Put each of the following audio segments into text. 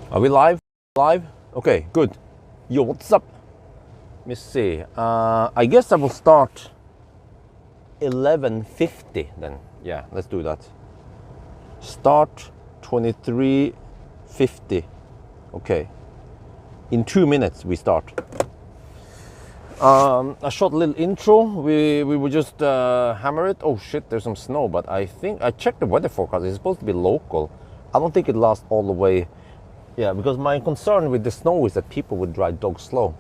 Are we live? Live? Okay, good. Yo, what's up? Let me see. I guess I will start 11:50 then. Yeah, let's do that. Start 23:50. Okay. In 2 minutes we start. I shot a little intro. We will just hammer it. Oh shit, there's some snow, but I think I checked the weather forecast. It's supposed to be local. I don't think it lasts all the way. Yeah, because my concern with the snow is that people would drive dogs slow.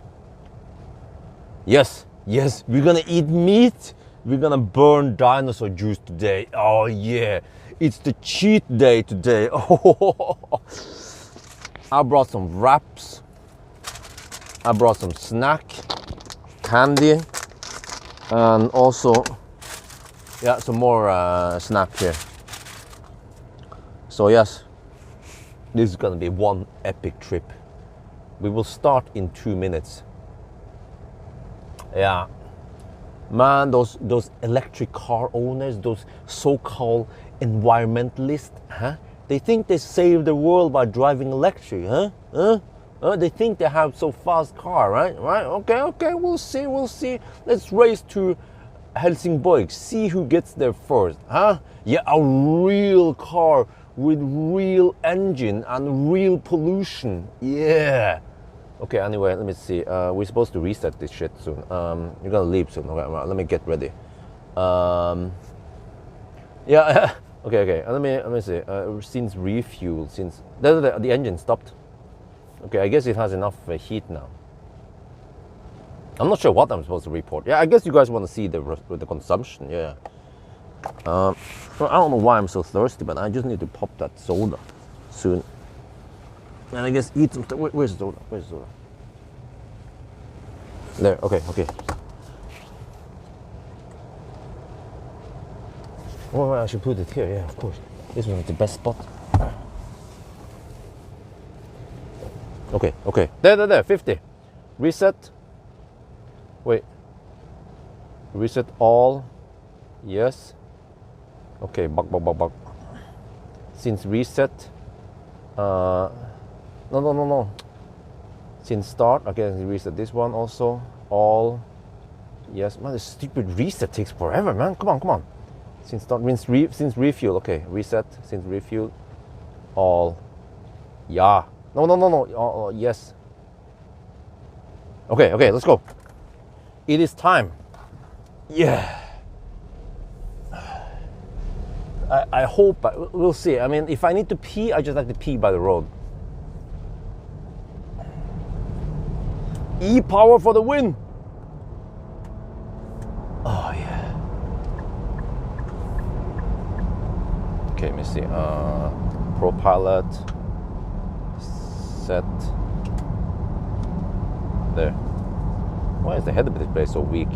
Yes, we're gonna eat meat. We're gonna burn dinosaur juice today. Oh yeah, it's the cheat day today. Oh, I brought some wraps. I brought some snack, candy, and also, yeah, some more snack here. So yes, this is gonna be one epic trip. We will start in 2 minutes. Yeah, man, those electric car owners, those so-called environmentalists, huh? They think they save the world by driving electric, huh? They think they have so fast car, right? Okay, we'll see. Let's race to Helsingborg, see who gets there first, huh? Yeah, a real car with real engine and real pollution, yeah. Okay, anyway, let me see. We're supposed to reset this shit soon. You're gonna leave soon. Okay, well, let me get ready. Yeah. Okay. Let me see. Since refuel, since the engine stopped. Okay, I guess it has enough heat now. I'm not sure what I'm supposed to report. Yeah, I guess you guys want to see the consumption. Yeah. Well, I don't know why I'm so thirsty, but I just need to pop that soda soon. And I guess eat some stuff. Where's the soda? There, okay. Well, I should put it here, yeah, of course. This one's the best spot. Okay. There, 50. Reset. Wait. Reset all. Yes. Okay, buck. Since reset. No. Since start, okay, reset this one also. All. Yes, man, this stupid reset takes forever, man. Come on. Since start, since refuel, okay, reset, since refuel. All. Yeah. No. Yes. Okay, let's go. It is time. Yeah. I hope, we'll see. I mean, if I need to pee, I just like to pee by the road. E-power for the win. Oh yeah. Okay, let me see. Pro pilot. Set. There. Why is the head of display so weak?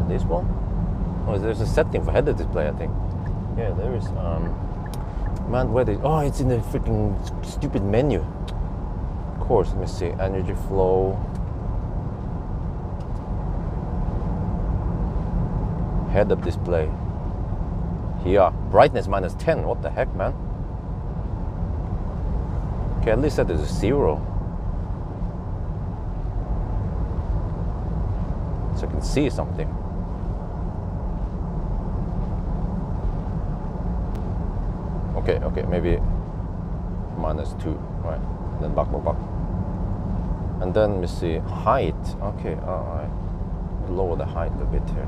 This one? Oh, there's a setting for header display, I think. Yeah, there is. Man, where did? Oh, it's in the freaking stupid menu. Of course, let me see. Energy flow. Head-up display. Here, brightness -10. What the heck, man? Okay, at least that is a 0. So I can see something. Okay, maybe -2, right? Then back. And then let me see, height. Okay, alright. Lower the height a bit here.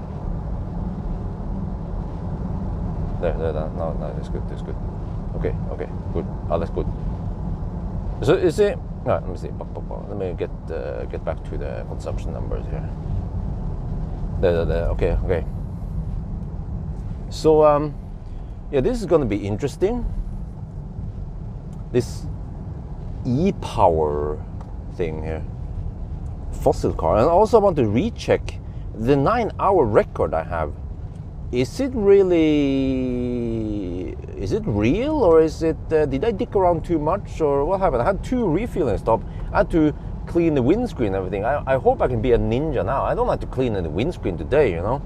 There. No, that's good. Okay, good. That's good. So you see, let me see. Let me get back to the consumption numbers here. There. Okay. So yeah, this is going to be interesting. This e-power thing here, fossil car, and also I want to recheck the 9-hour record I have. Is it real, or is it? Did I dick around too much, or what happened? I had 2 refueling stops. I had to clean the windscreen and everything. I hope I can be a ninja now. I don't have to clean the windscreen today, you know.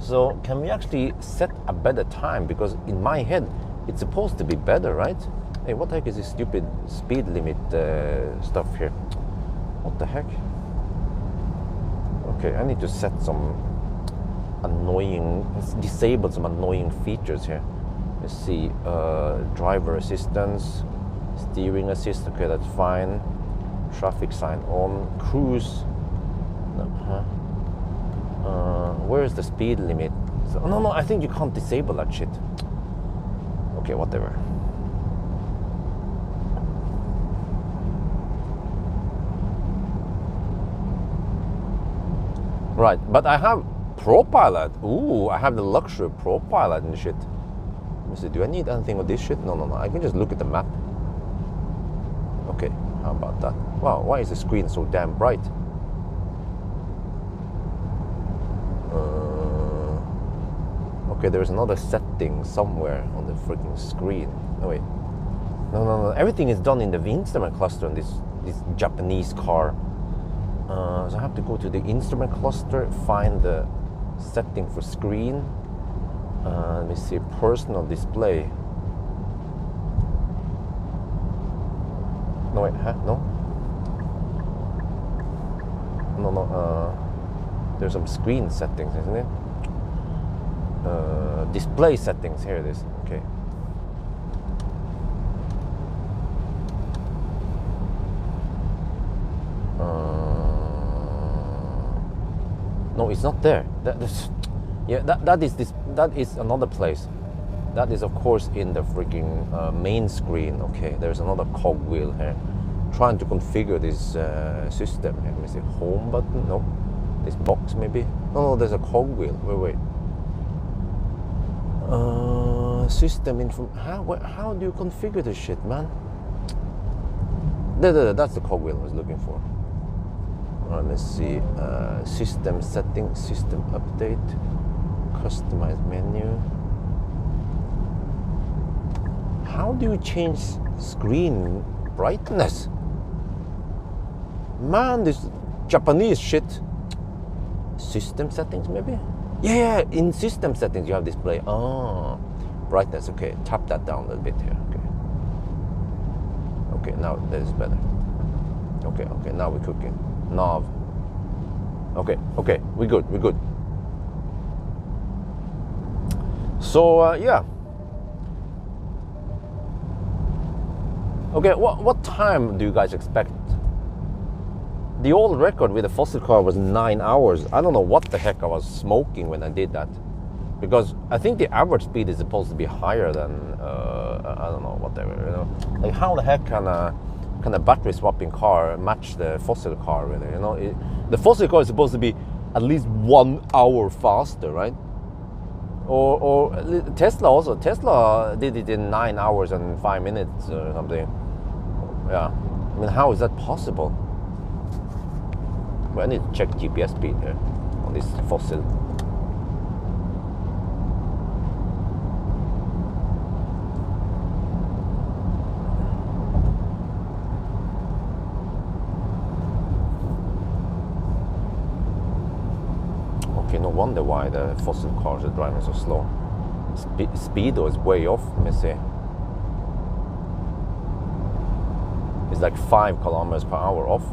So can we actually set a better time? Because in my head, it's supposed to be better, right? Hey, what the heck is this stupid speed limit stuff here? What the heck? Okay, I need to set some annoying, disable some annoying features here. Let's see, driver assistance, steering assist, okay, that's fine. Traffic sign on, cruise. Where is the speed limit? So, no, I think you can't disable that shit. Okay, whatever. Right, but I have ProPilot. Ooh, I have the luxury of ProPilot and shit. Let me see, do I need anything with this shit? No, I can just look at the map. Okay, how about that? Wow, why is the screen so damn bright? Okay, there's another setting somewhere on the freaking screen. Oh wait, no. Everything is done in the instrument cluster on this Japanese car. So I have to go to the instrument cluster, find the setting for screen. Let me see, personal display. No wait, huh? No. There's some screen settings, isn't it? Display settings, here it is. Okay. No, it's not there. That is another place. That is of course in the freaking main screen. Okay, there's another cogwheel here. Trying to configure this system. Let me see, home button. No, this box maybe. No, there's a cogwheel. Wait. System info. How do you configure this shit, man? That's the cogwheel I was looking for. Let's see. System settings, system update, customized menu. How do you change screen brightness? Man, this Japanese shit. System settings maybe? Yeah, in system settings you have display. Oh, brightness. Okay, tap that down a little bit here. Okay, now that is better. Okay, now we're cooking. Nav. Okay, we're good. So yeah. Okay, what time do you guys expect? The old record with the fossil car was 9 hours. I don't know what the heck I was smoking when I did that, because I think the average speed is supposed to be higher than I don't know, whatever. You know, like how the heck can a battery swapping car match the fossil car? Really, you know, the fossil car is supposed to be at least 1 hour faster, right? Or Tesla also. Tesla did it in 9 hours and 5 minutes or something. Yeah, I mean, how is that possible? Well, I need to check GPS speed here on this fossil. Okay, no wonder why the fossil cars are driving so slow. Speedo is way off. Let me see. It's like 5 kilometers per hour off.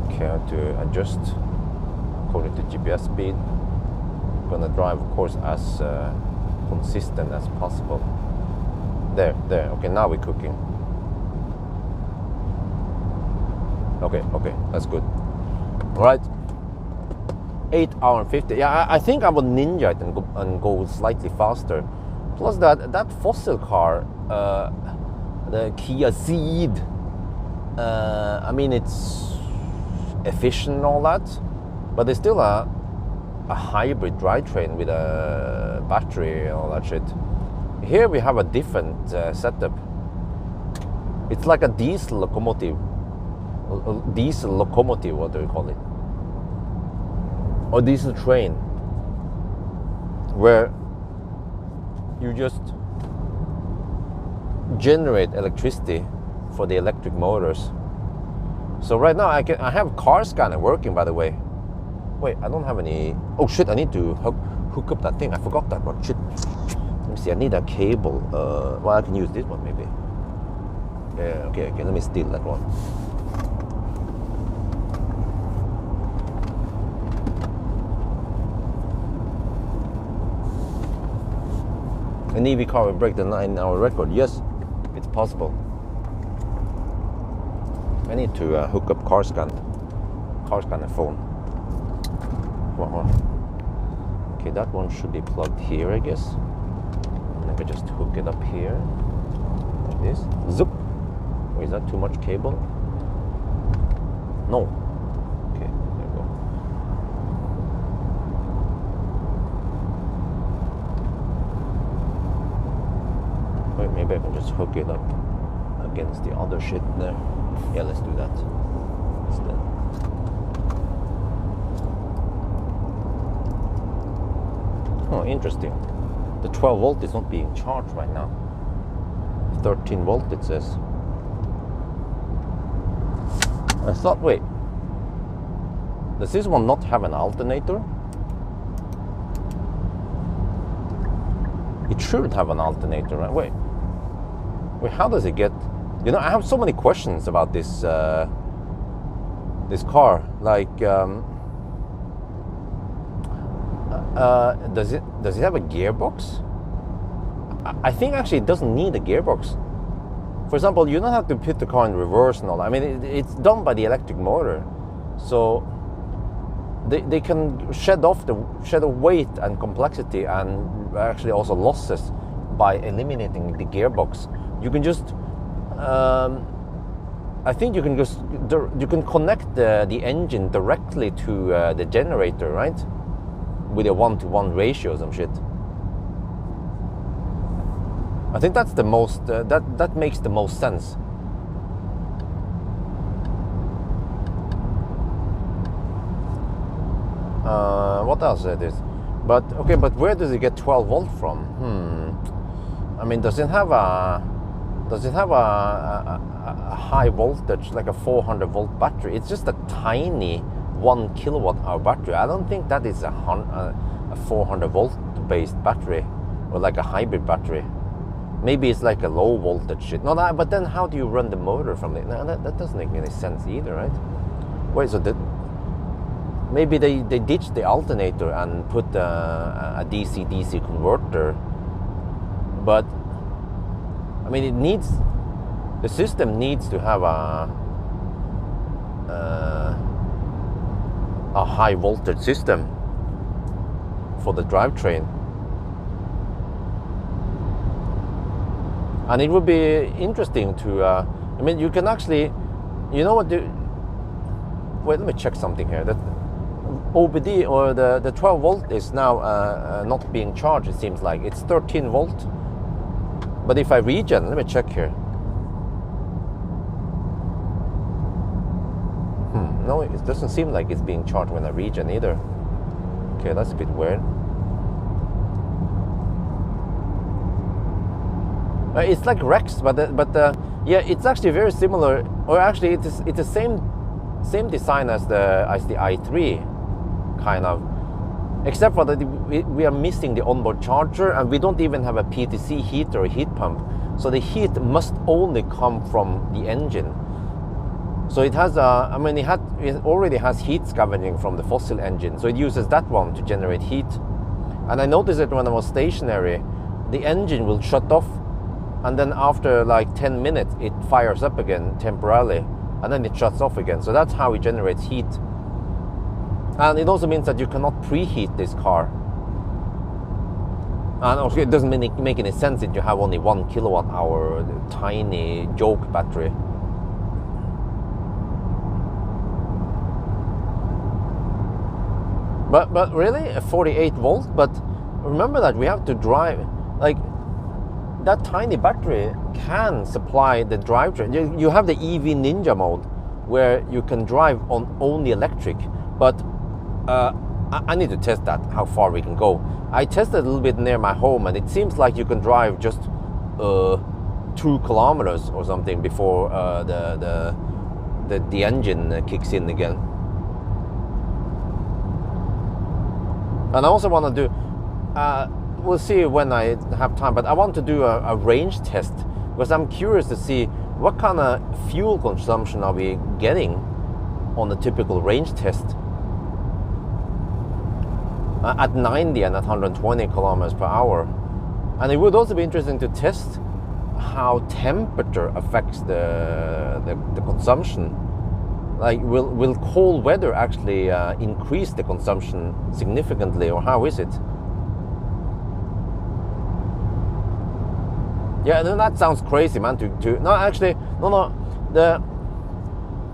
Okay, I have to adjust according to GPS speed. I'm gonna drive, of course, as consistent as possible. There. Okay, now we're cooking. Okay, that's good. All right. 8 hours and 50. Yeah, I think I would ninja it and go slightly faster. Plus that fossil car, the Kia Ceed. I mean, it's efficient and all that, but there's still a hybrid drivetrain with a battery and all that shit. Here we have a different setup. It's like a diesel locomotive. What do you call it? Or diesel train, where you just generate electricity for the electric motors. So right now I have car scanner working, by the way. Wait, I don't have any. Oh shit! I need to hook up that thing. I forgot that one. Shit. Let me see. I need a cable. Well, I can use this one maybe. Yeah. Okay. Okay. Let me steal that one. An EV car will break the 9-hour record. Yes, it's possible. I need to hook up car scanner phone. Okay, that one should be plugged here, I guess. Let me just hook it up here, like this. Zoop. Or is that too much cable? No. Okay, there we go. Wait, maybe I can just hook it up against the other shit there. Yeah, let's do that instead. Oh, interesting. The 12 volt is not being charged right now. 13 volt it says. I thought, wait, does this one not have an alternator? It should have an alternator, right? Wait, how does it get? You know, I have so many questions about this this car. Like, does it have a gearbox? I think actually it doesn't need a gearbox. For example, you don't have to put the car in reverse and all that. I mean, it's done by the electric motor, so they can shed off weight and complexity and actually also losses by eliminating the gearbox. You can just I think you can connect the engine directly to the generator, right? With a 1-to-1 ratio or some shit. I think that's the most that makes the most sense. What else it is? But okay, but where does it get 12 volt from? I mean, does it have a high voltage, like a 400 volt battery? It's just a tiny 1 kilowatt hour battery. I don't think that is a 400 volt based battery, or like a hybrid battery. Maybe it's like a low voltage shit. No, but then how do you run the motor from it? No, that doesn't make any sense either, right? Wait, so maybe they ditched the alternator and put a DC-DC converter. But I mean, the system needs to have a high voltage system for the drivetrain. And it would be interesting to, I mean, you can actually, you know what, wait, let me check something here. That OBD, or the 12 volt is now not being charged, it seems like. It's 13 volt. But if I regen, let me check here. No, it doesn't seem like it's being charged when I regen either. Okay, that's a bit weird. It's like Rex, but yeah, it's actually very similar. Or actually, it's the same design as the i3, kind of, except for that we are missing the onboard charger, and we don't even have a PTC heater or heat pump. So the heat must only come from the engine. So it has I mean, it already has heat scavenging from the fossil engine, so it uses that one to generate heat. And I noticed that when I was stationary, the engine will shut off, and then after like 10 minutes it fires up again temporarily, and then it shuts off again. So that's how it generates heat. And it also means that you cannot preheat this car. And also it doesn't make any sense if you have only 1 kilowatt hour tiny joke battery. But really, a 48 volt. But remember that we have to drive, like, that tiny battery can supply the drivetrain. You have the EV Ninja mode where you can drive on only electric. But I need to test that, how far we can go. I tested a little bit near my home, and it seems like you can drive just 2 kilometers or something before the engine kicks in again. And I also want to do, we'll see when I have time, but I want to do a range test because I'm curious to see what kind of fuel consumption are we getting on the typical range test at 90 and at 120 kilometers per hour. And it would also be interesting to test how temperature affects the consumption. Like, will cold weather actually increase the consumption significantly, or how is it? Yeah, that sounds crazy, man.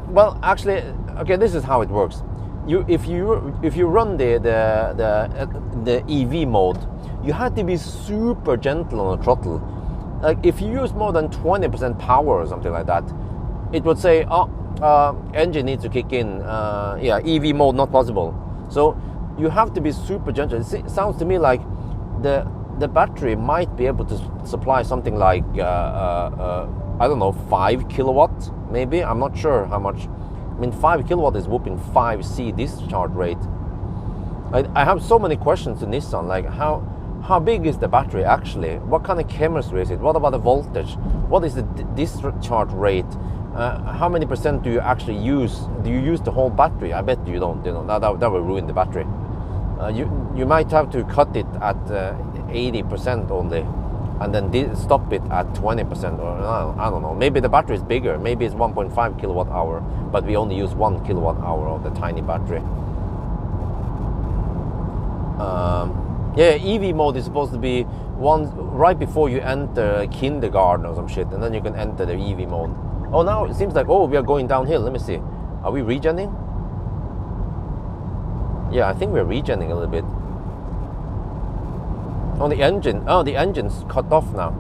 Well, actually, okay. This is how it works. If you run the EV mode, you have to be super gentle on the throttle. Like, if you use more than 20% power or something like that, it would say, engine needs to kick in. EV mode not possible. So you have to be super gentle. It sounds to me like the battery might be able to supply something like I don't know, 5 kilowatts maybe. I'm not sure how much. I mean, 5 kilowatt is whooping 5C discharge rate. I have so many questions to Nissan, like how big is the battery actually? What kind of chemistry is it? What about the voltage? What is the discharge rate? How many percent do you actually use? Do you use the whole battery? I bet you don't. That will ruin the battery. You might have to cut it at 80% only, and then stop it at 20%, or I don't know. Maybe the battery is bigger. Maybe it's 1.5 kilowatt hour, but we only use 1 kilowatt hour of the tiny battery. EV mode is supposed to be right before you enter kindergarten or some shit, and then you can enter the EV mode. Oh, now it seems like, we are going downhill. Let me see. Are we regenning? Yeah, I think we're regenning a little bit. The engine's cut off now.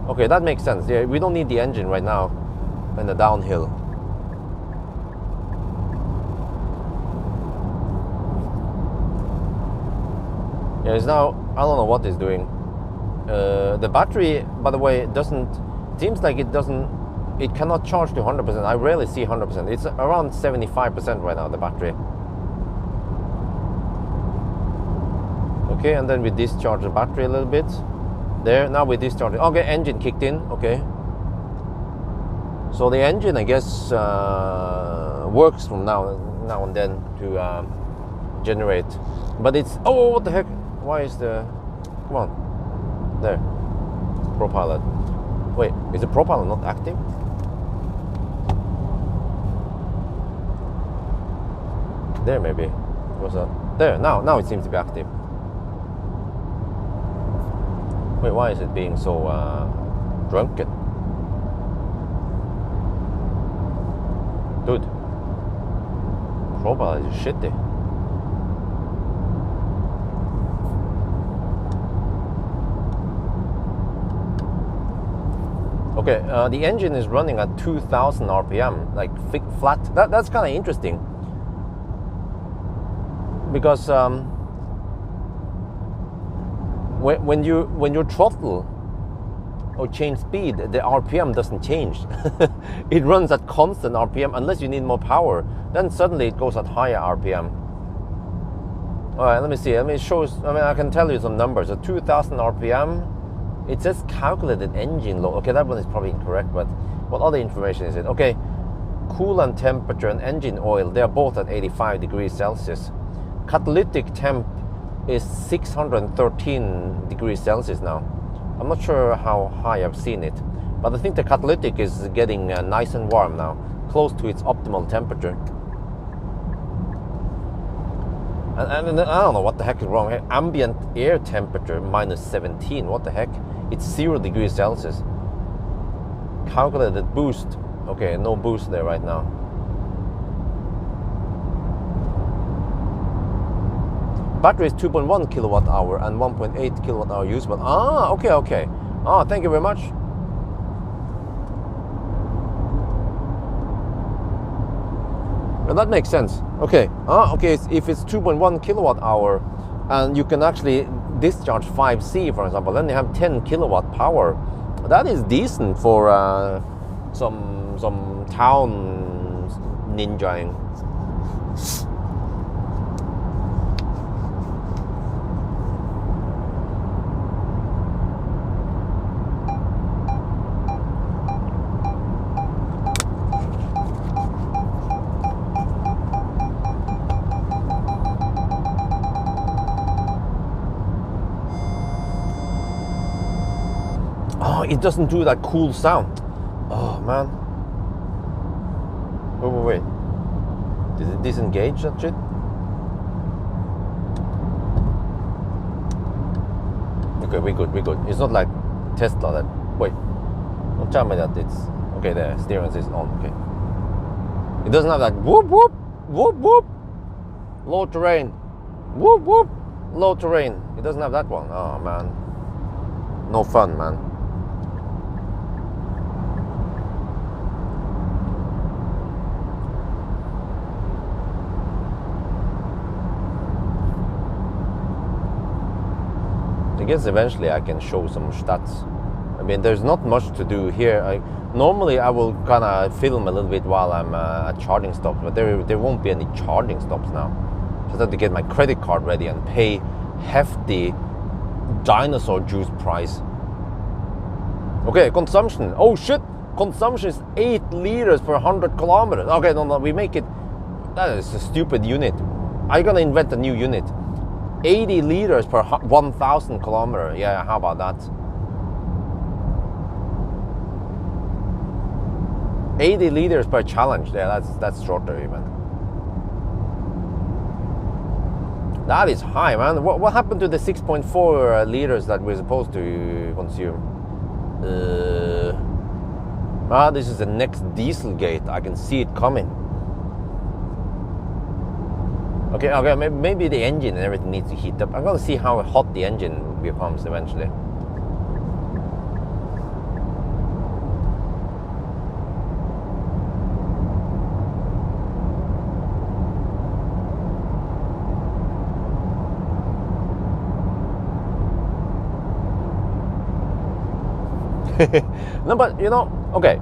Okay, that makes sense. Yeah, we don't need the engine right now in the downhill. Yeah, it's now, I don't know what it's doing. The battery, by the way, seems like it cannot charge to 100%. I rarely see 100%. It's around 75% right now, the battery. Okay, and then we discharge the battery a little bit. There, now we discharge it. Okay, engine kicked in, okay. So the engine, I guess, works from now and then to generate. But it's, what the heck? Why is come on, there, ProPilot. Wait, is the ProPilot not active? There maybe. There, now it seems to be active. Wait, why is it being so drunken? Dude, ProPilot is shitty. Okay, the engine is running at 2,000 RPM, like flat. That's kind of interesting, because when you throttle or change speed, the RPM doesn't change. It runs at constant RPM unless you need more power. Then suddenly it goes at higher RPM. All right, let me see. I can tell you some numbers. At 2,000 RPM. It says calculated engine load. Okay, that one is probably incorrect, but what other information is it? Okay, coolant temperature and engine oil, they are both at 85 degrees Celsius. Catalytic temp is 613 degrees Celsius now. I'm not sure how high I've seen it, but I think the catalytic is getting nice and warm now, close to its optimal temperature. And I don't know what the heck is wrong. Ambient air temperature -17. What the heck? It's 0 degrees Celsius. Calculated boost. Okay, no boost there right now. Battery is 2.1 kilowatt hour and 1.8 kilowatt hour usable. Okay. Thank you very much. Well, that makes sense. Okay. If it's 2.1 kilowatt hour and you can actually discharge 5C, for example, then you have 10 kilowatt power. That is decent for some town ninjaing. Oh, it doesn't do that cool sound. Oh man. Wait. Did it disengage that shit? Okay, we're good. It's not like Tesla that. Wait. Don't tell me that it's. Okay, the steering is on. Okay. It doesn't have that whoop whoop whoop whoop. Low terrain. Whoop whoop. Low terrain. It doesn't have that one. Oh man. No fun, man. I guess eventually I can show some stats. I mean, there's not much to do here. Normally I will kind of film a little bit while I'm at charging stops, but there won't be any charging stops now. Just have to get my credit card ready and pay hefty dinosaur juice price. Okay, consumption. Oh shit! Consumption is 8 liters per 100 kilometers. Okay, no, we make it. That is a stupid unit. I'm gonna invent a new unit. 80 liters per 1,000 kilometers. Yeah, how about that? 80 liters per challenge. Yeah, that's shorter even. That is high, man. What happened to the 6.4 liters that we're supposed to consume? This is the next diesel gate. I can see it coming. Okay, maybe the engine and everything needs to heat up. I'm gonna see how hot the engine becomes eventually. No, but okay.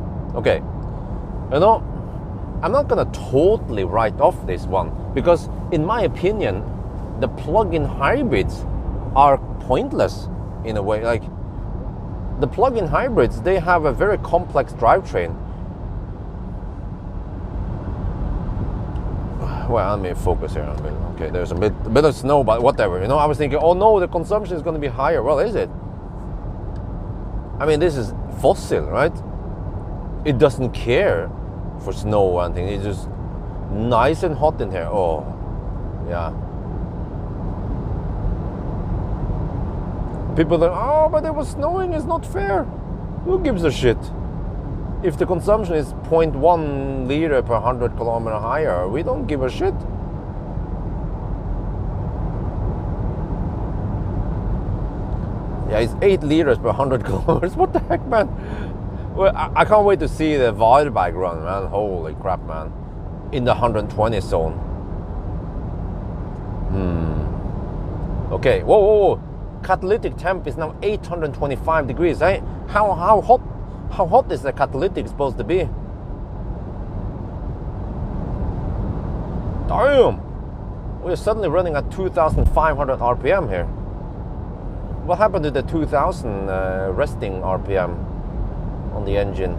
I'm not gonna totally write off this one, because in my opinion, the plug-in hybrids are pointless in a way. Like, the plug-in hybrids, they have a very complex drivetrain. Well, let me focus here. Okay, there's a bit of snow, but whatever. I was thinking, oh no, the consumption is going to be higher. Well, is it? I mean, this is fossil, right? It doesn't care for snow and things. It's just nice and hot in here. Oh, yeah. People are, oh, but it was snowing. It's not fair. Who gives a shit? If the consumption is 0.1 liter per 100 kilometer higher, we don't give a shit. Yeah, it's 8 liters per 100 kilometers. What the heck, man? Well, I can't wait to see the Wahlberg run, man. Holy crap, man. In the 120 zone. Okay, whoa. Catalytic temp is now 825 degrees. Eh? How hot is the catalytic supposed to be? Damn! We're suddenly running at 2,500 RPM here. What happened to the 2,000 resting RPM on the engine?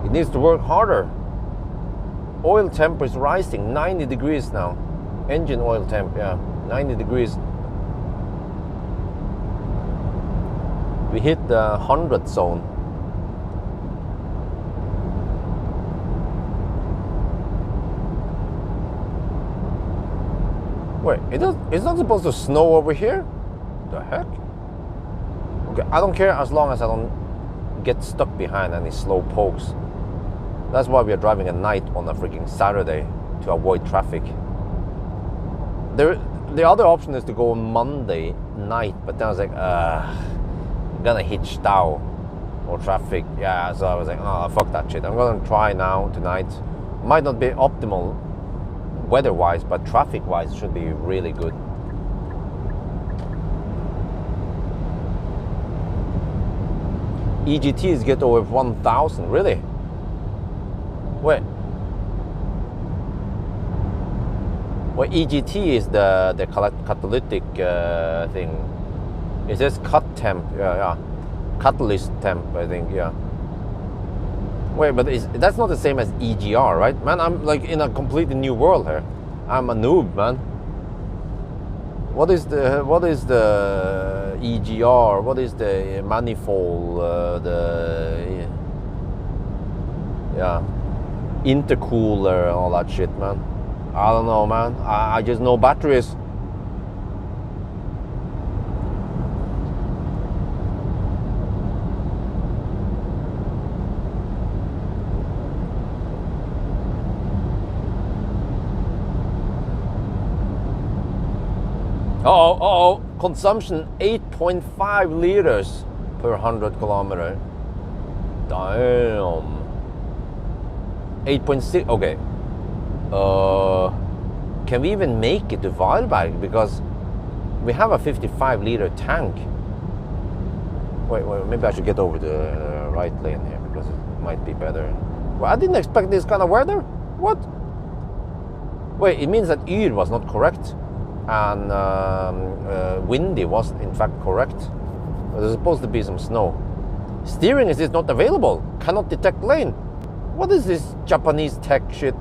It needs to work harder. Oil temp is rising, 90 degrees now. Engine oil temp, yeah, 90 degrees. We hit the 100 zone. Wait, it's not supposed to snow over here? The heck? Okay, I don't care as long as I don't get stuck behind any slow pokes. That's why we are driving at night on a freaking Saturday, to avoid traffic. The other option is to go on Monday night, but then I was like, I'm gonna hit stau or traffic. Yeah, so I was like, oh, fuck that shit. I'm gonna try now tonight. Might not be optimal weather-wise, but traffic-wise should be really good. EGTs get over 1,000, really? Wait. Well, EGT is the catalytic thing. It says cut temp, yeah. Catalyst temp, I think, yeah. Wait, but that's not the same as EGR, right? Man, I'm like in a completely new world here. I'm a noob, man. What is the EGR? What is the manifold? Yeah, intercooler and all that shit, man. I don't know, man. I just know batteries. Uh-oh, consumption 8.5 liters per 100 kilometer. Damn. 8.6, okay. Can we even make it to Waalberg? Because we have a 55 liter tank. Wait, maybe I should get over the right lane here because it might be better. Well, I didn't expect this kind of weather. What? Wait, it means that Yr was not correct. And windy was in fact correct. There's supposed to be some snow. Steering is not available. Cannot detect lane. What is this Japanese tech shit?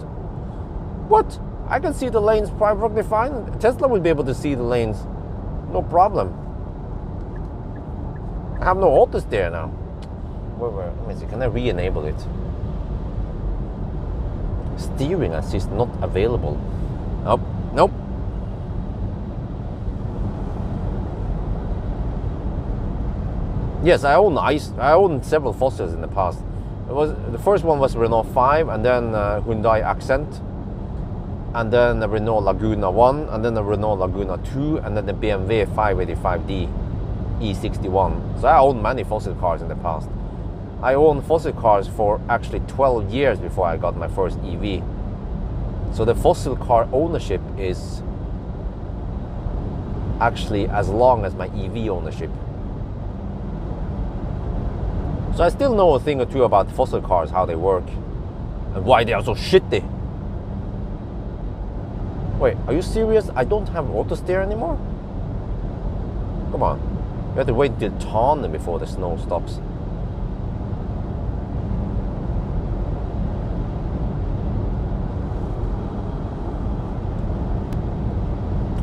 What? I can see the lanes perfectly fine. Tesla will be able to see the lanes. No problem. I have no auto steer now. Wait, let me see. Can I re-enable it? Steering assist not available. Nope. Yes, I own several fossils in the past. The first one was Renault 5, and then Hyundai Accent, and then the Renault Laguna 1, and then the Renault Laguna 2, and then the BMW 585D E61. So I owned many fossil cars in the past. I owned fossil cars for actually 12 years before I got my first EV. So the fossil car ownership is actually as long as my EV ownership. So I still know a thing or two about fossil cars, how they work, and why they are so shitty. Wait, are you serious? I don't have auto steer anymore? Come on. You have to wait till dawn before the snow stops.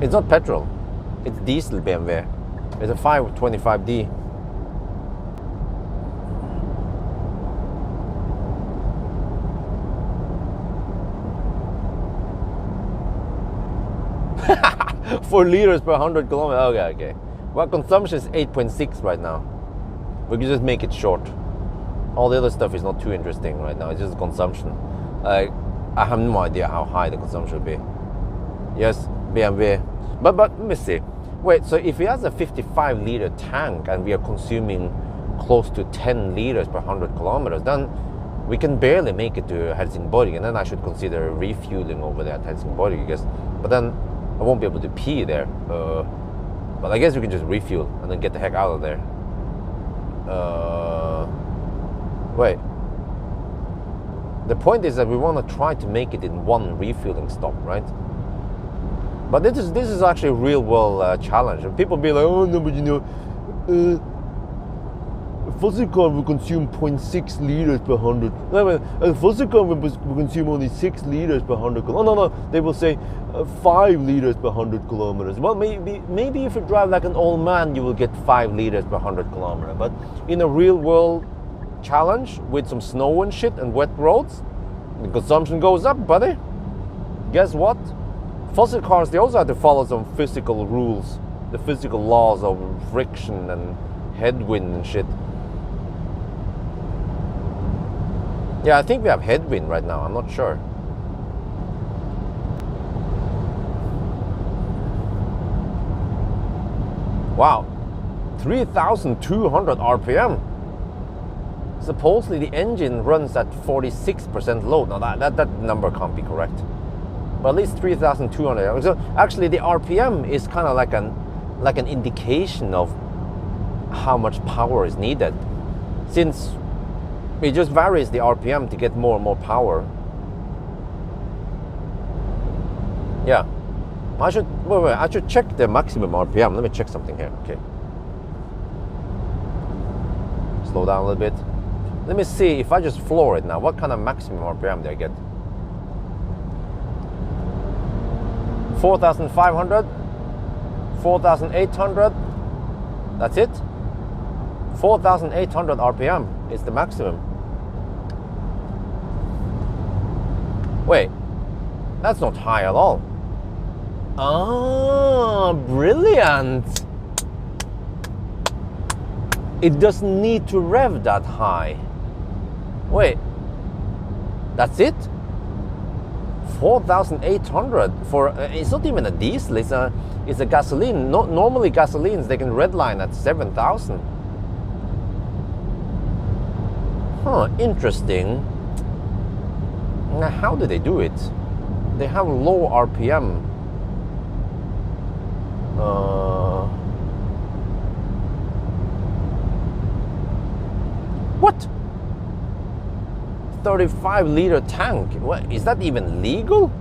It's not petrol. It's diesel BMW. It's a 525D. Four liters per 100 kilometers. Okay. Well, consumption is 8.6 right now. We can just make it short. All the other stuff is not too interesting right now. It's just consumption. I have no idea how high the consumption will be. Yes, BMW. But let me see. Wait, so if he has a 55 liter tank and we are consuming close to 10 liters per 100 kilometers, then we can barely make it to Helsingborg, and then I should consider refueling over there at Helsingborg, I guess. But then I won't be able to pee there. But I guess we can just refuel and then get the heck out of there. Wait. The point is that we want to try to make it in one refueling stop, right? But this is actually a real world challenge. And people be like, oh no, but you know, a fossil car will consume 0.6 liters per 100. No, a fossil car will consume only 6 liters per 100 kilometers. No, they will say 5 liters per 100 kilometers. Well, maybe if you drive like an old man, you will get 5 liters per 100 kilometers. But in a real world challenge with some snow and shit and wet roads, the consumption goes up, buddy. Guess what? Fossil cars, they also have to follow some physical rules, the physical laws of friction and headwind and shit. Yeah, I think we have headwind right now. I'm not sure. Wow, 3,200 RPM. Supposedly the engine runs at 46% load. Now that number can't be correct. But at least 3,200. So actually the RPM is kind of like an indication of how much power is needed, since it just varies the RPM to get more and more power. Yeah, I should check the maximum RPM. Let me check something here. Okay, slow down a little bit. Let me see if I just floor it now. What kind of maximum RPM do I get? 4,500, 4,800. That's it. 4,800 RPM is the maximum. Wait, that's not high at all. Ah, brilliant. It doesn't need to rev that high. Wait, that's it? 4,800 for, it's not even a diesel, it's a gasoline. Normally gasolines, they can redline at 7,000. Huh, interesting. Now, how do they do it? They have low RPM. What? 35-liter tank. What, is that even legal?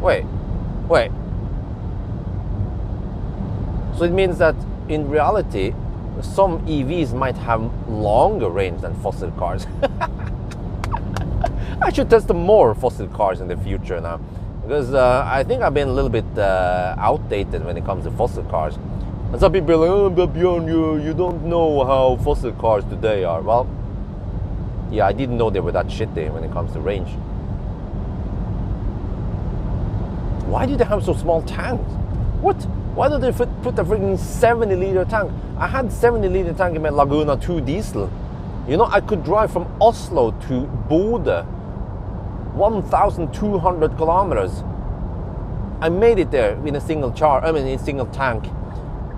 Wait. So it means that in reality, some EVs might have longer range than fossil cars. I should test more fossil cars in the future now, because I think I've been a little bit outdated when it comes to fossil cars. And some people are like, oh, but Bjorn, you don't know how fossil cars today are. Well, yeah, I didn't know they were that shitty when it comes to range. Why do they have so small tanks? What? Why don't they put a freaking 70-liter tank? I had 70-liter tank in my Laguna 2 diesel. You know, I could drive from Oslo to Bodø, 1,200 kilometers. I made it there in a single in a single tank.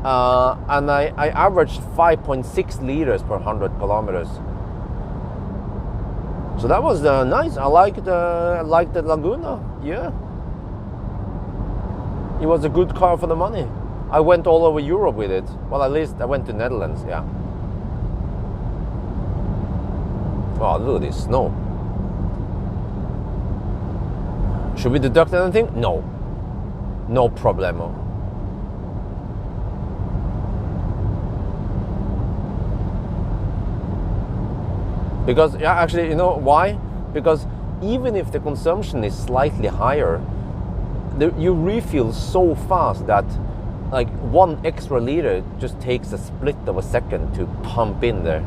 And I averaged 5.6 liters per 100 kilometers. So that was nice. I liked the Laguna. Yeah, it was a good car for the money. I went all over Europe with it. Well, at least I went to Netherlands. Yeah. Oh, look at this snow. Should we deduct anything? No. No problemo. Because, yeah, actually, you know why? Because even if the consumption is slightly higher, you refuel so fast that like 1 extra liter just takes a split of a second to pump in there.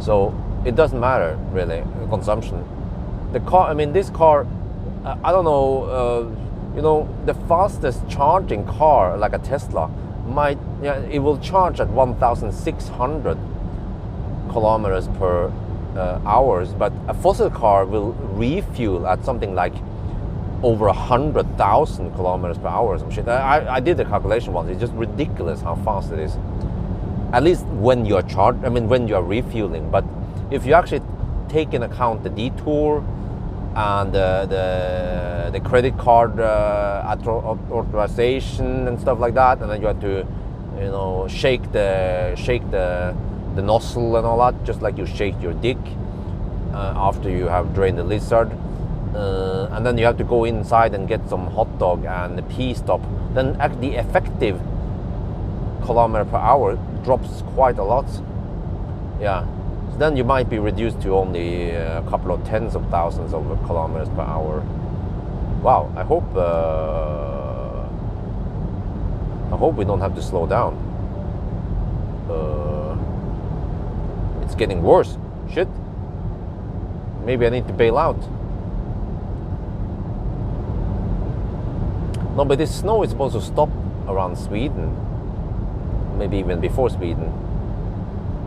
So it doesn't matter really, consumption. The car, I mean, this car, I don't know, you know, the fastest charging car like a Tesla might, yeah, it will charge at 1,600 kilometers per hours, but a fossil car will refuel at something like over 100,000 kilometers per hour or some shit. I did the calculation once. It's just ridiculous how fast it is. At least when you're charged, I mean, when you're refueling. But if you actually take in account the detour and the credit card authorization and stuff like that, and then you have to, you know, shake the nozzle and all that, just like you shake your dick after you have drained the lizard, and then you have to go inside and get some hot dog and a pee stop, then the effective kilometer per hour drops quite a lot. Yeah, so then you might be reduced to only a couple of tens of thousands of kilometers per hour. Wow, I hope we don't have to slow down. It's getting worse. Shit. Maybe I need to bail out. No, but this snow is supposed to stop around Sweden. Maybe even before Sweden.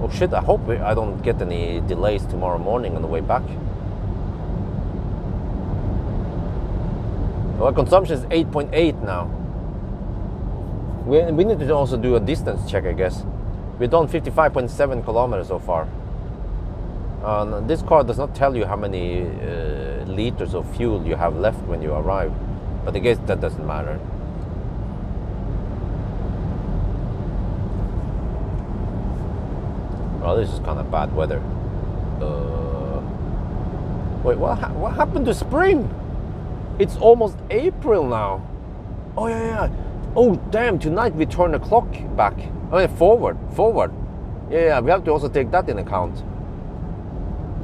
Oh shit, I hope I don't get any delays tomorrow morning on the way back. Our consumption is 8.8 now. We need to also do a distance check, I guess. We've done 55.7 kilometers so far. This car does not tell you how many liters of fuel you have left when you arrive, but I guess that doesn't matter. Well, this is kind of bad weather. Wait, what happened to spring? It's almost April now. Oh yeah. Oh damn! Tonight we turn the clock back. I mean, forward. Yeah, we have to also take that in account.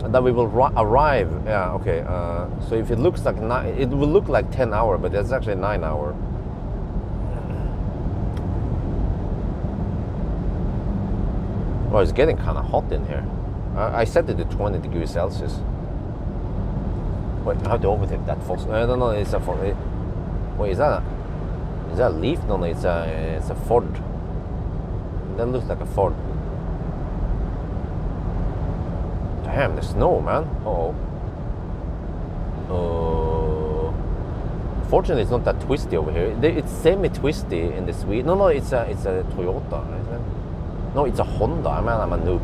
And then we will arrive. Yeah, okay. So if it looks like it will look like 10 hours, but it's actually 9 hours. Well, it's getting kind of hot in here. I set it to 20 degrees Celsius. Wait, I have to overtake that false. I don't know. It's a Ford. Wait, is that a Leaf? No, it's a Ford. That looks like a Ford. Damn, the snow, man. Fortunately, it's not that twisty over here. It's semi-twisty in the Swede. No, it's a Toyota, isn't it? No, it's a Honda. Man, I'm a noob.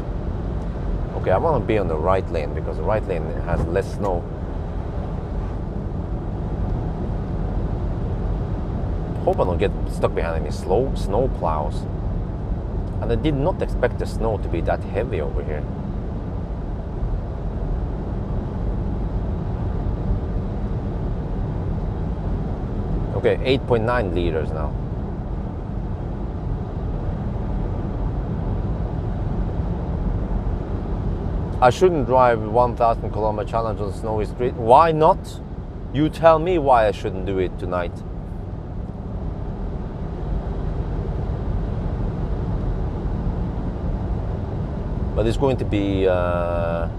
Okay, I want to be on the right lane because the right lane has less snow. Hope I don't get stuck behind any snow plows. And I did not expect the snow to be that heavy over here. Okay, 8.9 liters now. I shouldn't drive 1,000 kilometer challenge on a snowy street. Why not? You tell me why I shouldn't do it tonight. But it's going to be, well,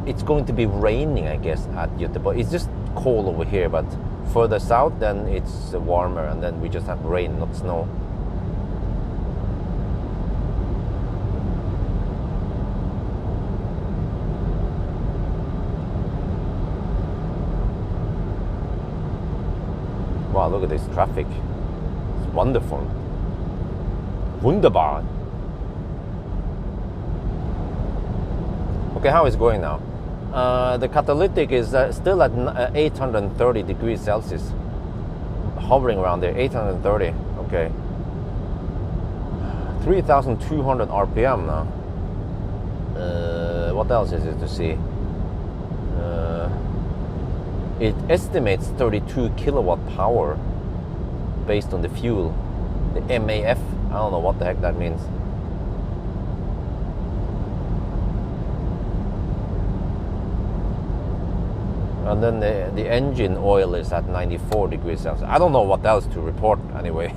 it's going to be raining, I guess, at Göteborg. It's just cold over here, but further south, then it's warmer, and then we just have rain, not snow. Wow, look at this traffic. It's wonderful. Wunderbar. Okay, how is it going now? The catalytic is still at 830 degrees Celsius. Hovering around there, 830. Okay. 3,200 RPM now. What else is it to see? It estimates 32 kilowatt power based on the fuel. The MAF. I don't know what the heck that means. And then the engine oil is at 94 degrees Celsius. I don't know what else to report anyway.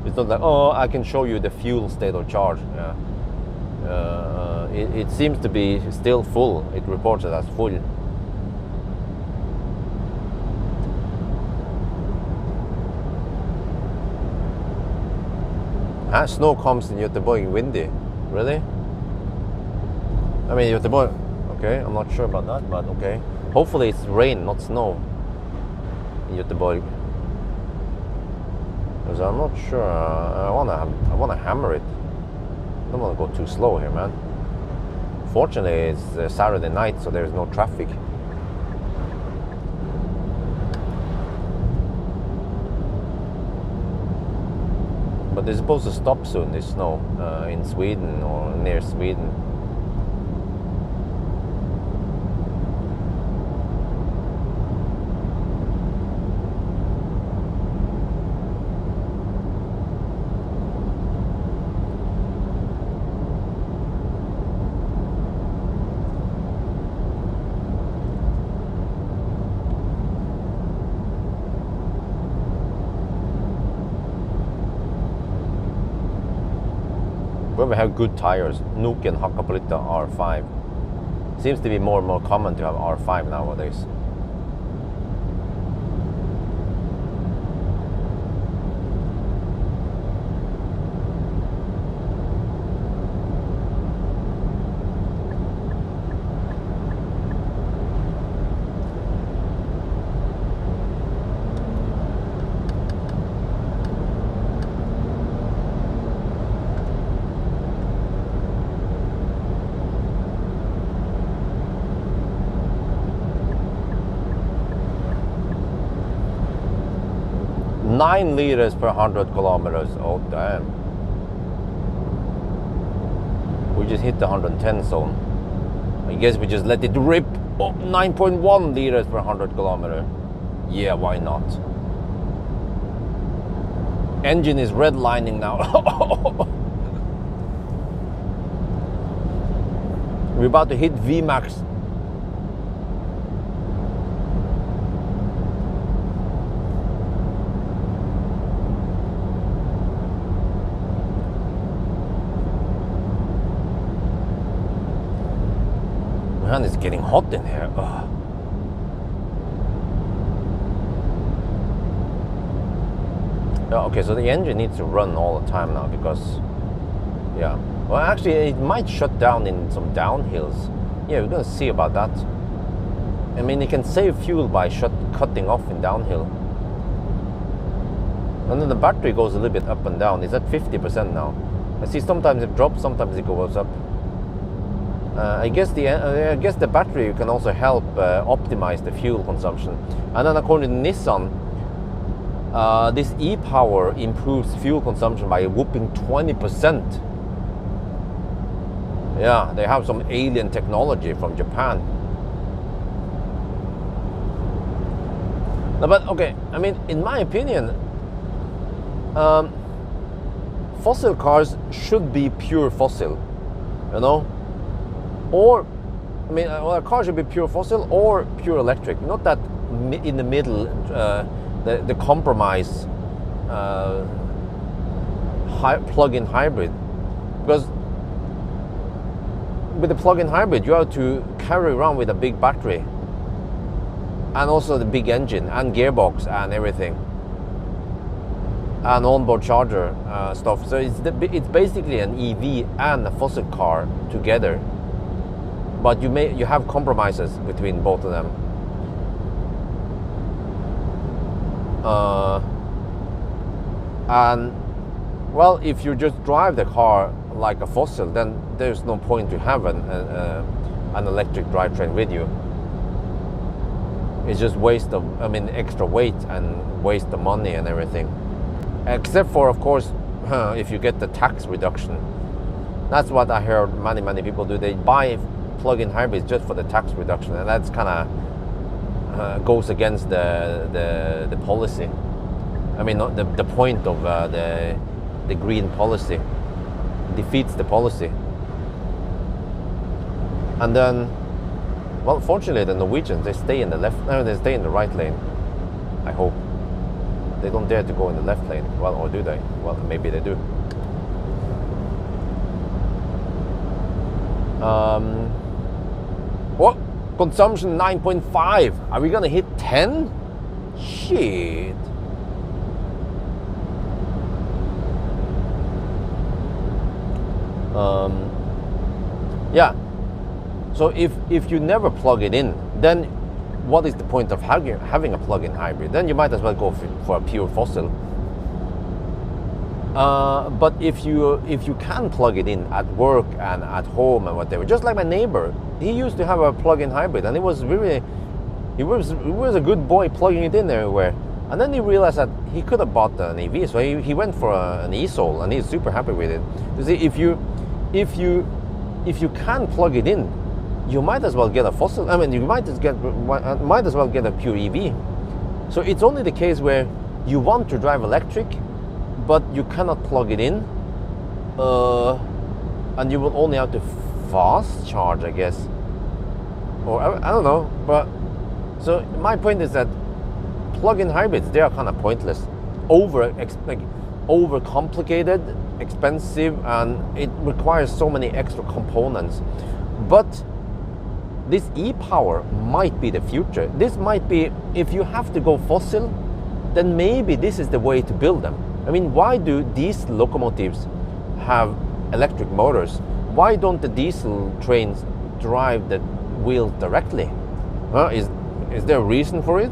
It's not like, oh, I can show you the fuel state of charge. Yeah. It seems to be still full. It reports it as full. Snow comes in Göteborg windy. Really? I mean, Göteborg. Okay, I'm not sure about that, but okay. Hopefully it's rain, not snow in Göteborg. Because I'm not sure. I wanna hammer it. I don't wanna go too slow here, man. Fortunately, it's Saturday night, so there's no traffic. But they're supposed to stop soon, this snow, in Sweden or near Sweden. When we have good tires, Nuke and Hakkapeliitta R5. Seems to be more and more common to have R5 nowadays. Nine liters per 100 kilometers. Oh damn. We just hit the 110 zone. I guess we just let it rip. Oh, 9.1 liters per 100 kilometer. Yeah, why not? Engine is redlining now. We're about to hit VMAX. Man, it's getting hot in here. Ugh. Yeah, okay, so the engine needs to run all the time now because, yeah. Well, actually, it might shut down in some downhills. Yeah, we're gonna see about that. I mean, it can save fuel by cutting off in downhill. And then the battery goes a little bit up and down. It's at 50% now. I see sometimes it drops, sometimes it goes up. I guess the battery can also help optimize the fuel consumption. And then according to Nissan, this e-Power improves fuel consumption by a whopping 20%. Yeah, they have some alien technology from Japan. No, but okay, I mean, in my opinion, fossil cars should be pure fossil, you know? Or, I mean, well, a car should be pure fossil or pure electric. Not that in the middle, the compromise plug-in hybrid. Because with the plug-in hybrid, you have to carry around with a big battery and also the big engine and gearbox and everything, and onboard charger stuff. So it's basically an EV and a fossil car together. But you have compromises between both of them. And well, if you just drive the car like a fossil, then there's no point to have an electric drivetrain with you. It's just waste of, I mean, extra weight and waste of money and everything. Except for, of course, if you get the tax reduction. That's what I heard many people do. They buy plug-in hybrids just for the tax reduction, and that's kind of goes against the policy. I mean, not the point of the green policy. Defeats the policy. And then, well, fortunately, the Norwegians, they stay in the they stay in the right lane. I hope they don't dare to go in the left lane. Well, or do they? Well, maybe they do. What? Consumption 9.5. Are we gonna hit 10? Shit. Yeah. So if you never plug it in, then what is the point of having a plug-in hybrid? Then you might as well go for a pure fossil. But if you can plug it in at work and at home and whatever, just like my neighbor, he used to have a plug-in hybrid, and he was a good boy plugging it in everywhere. And then he realized that he could have bought an EV, so he went for an e-Soul, and he's super happy with it. You see, if you can plug it in, you might as well get a fossil. I mean, you might as well get a pure EV. So it's only the case where you want to drive electric, but you cannot plug it in, and you will only have to fast charge, I guess, or I don't know. But so my point is that plug-in hybrids, they are kind of pointless, over complicated, expensive, and it requires so many extra components. But this e-Power might be the future. This might be, if you have to go fossil, then maybe this is the way to build them. I mean, why do diesel locomotives have electric motors? Why don't the diesel trains drive the wheels directly? Is there a reason for it?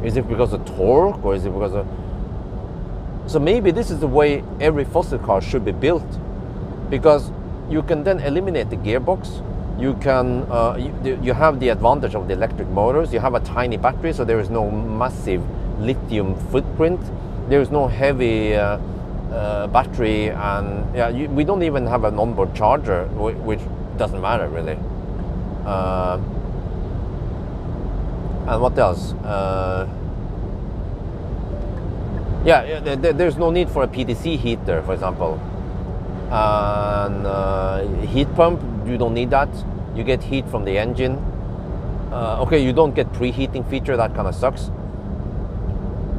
Is it because of torque, or is it because of... So maybe this is the way every fossil car should be built, because you can then eliminate the gearbox. You can you have the advantage of the electric motors. You have a tiny battery, so there is no massive lithium footprint. There is no heavy battery, and yeah, we don't even have an onboard charger, which doesn't matter really. And what else? There's no need for a PTC heater, for example. And heat pump, you don't need that. You get heat from the engine. Okay, you don't get preheating feature, that kind of sucks.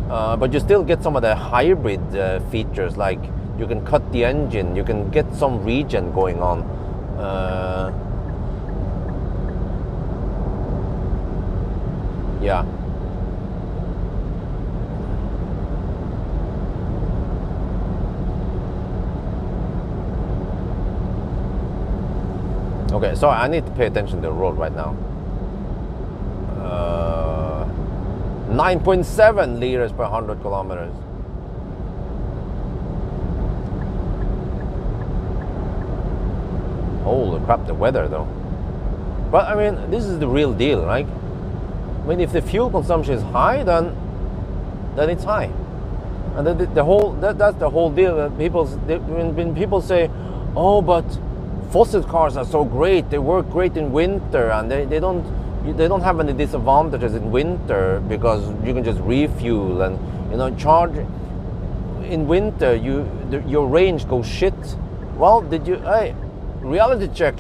But you still get some of the hybrid features, like you can cut the engine, you can get some regen going on. Yeah. Okay, so I need to pay attention to the road right now. 9.7 liters per 100 kilometers. Holy crap, the weather though. But I mean, this is the real deal, right? I mean, if the fuel consumption is high, then it's high. And that's the whole deal. When people say, oh, but fossil cars are so great, they work great in winter, and they don't have any disadvantages in winter because you can just refuel and charge. In winter, your range goes shit. Well, reality check.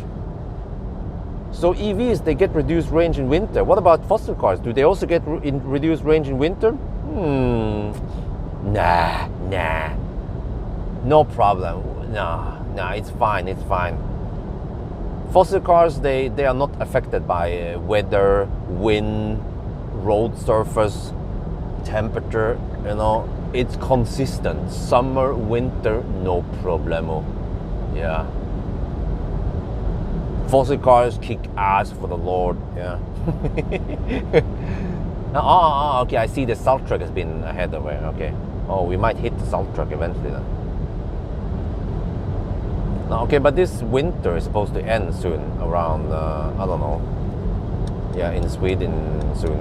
So EVs, they get reduced range in winter. What about fossil cars? Do they also get reduced range in winter? Nah, no problem. Nah, it's fine. Fossil cars, they are not affected by weather, wind, road surface, temperature. It's consistent. Summer, winter, no problemo. Yeah. Fossil cars kick ass for the Lord. Yeah. Okay. I see the salt truck has been ahead of it. Okay. Oh, we might hit the salt truck eventually then. Okay, but this winter is supposed to end soon, around, I don't know, yeah, in Sweden soon.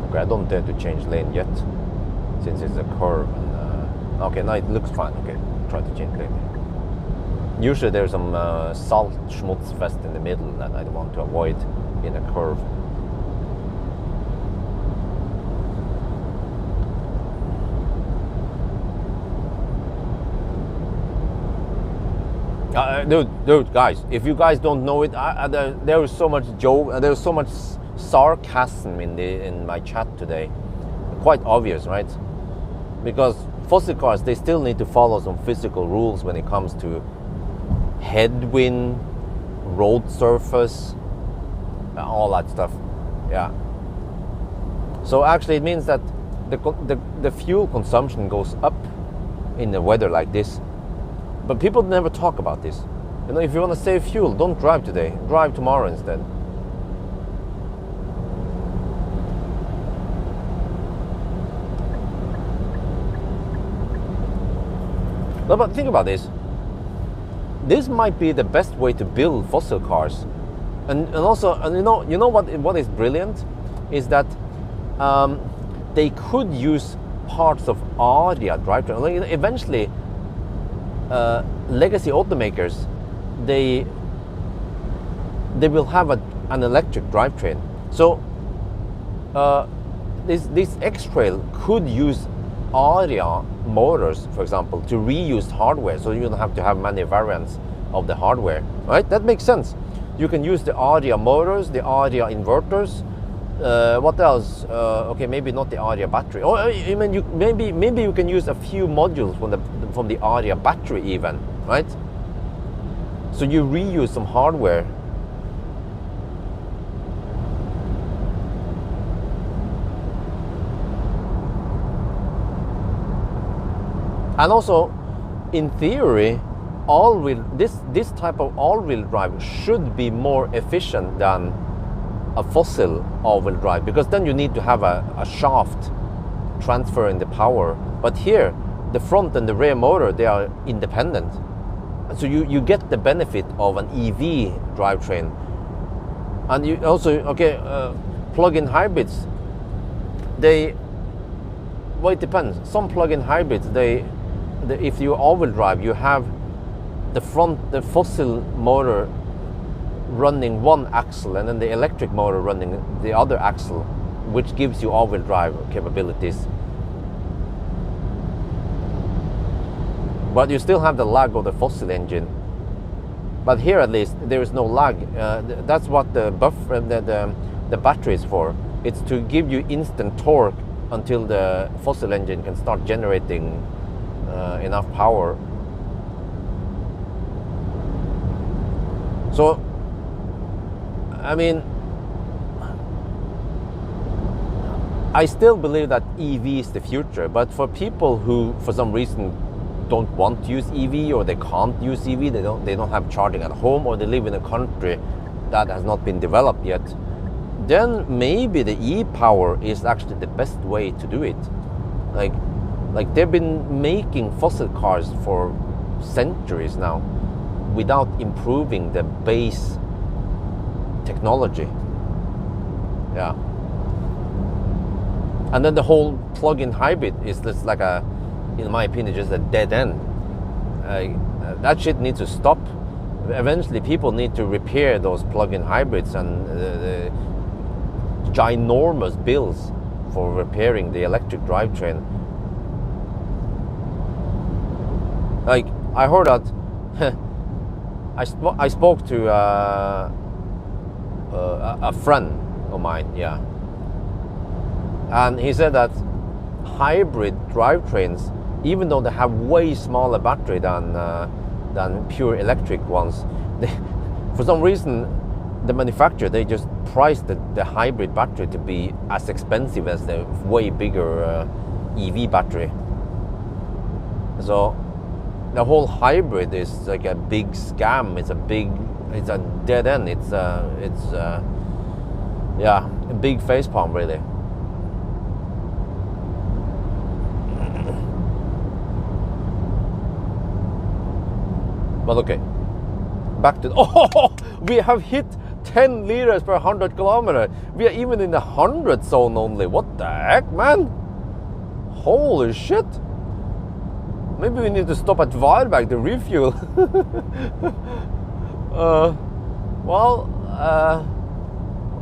Okay, I don't dare to change lane yet, since it's a curve. And, okay, now it looks fine. Okay, try to change lane. Usually there's some salt schmutz fest in the middle that I want to avoid in a curve. Dude, guys, if you guys don't know it, there is so much joke, there's so much sarcasm in my chat today. Quite obvious, right? Because fossil cars, they still need to follow some physical rules when it comes to headwind, road surface, all that stuff. Yeah. So actually it means that the fuel consumption goes up in the weather like this. But people never talk about this. If you want to save fuel, don't drive today. Drive tomorrow instead. No, but think about this. This might be the best way to build fossil cars, and also, you know what is brilliant is that they could use parts of ARIA drivetrain. Eventually, legacy automakers they will have an electric drivetrain. So this X-Trail could use ARIA motors, for example, to reuse hardware, so you don't have to have many variants of the hardware, right? That makes sense. You can use the ARIA motors, the ARIA inverters. What else? Okay, maybe not the ARIA battery. Or I mean, maybe you can use a few modules from the ARIA battery even, right? So you reuse some hardware. And also, in theory, this type of all-wheel drive should be more efficient than a fossil all-wheel drive, because then you need to have a shaft transferring the power. But here, the front and the rear motor, they are independent. So you get the benefit of an EV drivetrain. And you also, plug-in hybrids, it depends. Some plug-in hybrids, if you all-wheel drive, you have the fossil motor running one axle and then the electric motor running the other axle, which gives you all-wheel drive capabilities. But you still have the lag of the fossil engine. But here at least there is no lag. That's what the battery is for. It's to give you instant torque until the fossil engine can start generating enough power. So, I mean, I still believe that EV is the future, but for people who, for some reason, don't want to use EV, or they can't use EV, they don't have charging at home, or they live in a country that has not been developed yet, then maybe the e-power is actually the best way to do it. Like they've been making fossil cars for centuries now without improving the base technology. Yeah. And then the whole plug-in hybrid is just like a, in my opinion, just a dead end. That shit needs to stop. Eventually people need to repair those plug-in hybrids, and the ginormous bills for repairing the electric drivetrain. Like, I heard that I spoke to a friend of mine, yeah, and he said that hybrid drivetrains, even though they have way smaller battery than pure electric ones, for some reason the manufacturer, they just priced the hybrid battery to be as expensive as the way bigger EV battery. So the whole hybrid is like a big scam. It's a dead end. It's yeah, a big facepalm, really. But okay, back to oh, we have hit 10 liters per 100 kilometers. We are even in the 100 zone only. What the heck, man? Holy shit! Maybe we need to stop at Varberg to refuel.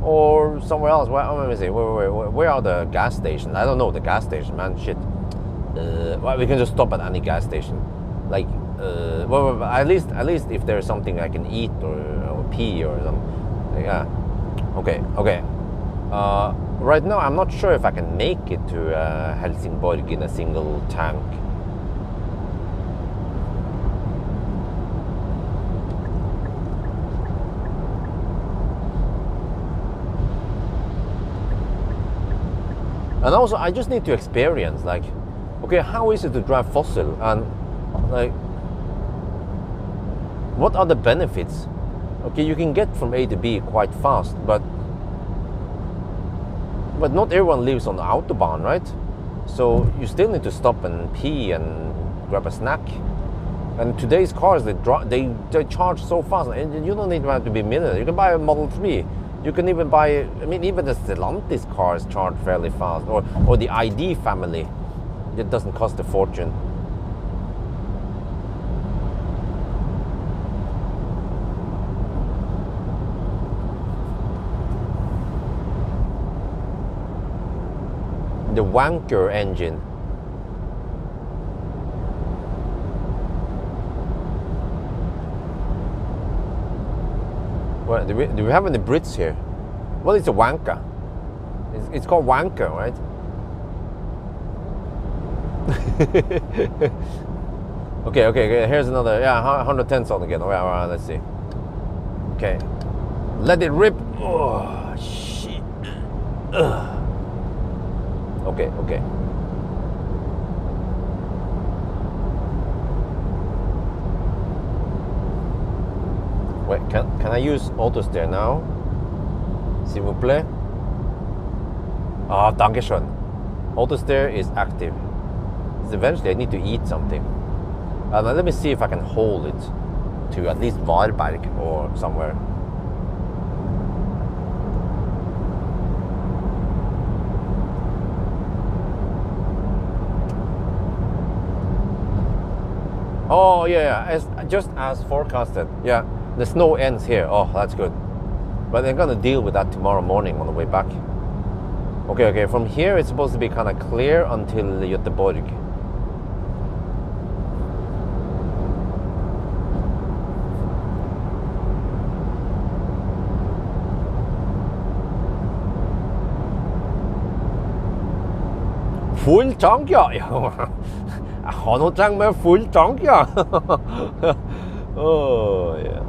Or somewhere else. Let me see. Where are the gas stations? I don't know the gas station, man. Shit. Well, we can just stop at any gas station. Like, well, at least if there's something I can eat or pee or something. Yeah. Okay. Right now, I'm not sure if I can make it to Helsingborg in a single tank. And also, I just need to experience, like, okay, how is it to drive fossil, and like, what are the benefits? Okay, you can get from A to B quite fast, but not everyone lives on the autobahn, right? So you still need to stop and pee and grab a snack. And today's cars, they charge so fast, and you don't need to have to be a millionaire. You can buy a Model 3. You can even buy, I mean, even the Stellantis cars charge fairly fast, or the ID family. It doesn't cost a fortune. The wanker engine. Well, do we have any Brits here? Well, it's a wanker. It's called wanker, right? Okay. Here's another. Yeah, 110 salt again. All right, let's see. Okay, let it rip. Oh shit. Okay. Wait, can I use auto steer now? S'il vous plaît. Ah, dankeschön. Auto steer is active. So eventually I need to eat something. Let me see if I can hold it to at least Varberg or somewhere. Oh yeah, just as forecasted. Yeah. The snow ends here. Oh, that's good. But I'm gonna deal with that tomorrow morning on the way back. Okay. From here it's supposed to be kind of clear until Göteborg. full tank, ja. Jeg har noe tank med full tank, ja. Oh, yeah.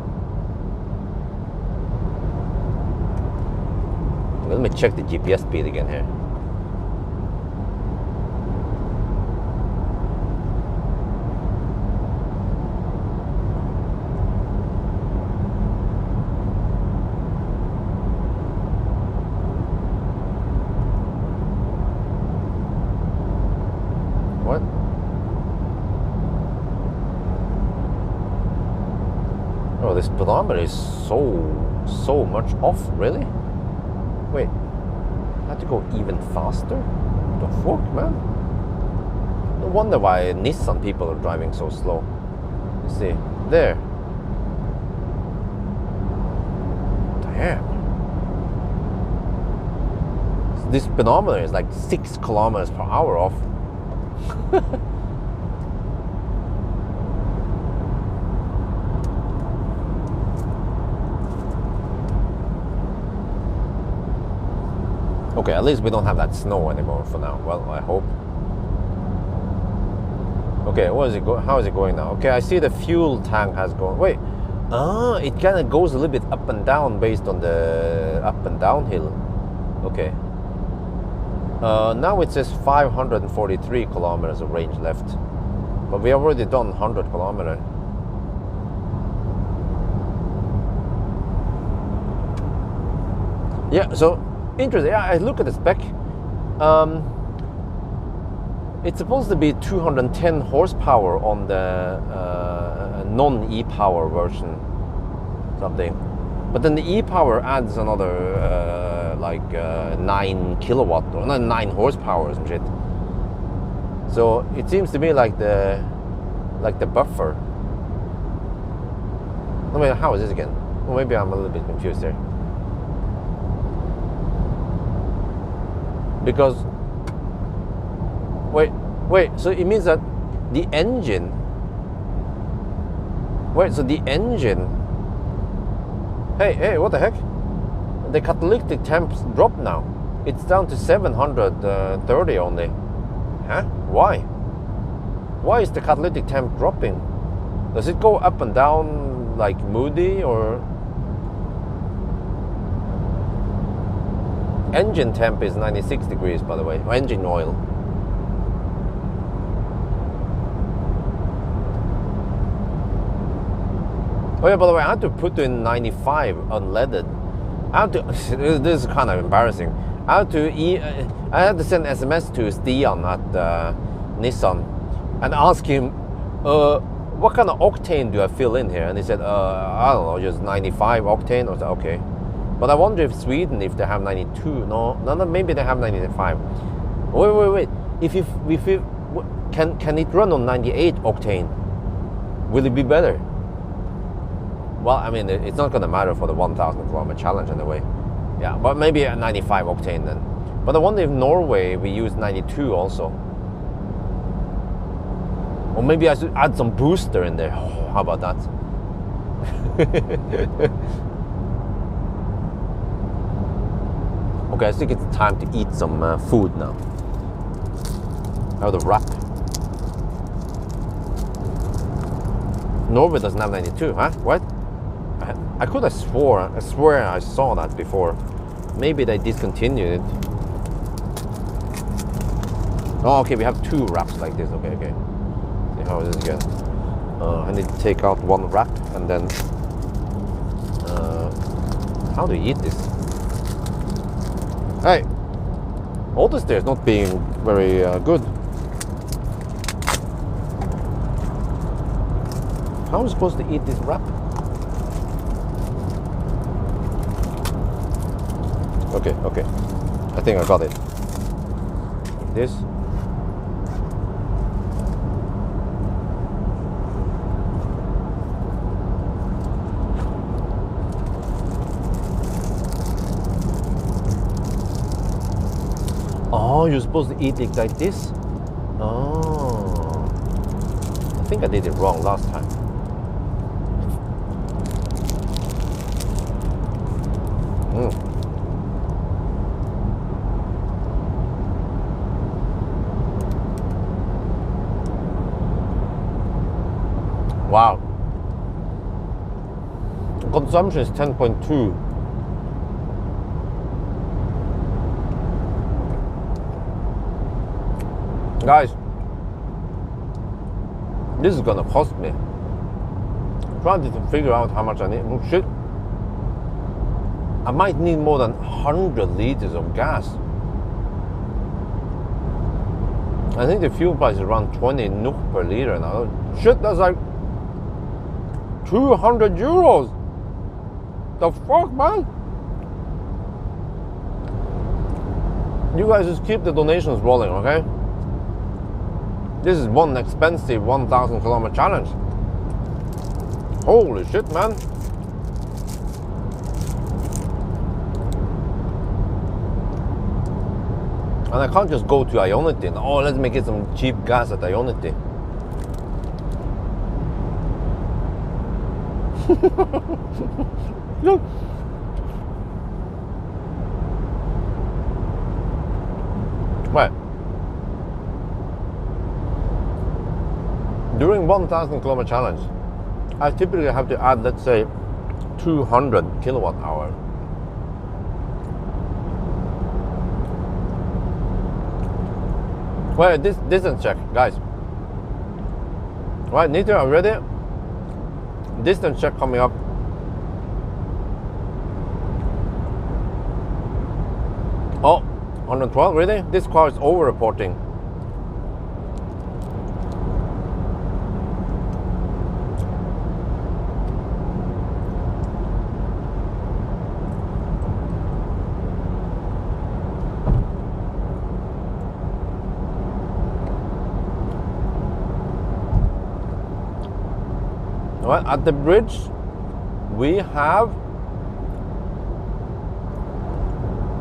Let me check the GPS speed again here. What? Oh, this speedometer is so much off, really? Wait, I have to go even faster? The fuck, man? No wonder why Nissan people are driving so slow. You see, there. Damn. This speedometer is like 6 kilometers per hour off. Okay, at least we don't have that snow anymore for now. Well, I hope. Okay, how is it going now? Okay, I see the fuel tank has gone. Wait, it kind of goes a little bit up and down based on the up and downhill. Okay. Now it says 543 kilometers of range left, but we have already done 100 kilometers. Yeah, so interesting. Yeah, I look at the spec. It's supposed to be 210 horsepower on the non-e-power version, something. But then the e-power adds another 9 kilowatt or 9 horsepower or some shit. So it seems to me like the buffer. I mean, how is this again? Well, maybe I'm a little bit confused there. Because wait, so it means that the engine. Wait, so the engine. Hey, what the heck? The catalytic temps drop now. It's down to 730 only. Huh? Why? Why is the catalytic temp dropping? Does it go up and down like Moody or? Engine temp is 96 degrees, by the way. Engine oil. Oh yeah, by the way, I had to put in 95 unleaded. I had to. This is kind of embarrassing. I had to send SMS to Stian at Nissan and ask him, what kind of octane do I fill in here? And he said, I don't know, just 95 octane. I was like, okay. But I wonder if Sweden, if they have 92. No, maybe they have 95. Wait. Can it run on 98 octane? Will it be better? Well, I mean, it's not going to matter for the 1,000 kilometer challenge anyway. Yeah, but maybe a 95 octane then. But I wonder if Norway we use 92 also. Or maybe I should add some booster in there. Oh, how about that? Okay, I think it's time to eat some food now. How the wrap? Norway doesn't have 92, huh? What? I could have I swear I saw that before. Maybe they discontinued it. Oh, okay, we have 2 wraps like this. Okay. See how is this again? I need to take out 1 wrap and then. How do you eat this? Hey, all this there is not being very good. How am I supposed to eat this wrap? Okay. I think I got it. This. Oh, you're supposed to eat it like this? Oh. I think I did it wrong last time. Wow. Consumption is 10.2. Guys, this is gonna cost me. Trying to figure out how much I need. Oh, shit. I might need more than 100 liters of gas. I think the fuel price is around 20 NOK per liter now. Shit, that's like 200 euros. The fuck, man? You guys just keep the donations rolling, okay? This is one expensive 1,000 kilometer challenge. Holy shit, man. And I can't just go to Ionity. Oh, let's make it some cheap gas at Ionity. Look. Right. During 1,000 kilometer challenge, I typically have to add, let's say, 200 kilowatt hour. Well, this distance check, guys. Right, Nita, are you ready? Distance check coming up. Oh, 112, really? This car is over-reporting. Well, at the bridge, we have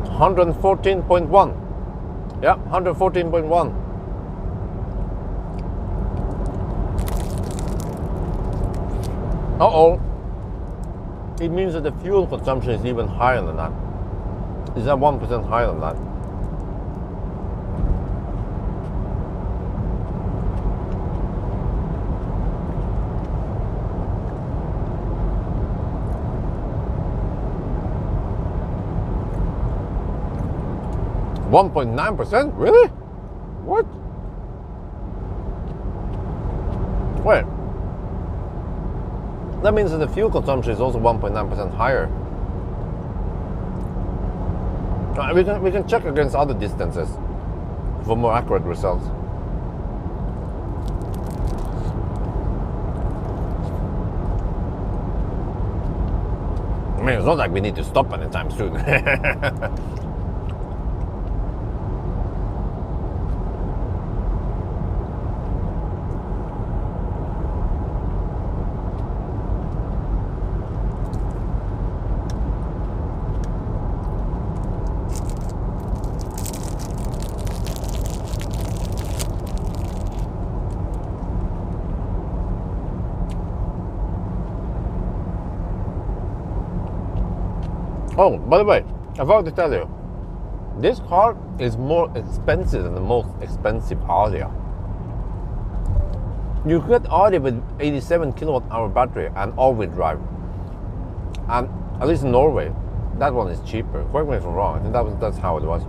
114.1. Yeah, 114.1. Uh-oh. It means that the fuel consumption is even higher than that. Is that 1% higher than that? %1.9%? Really? What? Wait. That means that the fuel consumption is also 1.9% higher. We can check against other distances for more accurate results. I mean, it's not like we need to stop anytime soon. Oh, by the way, I forgot to tell you, this car is more expensive than the most expensive Audi. You get Audi with 87 kilowatt hour battery and all-wheel drive, and at least in Norway, that one is cheaper. Correct me if I'm wrong. I think that's how it was.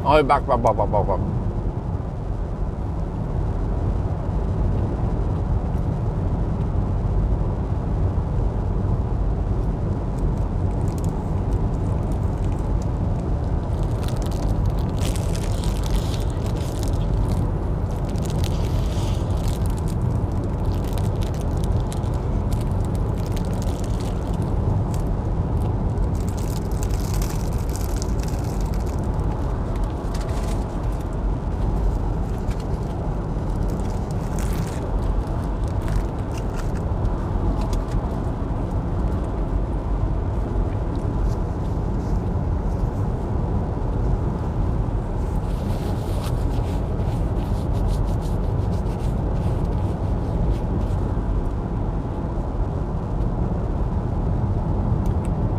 Oh, back.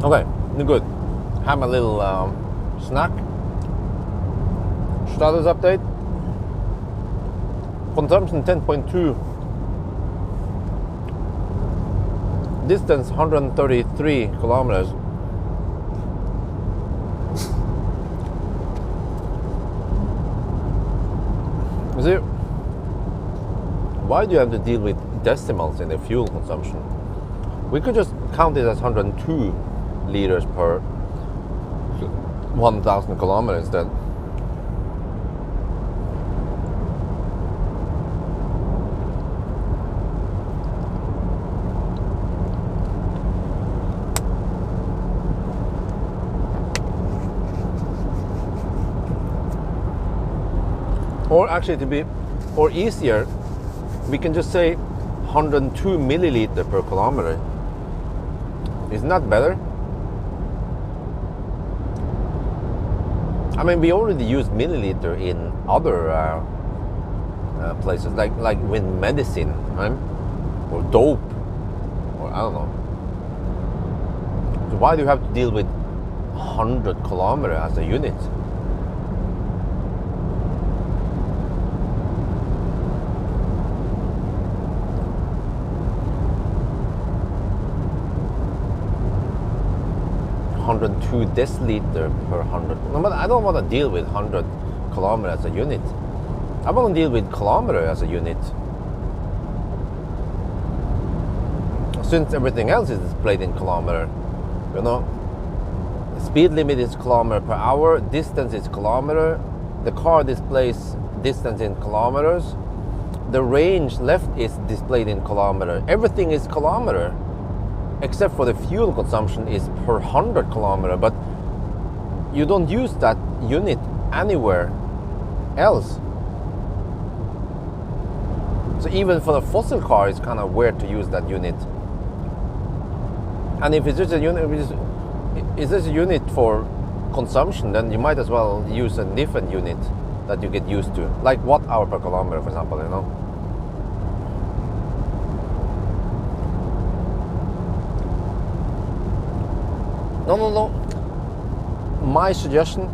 Okay, good. Have a little snack. Status update. Consumption 10.2. Distance 133 kilometers. You see, why do you have to deal with decimals in the fuel consumption? We could just count it as 102 liters per 1,000 kilometers instead. Or actually or easier, we can just say 102 milliliter per kilometer. Isn't that better? I mean, we already use milliliter in other places, like with medicine, right? Or dope, or I don't know. So why do you have to deal with 100 kilometer as a unit? (102 deciliter per 100. No, but I don't want to deal with 100 kilometer as a unit. I want to deal with kilometer as a unit. Since everything else is displayed in kilometer, you know, speed limit is kilometer per hour, distance is kilometer, the car displays distance in kilometers, the range left is displayed in kilometer. Everything is kilometer, except for the fuel consumption is per 100 kilometer, but you don't use that unit anywhere else. So even for the fossil car, it's kind of weird to use that unit. And if it's just a unit, is this a unit for consumption, then you might as well use a different unit that you get used to, like watt hour per kilometer, for example, you know. No. My suggestion,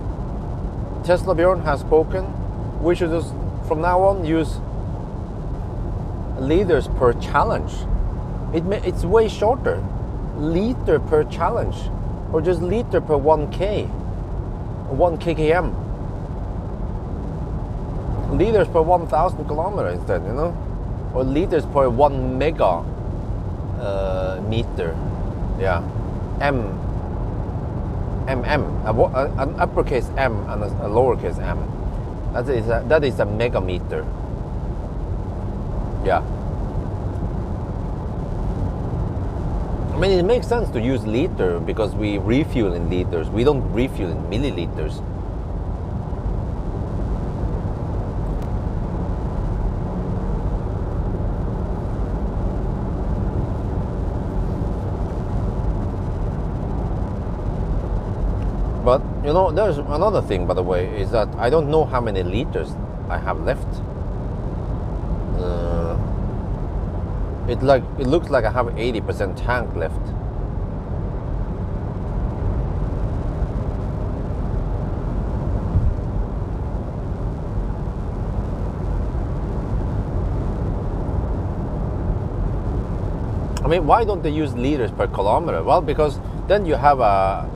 Tesla Bjorn has spoken, we should just from now on use liters per challenge. It's way shorter. Liter per challenge, or just liter per 1k, 1 kkm. Liters per 1,000 kilometers instead, you know, or liters per 1 mega meter. Yeah, an uppercase M and a lowercase m. That is a megameter. Yeah. I mean, it makes sense to use liter because we refuel in liters. We don't refuel in milliliters. But, you know, there's another thing, by the way, is that I don't know how many liters I have left. It looks like I have 80% tank left. I mean, why don't they use liters per kilometer? Well, because then you have a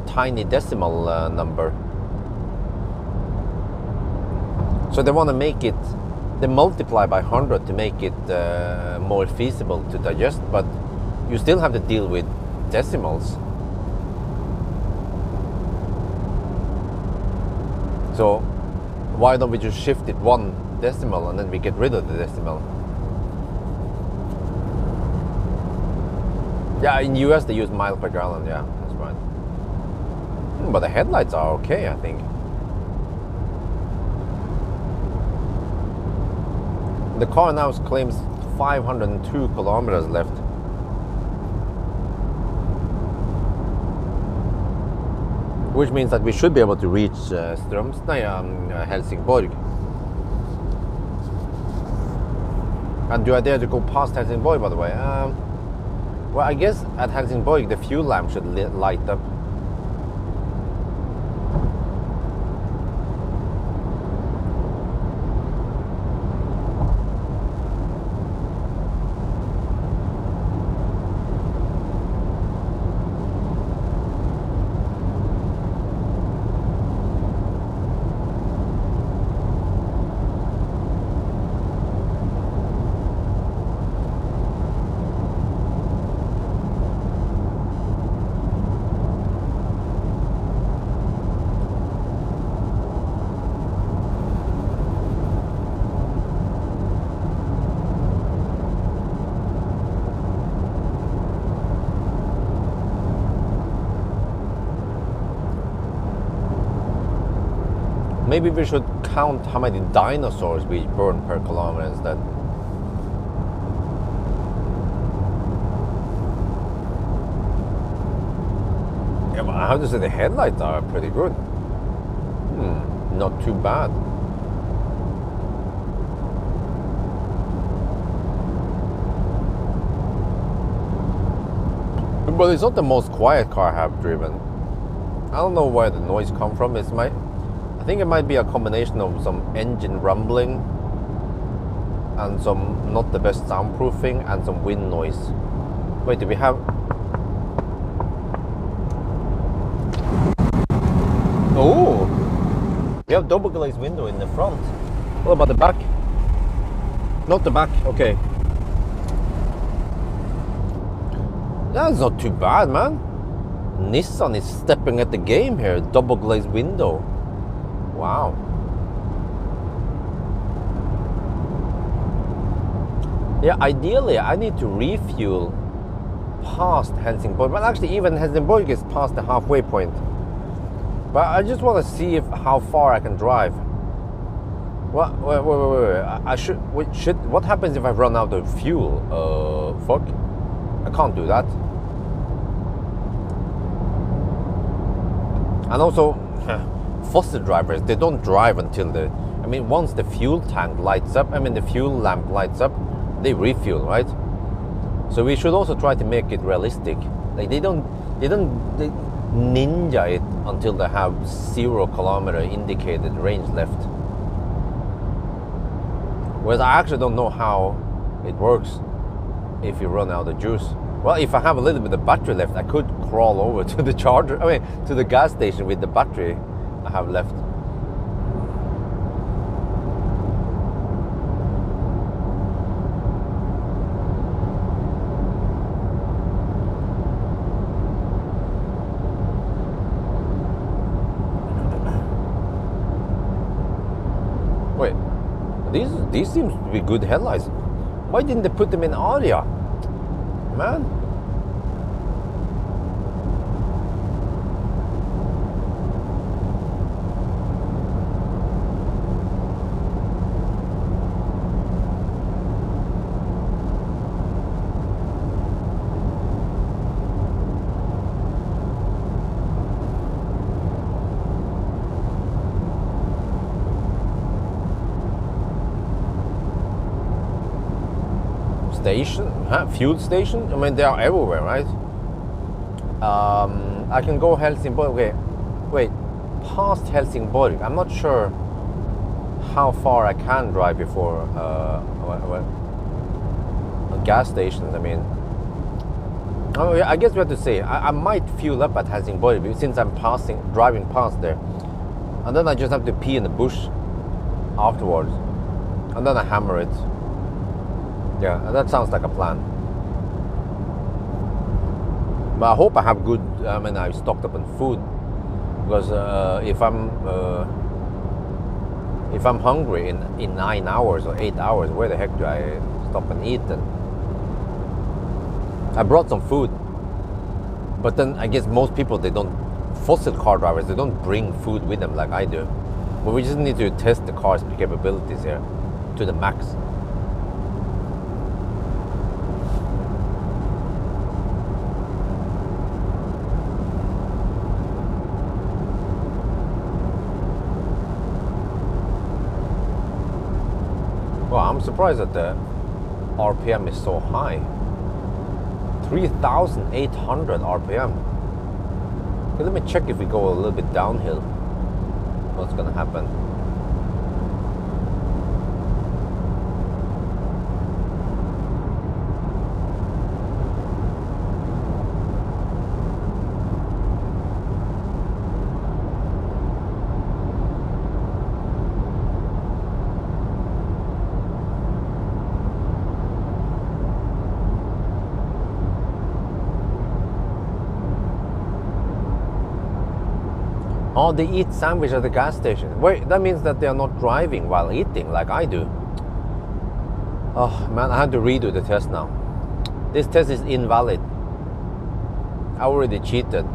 tiny decimal number. So they want to make it, they multiply by 100 to make it more feasible to digest, but you still have to deal with decimals. So why don't we just shift it 1 decimal and then we get rid of the decimal? Yeah, in US they use mile per gallon, yeah, that's right. But the headlights are okay, I think. The car now claims 502 kilometers left. Which means that we should be able to reach Helsingborg. And do I dare to go past Helsingborg, by the way? Well, I guess at Helsingborg the fuel lamp should light up. Maybe we should count how many dinosaurs we burn per kilometer instead. Yeah, but I have to say the headlights are pretty good. Not too bad. But it's not the most quiet car I have driven. I don't know where the noise comes from. I think it might be a combination of some engine rumbling and some not the best soundproofing and some wind noise. Wait, do we have... Oh! We have double glazed window in the front. What about the back? Not the back, okay. That's not too bad, man. Nissan is stepping at the game here. Double glazed window. Wow. Yeah, ideally I need to refuel past Helsingborg. Well, actually even Helsingborg is past the halfway point. But I just want to see how far I can drive. What? Wait. What happens if I run out of fuel? Fuck. I can't do that. And also, foster drivers, they don't drive until once the fuel tank lights up, the fuel lamp lights up, they refuel, right? So we should also try to make it realistic. Like they don't ninja it until they have 0 kilometer indicated range left. Whereas I actually don't know how it works if you run out of juice. Well, if I have a little bit of battery left, I could crawl over to the charger, to the gas station with the battery I have left. Wait, these seem to be good headlights. Why didn't they put them in Aria? Man. Station? Fuel station? They are everywhere, right? I can go Helsingborg. Okay, wait, past Helsingborg. I'm not sure how far I can drive before a gas station. I guess we have to say I might fuel up at Helsingborg since I'm driving past there, and then I just have to pee in the bush. afterwards, and then I hammer it. Yeah, that sounds like a plan. But I hope I have good. I mean, I've stocked up on food, because if I'm hungry in 9 hours or 8 hours, where the heck do I stop and eat then? I brought some food, but then I guess most people, fossil car drivers, they don't bring food with them like I do. But we just need to test the car's capabilities here to the max. Well, I'm surprised that the RPM is so high. 3,800 RPM. Okay, let me check if we go a little bit downhill. What's gonna happen? Oh, they eat sandwich at the gas station. Wait, that means that they are not driving while eating like I do. Oh man, I had to redo the test now. This test is invalid. I already cheated.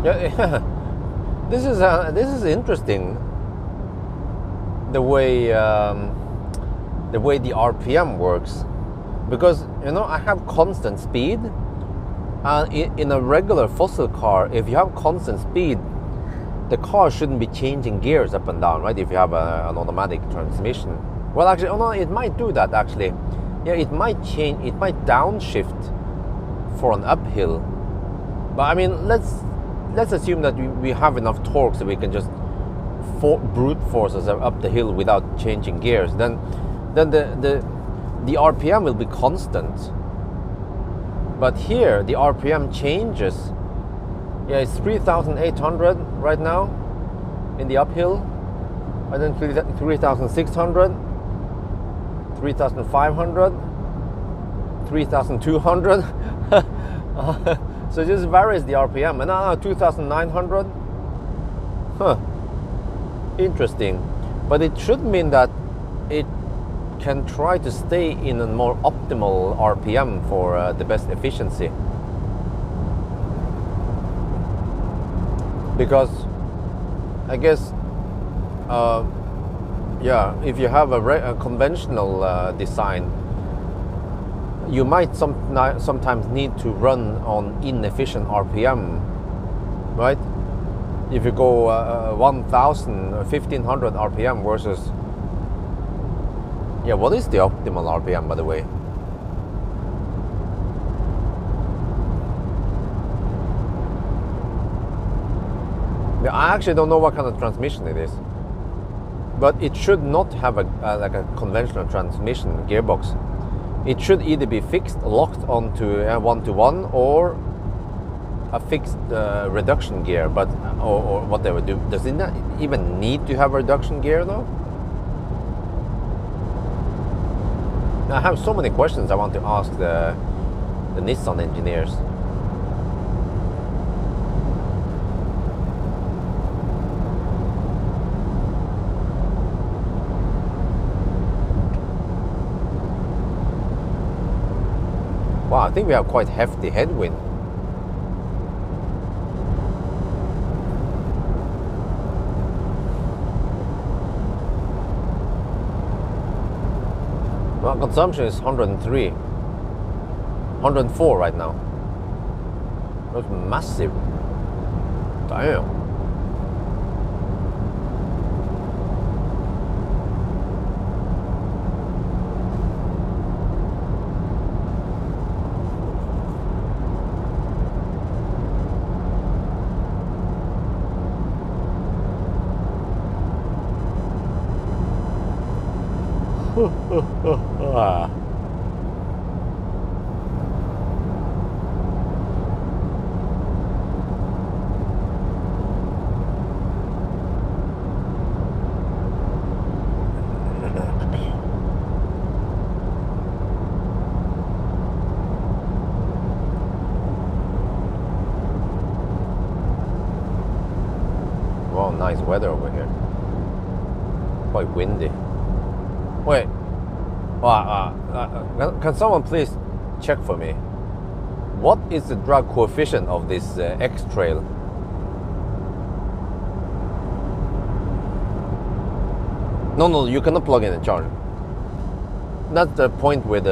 Yeah, this is interesting. The way the RPM works, because I have constant speed, and in a regular fossil car, if you have constant speed, the car shouldn't be changing gears up and down, right? If you have an automatic transmission. Well, actually, oh no, it might do that actually. Yeah, it might change. It might downshift for an uphill. But I mean, let's assume that we have enough torque so we can just brute force us up the hill without changing gears. Then the RPM will be constant. But here the RPM changes. Yeah, it's 3,800 right now in the uphill, and then 3,600, 3,500, 3,200. So it just varies the RPM. And now 2,900. Huh. Interesting. But it should mean that it can try to stay in a more optimal RPM for the best efficiency. Because I guess, yeah, if you have a conventional design, you might sometimes need to run on inefficient RPM, right? If you go 1,000, 1,500 RPM versus, yeah, what is the optimal RPM, by the way? Yeah, I actually don't know what kind of transmission it is, but it should not have like a conventional transmission gearbox. It should either be fixed, locked onto a 1-to-1, or a fixed reduction gear, but or what they would do. Does it not even need to have a reduction gear though? I have so many questions I want to ask the Nissan engineers. Wow, I think we have quite hefty headwind. Well, consumption is 103, 104 right now. That's massive. Damn. Wow, nice weather over here. Quite windy. Wait, can someone please check for me? What is the drag coefficient of this X-Trail? No, you cannot plug in a charger. That's the point with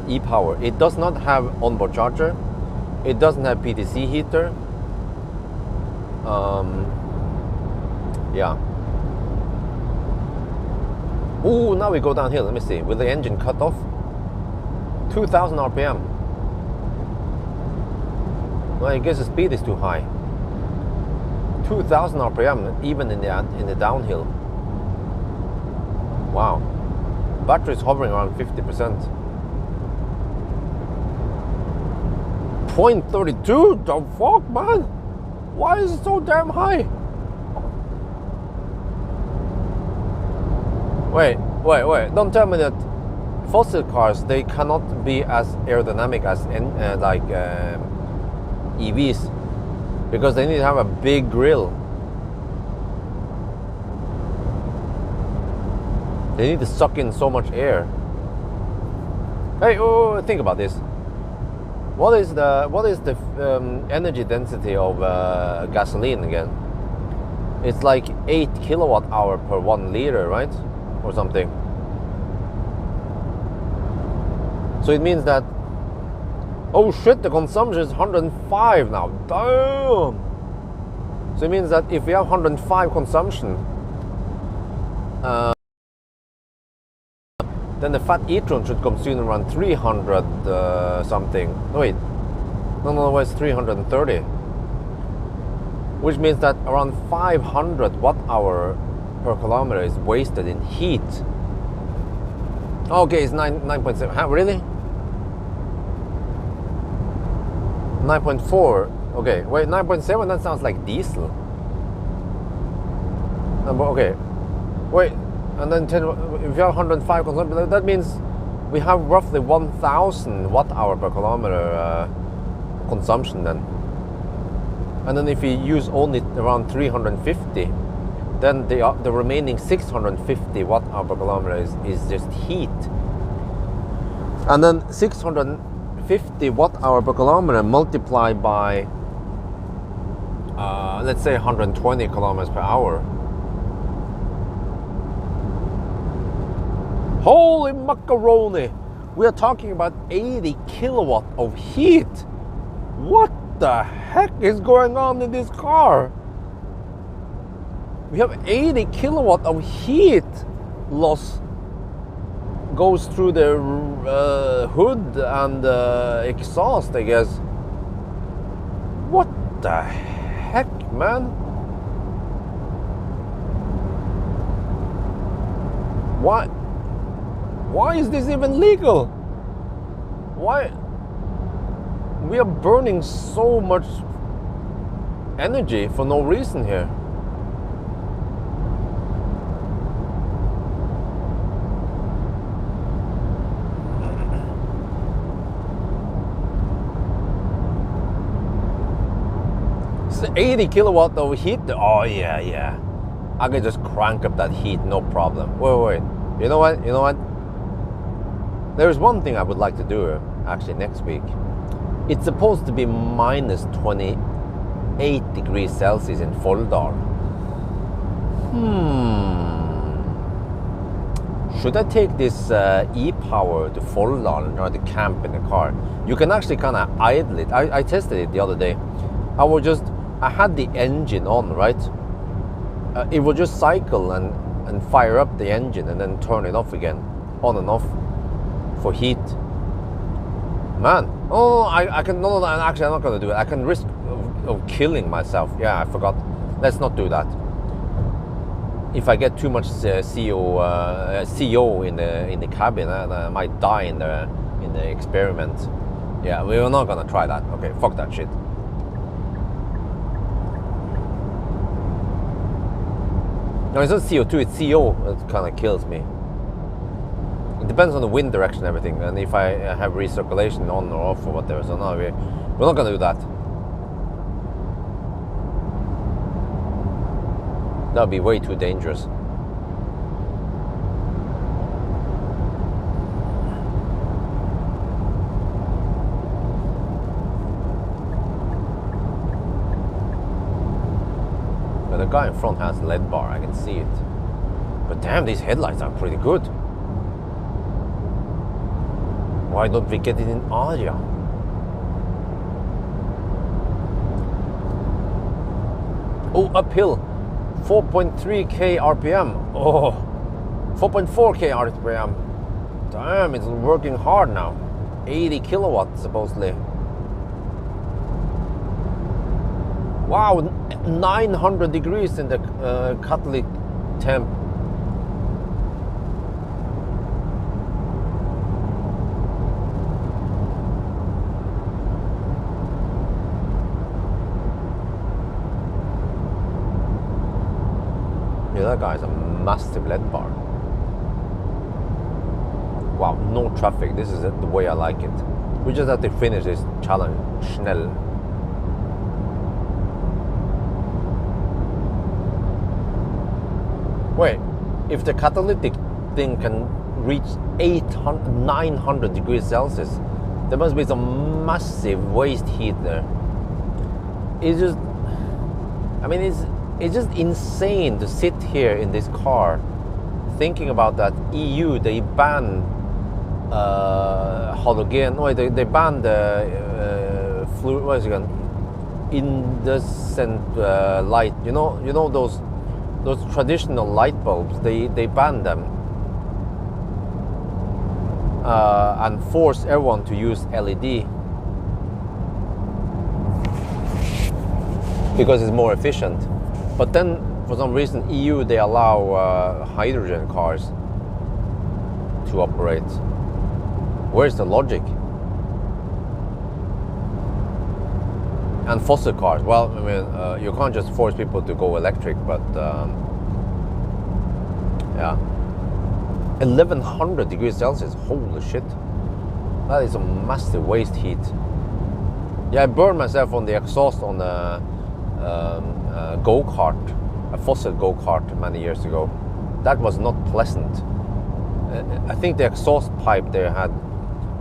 e-Power. It does not have onboard charger. It doesn't have PTC heater. Yeah. Ooh, now we go downhill. Let me see. Will the engine cut off? 2,000 RPM. Well, I guess the speed is too high. 2,000 RPM, even in the downhill. Wow. Battery is hovering around 50%. 0.32? The fuck, man? Why is it so damn high? Wait. Don't tell me that fossil cars, they cannot be as aerodynamic as EVs, because they need to have a big grille. They need to suck in so much air. Hey, think about this. What is the energy density of gasoline again? It's like 8 kilowatt hour per 1 liter, right? Or something. So it means that, oh shit, the consumption is 105 now. Damn. So it means that if we have 105 consumption, then the fat e-tron should consume around 300 something. No, wait. No, it's 330. Which means that around 500 watt hour per kilometer is wasted in heat. Okay, it's 9.7. Huh, really? 9.4. Okay, wait, 9.7. That sounds like diesel. Okay, wait, and then 10. If you have 105 consumption, that means we have roughly 1,000 watt hour per kilometer consumption then. And then if we use only around 350. Then the remaining 650 watt hour per kilometer is just heat. And then 650 watt hour per kilometer multiplied by, let's say 120 kilometers per hour. Holy macaroni! We are talking about 80 kilowatt of heat. What the heck is going on in this car? We have 80 kilowatt of heat loss goes through the hood and exhaust, I guess. What the heck, man? Why is this even legal? Why? We are burning so much energy for no reason here. It's 80 kilowatt of heat. Oh yeah. I can just crank up that heat, no problem. Wait. You know what? There's one thing I would like to do actually next week. It's supposed to be minus 28 degrees Celsius in Folldal. Should I take this e-Power to Folldal and try to camp in the car? You can actually kind of idle it. I tested it the other day. I had the engine on, right? It would just cycle and fire up the engine and then turn it off again, on and off for heat. Man, actually I'm not gonna do it. I can risk of killing myself. Yeah, I forgot. Let's not do that. if I get too much CO in the cabin, I might die in the experiment. Yeah, we're not gonna try that. Okay, fuck that shit. No, it's not CO2, it's CO that kind of kills me. It depends on the wind direction and everything, and if I have recirculation on or off or whatever. So no, we're not gonna do that. That would be way too dangerous. But the guy in front has a LED bar, I can see it. But damn, these headlights are pretty good. Why don't we get it in Aria? Oh, uphill. 4.3k RPM. Oh, 4.4k RPM. Damn, it's working hard now. 80 kilowatts supposedly. Wow, 900 degrees in the catalytic temp. Yeah, that guy's a massive LED bar. Wow, no traffic. This is the way I like it. We just have to finish this challenge. Schnell. Wait, if the catalytic thing can reach 900 degrees Celsius, there must be some massive waste heat there. It's just, I mean, it's just insane to sit here in this car thinking about that. EU, they ban halogen, they ban the fluid, what is it again? Incandescent light. You know those traditional light bulbs, they ban them and force everyone to use LED because it's more efficient. But then for some reason EU, they allow hydrogen cars to operate. Where's the logic? And fossil cars, well, I mean, you can't just force people to go electric, but yeah, 1100 degrees Celsius, holy shit, that is a massive waste heat. Yeah, I burned myself on the exhaust on a go-kart, a fossil go-kart many years ago. That was not pleasant. I think the exhaust pipe there had,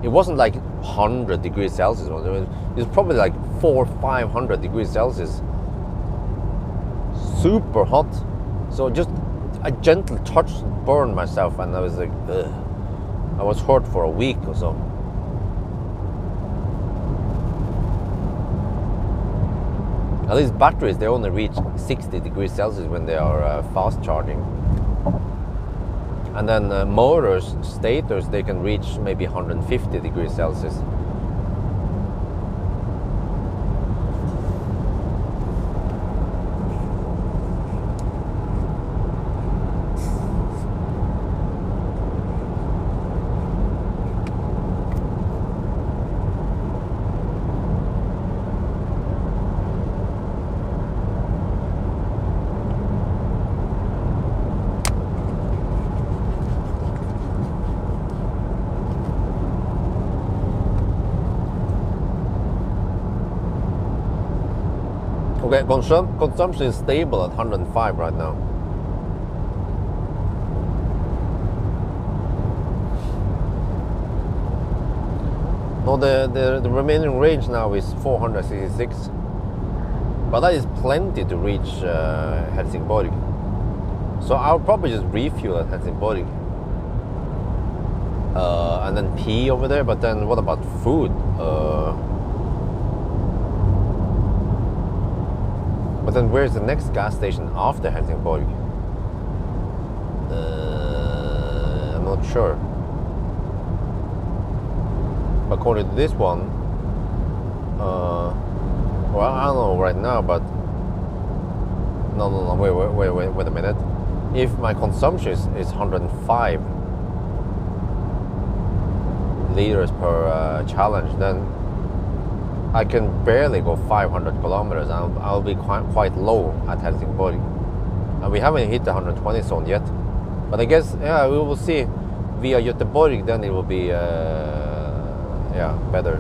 it wasn't like 100 degrees Celsius, it was probably like 400-500 degrees Celsius. Super hot. So just a gentle touch burned myself, and I was like, ugh. I was hurt for a week or so. At least batteries, they only reach 60 degrees Celsius when they are fast charging. And then motors, stators, they can reach maybe 150 degrees Celsius. Okay, consumption is stable at 105 right now. No, the remaining range now is 466, but that is plenty to reach Helsingborg. So I'll probably just refuel at Helsingborg and then pee over there. But then what about food? But then where's the next gas station after Helsingborg? I'm not sure. According to this one, well, I don't know right now, but no, wait a minute. if my consumption is 105 liters per challenge, then I can barely go 500 kilometers. I'll be quite low at Helsingborg. And we haven't hit the 120 zone yet. But I guess, yeah, we will see via Göteborg, then it will be, yeah, better.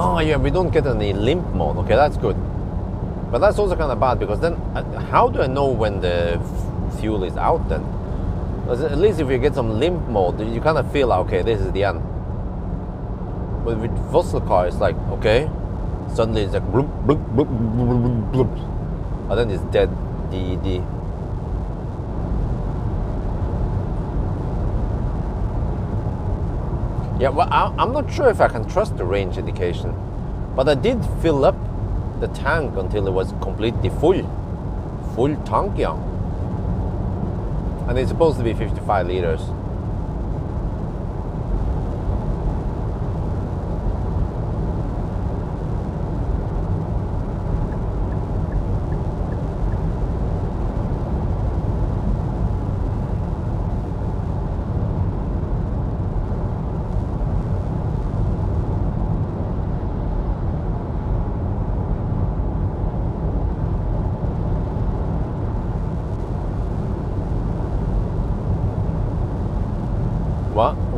Oh yeah, we don't get any limp mode. Okay, that's good. But that's also kind of bad, because then how do I know when the fuel is out then? Because at least if you get some limp mode, you kind of feel, okay, this is the end. But with fossil car, it's like, okay, suddenly it's like bloop, bloop, bloop, bloop, bloop, bloop. And then it's dead. DED. Yeah, well, I'm not sure if I can trust the range indication, but I did fill up the tank until it was completely full tank, yeah. And it's supposed to be 55 liters.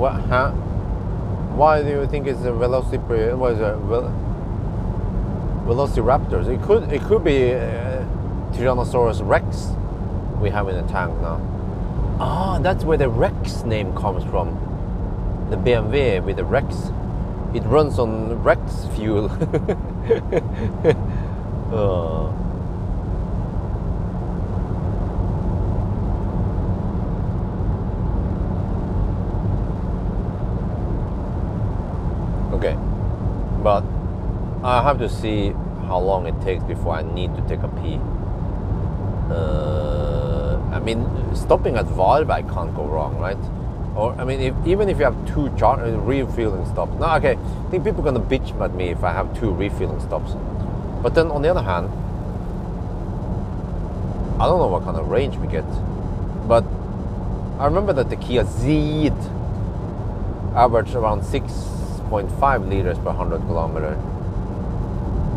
What? Huh? Why do you think it's a Velociraptors? It could be Tyrannosaurus Rex we have in the tank now. Ah, that's where the Rex name comes from. The BMW with the Rex. It runs on Rex fuel. Oh. Okay, but I have to see how long it takes before I need to take a pee. I mean, stopping at Varberg can't go wrong, right? Or I mean, even if you have two refueling stops. No, okay, I think people are gonna bitch at me if I have two refueling stops. But then on the other hand, I don't know what kind of range we get. But I remember that the Kia Ceed averaged around 6.5 liters per 100 kilometer.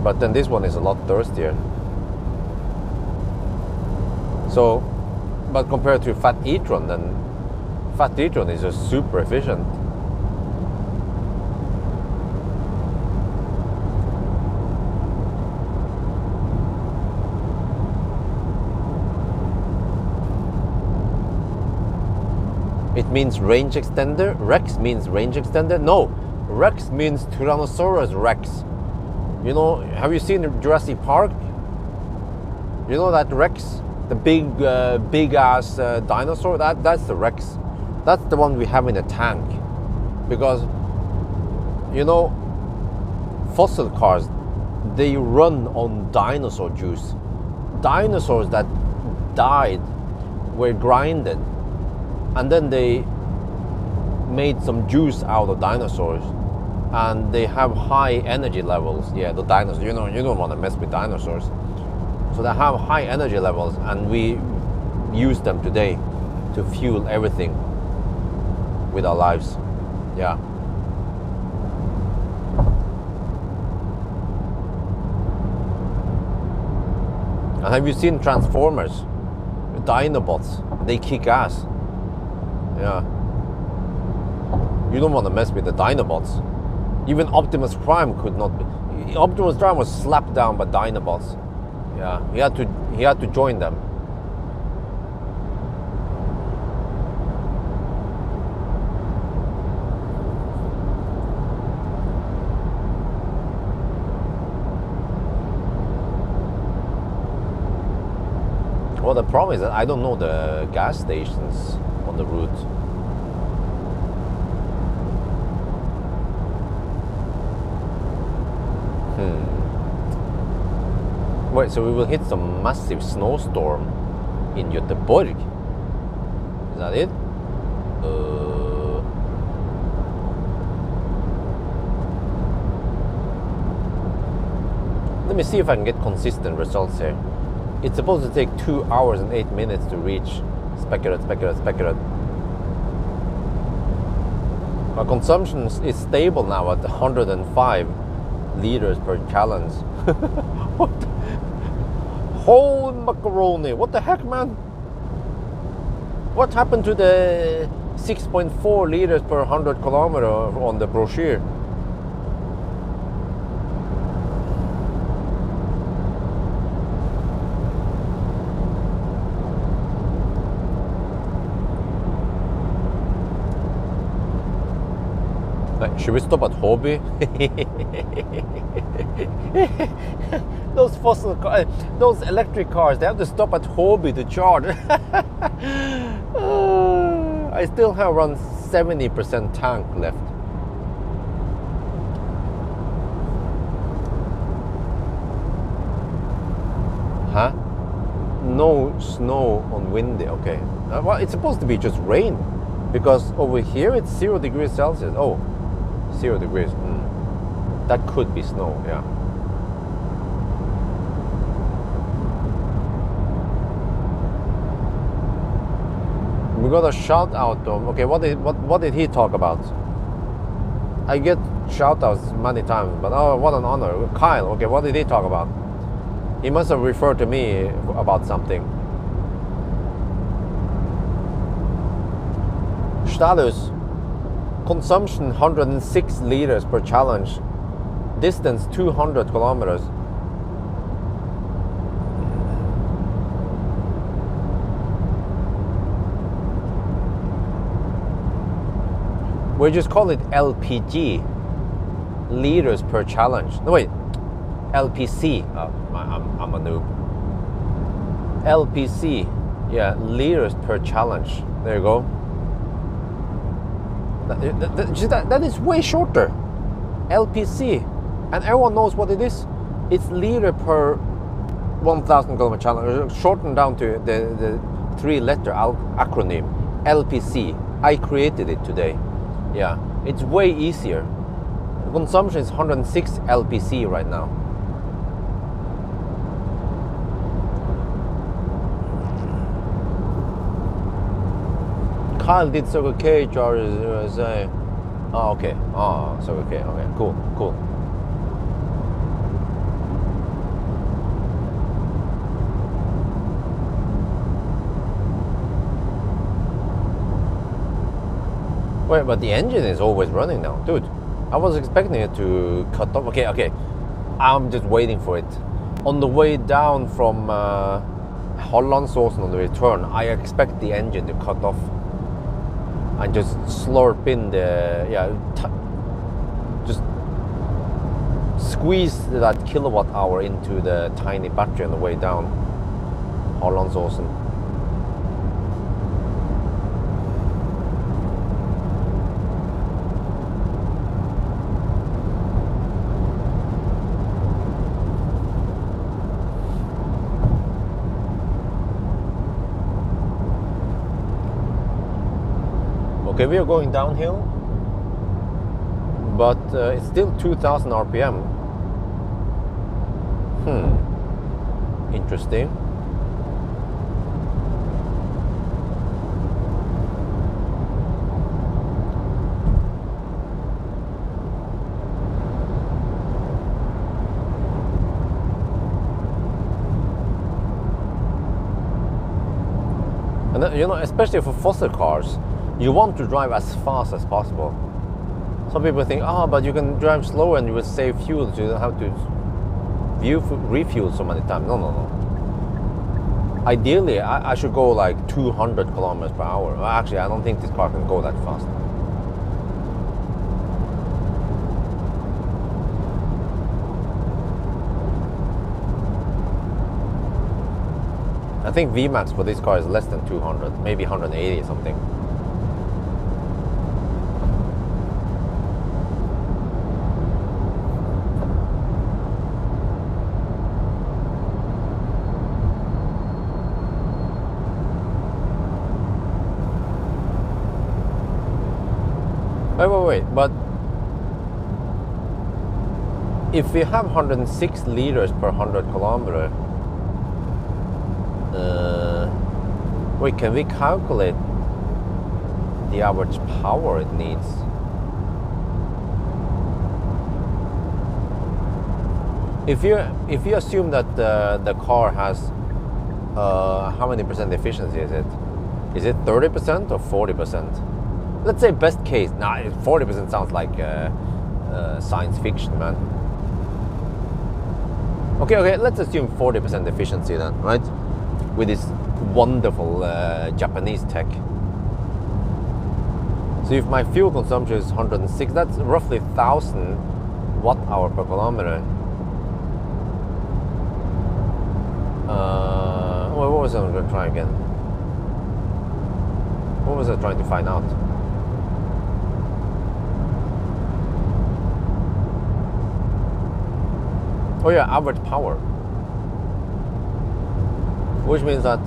But then this one is a lot thirstier. So, but compared to Fat e-tron, then Fat e-tron is just super efficient. It means range extender. Rex means range extender. No, Rex means Tyrannosaurus Rex. You know, have you seen Jurassic Park? You know that Rex, the big ass dinosaur. That's the Rex. That's the one we have in the tank. Because, you know, fossil cars, they run on dinosaur juice. Dinosaurs that died were grinded, and then they made some juice out of dinosaurs, and they have high energy levels. Yeah, the dinosaurs, you know, you don't want to mess with dinosaurs. So they have high energy levels, and we use them today to fuel everything with our lives. Yeah. And have you seen Transformers? Dinobots, they kick ass. Yeah. You don't want to mess with the Dinobots. Even Optimus Prime could not be. Optimus Prime was slapped down by Dinobots. Yeah, he had to join them. Well, the problem is that I don't know the gas stations on the route. Wait, so we will hit some massive snowstorm in Göteborg? Is that it? Let me see if I can get consistent results here. It's supposed to take 2 hours and 8 minutes to reach Spekeröd. My consumption is stable now at 105 liters per challenge. What? Holy macaroni! What the heck, man? What happened to the 6.4 liters per 100 kilometer on the brochure? Should we stop at Hobby? Those fossil cars, those electric cars, they have to stop at Hobby to charge. I still have around 70% tank left. Huh? No snow on windy. Okay. Well, it's supposed to be just rain, because over here it's 0 degrees Celsius. Oh, 0 degrees. That could be snow, yeah. We got a shout out though. Okay, what did he talk about? I get shout outs many times, but oh, what an honor. Kyle, okay, what did he talk about? He must have referred to me about something. Status. Consumption 106 liters per challenge. Distance 200 kilometers. We just call it LPG. Liters per challenge. No wait, LPC. Oh, I'm a noob. LPC. Yeah, liters per challenge. There you go. That is way shorter. LPC, and everyone knows what it is. It's liter per 1,000 kilometer challenge, shortened down to the 3-letter acronym LPC. I created it today. Yeah, it's way easier. The consumption is 106 LPC right now. Kyle did Circle K charges USA. Oh, okay. Oh, Circle K. Okay, cool. Wait, but the engine is always running now, dude. I was expecting it to cut off. Okay. I'm just waiting for it. On the way down from Hollandsåsen on the return, I expect the engine to cut off and just slurp in the, just squeeze that kilowatt hour into the tiny battery on the way down Hollandsåsen. Okay, we are going downhill, but it's still 2000 RPM. Interesting. And you know, especially for fossil cars, you want to drive as fast as possible. Some people think, but you can drive slower and you will save fuel, so you don't have to refuel so many times. No. Ideally, I should go like 200 kilometers per hour. Well, actually, I don't think this car can go that fast. I think VMAX for this car is less than 200, maybe 180 or something. wait. But if we have 106 liters per 100 kilometer, wait, can we calculate the average power it needs? If you assume that the car has how many percent efficiency is it? Is it 30% or 40%? Let's say best case. Nah, 40% sounds like science fiction, man. Okay, let's assume 40% efficiency then, right? With this wonderful Japanese tech. So if my fuel consumption is 106, that's roughly 1,000 watt-hour per kilometer. What was I going to try again? What was I trying to find out? Oh yeah, average power. Which means that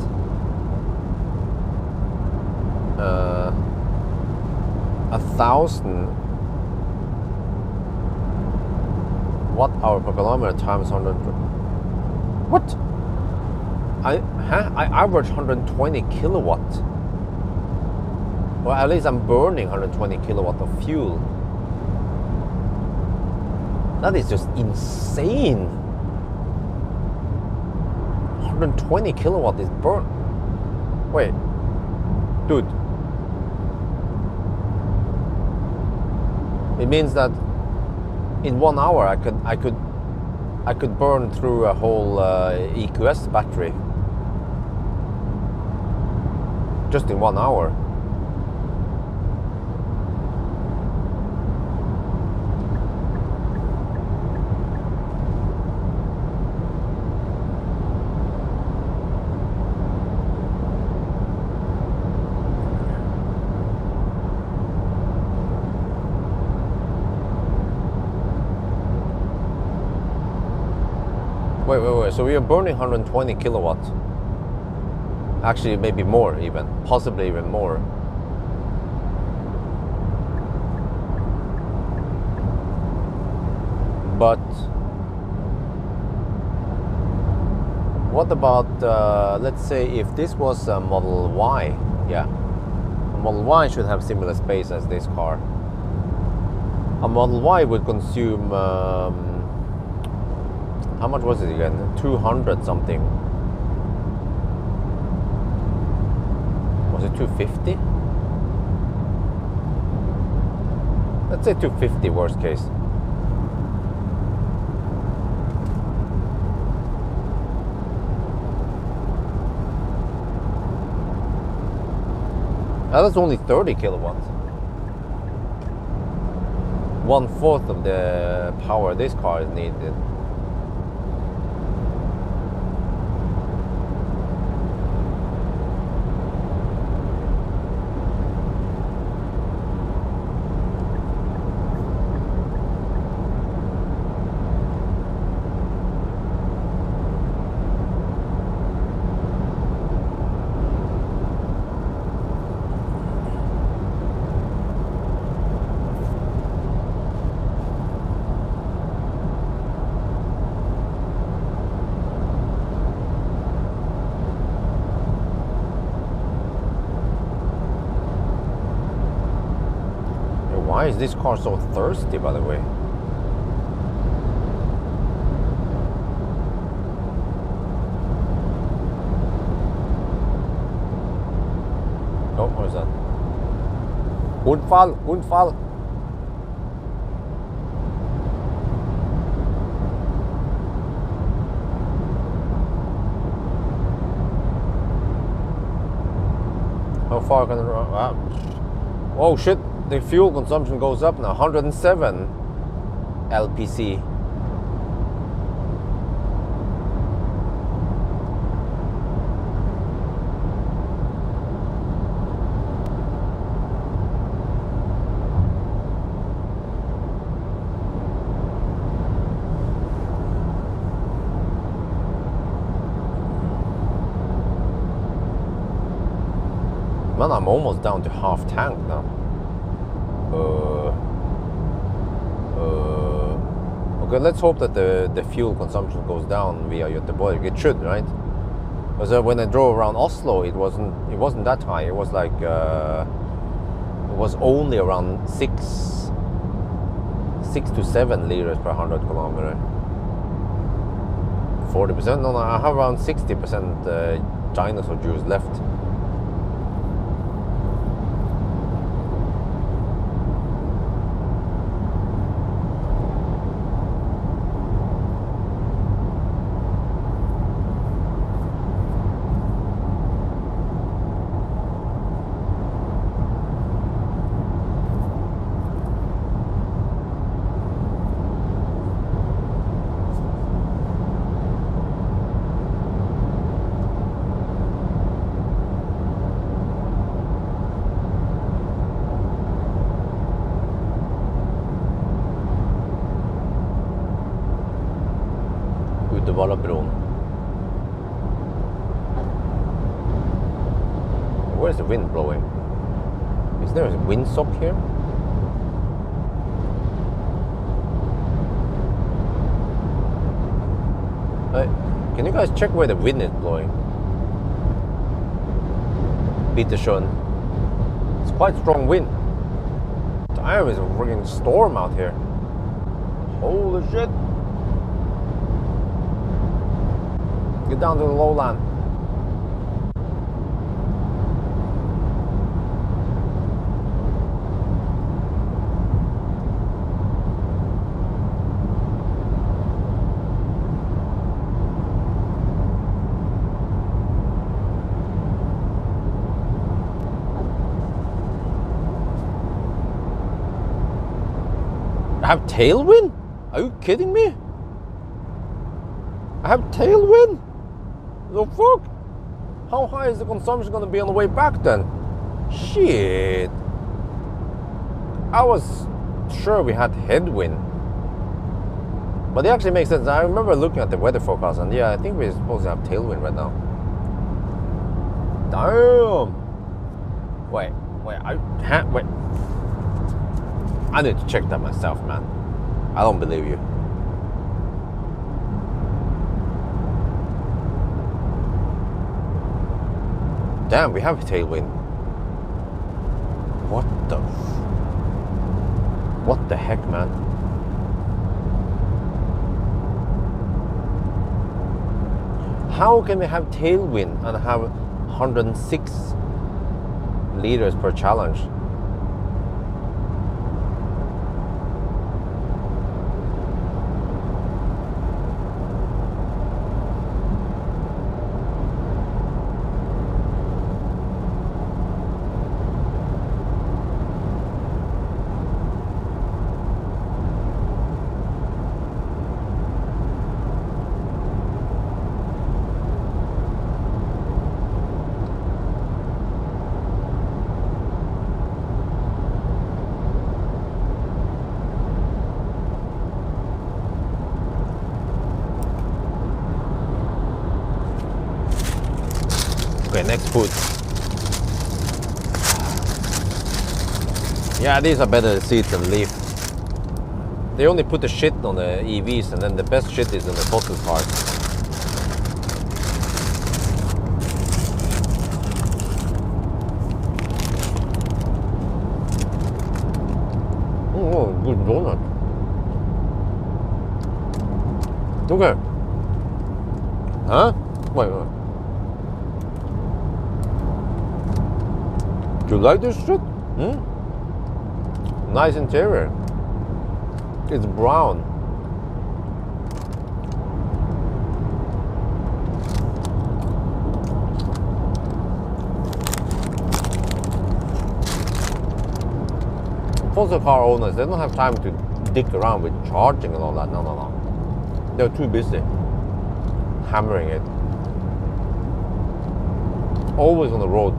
1,000 watt-hour per kilometer times 100. What? I average 120 kilowatt. Well, at least I'm burning 120 kilowatt of fuel. That is just insane. 120 kilowatt is burned. Wait, dude. It means that in 1 hour I could burn through a whole EQS battery. Just in 1 hour. Wait. So we are burning 120 kilowatt. Actually, maybe more even. Possibly even more. But what about, let's say if this was a Model Y. Yeah. A Model Y should have similar space as this car. A Model Y would consume... how much was it again? 200 something. Was it 250? Let's say 250 worst case. Now that's only 30 kilowatts. 1/4 of the power this car is needed. Why is this car so thirsty, by the way? Oh, what is that? Unfall. How far can I run? Oh shit. The fuel consumption goes up now, 107 LPC. Man, I'm almost down to half tank now. Okay, let's hope that the fuel consumption goes down via Göteborg. It should, right? Because when I drove around Oslo, it wasn't that high. It was like it was only around 6 to 7 liters per 100 kilometer. 40%? No, I have around 60% dinosaur juice left. Bron. Where's the wind blowing? Is there a windsock here? Can you guys check where the wind is blowing? Bitteschön. It's quite strong wind. Damn, it's a freaking storm out here. Holy shit. Get down to the lowland. I have tailwind? Are you kidding me? I have tailwind? The fuck? How high is the consumption gonna be on the way back then? Shit. I was sure we had headwind. But it actually makes sense. I remember looking at the weather forecast and yeah, I think we're supposed to have tailwind right now. Damn. Wait. I need to check that myself, man. I don't believe you. Damn, we have tailwind. What the heck, man? How can we have tailwind and have 106 liters per challenge? Okay, next food. Yeah, these are better seats than Leaf. They only put the shit on the EVs and then the best shit is on the fossil cars. Oh, good donut. Okay. Huh? Wait. Do you like this shit? Nice interior. It's brown. Fossil car owners, they don't have time to dick around with charging and all that. No. They're too busy hammering it. Always on the road.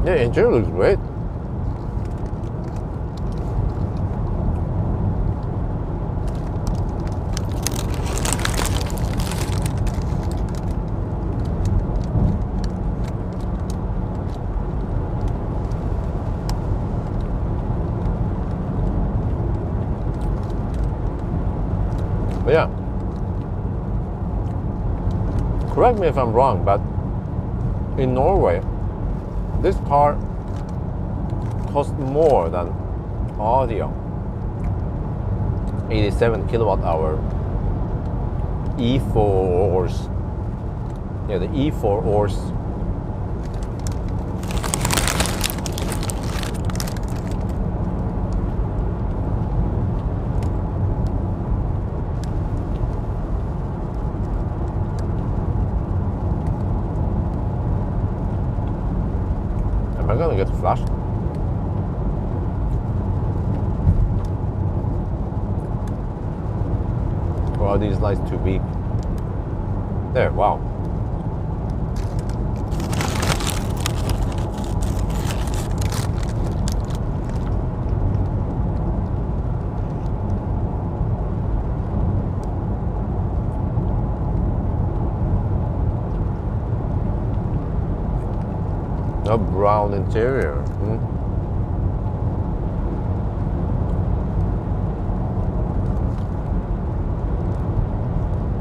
Yeah, interior looks great. But yeah, correct me if I'm wrong, but in Norway, this car costs more than Audio 87 kilowatt hour e-4orce. Yeah, the e-4orce. Am I gonna get flashed? Or are these lights too big? There, wow. A brown interior.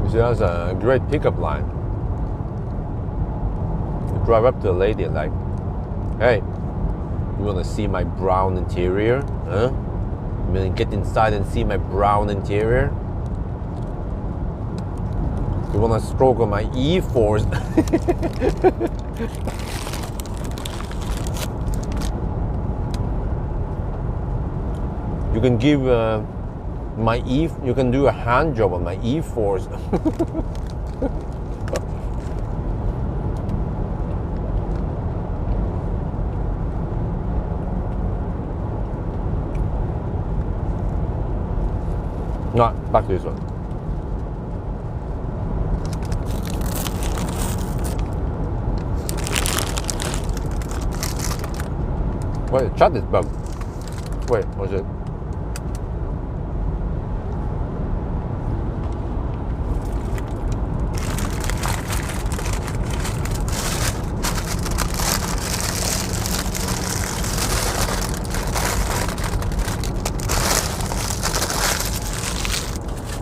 You see, that's a great pickup line. You drive up to the lady and like, hey, you wanna see my brown interior? Huh? You wanna get inside and see my brown interior? You wanna stroke on my e-4orce? You can give you can do a hand job on my e-4orce. No, back to this one. Wait, chat is bugged. Wait, what's it?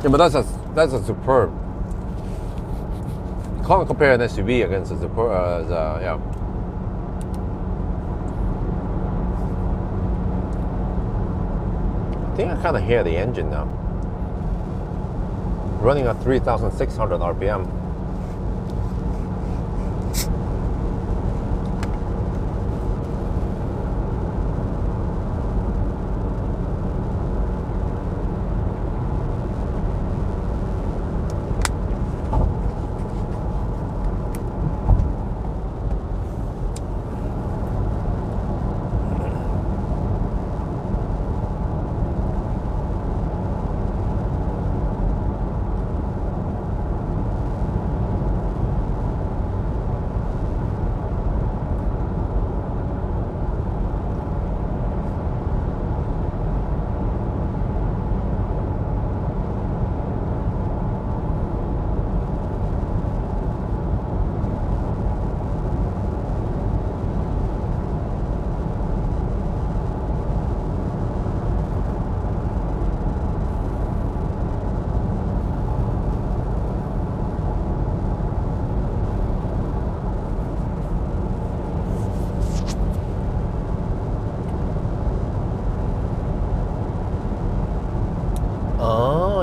Yeah, but that's a superb. Can't compare an SUV against a superb. Yeah. I think I kind of hear the engine now. Running at 3,600 RPM.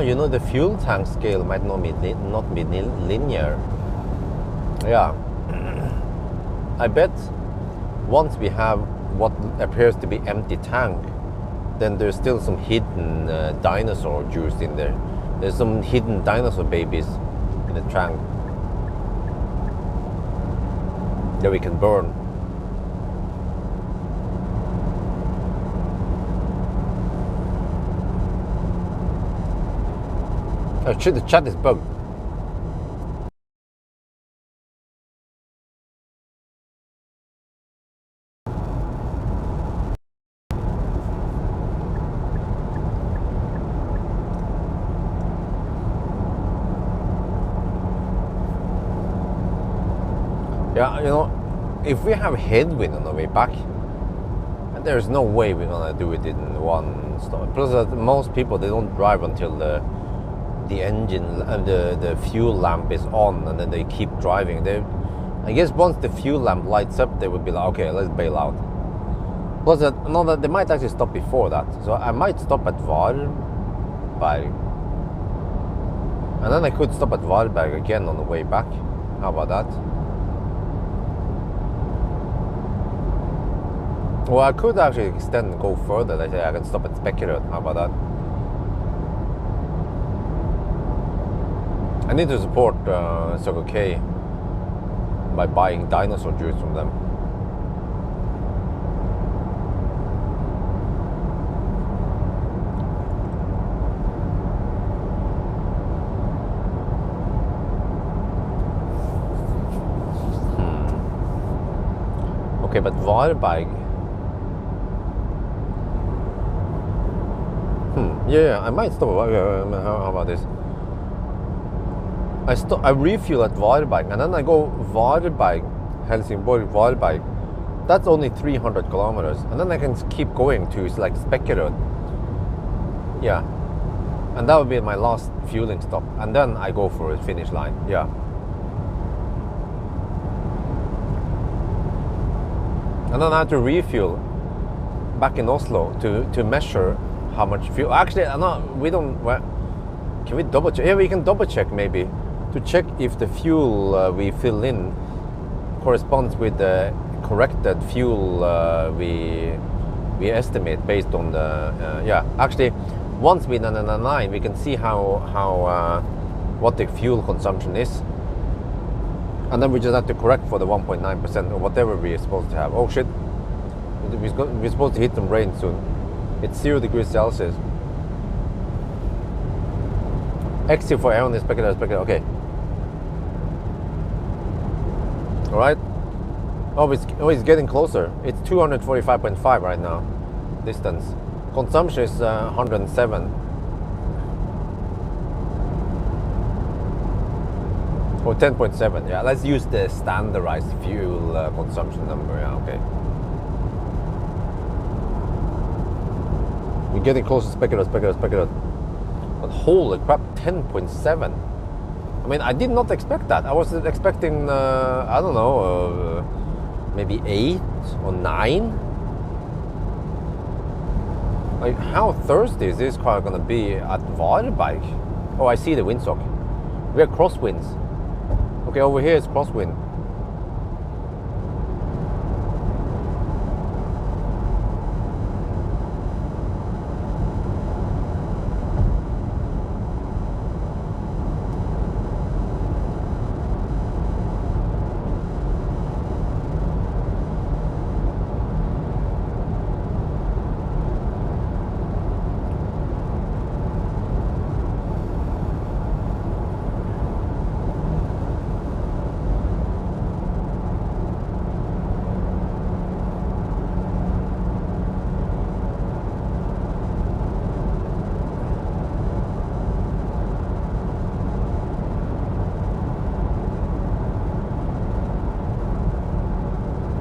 You know, the fuel tank scale might not be linear. Yeah. I bet once we have what appears to be empty tank, then there's still some hidden dinosaur juice in there. There's some hidden dinosaur babies in the tank that we can burn. Oh shit, the chat is bugged. Yeah, you know, if we have headwind on the way back, there's no way we're gonna do it in one stop. Plus, most people, they don't drive until the the engine, the fuel lamp is on, and then they keep driving. I guess once the fuel lamp lights up, they would be like, okay, let's bail out. Plus, they might actually stop before that. So I might stop at Varberg. And then I could stop at Varberg again on the way back. How about that? Well, I could actually extend and go further. I can stop at Spekkerød. How about that? I need to support Circle K by buying dinosaur juice from them. Okay, but Varberg. Yeah, I might stop. How about this? I refuel at Varberg, and then I go Varberg, Helsingborg, Varberg. That's only 300 kilometers, and then I can keep going to like Spekkerød. Yeah, and that would be my last fueling stop, and then I go for a finish line. Yeah. And then I have to refuel back in Oslo to measure how much fuel. Actually, we don't. Well, can we double check? Yeah, we can double check maybe to check if the fuel we fill in corresponds with the corrected fuel we estimate based on the. Yeah, actually, once we done a 9, we can see how what the fuel consumption is. And then we just have to correct for the 1.9% or whatever we're supposed to have. Oh shit, we're supposed to hit some rain soon. It's 0 degrees Celsius. Exit for Aaron is Spekkerød. Okay. Alright. Oh, it's getting closer. It's 245.5 right now. Distance. Consumption is 107. Or 10.7, yeah. Let's use the standardized fuel consumption number, yeah, okay. We're getting close to Spekkerød. But holy crap, 10.7. I mean, I did not expect that. I was expecting, I don't know, maybe 8 or 9. Like, how thirsty is this car gonna be at Varberg? Oh, I see the windsock. We have crosswinds. Okay, over here is crosswind.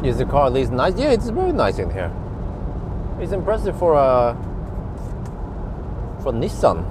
Is the car at least nice? Yeah, it's very nice in here. It's impressive for Nissan.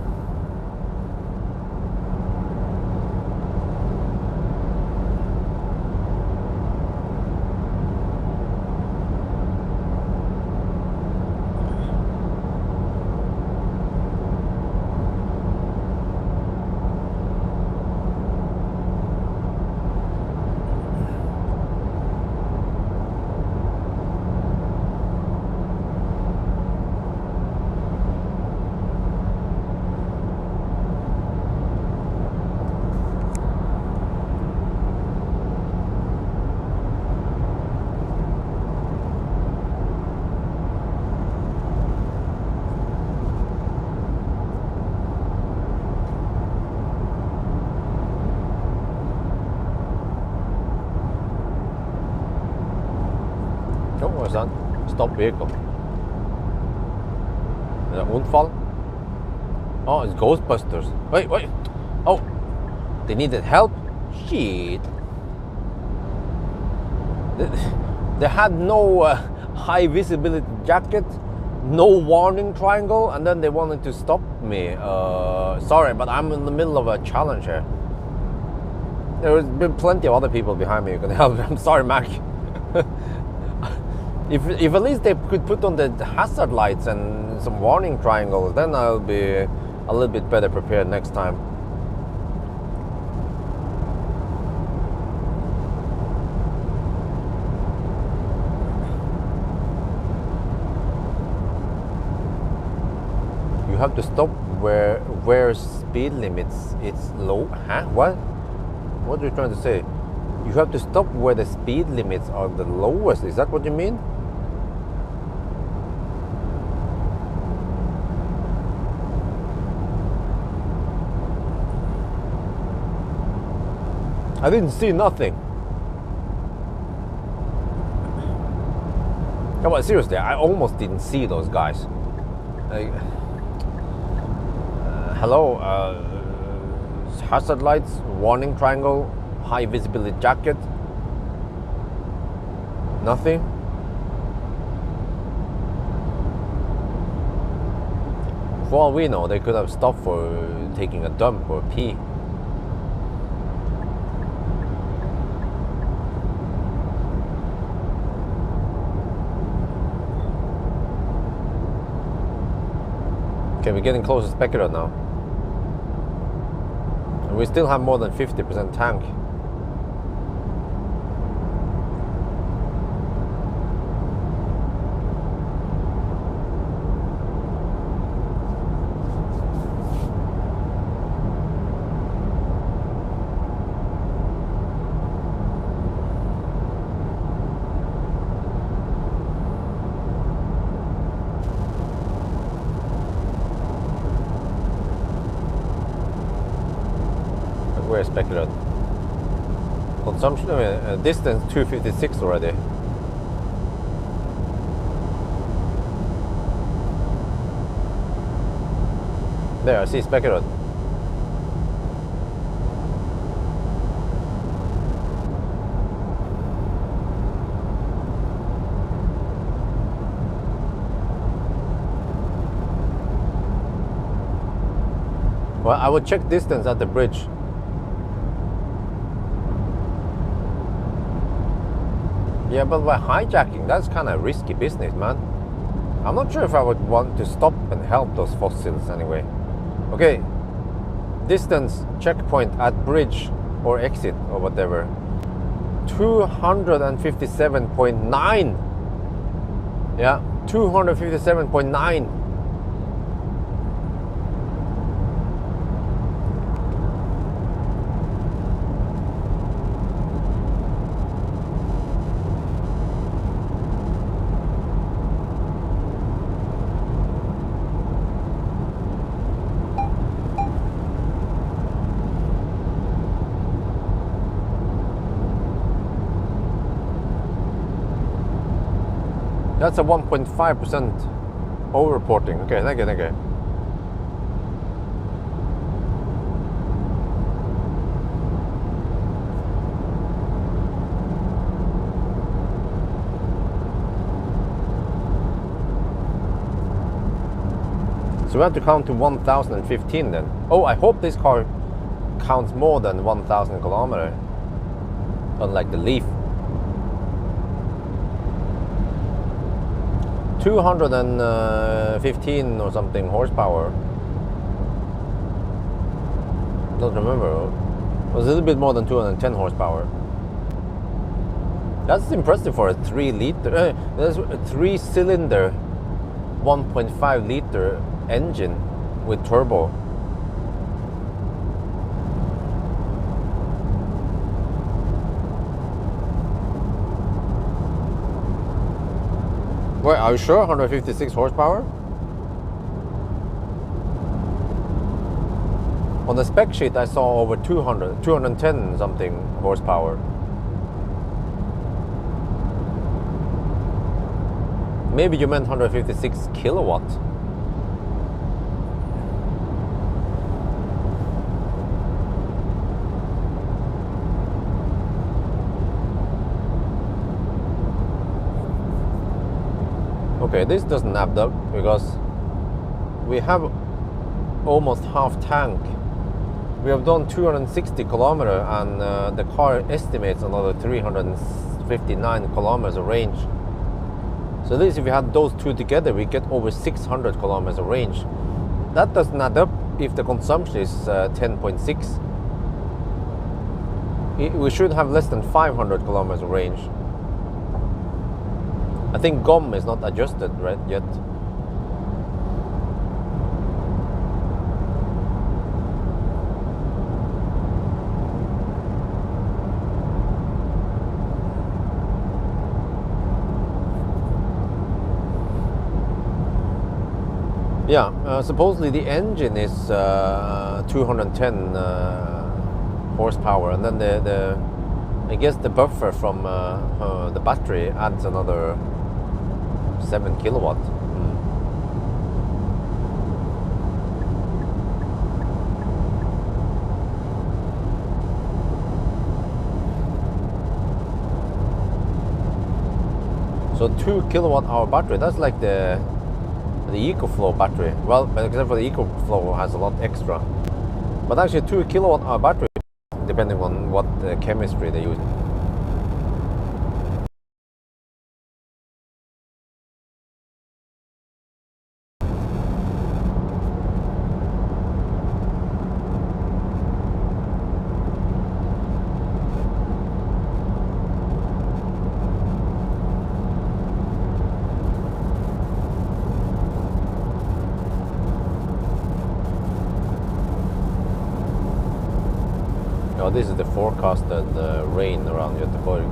Oh, what's that? Stop vehicle. Is that Unfall? Oh, it's Ghostbusters. Wait. Oh, they needed help? Shit. They had no high visibility jacket, no warning triangle, and then they wanted to stop me. Sorry, but I'm in the middle of a challenge here. There's been plenty of other people behind me who can help. I'm sorry, Mac. If at least they could put on the hazard lights and some warning triangles, then I'll be a little bit better prepared next time. You have to stop where speed limits it's low. Huh? What? What are you trying to say? You have to stop where the speed limits are the lowest. Is that what you mean? I didn't see nothing. Come on, seriously, I almost didn't see those guys. Like, hello, hazard lights, warning triangle, high visibility jacket. Nothing. For all we know, they could have stopped for taking a dump or pee. Okay, we're getting close to Spectre now. And we still have more than 50% tank. Where's Spectre? Consumption, distance 256 already. There, I see Spectre. Well, I would check distance at the bridge. Yeah, but by hijacking, that's kind of risky business, man. I'm not sure if I would want to stop and help those fossils anyway. Okay, distance checkpoint at bridge or exit or whatever. 257.9. Yeah, 257.9. That's a 1.5% over-reporting. Okay, thank you, thank you. So we have to count to 1,015 then. Oh, I hope this car counts more than 1,000 kilometers. Unlike the Leaf. 215 or something horsepower. Don't remember. It was a little bit more than 210 horsepower. That's impressive for a 3-liter. That's a 3-cylinder, 1.5-liter engine with turbo. Wait, are you sure 156 horsepower? On the spec sheet I saw over 210 something horsepower. Maybe you meant 156 kilowatt. Okay, this doesn't add up because we have almost half tank. We have done 260 kilometers and the car estimates another 359 kilometers of range. So at least if we had those two together, we get over 600 kilometers of range. That doesn't add up if the consumption is 10.6. We should have less than 500 kilometers of range. I think GOM is not adjusted right yet. Yeah, supposedly the engine is 210 horsepower, and then the I guess the buffer from the battery adds another 7 kilowatt. So 2 kilowatt hour battery, that's like the EcoFlow battery. Well, except for the EcoFlow has a lot extra. But actually 2 kilowatt hour battery, depending on what chemistry they use. Oh, this is the forecasted rain around Göteborg.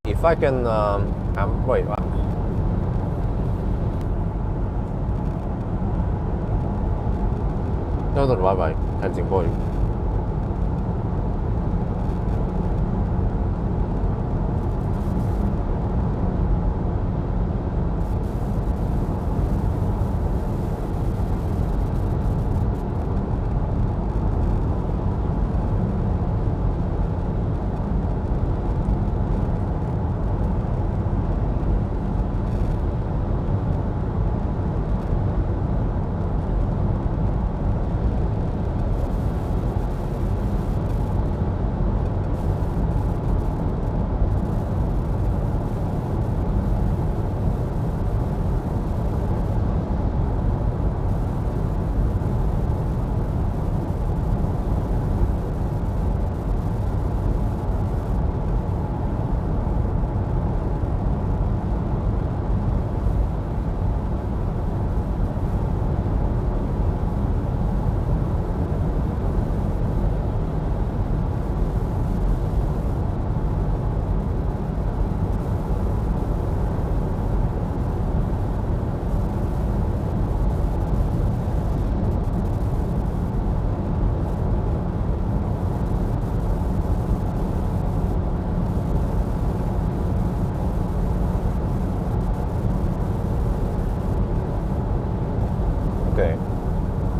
If I can, wait. No, bye, Helsingborg.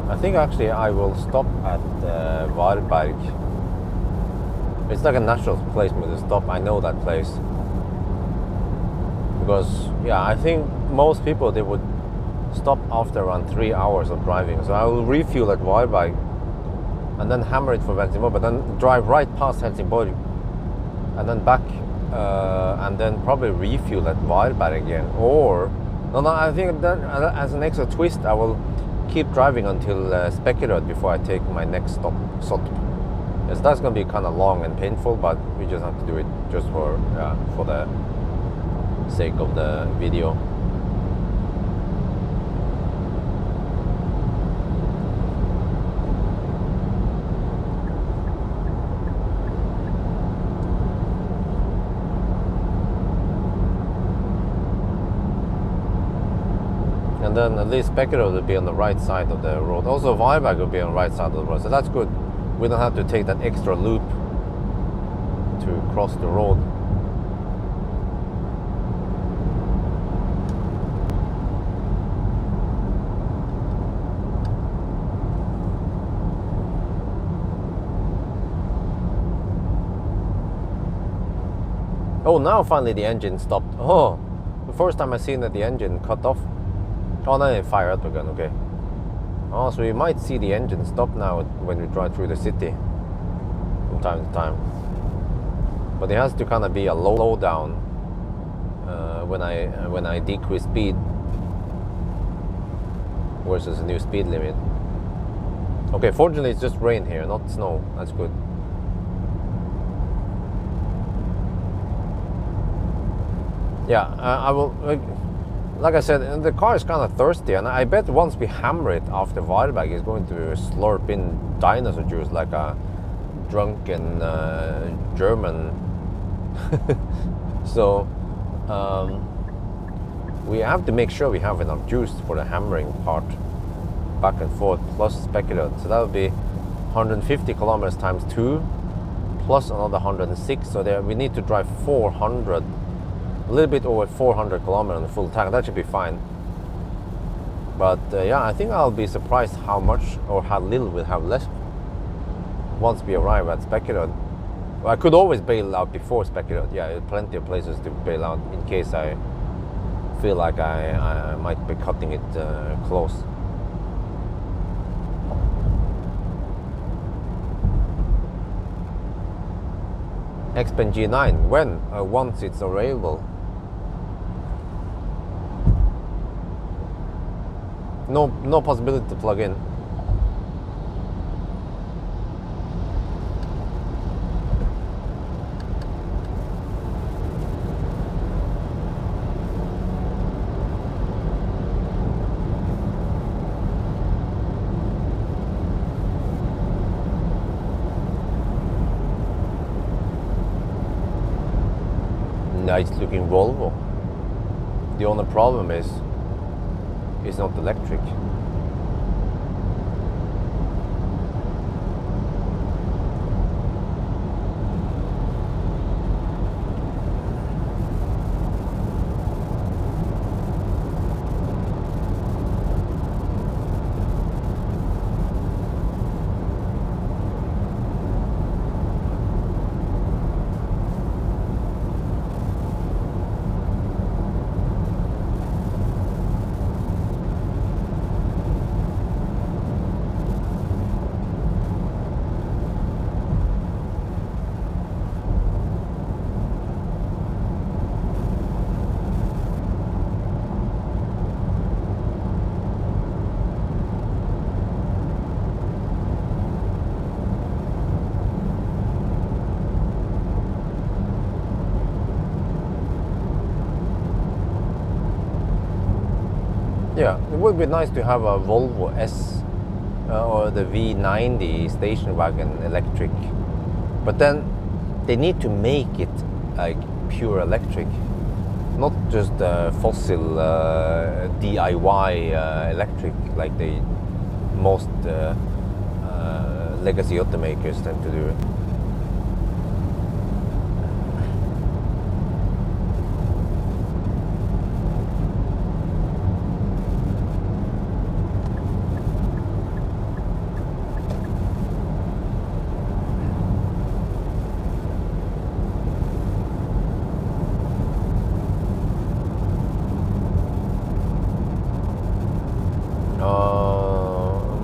I think actually I will stop at Varberg. It's like a natural place for me to stop. I know that place. Because, yeah, I think most people, they would stop after around 3 hours of driving. So I will refuel at Varberg and then hammer it for Helsingborg, but then drive right past Helsingborg and then back and then probably refuel at Varberg again. Or, no, I think that as an extra twist, I will keep driving until Spekeröd before I take my next stop, Sotp. Yes, that's going to be kind of long and painful, but we just have to do it just for the sake of the video. And then at least Spekeröd will be on the right side of the road. Also Varberg will be on the right side of the road, so that's good. We don't have to take that extra loop to cross the road. Oh, now finally the engine stopped. Oh, the first time I seen that the engine cut off. Oh, then it fired up again, okay. Oh, so you might see the engine stop now when we drive through the city from time to time. But it has to kind of be a low down when I decrease speed versus a new speed limit. Okay, fortunately it's just rain here, not snow. That's good. Yeah, I will. Like I said, the car is kind of thirsty, and I bet once we hammer it after Varberg, it's going to slurp in dinosaur juice like a drunken German. So we have to make sure we have enough juice for the hammering part, back and forth, plus speculate. So that would be 150 kilometers times 2, plus another 106. So there we need to drive 400. A little bit over 400 kilometers on the full tank. That should be fine. But yeah, I think I'll be surprised how much or how little we'll have left once we arrive at Speculate. Well, I could always bail out before Speculate. Yeah, plenty of places to bail out in case I feel like I might be cutting it close. X-Pen G9, when? Once it's available. No possibility to plug in. Nice looking Volvo. The only problem is it's not electric. Yeah, it would be nice to have a Volvo S or the V90 station wagon electric, but then they need to make it like pure electric, not just fossil DIY electric like the most legacy automakers tend to do.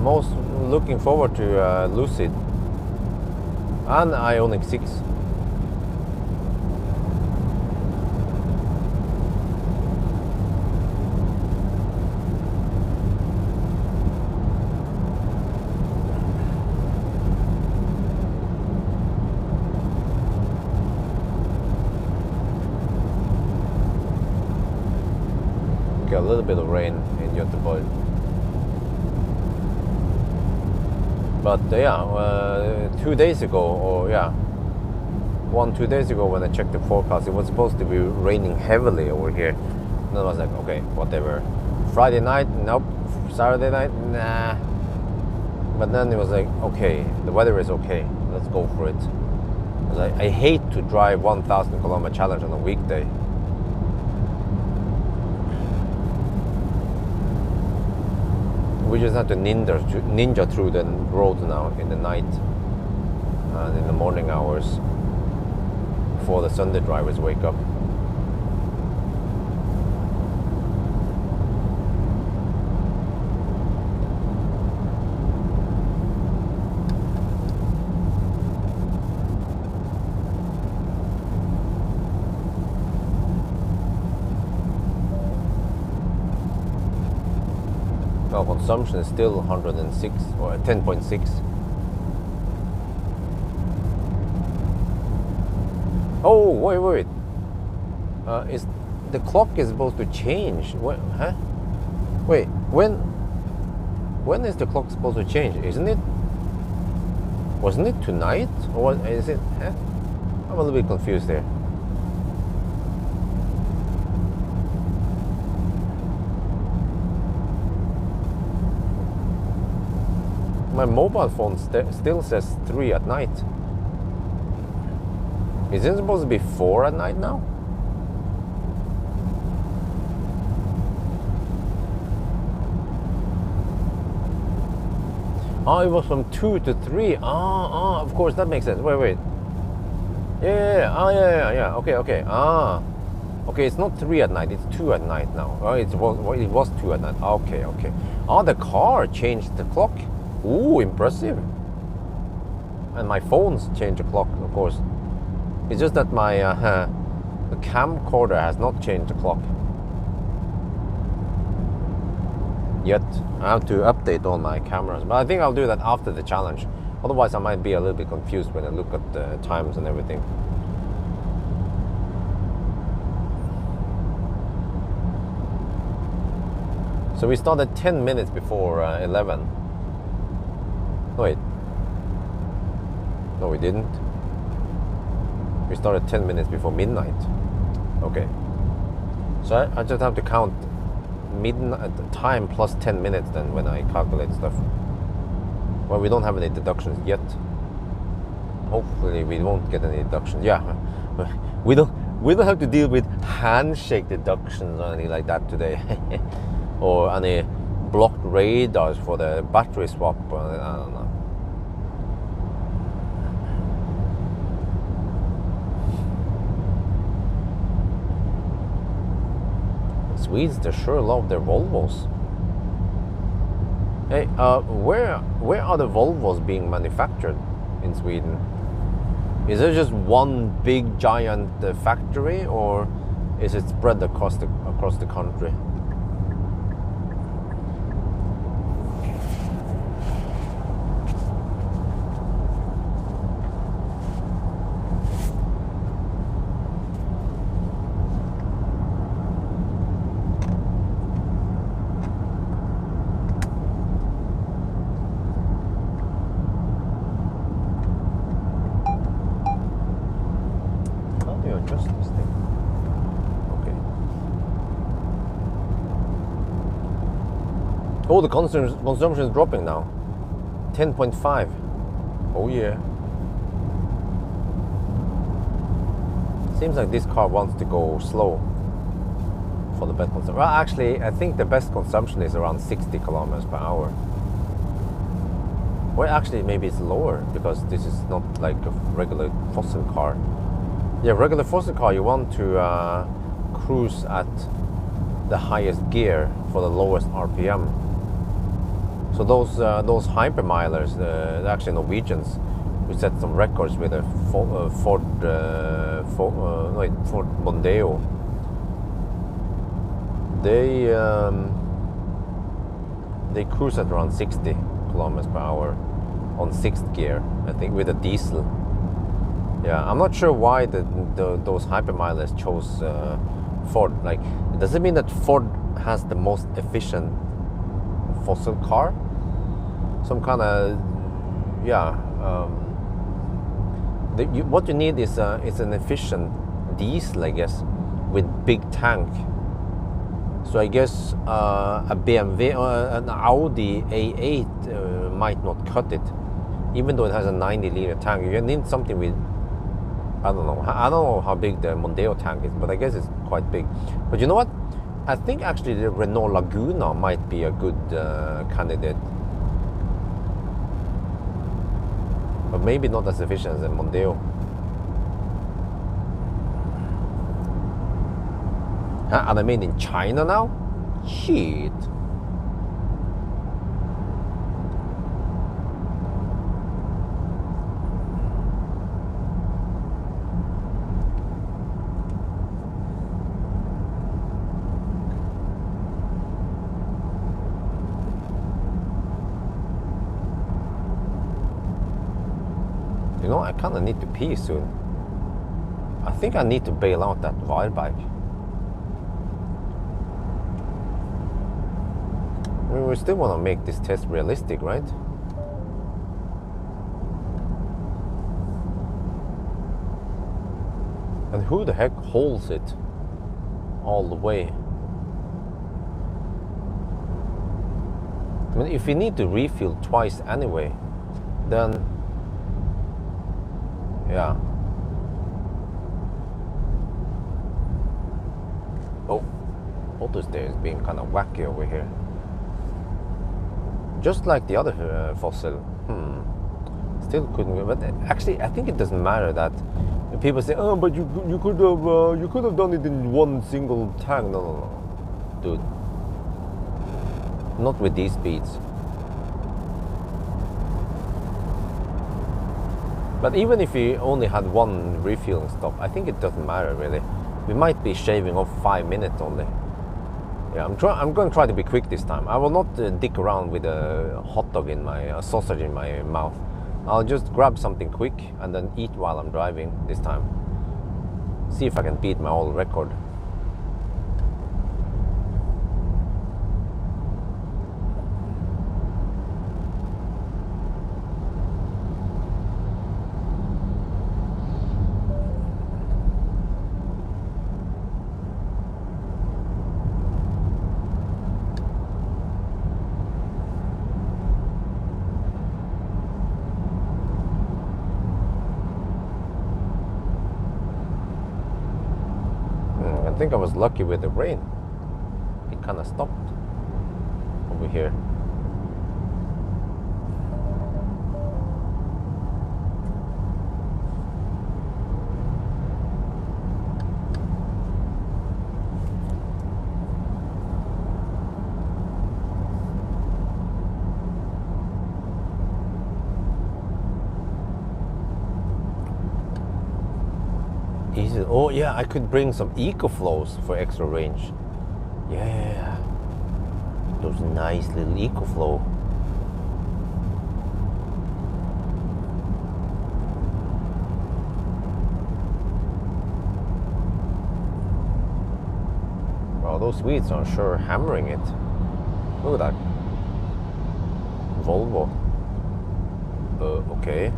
Most looking forward to Lucid and Ioniq 6. Got a little bit of rain in Göteborg. But yeah, 2 days ago, or yeah, 2 days ago when I checked the forecast, it was supposed to be raining heavily over here. And I was like, okay, whatever. Friday night, nope. Saturday night, nah. But then it was like, okay, the weather is okay. Let's go for it. I hate to drive 1,000 kilometer challenge on a weekday. We just have to ninja through the road now in the night and in the morning hours. before the Sunday drivers wake up. Well, consumption is still 106 or 10.6. Oh, wait. Is the clock is supposed to change? What? Huh? Wait, when is the clock supposed to change? Isn't it? Wasn't it tonight, or is it? Huh? I'm a little bit confused there. My mobile phone still says 3 at night. Isn't it supposed to be 4 at night now? Oh, it was from 2 to 3. Of course, that makes sense. Wait. Yeah. Okay. Okay, it's not 3 at night, it's 2 at night now. Oh, it was 2 at night. Okay. Oh, the car changed the clock. Ooh, impressive. And my phone's changed the clock, of course. It's just that my the camcorder has not changed the clock yet. I have to update all my cameras, but I think I'll do that after the challenge. Otherwise, I might be a little bit confused when I look at the times and everything. So we started 10 minutes before 11. Wait. No, we didn't. We started 10 minutes before midnight. Okay. So I just have to count midnight time plus 10 minutes then when I calculate stuff. Well, we don't have any deductions yet. Hopefully we won't get any deductions. Yeah. We don't have to deal with handshake deductions or anything like that today. Or any blocked radars for the battery swap. I don't know. Swedes, they sure love their Volvos. Hey, where are the Volvos being manufactured in Sweden? Is there just one big giant factory, or is it spread across the country? Oh, the consumption is dropping now. 10.5. Oh yeah. Seems like this car wants to go slow for the best consumption. Well, actually, I think the best consumption is around 60 kilometers per hour. Well, actually, maybe it's lower because this is not like a regular fossil car. Yeah, regular fossil car, you want to cruise at the highest gear for the lowest RPM. So those hypermilers, actually Norwegians, who set some records with a Ford Mondeo. They cruise at around 60 kilometers per hour on 6th gear, I think, with a diesel. Yeah, I'm not sure why those hypermilers chose Ford. Like, does it mean that Ford has the most efficient fossil car? Some kind of, yeah. What you need is an efficient diesel, I guess, with big tank. So I guess a BMW or an Audi A8 might not cut it, even though it has a 90-liter tank. You need something with, I don't know how big the Mondeo tank is, but I guess it's quite big. But you know what? I think actually the Renault Laguna might be a good candidate. But maybe not as efficient as the Mondeo. Huh? And I mean in China now? Shit. You know, I kind of need to pee soon. I think I need to bail out that wire bike. I mean, we still want to make this test realistic, right? And who the heck holds it all the way? I mean, if we need to refuel twice anyway, then yeah. Oh, AutoSteer is being kind of wacky over here. Just like the other fossil. Still couldn't. But actually, I think it doesn't matter that people say, "Oh, but you could have done it in one single tank." No, dude. Not with these speeds. But even if we only had one refueling stop, I think it doesn't matter really. We might be shaving off 5 minutes only. Yeah, I'm going to try to be quick this time. I will not dick around with a hot dog in a sausage in my mouth. I'll just grab something quick and then eat while I'm driving this time. See if I can beat my old record. I think I was lucky with the rain. It kind of stopped over here. Oh yeah, I could bring some EcoFlows for extra range. Yeah, those nice little EcoFlow. Wow, those Swedes are sure hammering it. Look at that. Volvo. Okay.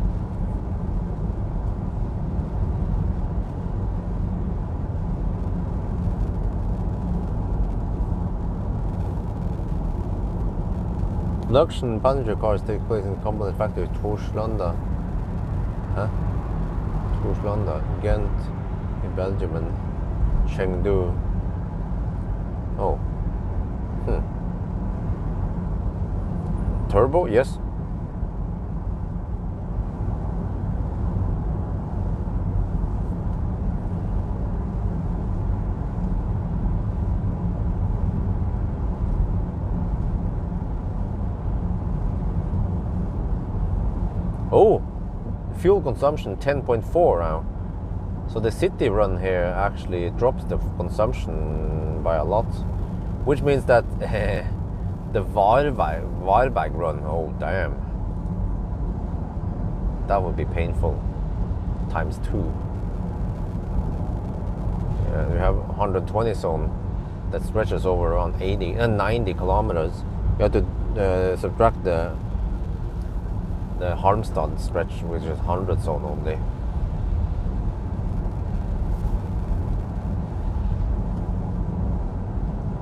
Production passenger cars take place in component factory Torslanda. Huh? Torslanda, Ghent in Belgium and Chengdu. Oh. Turbo, yes. Oh, fuel consumption 10.4 now. So the city run here actually drops the consumption by a lot, which means that the Varberg run, oh damn, that would be painful times 2. Yeah, we have 120 zone that stretches over around 80 and 90 kilometers. You have to subtract the Halmstad stretch, which is 100 zone only.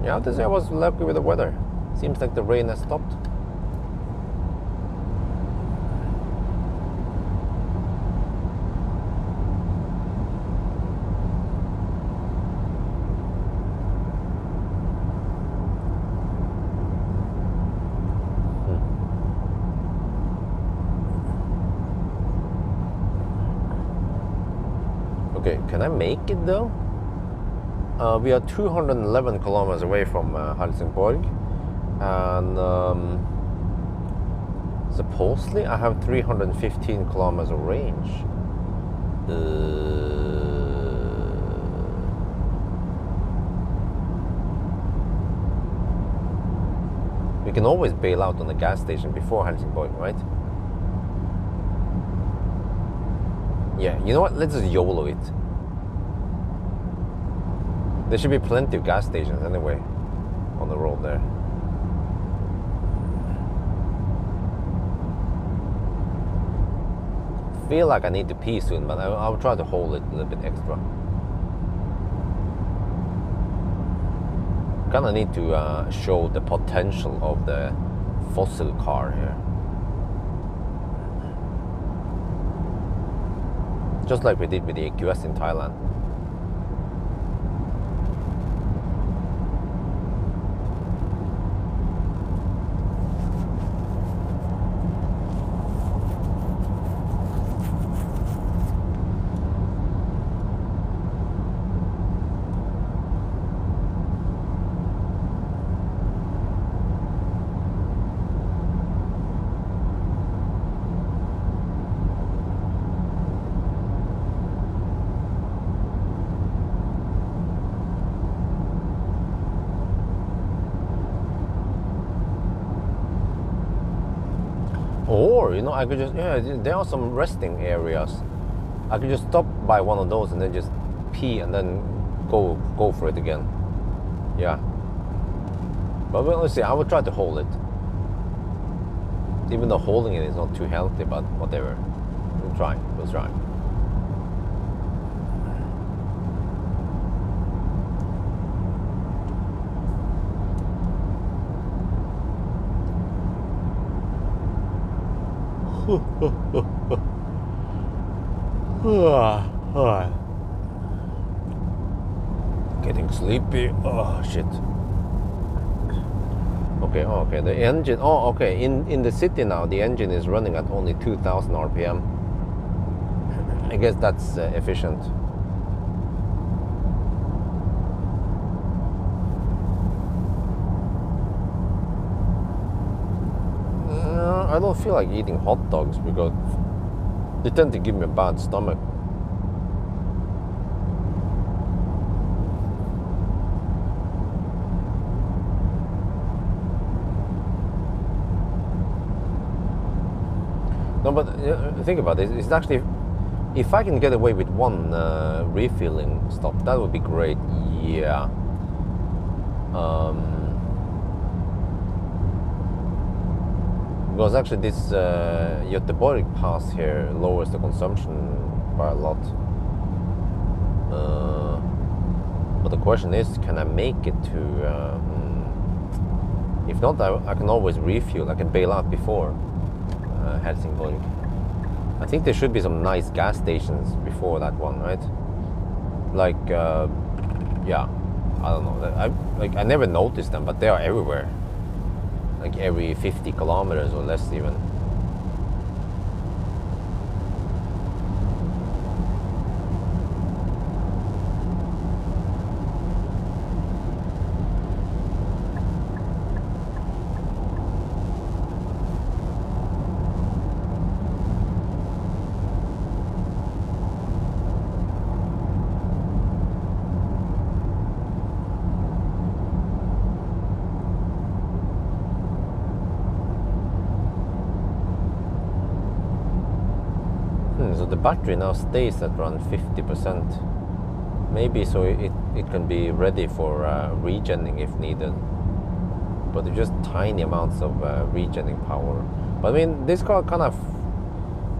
Yeah, I have to say I was lucky with the weather. Seems like the rain has stopped. Okay, can I make it though? We are 211 kilometers away from Helsingborg, and supposedly I have 315 kilometers of range. We can always bail out on the gas station before Helsingborg, right? Yeah, you know what? Let's just YOLO it. There should be plenty of gas stations anyway on the road there. Feel like I need to pee soon, but I'll try to hold it a little bit extra. Kinda need to show the potential of the fossil car here. Just like we did with the EQS in Thailand. Or, you know, I could just, yeah, there are some resting areas. I could just stop by one of those and then just pee and then go for it again. Yeah. But well, let's see, I will try to hold it. Even though holding it is not too healthy, but whatever. We'll try. Getting sleepy. Oh shit. Okay, the engine, okay, in the city now the engine is running at only 2000 RPM. I guess that's efficient. I don't feel like eating hot dogs because they tend to give me a bad stomach. No, but think about it. It's actually, if I can get away with one refueling stop, that would be great. Yeah. Because actually this Göteborg pass here lowers the consumption by a lot. But the question is, can I make it to... if not, I can always refuel. I can bail out before Helsingborg. I think there should be some nice gas stations before that one, right? Like, yeah, I don't know. I never noticed them, but they are everywhere. Like every 50 kilometers or less even. So the battery now stays at around 50%. Maybe so it can be ready for regenning if needed. But it's just tiny amounts of regenning power. But I mean, this car kind of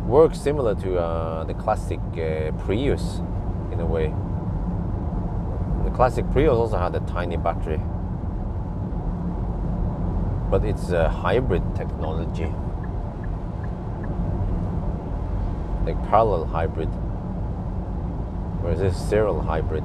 works similar to the classic Prius in a way. The classic Prius also had a tiny battery. But it's a hybrid technology. Like parallel hybrid, whereas this serial hybrid.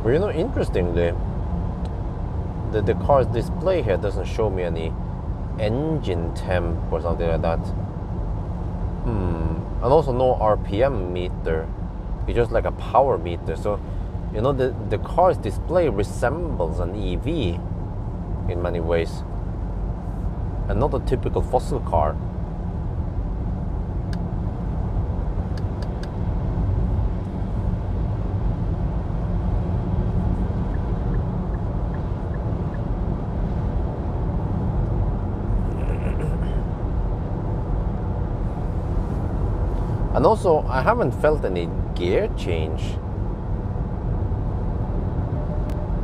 But you know, interestingly, the car's display here doesn't show me any engine temp or something like that. And also no RPM meter. It's just like a power meter. So, you know, the car's display resembles an EV in many ways, and not a typical fossil car. And also, I haven't felt any gear change.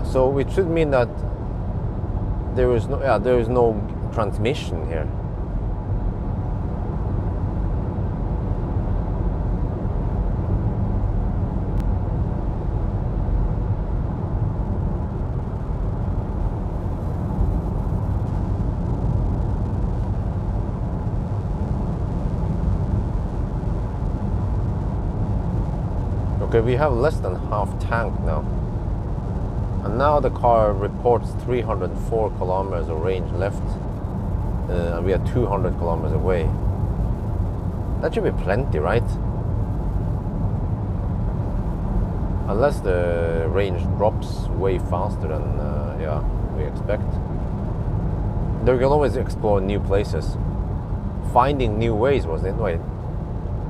So it should mean that there is no transmission here. Okay, we have less than half tank now. And now the car reports 304 kilometers of range left. And we are 200 kilometers away. That should be plenty, right? Unless the range drops way faster than we expect. Then we can always explore new places. Finding new ways, was it? Wait,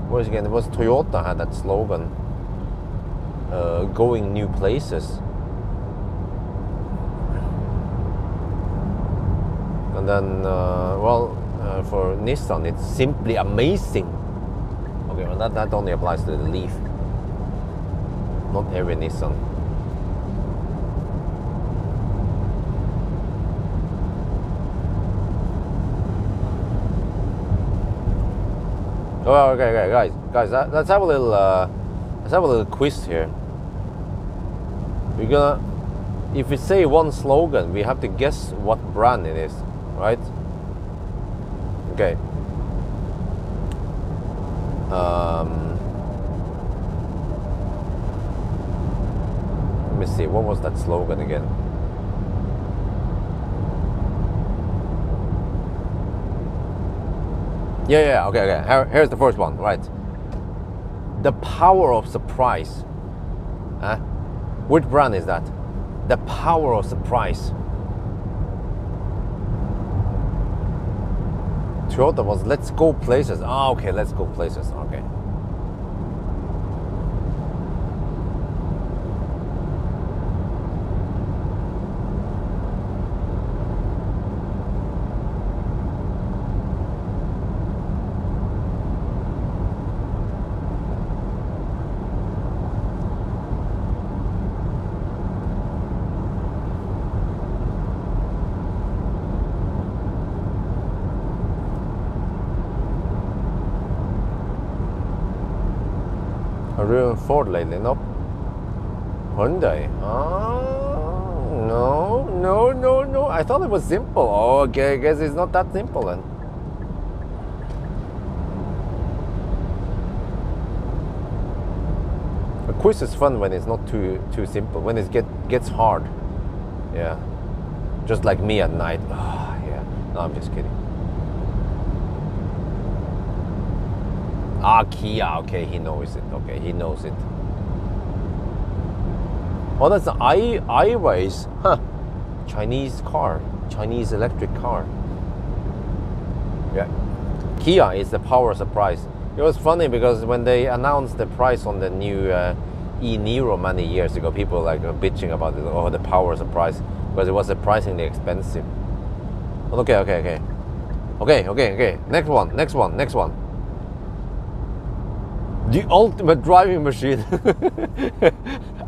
where's again? It was Toyota had that slogan. Going new places. And then, for Nissan, it's simply amazing. Okay, well that only applies to the Leaf. Not every Nissan. Oh, okay, guys, let's have a little quiz here. We're gonna, if we say one slogan, we have to guess what brand it is, right? Okay. Let me see, what was that slogan again? Yeah, okay. Here's the first one, right? The power of surprise. Huh? Which brand is that? The power of surprise. Toyota was let's go places. Okay, let's go places. Okay. I've driven Ford lately, nope. Hyundai? No. I thought it was simple. Oh, okay, I guess it's not that simple then. A quiz is fun when it's not too simple. When it gets hard. Yeah. Just like me at night. Yeah. No, I'm just kidding. Kia, okay, he knows it. Okay, he knows it. Oh, that's the iWays. Huh. Chinese car. Chinese electric car. Yeah. Kia is the power surprise. It was funny because when they announced the price on the new e-Niro many years ago, people were like bitching about it. Oh, the power surprise. Because it was surprisingly expensive. But okay. Next one. The ultimate driving machine.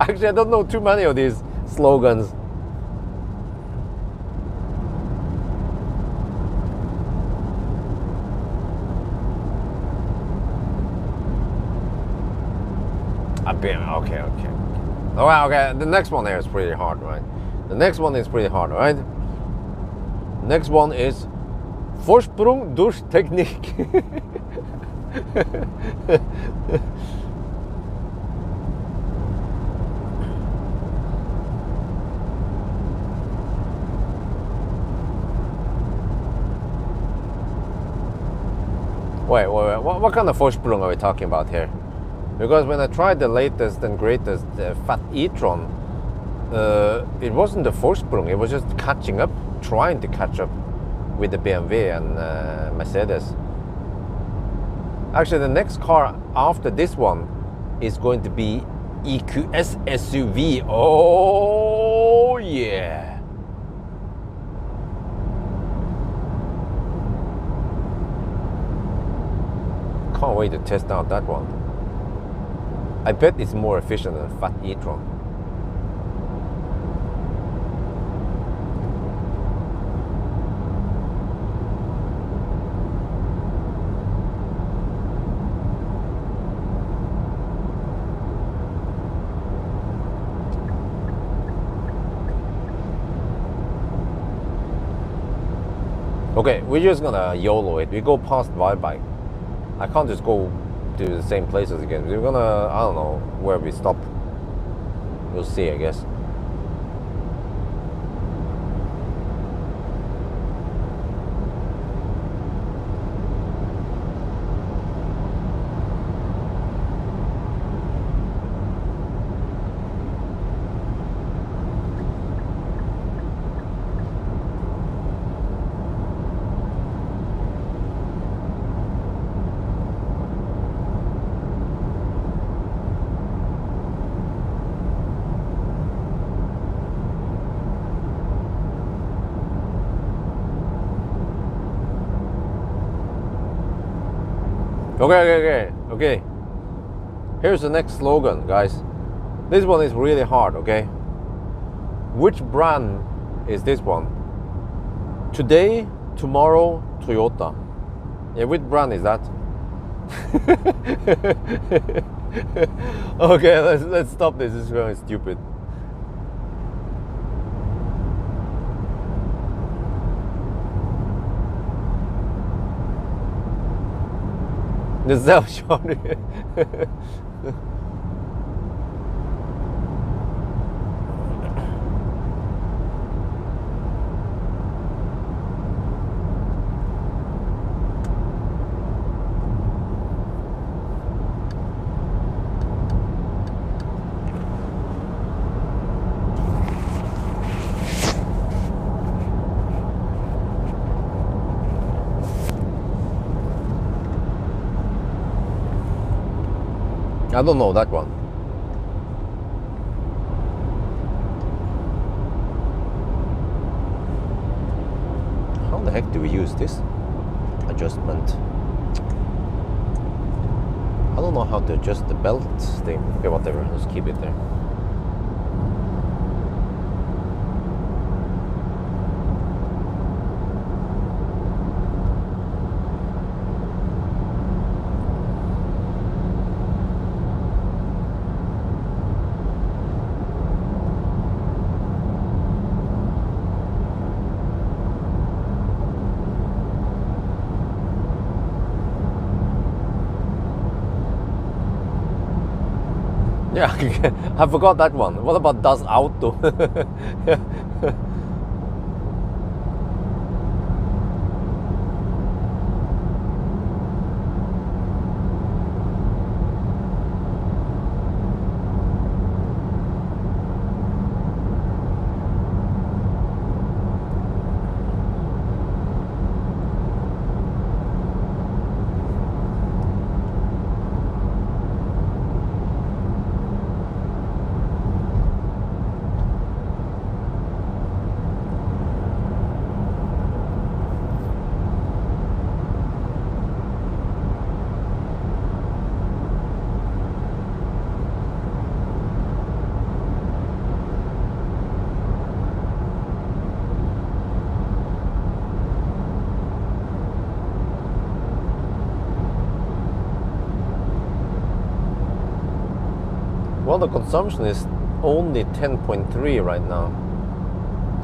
Actually, I don't know too many of these slogans. Okay. Okay, the next one here is pretty hard, right? Next one is Vorsprung durch Technik. Wait, what kind of Vorsprung are we talking about here? Because when I tried the latest and greatest Fat e-tron, it wasn't the Vorsprung, it was just catching up, trying to catch up with the BMW and Mercedes. Actually, the next car after this one is going to be EQS SUV. Oh yeah! Can't wait to test out that one. I bet it's more efficient than Fat e-tron. Okay, we're just gonna YOLO it. We go past Vibe. I can't just go to the same places again. We're gonna, I don't know where we stop. We'll see, I guess. Okay. Here's the next slogan, guys. This one is really hard, okay? Which brand is this one? Today, tomorrow, Toyota. Yeah, which brand is that? Okay, let's stop this. This is very stupid. The self-shot. I don't know that one. How the heck do we use this adjustment? I don't know how to adjust the belt thing. Okay, whatever, let's keep it there. Yeah, I forgot that one. What about Das Auto? Well, the consumption is only 10.3 right now.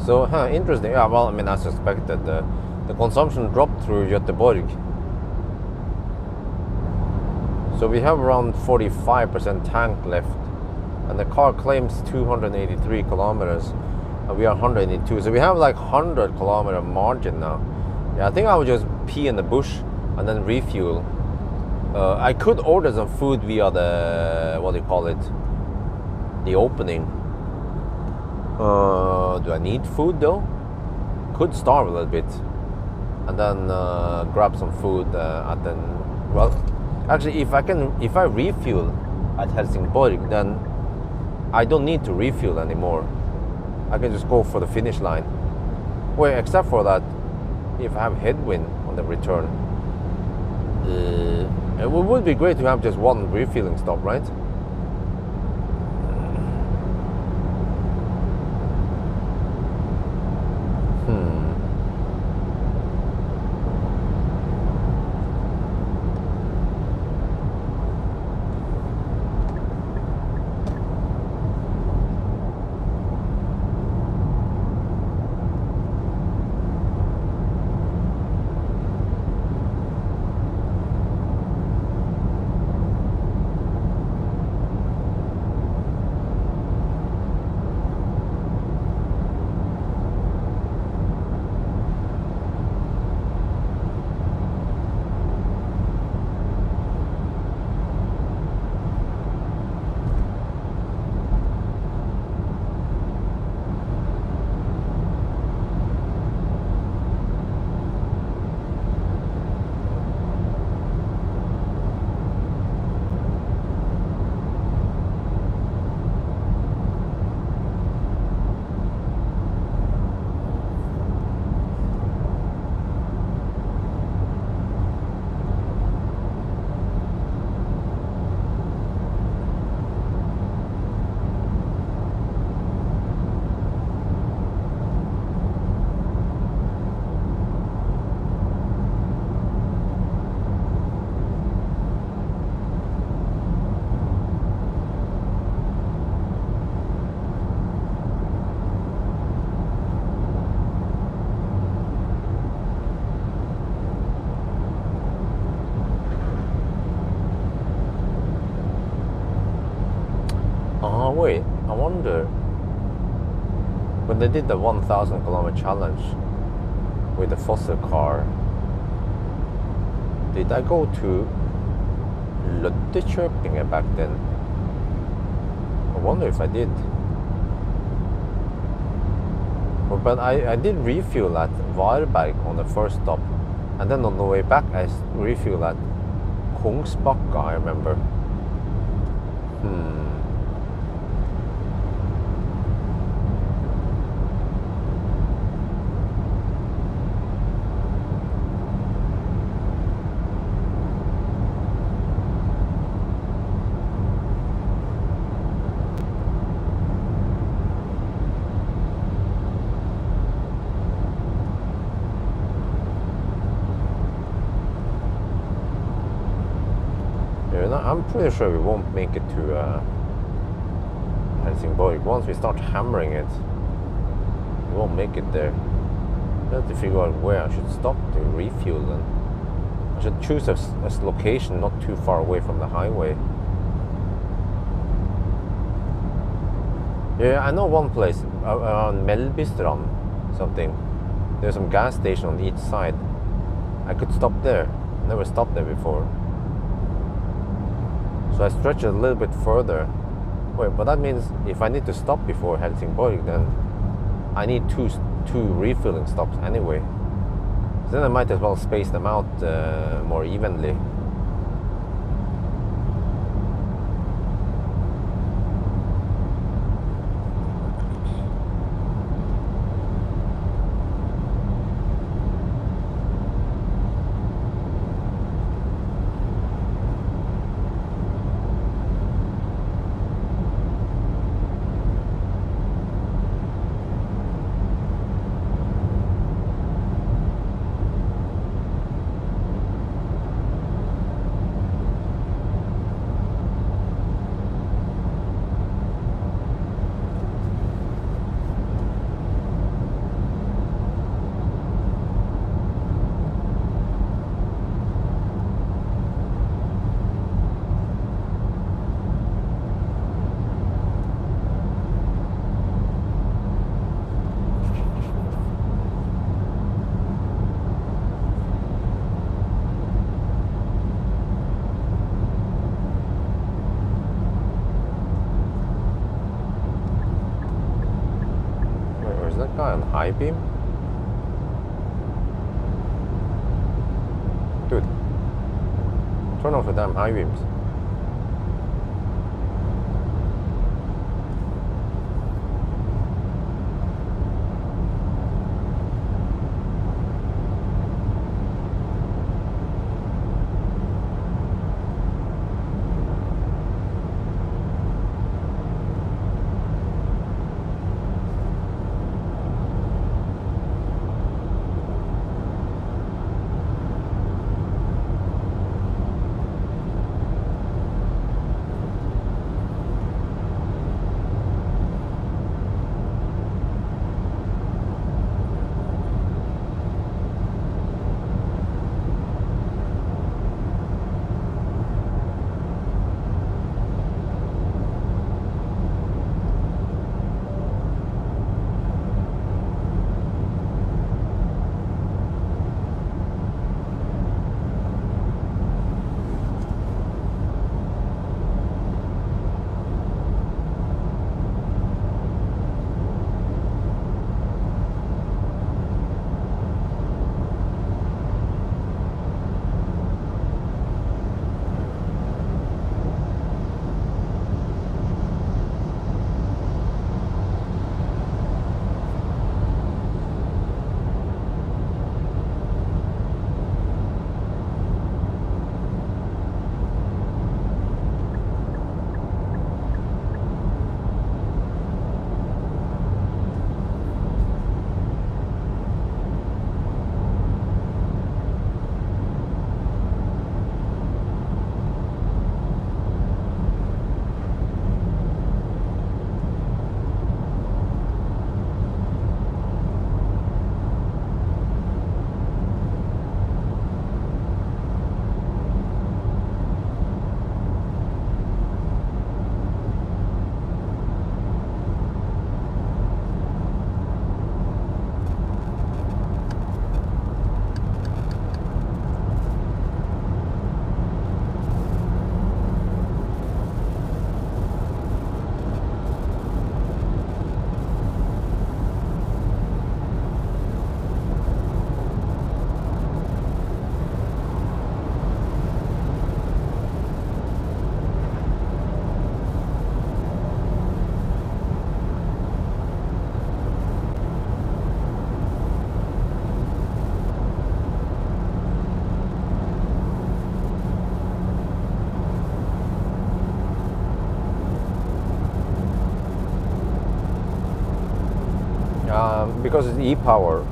So, interesting. Yeah, well, I mean, I suspected the consumption dropped through Göteborg. So we have around 45% tank left. And the car claims 283 kilometers. And we are 182. So we have like 100 kilometer margin now. Yeah, I think I would just pee in the bush and then refuel I could order some food via the, what do you call it, the opening. Do I need food though? Could starve a little bit and then grab some food and then, well, actually if I refuel at Helsingborg, then I don't need to refuel anymore. I can just go for the finish line. Well, except for that, if I have headwind on the return, it would be great to have just one refueling stop, right? Oh wait, I wonder, when they did the 1,000 kilometer challenge with the fossil car, did I go to Löddeköping back then? I wonder if I did. But I did refuel at Varberg on the first stop, and then on the way back I refueled at Kungsbacka, I remember. I'm pretty sure we won't make it to Helsingborg. Once we start hammering it, we won't make it there. I have to figure out where I should stop to refuel then. I should choose a location not too far away from the highway. Yeah, I know one place around Mellbystrand, something. There's some gas station on each side. I could stop there. Never stopped there before. So I stretch it a little bit further. Wait, but that means if I need to stop before Helsingborg, then I need two refueling stops anyway. So then I might as well space them out more evenly. damn high beam? Dude, turn off the damn high beams. Because it's e-power.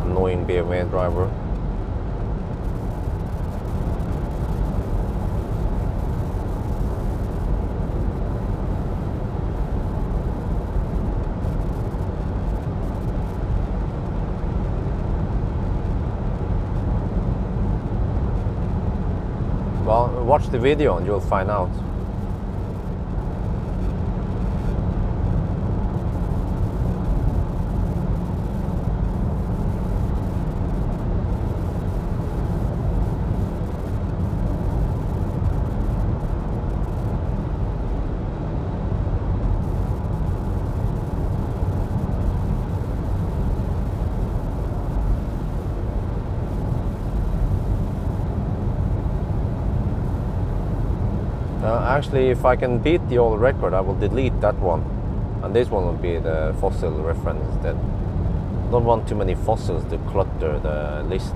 Annoying BMW driver. Watch the video and you'll find out. Actually, if I can beat the old record, I will delete that one, and this one will be the fossil reference instead. Don't want too many fossils to clutter the list.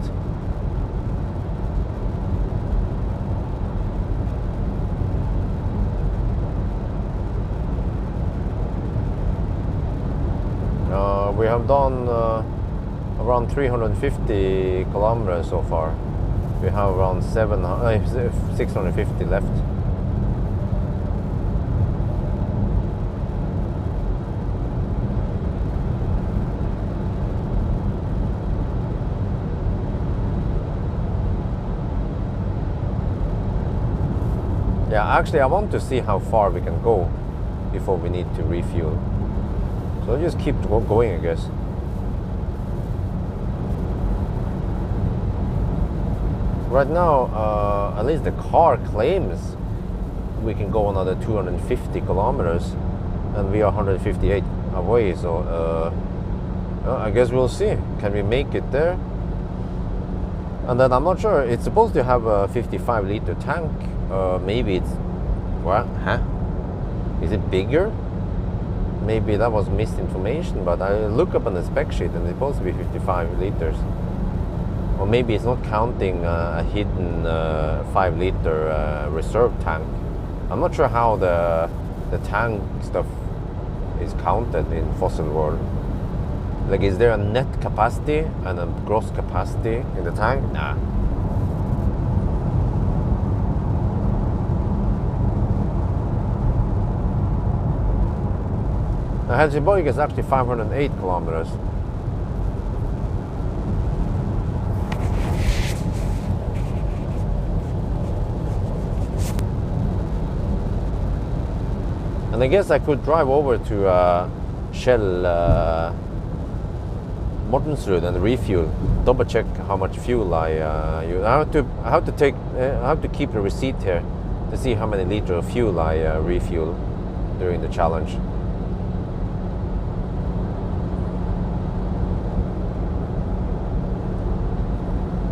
We have done around 350 kilometers so far. We have around 650 left. Yeah, actually I want to see how far we can go before we need to refuel. So I'll just keep going, I guess. Right now, at least the car claims we can go another 250 kilometers, and we are 158 away, so I guess we'll see. Can we make it there? And then I'm not sure, it's supposed to have a 55-liter tank. Maybe it's, well, is it bigger? Maybe that was misinformation, but I look up on the spec sheet and it's supposed to be 55 liters. Or maybe it's not counting a hidden 5-liter reserve tank. I'm not sure how the tank stuff is counted in fossil world. Like, is there a net capacity and a gross capacity in the tank? Nah. Helsingborg is actually 508 kilometers. And I guess I could drive over to Shell Mortensrud and refuel, double check how much fuel I use. I have to keep the receipt here to see how many liters of fuel I refuel during the challenge.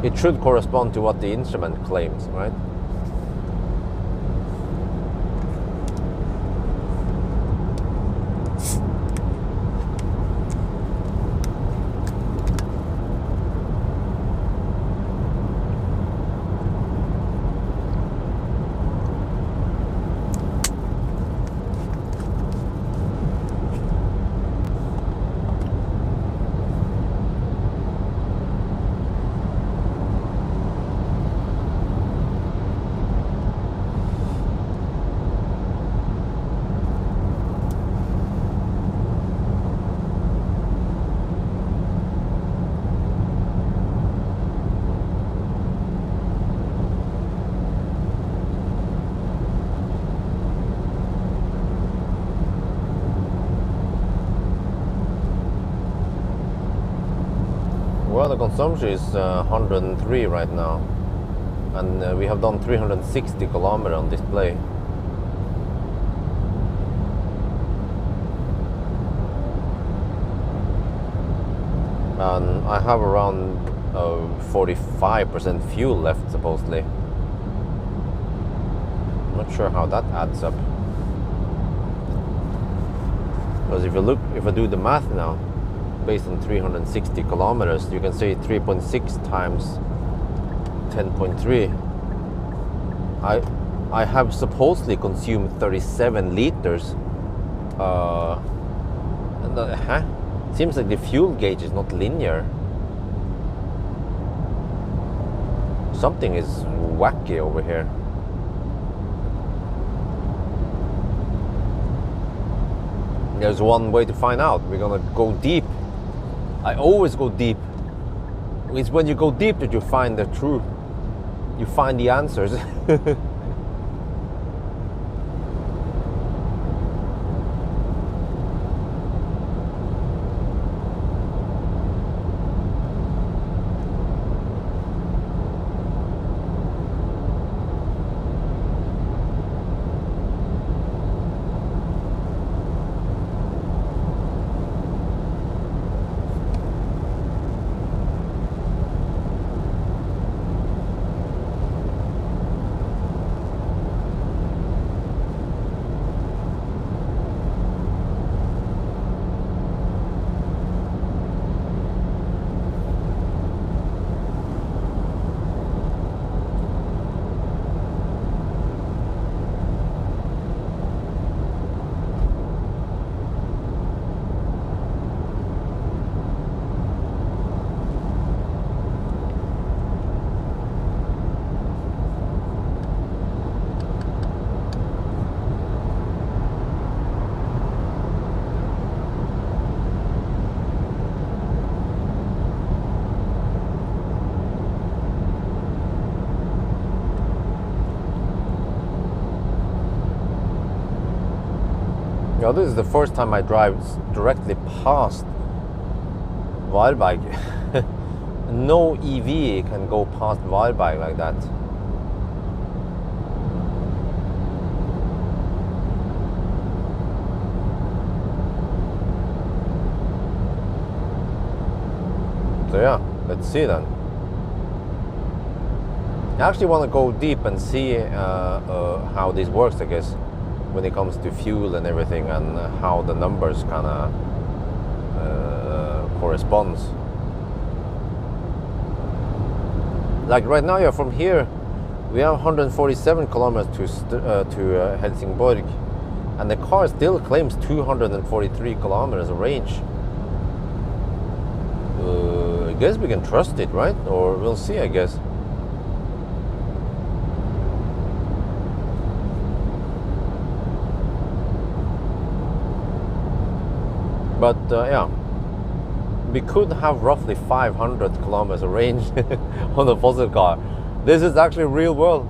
It should correspond to what the instrument claims, right? Well, the consumption is 103 right now, and we have done 360 kilometers on display. And I have around 45% fuel left, supposedly. I'm not sure how that adds up. Because if I do the math now, based on 360 kilometers, you can say 3.6 times 10.3. I have supposedly consumed 37 liters. Seems like the fuel gauge is not linear. Something is wacky over here. There's one way to find out. We're gonna go deep. I always go deep. It's when you go deep that you find the truth. You find the answers. Now this is the first time I drive directly past Varberg. No EV can go past Varberg like that. So yeah, let's see then. I actually want to go deep and see how this works, I guess, when it comes to fuel and everything, and how the numbers kind of corresponds. Like right now, yeah, from here we have 147 kilometers to Helsingborg, and the car still claims 243 kilometers of range. I guess we can trust it, right? Or we'll see, I guess. But yeah, we could have roughly 500 kilometers of range on a fossil car. This is actually real world.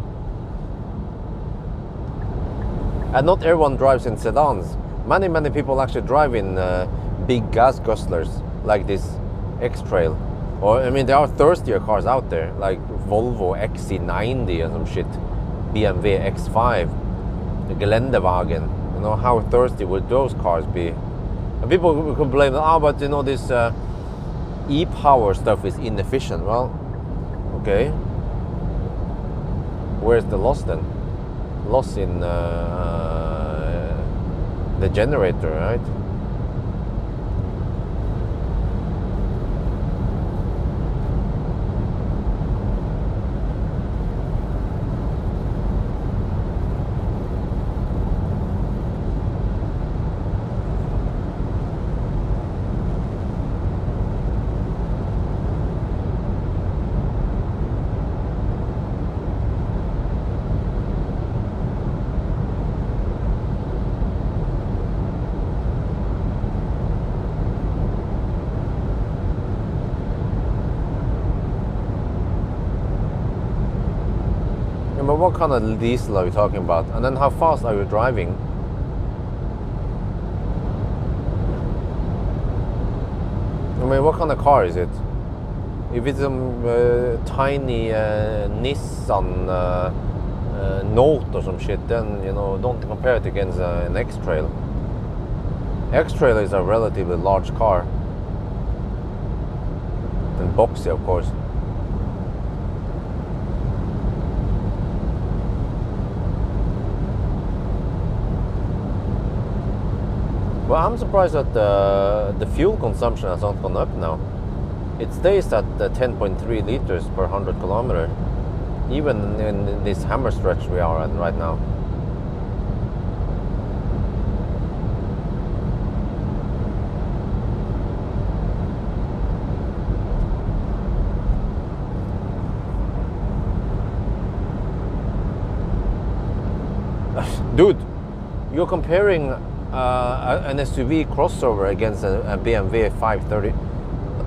And not everyone drives in sedans. Many people actually drive in big gas guzzlers like this X-Trail. Or, I mean, there are thirstier cars out there, like Volvo XC90 and some shit, BMW X5, Geländewagen. You know, how thirsty would those cars be? And people will complain, but you know, this e-power stuff is inefficient. Well, okay. Where's the loss then? Loss in the generator, right? But what kind of diesel are we talking about? And then how fast are you driving? I mean, what kind of car is it? If it's a tiny Nissan Note or some shit, then, you know, don't compare it against an X-Trail. X-Trail is a relatively large car. And boxy, of course. Well, I'm surprised that the fuel consumption has not gone up now. It stays at 10.3 liters per 100 kilometer, even in this hammer stretch we are at right now. Dude, you're comparing an SUV crossover against a BMW 530.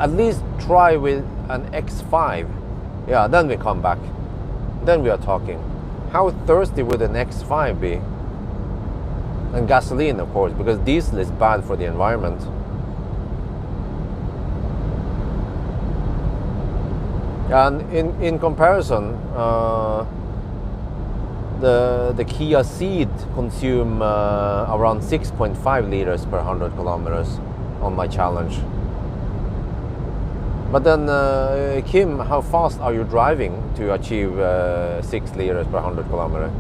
At least try with an X5. Yeah, then we come back. Then we are talking. How thirsty would an X5 be? And gasoline, of course, because diesel is bad for the environment. And in comparison, the Kia Ceed consume around 6.5 liters per 100 kilometers on my challenge. But then, Kim, how fast are you driving to achieve 6 liters per 100 kilometers?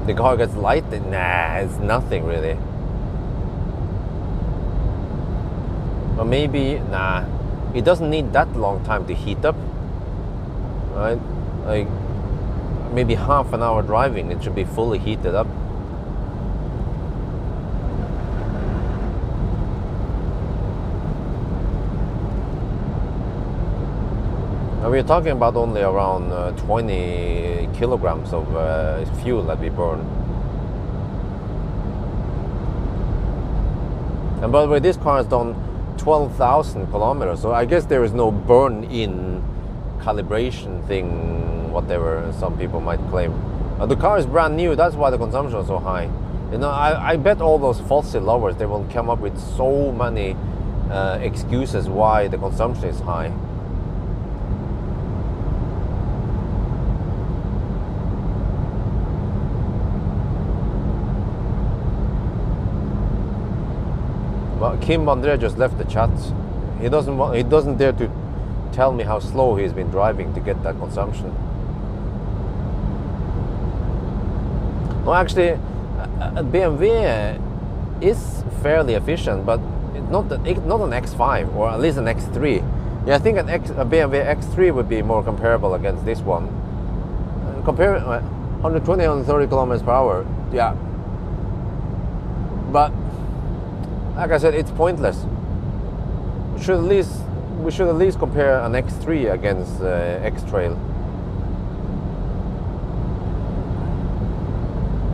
The car gets light? Nah, it's nothing really. Or maybe, nah. It doesn't need that long time to heat up, right? Like maybe half an hour driving, it should be fully heated up. And we're talking about only around 20 kilograms of fuel that we burn. And by the way, this car has done 12,000 kilometers, so I guess there is no burn-in calibration thing, whatever some people might claim. The car is brand new, that's why the consumption is so high. You know, I bet all those fossil lovers, they will come up with so many excuses why the consumption is high. Well, Kim Andre just left the chat. He doesn't dare to tell me how slow he's been driving to get that consumption. No, actually, a BMW is fairly efficient, but not an X5 or at least an X3. Yeah, I think a BMW X3 would be more comparable against this one. Compare 120, 130 kilometers per hour. Yeah, but like I said, it's pointless. We should at least compare an X3 against X-Trail.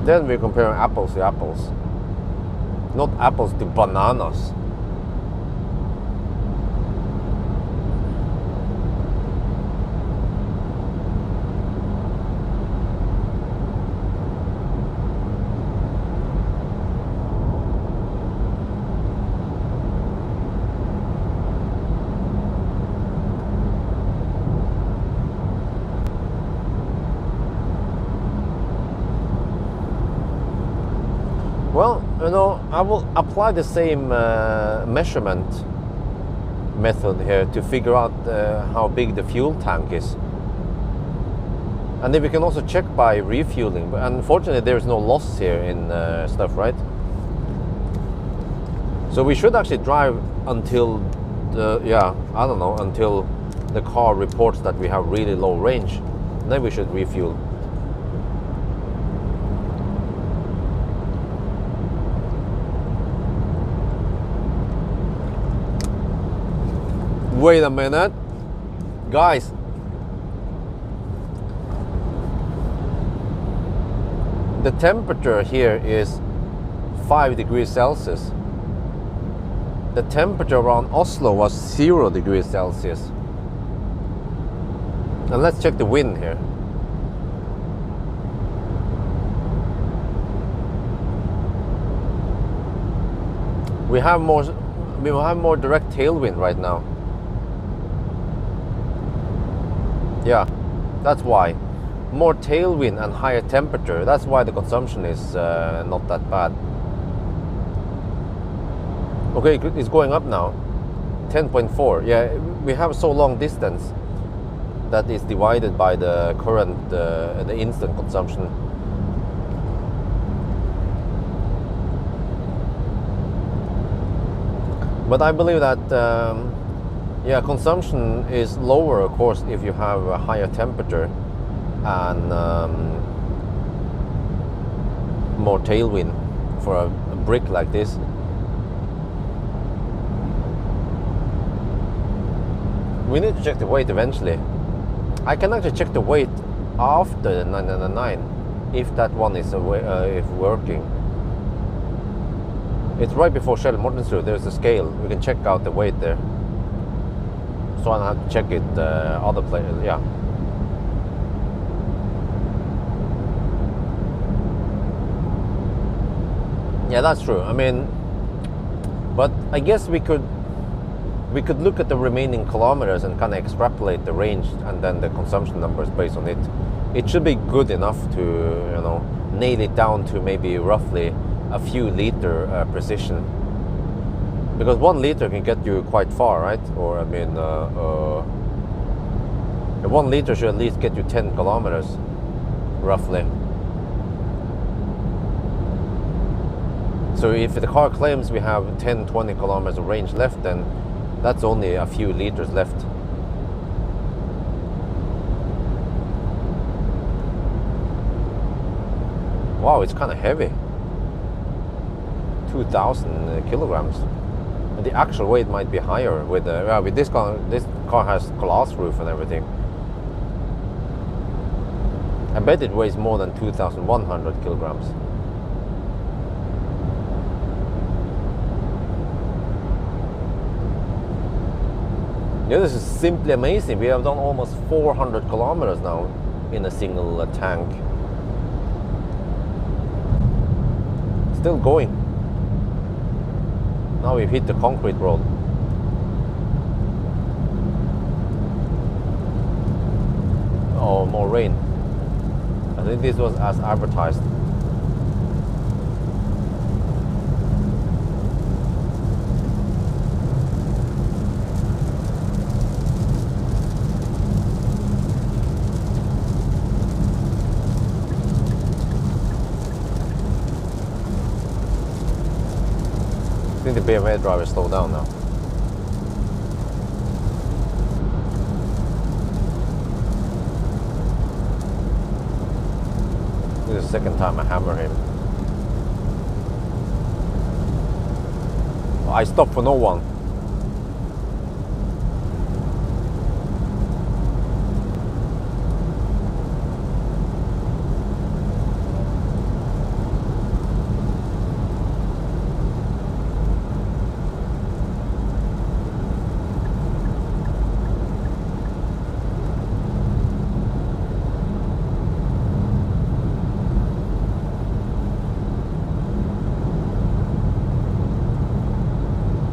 Then we're comparing apples to apples, not apples to bananas. Well, you know, I will apply the same measurement method here to figure out how big the fuel tank is. And then we can also check by refueling. But unfortunately, there is no loss here in stuff, right? So we should actually drive until until the car reports that we have really low range. And then we should refuel. Wait a minute, guys. The temperature here is 5 degrees Celsius. The temperature around Oslo was 0 degrees Celsius. And let's check the wind here. We will have more direct tailwind right now. Yeah, that's why. More tailwind and higher temperature. That's why the consumption is not that bad. Okay, it's going up now. 10.4. Yeah, we have so long distance that is divided by the current, the instant consumption. But I believe that consumption is lower, of course, if you have a higher temperature and more tailwind for a brick like this. We need to check the weight eventually. I can actually check the weight after the 999 if that one is if working. It's right before Shell Mortensrud. There's a scale. We can check out the weight there. So I don't have to check it other places. Yeah. Yeah, that's true. I mean, but I guess we could look at the remaining kilometers and kind of extrapolate the range and then the consumption numbers based on it. It should be good enough to, you know, nail it down to maybe roughly a few liter precision. Because 1 liter can get you quite far, right? Or I mean, 1 liter should at least get you 10 kilometers, roughly. So if the car claims we have 10-20 kilometers of range left, then that's only a few liters left. Wow, it's kind of heavy. 2,000 kilograms. And the actual weight might be higher with this car. This car has glass roof and everything. I bet it weighs more than 2,100 kilograms. Yeah, this is simply amazing. We have done almost 400 kilometers now in a single tank. Still going. Now we've hit the concrete road. Oh, more rain. I think this was as advertised. I think the BMW driver slowed down now. This is the second time I hammer him. I stopped for no one.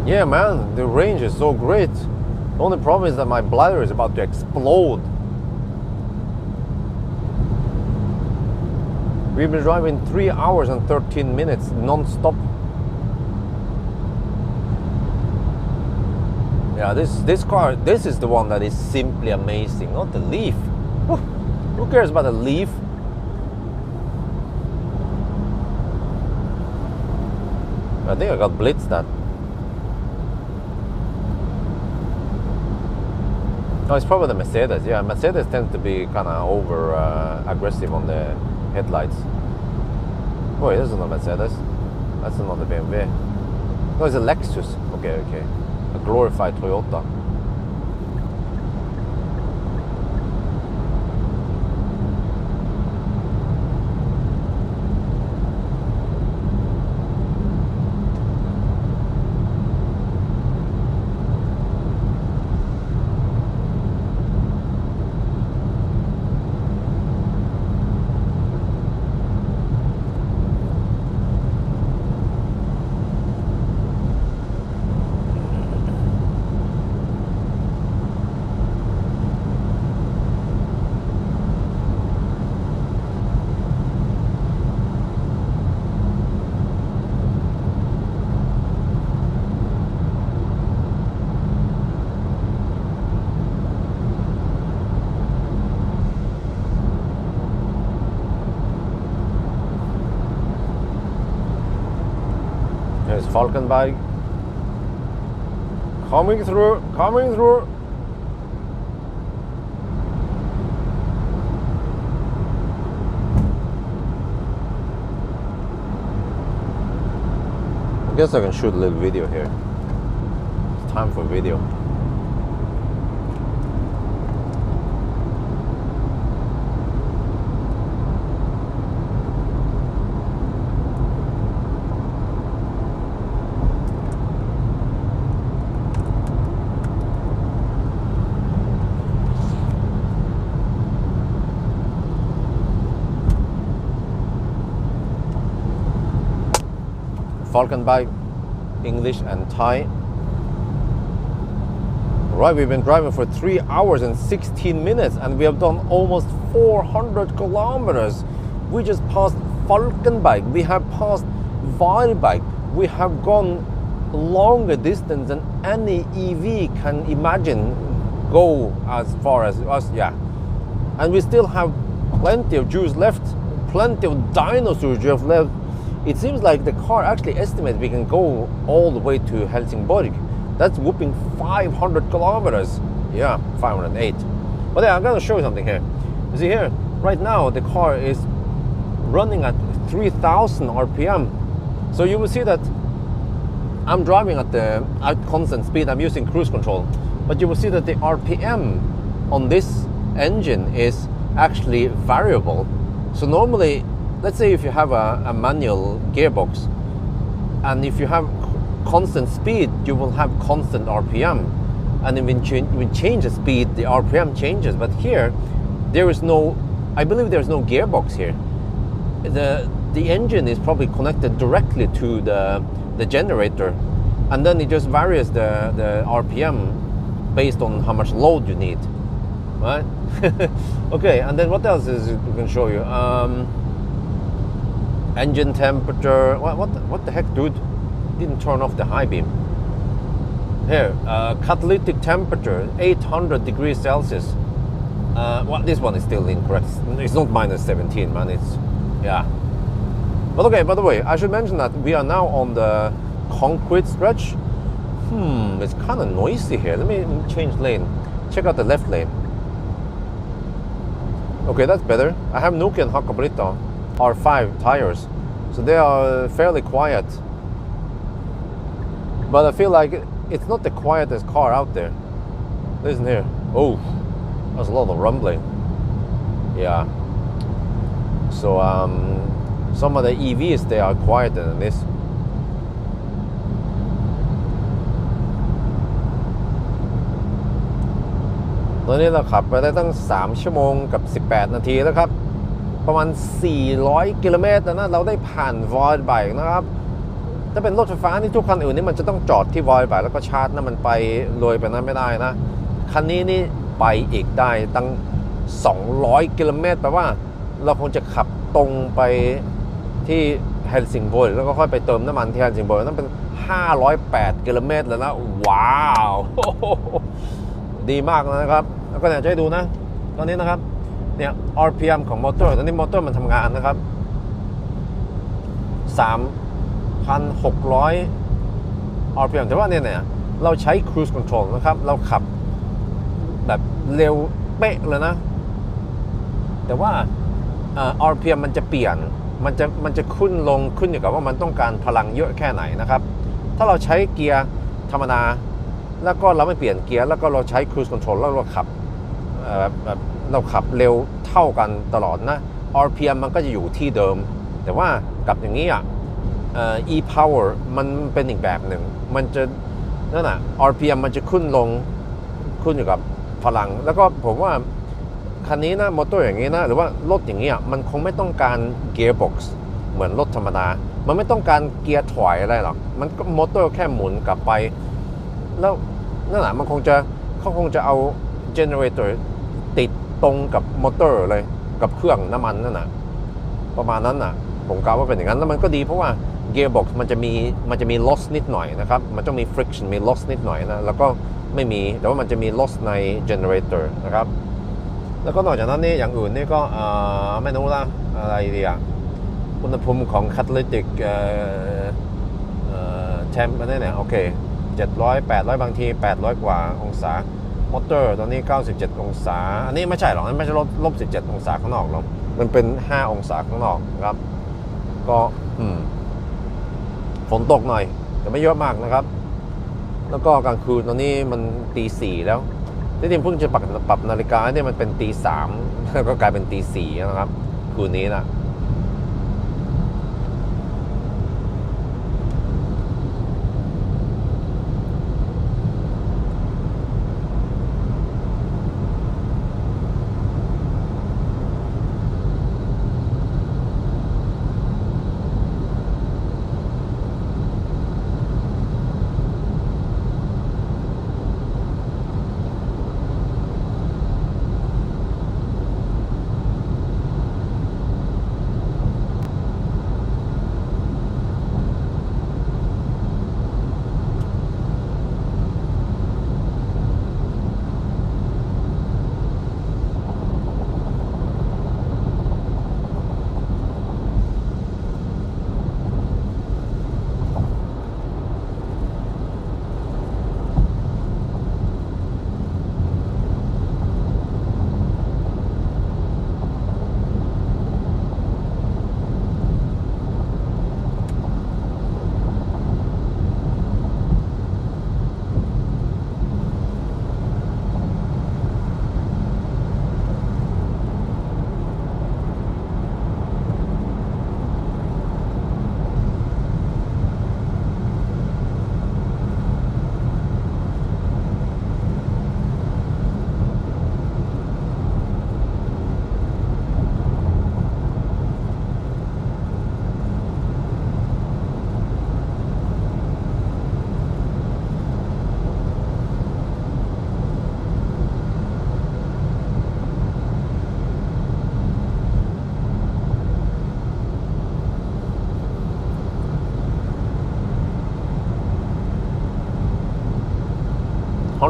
Yeah, man, the range is so great. The only problem is that my bladder is about to explode. We've been driving 3 hours and 13 minutes non-stop. Yeah, this car, this is the one that is simply amazing, not the Leaf. Who cares about the Leaf? I think I got blitzed that. No, it's probably the Mercedes. Yeah, Mercedes tends to be kind of over aggressive on the headlights. Wait, this is not Mercedes. That's another BMW. No, it's a Lexus. Okay, okay. A glorified Toyota. There's Falkenberg. Coming through, coming through. I guess I can shoot a little video here. It's time for video. Falkenberg, English and Thai. Right, we've been driving for 3 hours and 16 minutes and we have done almost 400 kilometers. We just passed Falkenberg, we have passed Varberg, we have gone longer distance than any EV can imagine go as far as us, yeah. And we still have plenty of juice left, plenty of dinosaur juice left. It seems like the car actually estimates we can go all the way to Helsingborg. That's whooping 500 kilometers. Yeah, 508. But yeah, I'm gonna show you something here. You see here, right now the car is running at 3000 RPM. So you will see that I'm driving at constant speed. I'm using cruise control. But you will see that the RPM on this engine is actually variable. So normally, let's say if you have a manual gearbox and if you have constant speed, you will have constant RPM. and then when change the speed, the RPM changes. But here, there is no, I believe there is no gearbox here. The engine is probably connected directly to the generator, and then it just varies the RPM based on how much load you need, right? Okay, and then what else is we can show you? Engine temperature. What the heck, dude? Didn't turn off the high beam. Here, catalytic temperature, 800 degrees Celsius. Well, this one is still incorrect. It's not minus 17, man. It's, yeah. But okay, by the way, I should mention that we are now on the concrete stretch. It's kind of noisy here. Let me change lane. Check out the left lane. Okay, that's better. I have Nuki and Hakkapeliitta R5 tires, so they are fairly quiet. But I feel like it's not the quietest car out there. Listen here. Oh, there's a lot of rumbling. Yeah. So some of the EVs, they are quieter than this.ตอนนี้เราขับไปได้ตั้ง3ชั่วโมงกับ18นาทีแล้วครับประมาณ400กิโลเมตรนะเราได้ผ่านวอยด์ไบค์นะครับถ้าเป็นรถไฟฟ้านี่ทุกคันอื่นนี่มันจะต้องจอดที่วอยด์ไบค์แล้วก็ชาร์จนะมันไปเลยไปนั้นไม่ได้นะคันนี้นี่ไปอีกได้ตั้ง200กิโลเมตรแปลว่าเราคงจะขับตรงไปที่เฮลซิงกิแล้วก็ค่อยไปเติมน้ำมันที่เฮลซิงกินั่นเป็น508กิโลเมตรแล้วนะว้าวดีมากนะครับแล้วก็เนี่ยจะให้ดูนะตอนนี้นะครับเนี่ย RPM ของมอเตอร์ตอนนี้มอเตอร์มันทำงานนะครับ3,600 RPM แต่ว่าเนี่ยเราใช้ cruise control นะครับเราขับแบบเร็วเป๊ะเลยนะแต่ว่าRPM มันจะเปลี่ยนมันจะขึ้นลงขึ้นอยู่กับว่ามันต้องการพลังเยอะแค่ไหนนะครับถ้าเราใช้เกียร์ธรรมดาแล้วก็เราไม่เปลี่ยนเกียร์แล้วก็เราใช้ cruise control แล้วเราขับแบบเราขับเร็วเท่ากันตลอดนะ RPM มันก็จะอยู่ที่เดิมแต่ว่ากับอย่างนี้e-power มันเป็นอีกแบบหนึ่งมันจะนั่นน่ะ RPM มันจะขึ้นลงขึ้นอยู่กับพลังแล้วก็ผมว่าคันนี้นะมอเตอร์อย่างนี้นะหรือว่ารถอย่างนี้มันคงไม่ต้องการ gearbox เหมือนรถธรรมดามันไม่ต้องการเกียร์ถอยอะไรหรอกมันก็มอเตอร์แค่หมุนกลับไปแล้วนั่นแหละมันเขาคงจะเอา generator ติดตรงกับมอเตอร์เลยกับเครื่องน้ำมันนั่นน่ะประมาณนั้นน่ะผมกล่าวว่าเป็นอย่างนั้นแล้วมันก็ดีเพราะว่า gearbox มันจะมี loss นิดหน่อยนะครับมันต้องมี friction มี loss นิดหน่อยนะแล้วก็ไม่มีแต่ว่ามันจะมี loss ใน generator นะครับแล้วก็นอกจากนั้นนี่อย่างอื่นนี่ก็ไม่รู้ละอะไรดีอุณหภูมิของ catalytic temp อันนี้เนี่ยโอเค700 800บางที800กว่าองศามอเตอร์ตอนนี้97องศาอันนี้ไม่ใช่หรอกไม่ใช่ลบ17องศาข้างนอกหรอกมันเป็น5องศาข้างนอกครับก็ฝนตกหน่อยแต่ไม่เยอะมากนะครับแล้วก็กลางคืนตอนนี้มันตี 4แล้วที่จริงเพิ่งจะปรับนาฬิกาเนี่ยมันเป็นตี 3แล้วก็กลายเป็นตี 4นะครับคืนนี้นะ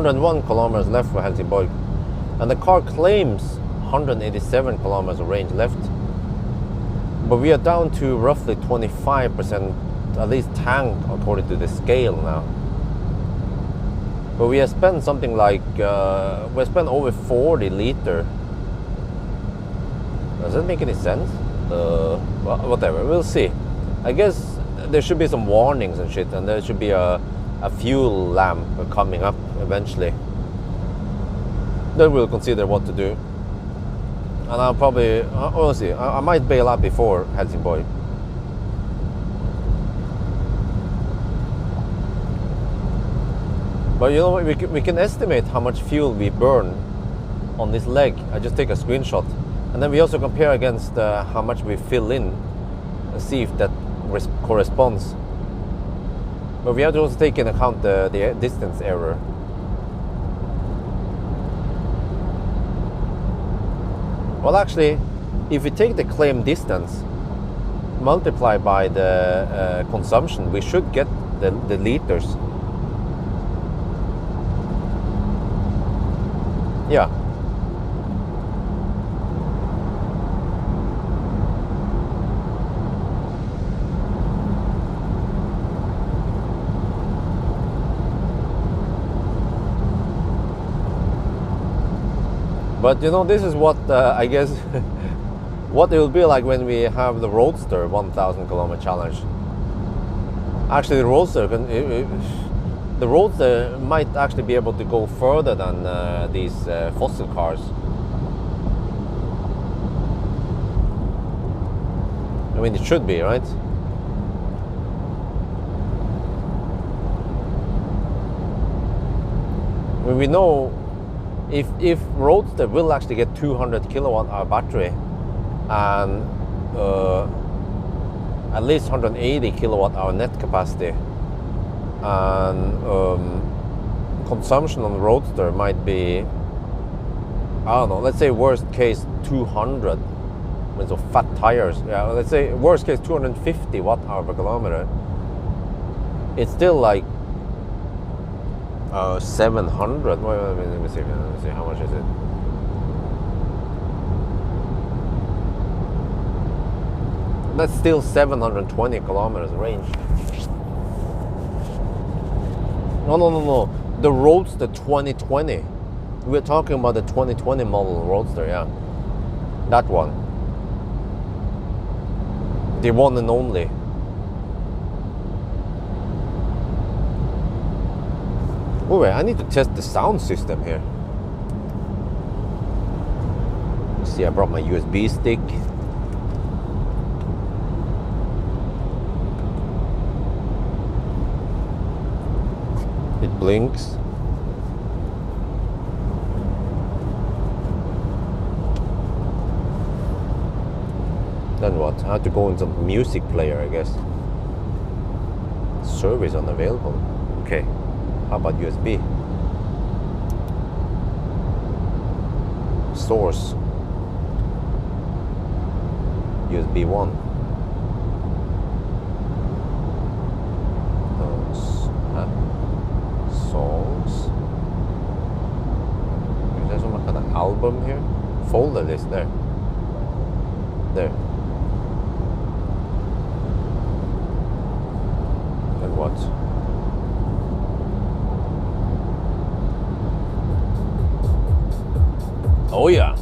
101 kilometers left for Helsingborg. And the car claims 187 kilometers of range left. But we are down to roughly 25%, at least tank, according to the scale now. But we have spent something like, we spent over 40 liter. Does that make any sense? Well, whatever, we'll see. I guess there should be some warnings and shit, and there should be a fuel lamp coming up eventually. Then we'll consider what to do. And I'll probably, honestly, I might bail out before Helsingborg. But you know what, we can estimate how much fuel we burn on this leg. I just take a screenshot. And then we also compare against how much we fill in, and see if that corresponds. But we have to also take into account the distance error. Well, actually, if we take the claim distance, multiply by the consumption, we should get the liters. Yeah. But you know, this is what I guess what it will be like when we have the Roadster 1000 kilometer challenge. Actually, the Roadster might actually be able to go further than these fossil cars. I mean, it should be, right? I mean, we know if Roadster will actually get 200 kilowatt hour battery and at least 180 kilowatt hour net capacity, and consumption on the Roadster might be, I don't know, let's say worst case 200 with so fat tires. Yeah, let's say worst case 250 watt hour per kilometer. It's still like 700. Wait, let me see how much is it. That's still 720 kilometers range. No. The Roadster 2020. We're talking about the 2020 model Roadster, yeah. That one. The one and only. Oh wait, I need to test the sound system here. Let's see, I brought my USB stick. It blinks. Then what? I have to go in some music player, I guess. Service unavailable. Okay. How about USB? Source. USB 1. Songs. Is there some kind of album here? Folder list there. There. And what? Oh yeah.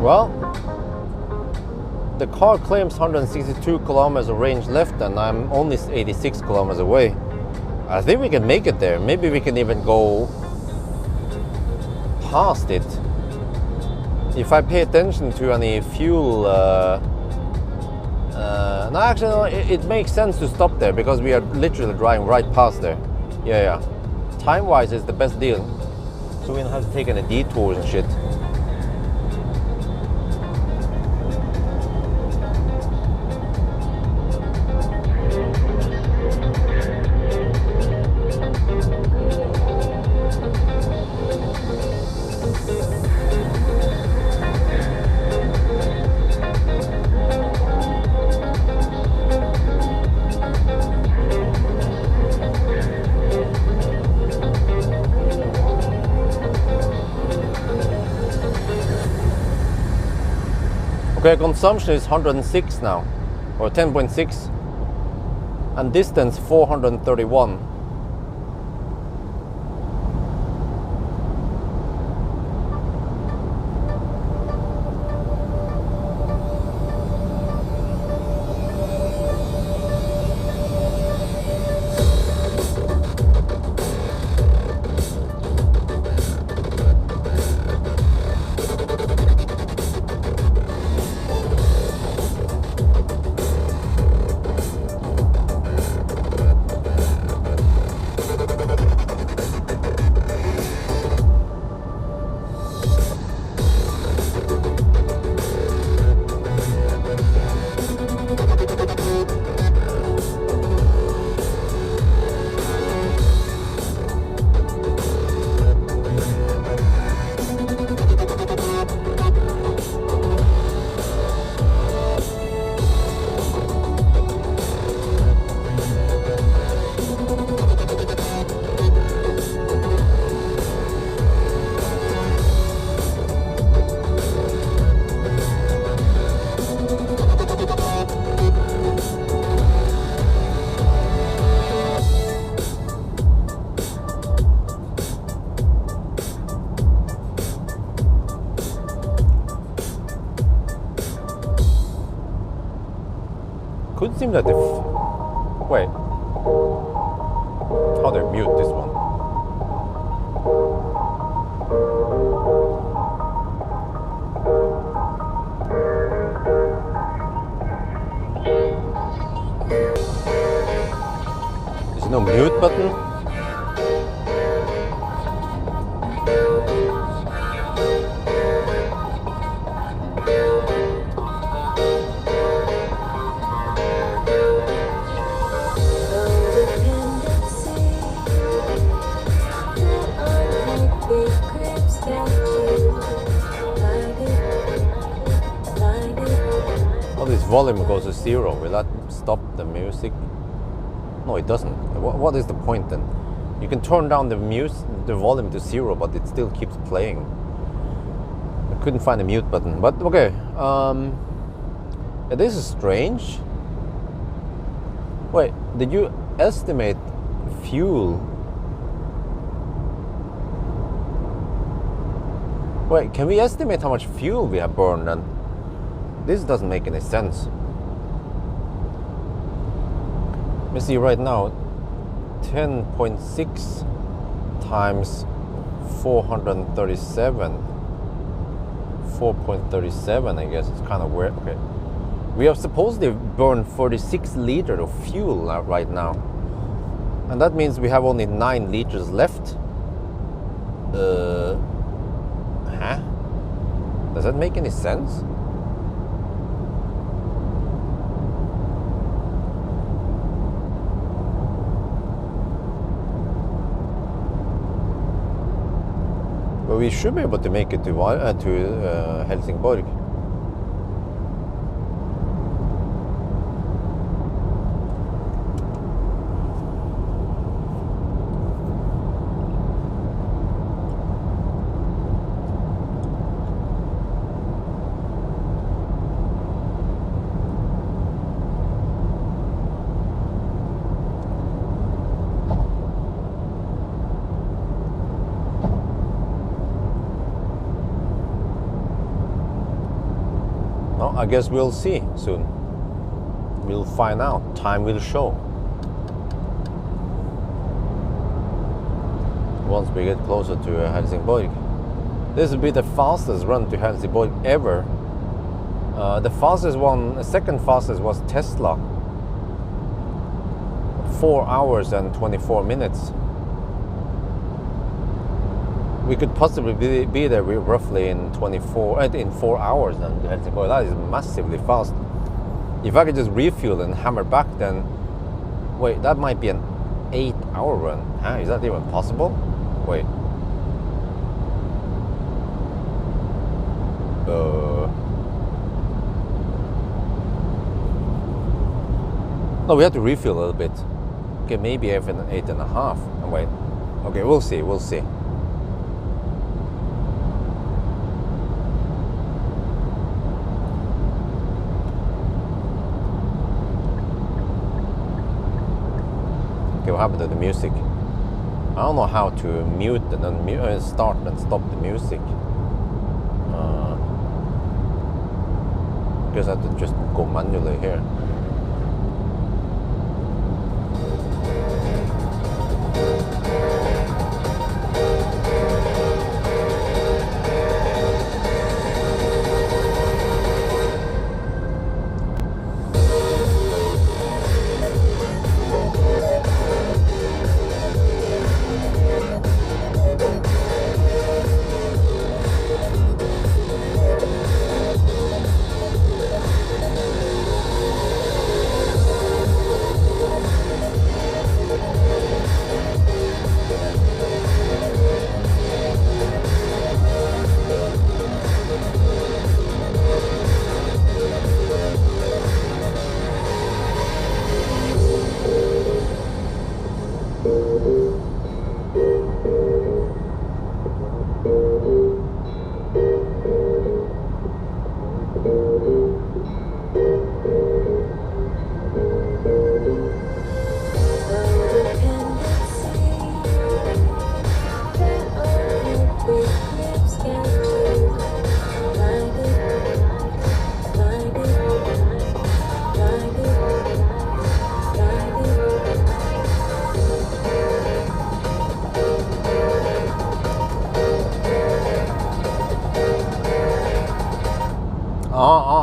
Well, the car claims 162 kilometers of range left, and I'm only 86 kilometers away. I think we can make it there. Maybe we can even go past it. If I pay attention to any fuel, no, actually, no, it makes sense to stop there because we are literally driving right past there. Yeah. Time-wise, it's the best deal, so we don't have to take any detours and shit. Okay, consumption is 106 now, or 10.6, and distance 431. Could seem that wait, how do I mute this one? There's no mute button? Volume goes to 0. Will that stop the music? No, it doesn't. What is the point then? You can turn down the volume to 0, but it still keeps playing. I couldn't find a mute button, but okay. Yeah, this is strange. Wait, did you estimate fuel? Wait, can we estimate how much fuel we have burned then? This doesn't make any sense. Let me see right now. 10.6 times 437. 4.37, I guess. It's kind of weird. Okay. We have supposedly burned 46 liters of fuel right now. And that means we have only 9 liters left. Does that make any sense? But we should be able to make it to Helsingborg. I guess we'll see soon. We'll find out. Time will show. Once we get closer to Helsingborg. This will be the fastest run to Helsingborg ever. The fastest one, the second fastest was Tesla. 4 hours and 24 minutes. We could possibly be there roughly in 4 hours then to Helsingborg. That is massively fast. If I could just refuel and hammer back, then wait, that might be an 8-hour run. Huh? Is that even possible? Wait. No, we have to refuel a little bit. Okay, maybe even 8.5. Oh, wait. Okay, we'll see. We'll see. Okay, what happened to the music? I don't know how to mute and start and stop the music. Guess I have to just go manually here.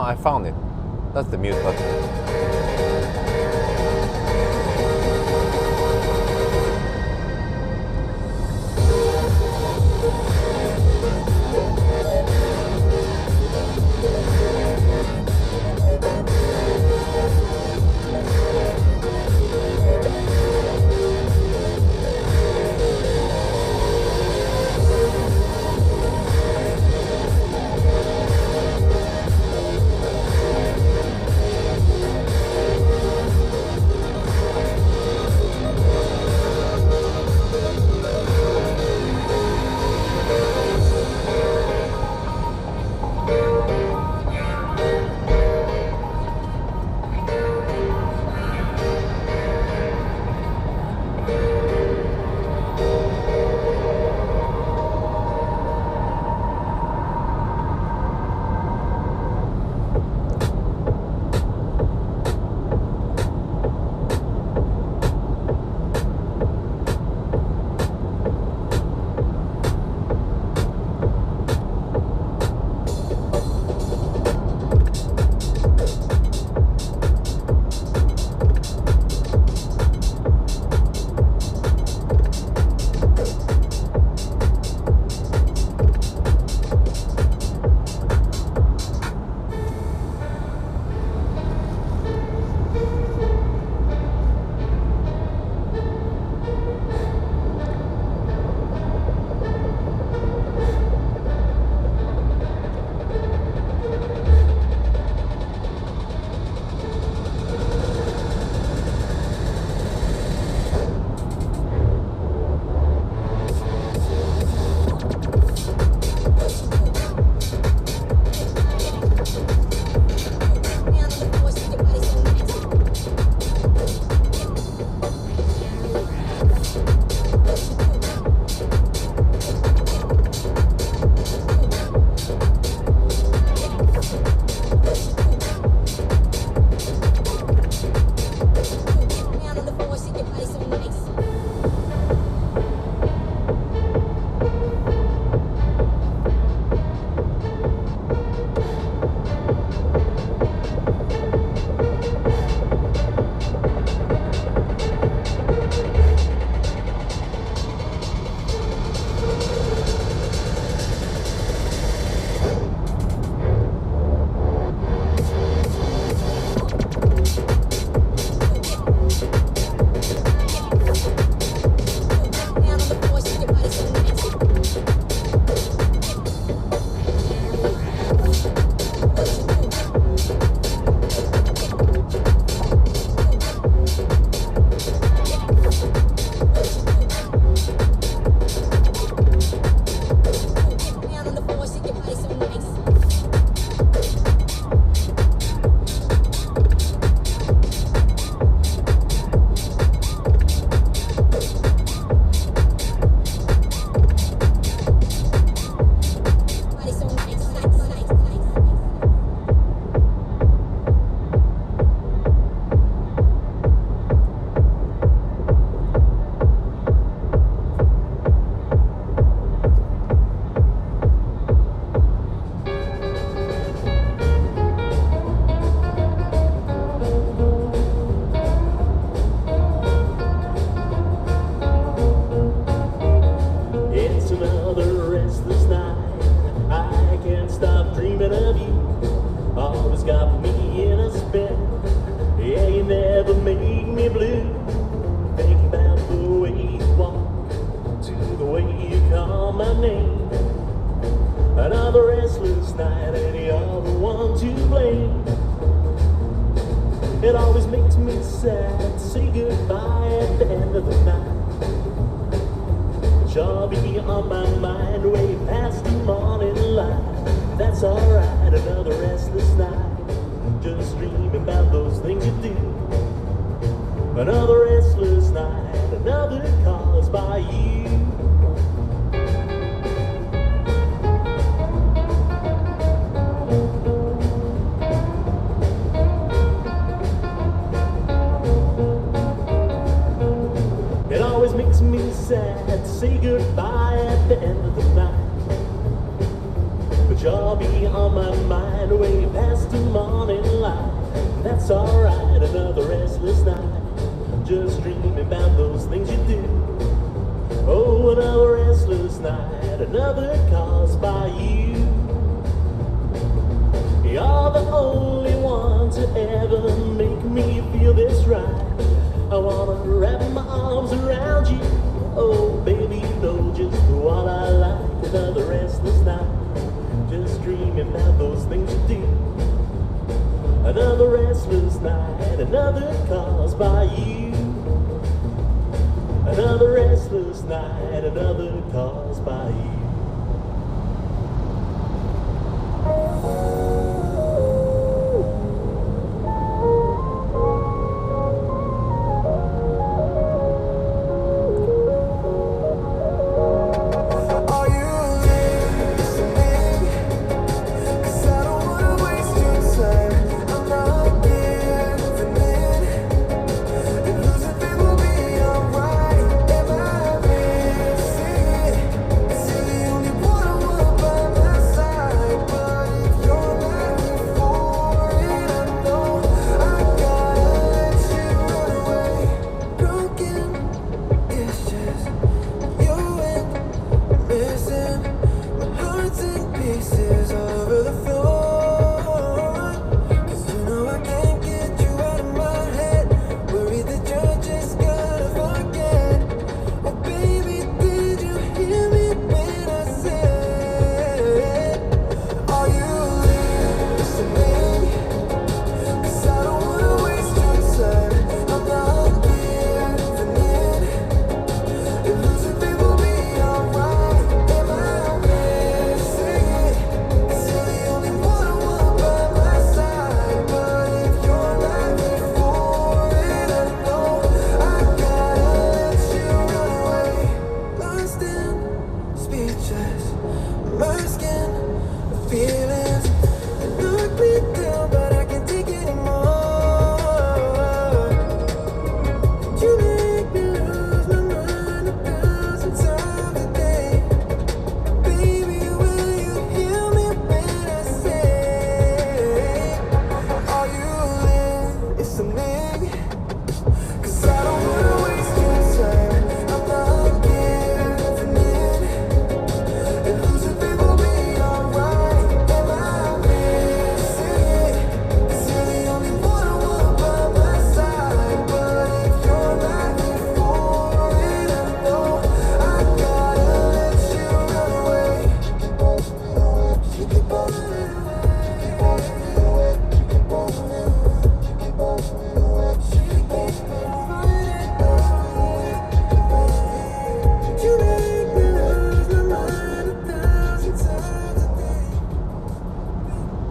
I found it. That's the mute button. my name. Another restless night, any other one to blame. It always makes me sad to say goodbye at the end of the night. Sure be on my mind way past the morning light. That's alright, another restless night. Just dreaming about those things you do. Another restless night, another caused by you. It always makes me sad to say goodbye at the end of the night. But you'll be on my mind way past the morning light. That's alright, another restless night. Just dreaming about those things you do. Oh, another restless night, another caused by you. You're the only one to ever make me feel this right. I wanna wrap my arms around you. Oh, baby, you know just what I like. Another restless night, just dreaming about those things you do. Another restless night, another caused by you. Another restless night, another caused by you.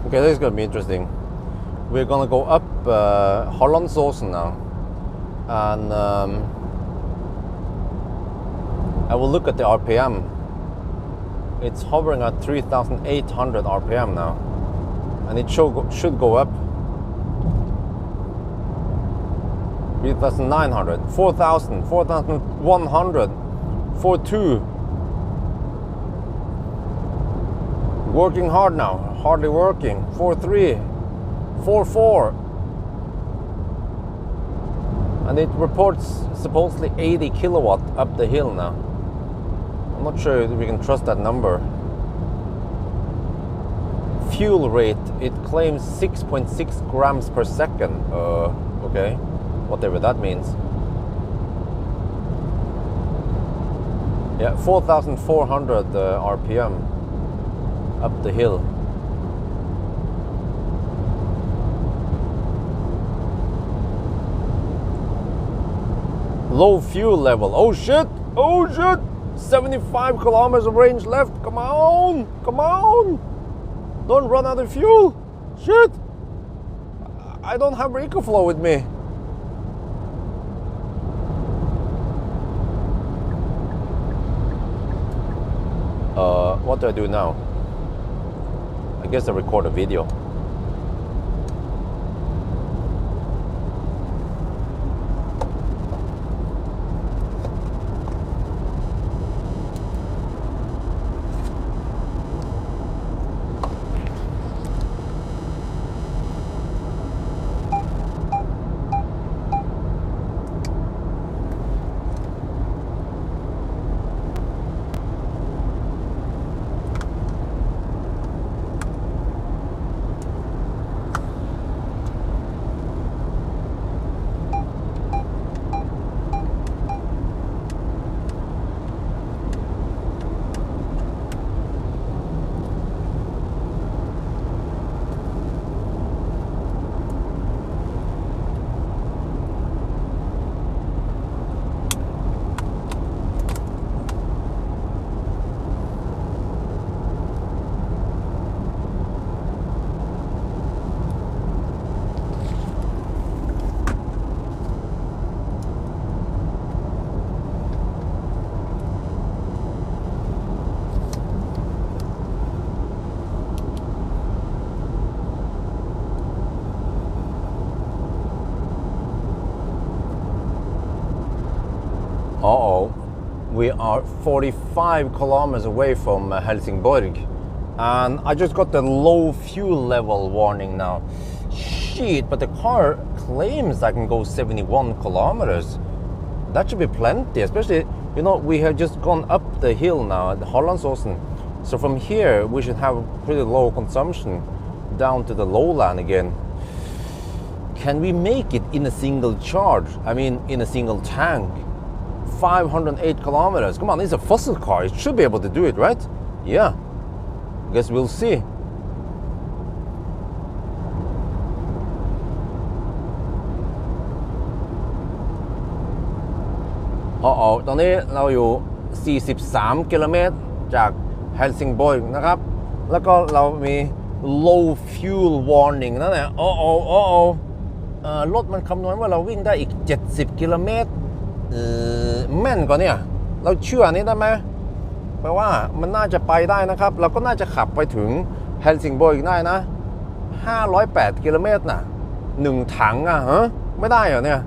Okay, this is going to be interesting. We're going to go up Hollandsåsen now, and I will look at the RPM. It's hovering at 3,800 RPM now, and it should go up 3,900, 4,000, 4,100, 4,200. Working hard now, hardly working. 4.3, 4.4, and it reports supposedly 80 kilowatt up the hill now. I'm not sure if we can trust that number. Fuel rate, it claims 6.6 grams per second. Okay, whatever that means. Yeah, 4,400 RPM up the hill. Low fuel level. Oh shit! Oh shit! 75 kilometers of range left. Come on! Come on! Don't run out of fuel! Shit! I don't have EcoFlow with me. What do I do now? I guess I record a video. Uh-oh, we are 45 kilometers away from Helsingborg, and I just got the low fuel level warning now. Shit, but the car claims I can go 71 kilometers. That should be plenty, especially, you know, we have just gone up the hill now at Hallandsåsen. So from here, we should have pretty low consumption down to the lowland again. Can we make it in a single charge? I mean, in a single tank? 508 kilometers. Come on, it's a fossil car. It should be able to do it, right? Yeah. Guess we'll see.ตอนนี้เราอยู่ 43 กิโลเมตรจาก Helsingborg นะครับ แล้วก็เรามี low fuel warning นั่นแหละรถมันคำนวณว่าเราวิ่งได้อีก 70 กิโลเมตรแม่นกว่าเนี่ยเราเชื่อนี้ได้ไหมแปลว่ามันน่าจะไปได้นะครับเราก็น่าจะขับไปถึงเฮลซิงบอร์กได้นะ508กิโลเมตรน่ะ1ถังอ่ะฮะไม่ได้เหรอเนี่ย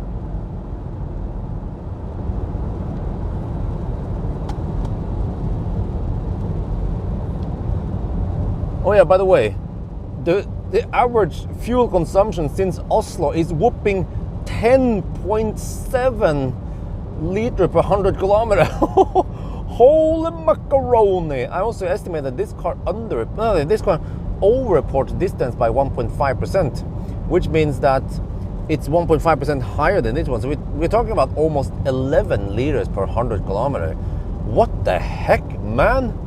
Oh yeah, by the way, the average fuel consumption since Oslo is whooping 10.7 liter per 100 kilometer. Holy macaroni! I also estimate that this car over-reports distance by 1.5%, which means that it's 1.5% higher than this one. So we're talking about almost 11 liters per 100 kilometer. What the heck, man?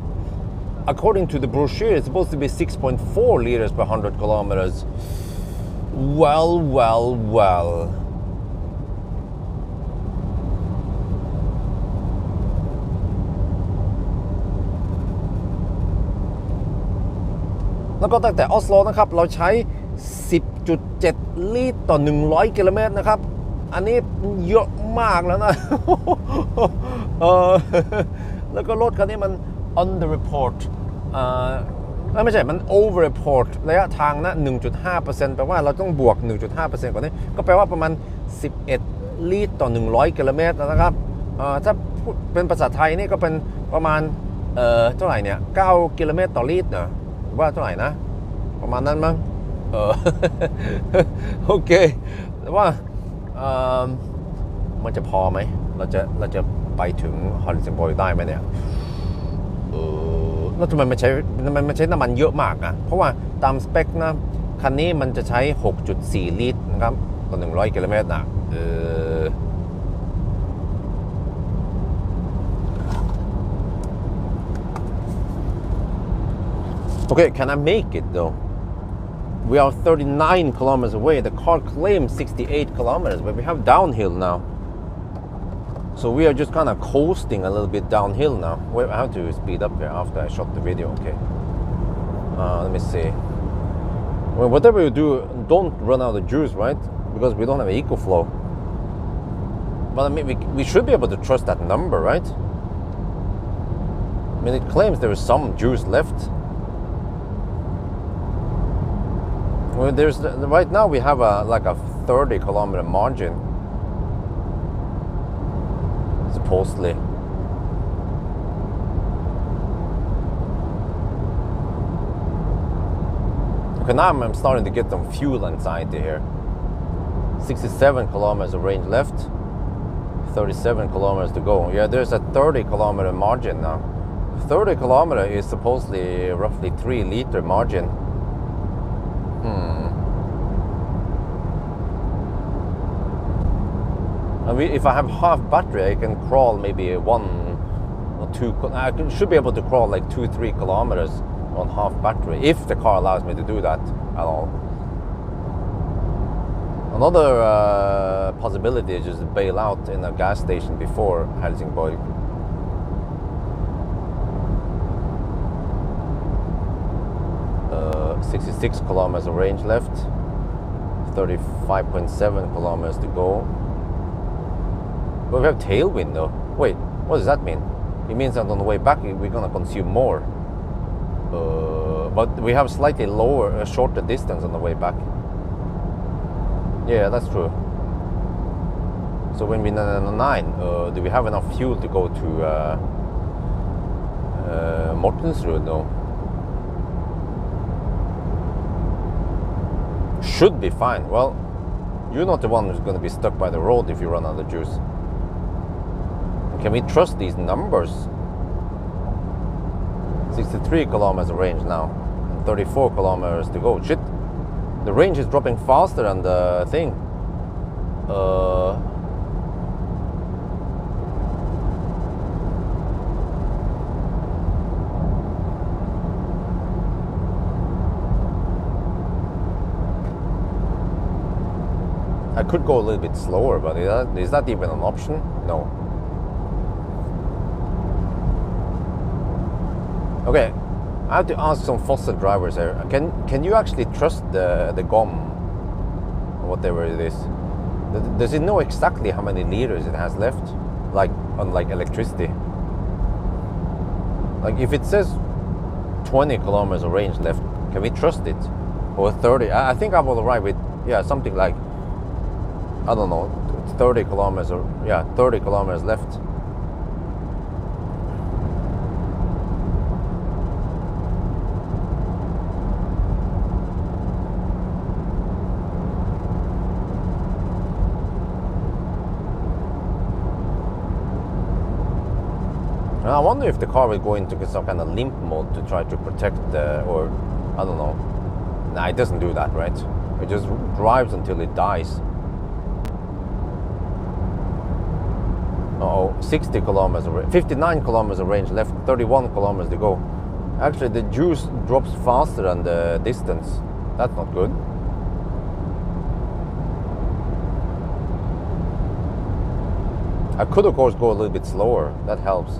According to the brochure, it's supposed to be 6.4 liters per 100 kilometers. Well.แล้วก็ตั้งแต่ออสโลนะครับเราใช้ 10.7 ลิตรต่อ 100 กิโลเมตรนะครับอันนี้เยอะมากแล้วนะ แล้วก็รถคันนี้มัน underreport ไม่ใช่มัน overreport ระยะทางนะ 1.5% แปลว่าเราต้องบวก 1.5% กว่านี้ก็แปลว่าประมาณ 11 ลิตรต่อ 100 กิโลเมตรนะครับถ้าเป็นภาษาไทยนี่ก็เป็นประมาณเท่าไหร่เนี่ย 9 กิโลเมตรต่อลิตรนะว่าเท่าไหร่นะประมาณนั้นมั้งโอเคแต่ว่ามันจะพอไหมเราจะไปถึงฮอลลิงบอร์กได้ไหมเนี่ยแล้วทำไมมันใช้น้ำมันเยอะมากอ่ะเพราะว่าตามสเปคนะคันนี้มันจะใช้ 6.4 ลิตรนะครับต่อ 100 กิโลเมตรนะ Okay, can I make it though? We are 39 kilometers away. The car claims 68 kilometers, but we have downhill now. So we are just kind of coasting a little bit downhill now. Wait, I have to speed up here after I shot the video. Okay. Let me see. Well, whatever you do, don't run out of juice, right? Because we don't have EcoFlow. But I mean, we should be able to trust that number, right? I mean, it claims there is some juice left. Well, right now we have like a 30 kilometer margin, supposedly. Okay, now I'm starting to get some fuel anxiety here. 67 kilometers of range left, 37 kilometers to go. Yeah, there's a 30 kilometer margin now. 30 kilometer is supposedly roughly 3 liter margin. If I have half battery, I can crawl maybe 1 or 2. I should be able to crawl like 2-3 kilometers on half battery if the car allows me to do that at all. Another possibility is just to bail out in a gas station before Helsingborg. Uh, 66 kilometers of range left, 35.7 kilometers to go. But we have tailwind though. Wait, what does that mean? It means that on the way back we're gonna consume more. But we have slightly lower, shorter distance on the way back. Yeah, that's true. So when we're on 9, do we have enough fuel to go to Mortensrud? No. Should be fine. Well, you're not the one who's going to be stuck by the road if you run out of juice. Can we trust these numbers? 63 kilometers of range now, and 34 kilometers to go. Shit, the range is dropping faster than the thing. I could go a little bit slower, but is that even an option? No. Okay, I have to ask some fossil drivers here. Can you actually trust the GOM, or whatever it is? Does it know exactly how many liters it has left? Like, unlike electricity. Like, if it says 20 kilometers of range left, can we trust it? Or 30? I think I will arrive with, yeah, something like, I don't know, 30 kilometers, or, yeah, 30 kilometers left. I wonder if the car will go into some kind of limp mode to try to protect or I don't know. Nah, it doesn't do that, right? It just drives until it dies. 60 kilometers, 59 kilometers of range left, 31 kilometers to go. Actually, the juice drops faster than the distance. That's not good. I could, of course, go a little bit slower. That helps.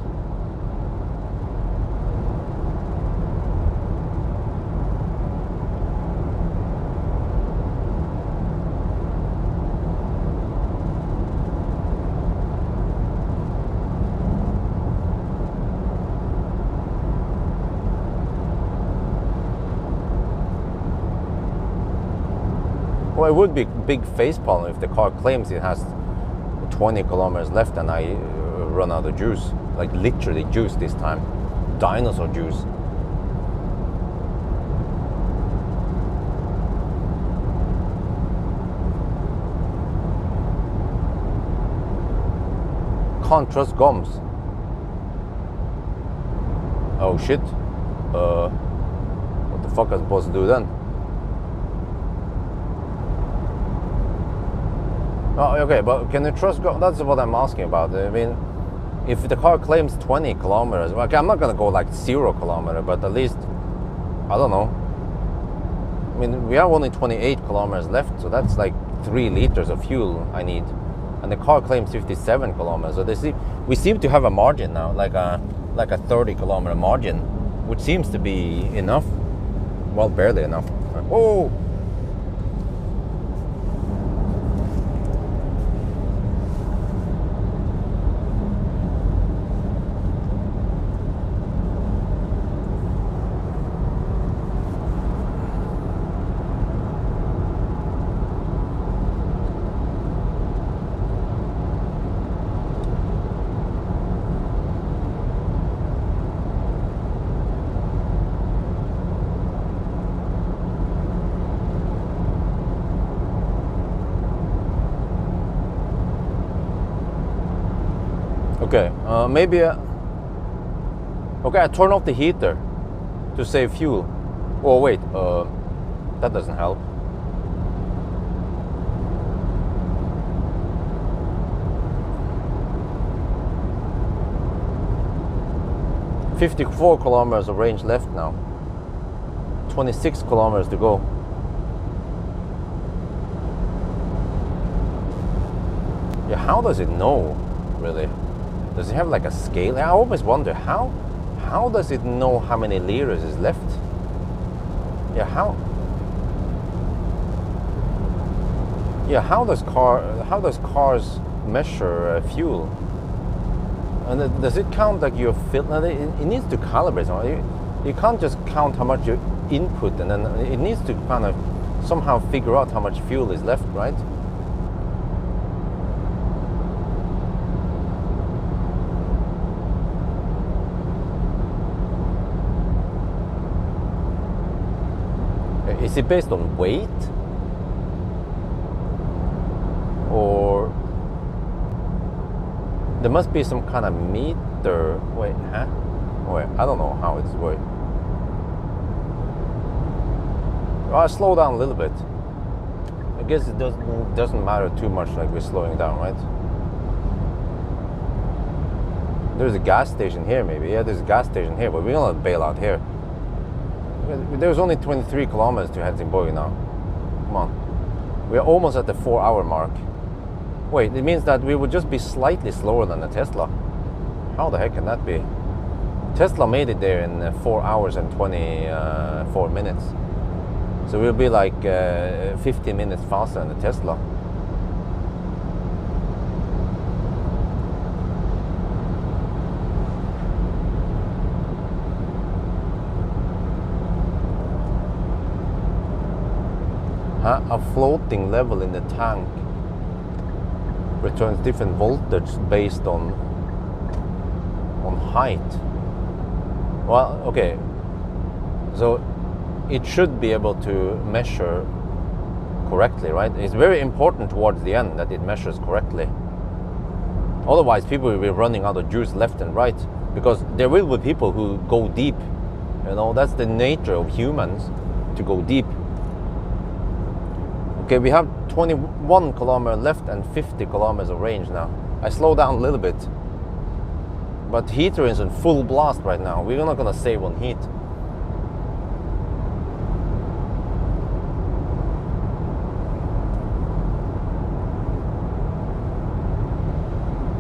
Well, it would be big facepalm if the car claims it has 20 kilometers left and I run out of juice. Like literally juice this time. Dinosaur juice. Can't trust GOMs. Oh shit. What the fuck am I supposed to do then? Oh, okay, but can you trust GOM? That's what I'm asking about. I mean, if the car claims 20 kilometers, okay, I'm not gonna go like 0 kilometer, but at least I don't know. I mean, we have only 28 kilometers left, so that's like 3 liters of fuel I need. And the car claims 57 kilometers, so we seem to have a margin now, like a 30 kilometer margin, which seems to be enough. Well, barely enough. Whoa! Okay, maybe. Okay, I turn off the heater to save fuel. Oh wait, that doesn't help. "54 kilometers of range left now. 26 kilometers to go." Yeah, how does it know, really? Does it have like a scale? I always wonder how does it know how many liters is left? Yeah, how does cars measure fuel? And does it count like your fill? It needs to calibrate. You can't just count how much you input, and then it needs to kind of somehow figure out how much fuel is left, right? Is it based on weight? Or there must be some kind of meter. Wait, huh? Wait, I don't know how it's working. I'll slow down a little bit. I guess it doesn't matter too much, like we're slowing down, right? There's a gas station here, maybe. Yeah, there's a gas station here, but we're gonna bail out here. There's only 23 kilometers to Helsingborg now. Come on. We're almost at the 4-hour mark. Wait, it means that we would just be slightly slower than the Tesla. How the heck can that be? Tesla made it there in 4 hours and 24 minutes. So we'll be like 15 minutes faster than the Tesla. A floating level in the tank returns different voltage based on height. Well, okay, so it should be able to measure correctly, right? It's very important towards the end that it measures correctly. Otherwise, people will be running out of juice left and right, because there will be people who go deep. You know, that's the nature of humans, to go deep. Okay, we have 21 kilometers left and 50 kilometers of range now. I slow down a little bit, but heater is in full blast right now. We're not gonna save on heat.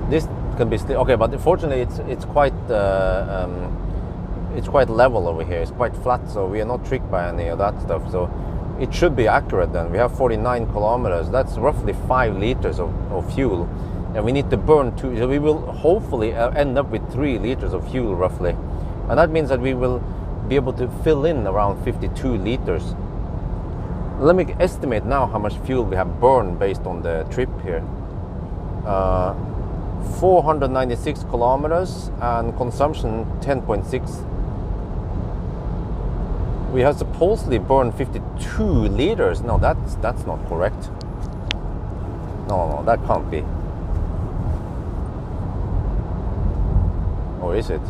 This can be still okay, but unfortunately it's quite level over here. It's quite flat, so we are not tricked by any of that stuff. So it should be accurate then. We have 49 kilometers. That's roughly 5 liters of fuel. And we need to burn 2. So we will hopefully end up with 3 liters of fuel roughly. And that means that we will be able to fill in around 52 liters. Let me estimate now how much fuel we have burned based on the trip here. 496 kilometers and consumption 10.6. We have supposedly burned 52 liters. No, that's not correct. No, that can't be. Or is it?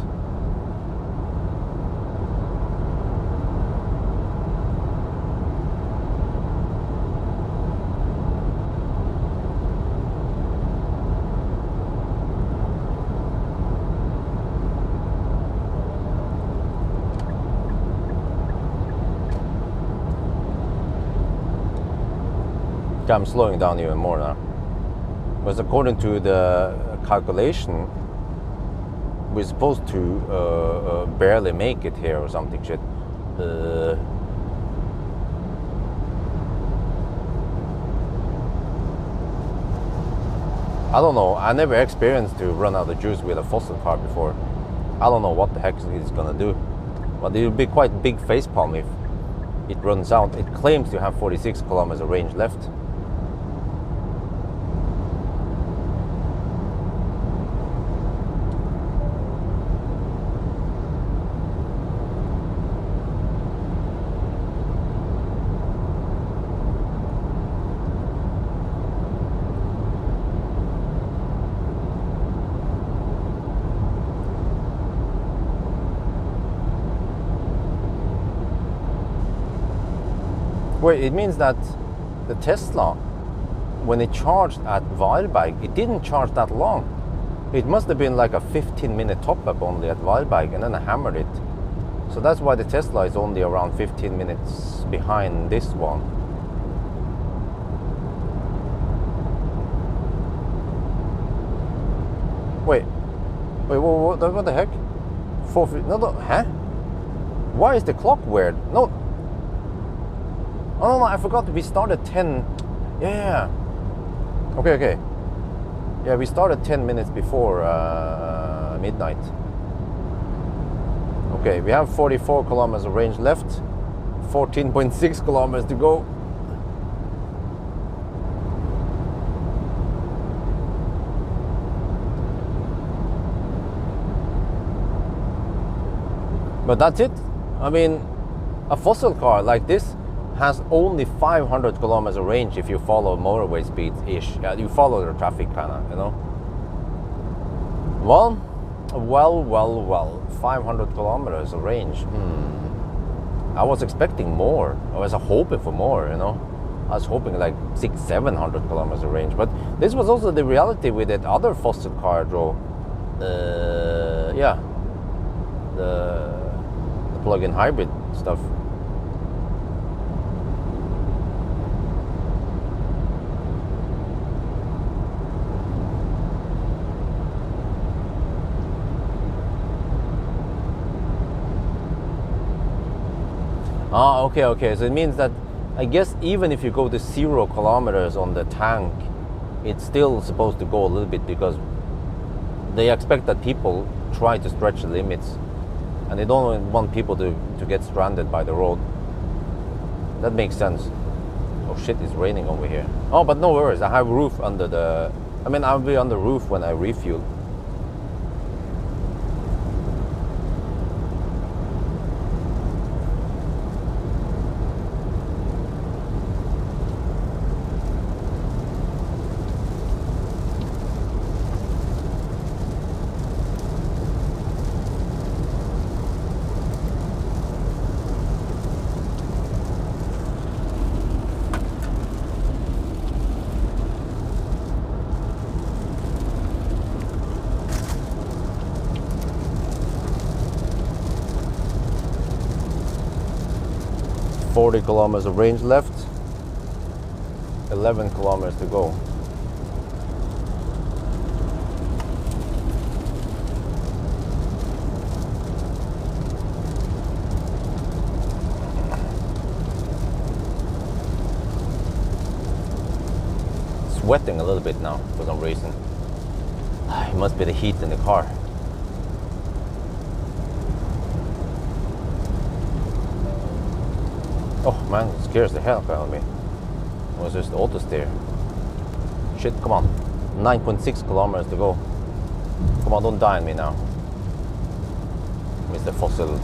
Okay, I'm slowing down even more now. Because according to the calculation, we're supposed to barely make it here or something shit. I don't know. I never experienced to run out of juice with a fossil car before. I don't know what the heck it's gonna do. But it will be quite big facepalm if it runs out. It claims to have 46 kilometers of range left. Wait, it means that the Tesla, when it charged at Waalberg, it didn't charge that long. It must have been like a 15-minute top-up only at Waalberg, and then I hammered it. So that's why the Tesla is only around 15 minutes behind this one. Wait, what the heck? No, huh? Why is the clock weird? No. Oh no, I forgot we started 10. Yeah. Okay. Yeah, we started 10 minutes before midnight. Okay, we have 44 kilometers of range left. 14.6 kilometers to go. But that's it. I mean, a fossil car like this has only 500 kilometers of range if you follow motorway speeds-ish. Yeah, you follow the traffic kind of, you know. Well, 500 kilometers of range. I was expecting more. I was hoping for more, you know. I was hoping like 600-700 kilometers of range. But this was also the reality with that other fossil car I drove. Yeah, the plug-in hybrid stuff. Ah, okay. So it means that, I guess, even if you go to 0 kilometers on the tank, it's still supposed to go a little bit because they expect that people try to stretch the limits, and they don't want people to get stranded by the road. That makes sense. Oh shit, it's raining over here. Oh, but no worries. I have roof under the. I mean, I'll be on the roof when I refuel. $40 kilometers of range left, 11 kilometers to go. Sweating a little bit now for some reason. It must be the heat in the car. Oh man, it scares the hell out of me. It was just auto steer. Shit, come on. 9.6 kilometers to go. Come on, don't die on me now, Mr. Fossil.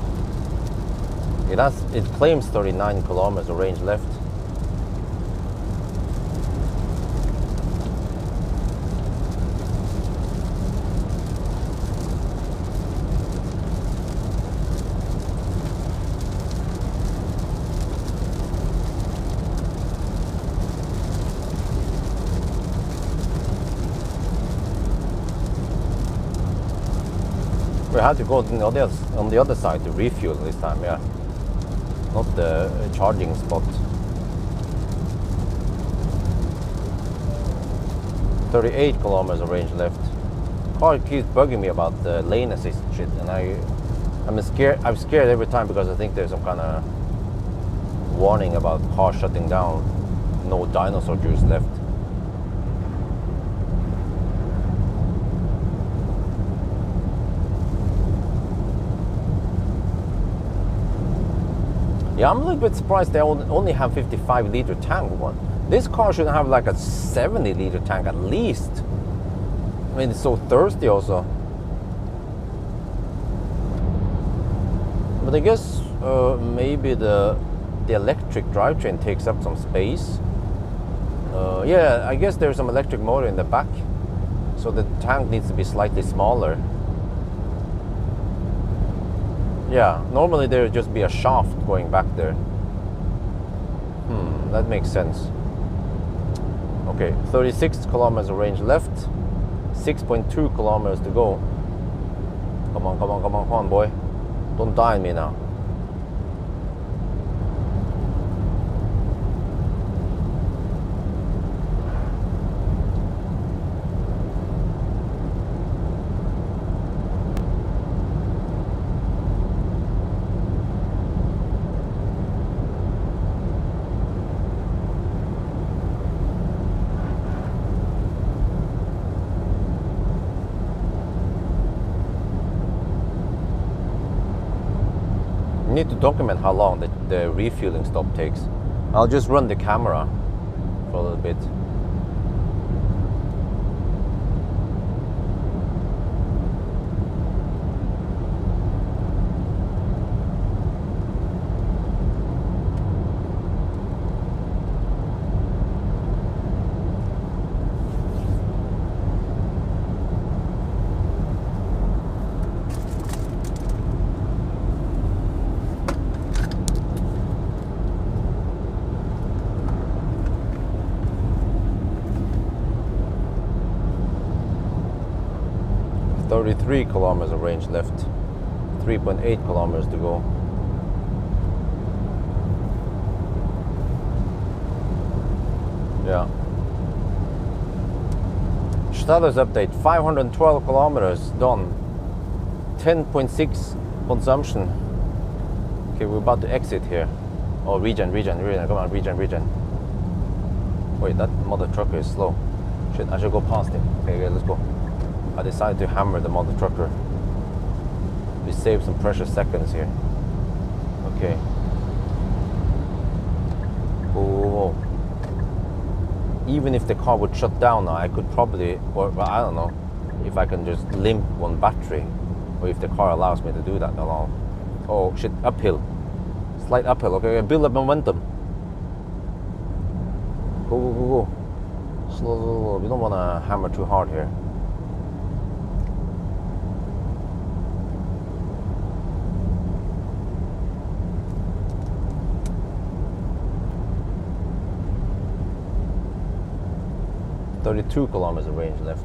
It claims 39 kilometers of range left. We had to go on the other side to refuel this time, yeah. Not the charging spot. 38 kilometers of range left. Car keeps bugging me about the lane assist shit, and I'm scared every time because I think there's some kind of warning about car shutting down. No dinosaur juice left. Yeah, I'm a little bit surprised they only have 55-liter tank one. This car should have like a 70-liter tank at least. I mean, it's so thirsty also. But I guess maybe the electric drivetrain takes up some space. Yeah, I guess there's some electric motor in the back, so the tank needs to be slightly smaller. Yeah, normally there would just be a shaft going back there. That makes sense. Okay, 36 kilometers of range left, 6.2 kilometers to go. Come on, come on, come on, come on, boy. Don't die on me now. Need to document how long the refueling stop takes. I'll just run the camera for a little bit. Thirty-three kilometers of range left, 3.8 kilometers to go. Yeah. Status update, 512 kilometers done, 10.6 consumption. Okay, we're about to exit here. Oh, regen, come on, regen. Wait, that mother trucker is slow. Shit, I should go past him. Okay, let's go. I decided to hammer the mother trucker. We saved some precious seconds here. Okay. Oh. Even if the car would shut down now, I could probably, or well, I don't know, if I can just limp one battery, or if the car allows me to do that alone. Oh shit, uphill. Slight uphill, okay, build up momentum. Go. Slow. We don't want to hammer too hard here. .32 kilometers of range left.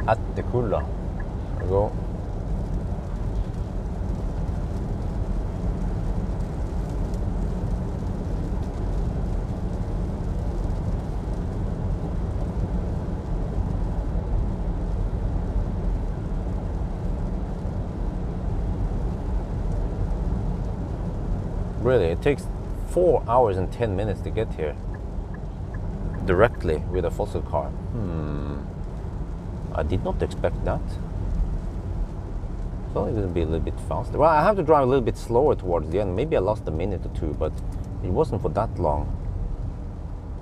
At the Kulla. There we go. Really, it takes 4 hours and 10 minutes to get here directly with a fossil car. I did not expect that. Thought it would be a little bit faster. Well, I have to drive a little bit slower towards the end. Maybe I lost a minute or two, but it wasn't for that long.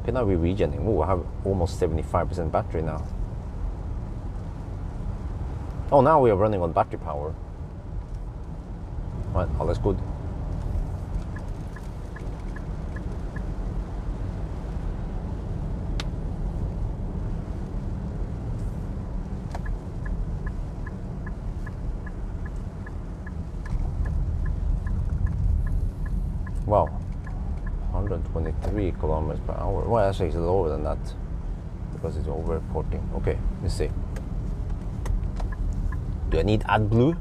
Okay, now we're regenerating. Oh, I have almost 75% battery now. Oh, now we are running on battery power. Right, all is good. Wow, 123 kilometers per hour. Well, actually it's lower than that because it's over 14. Okay, let's see. Do I need AdBlue?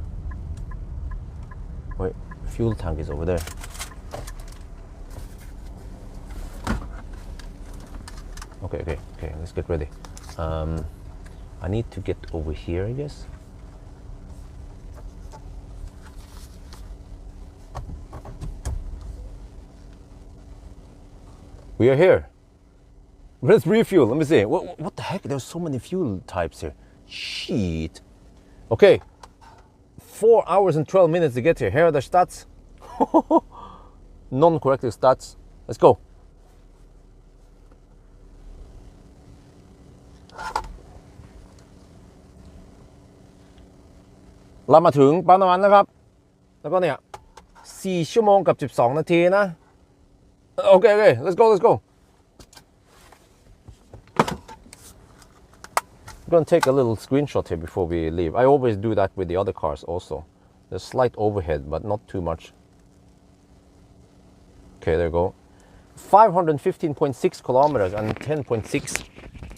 Wait, fuel tank is over there. Okay, let's get ready. I need to get over here, I guess. We are here. Let's refuel. Let me see. What the heck? There's so many fuel types here. Shit. Okay. 4 hours and 12 minutes to get here. Here are the stats. Non-corrected stats. Let's go.เรามาถึงปั๊มน้ำมันนะครับแล้วก็เนี่ย4 ชั่วโมงกับ 12 นาทีนะโอเค let's go I'm gonna take a little screenshot here before we leave. I always do that with the other cars also. There's slight overhead but not too much. Okay, there you go. 515.6 kilometers and 10.6,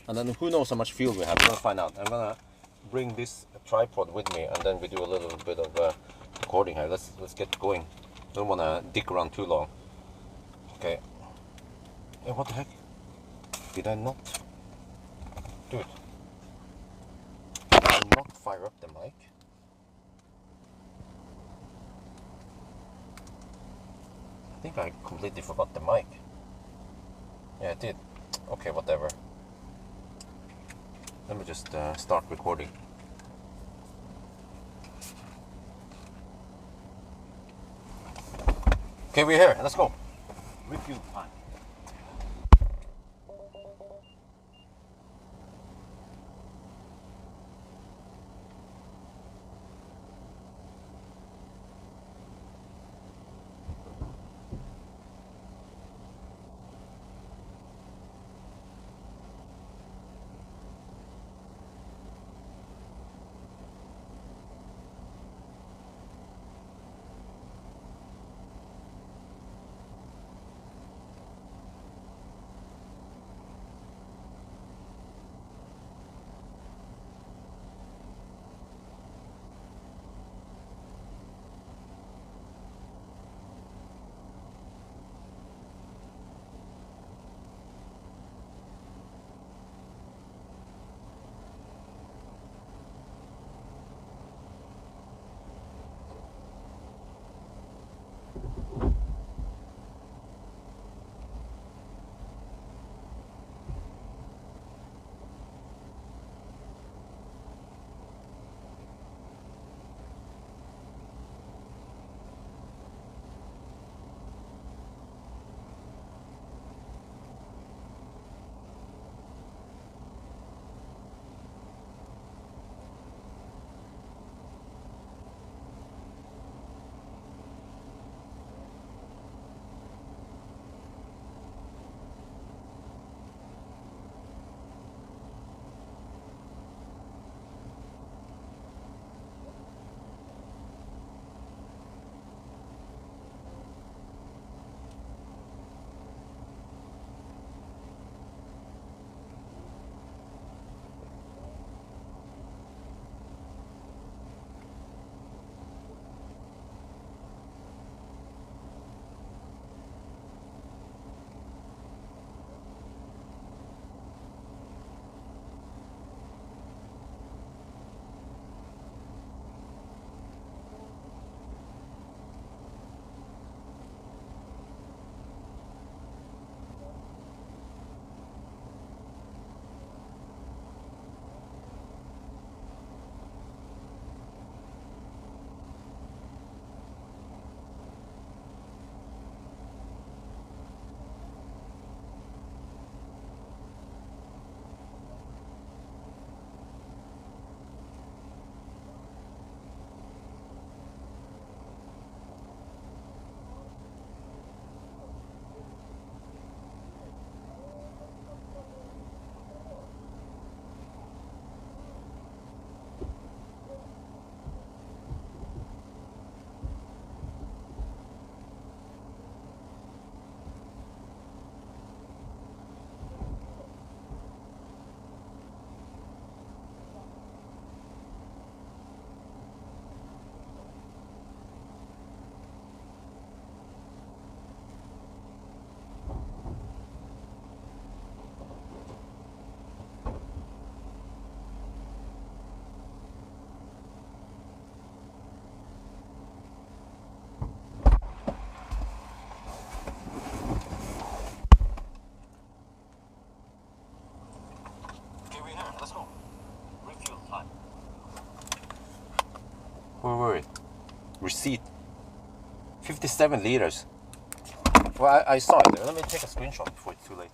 and then who knows how much fuel we have. We're gonna find out. I'm gonna bring this tripod with me and then we do a little bit of recording here. Let's get going. Don't want to dick around too long. Okay. Hey, what the heck? Did I not? Dude. Did I not fire up the mic? I think I completely forgot the mic. Yeah, I did. Okay, whatever. Let me just start recording. Okay, we're here. Let's go. Refuel time. receipt. 57 liters. Well, I saw it there. Let me take a screenshot before it's too late.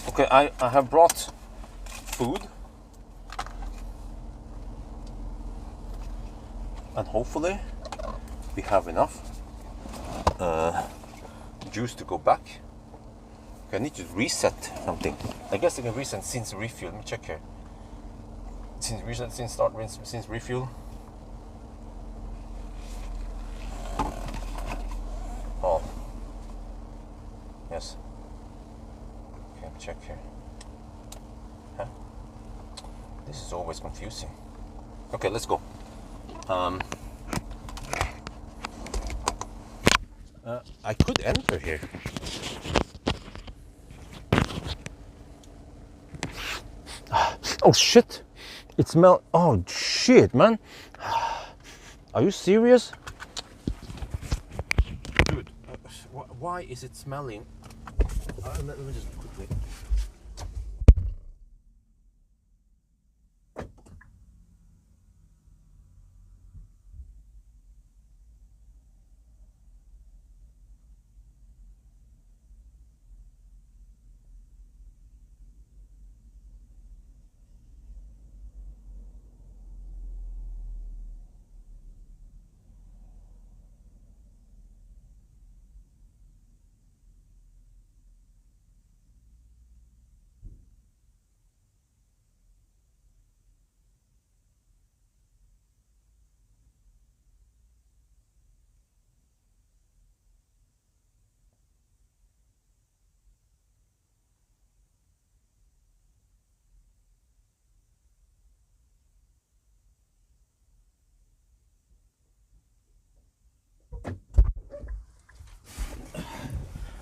Okay, I have brought food, and hopefully we have enough juice to go back. Okay, I need to reset something. I guess I can reset since refuel. Let me check here. Since reset, since start, since refuel. Oh, Huh? This is always confusing. Okay, let's go. I could enter here. Oh shit! It smells. Oh shit, man! Are you serious? Dude, why is it smelling? Let me just quickly.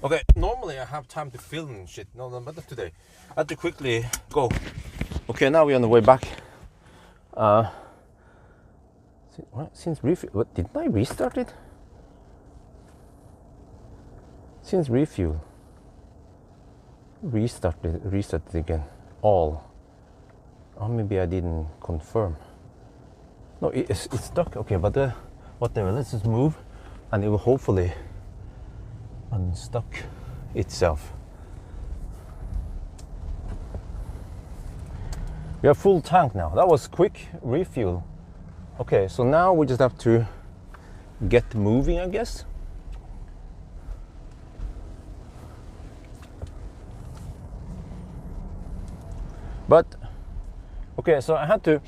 Okay, normally I have time to film and shit. No, but not today. I had to quickly go. Okay, now we're on the way back. Since refuel, what, didn't I restart it? Since refuel, restart it again. All. Oh, maybe I didn't confirm. No, it's stuck. Okay, but whatever. Let's just move, and it will hopefully unstuck itself. We have full tank now. That was quick refuel. Okay, so now we just have to get moving, I guess. But okay, so I had to.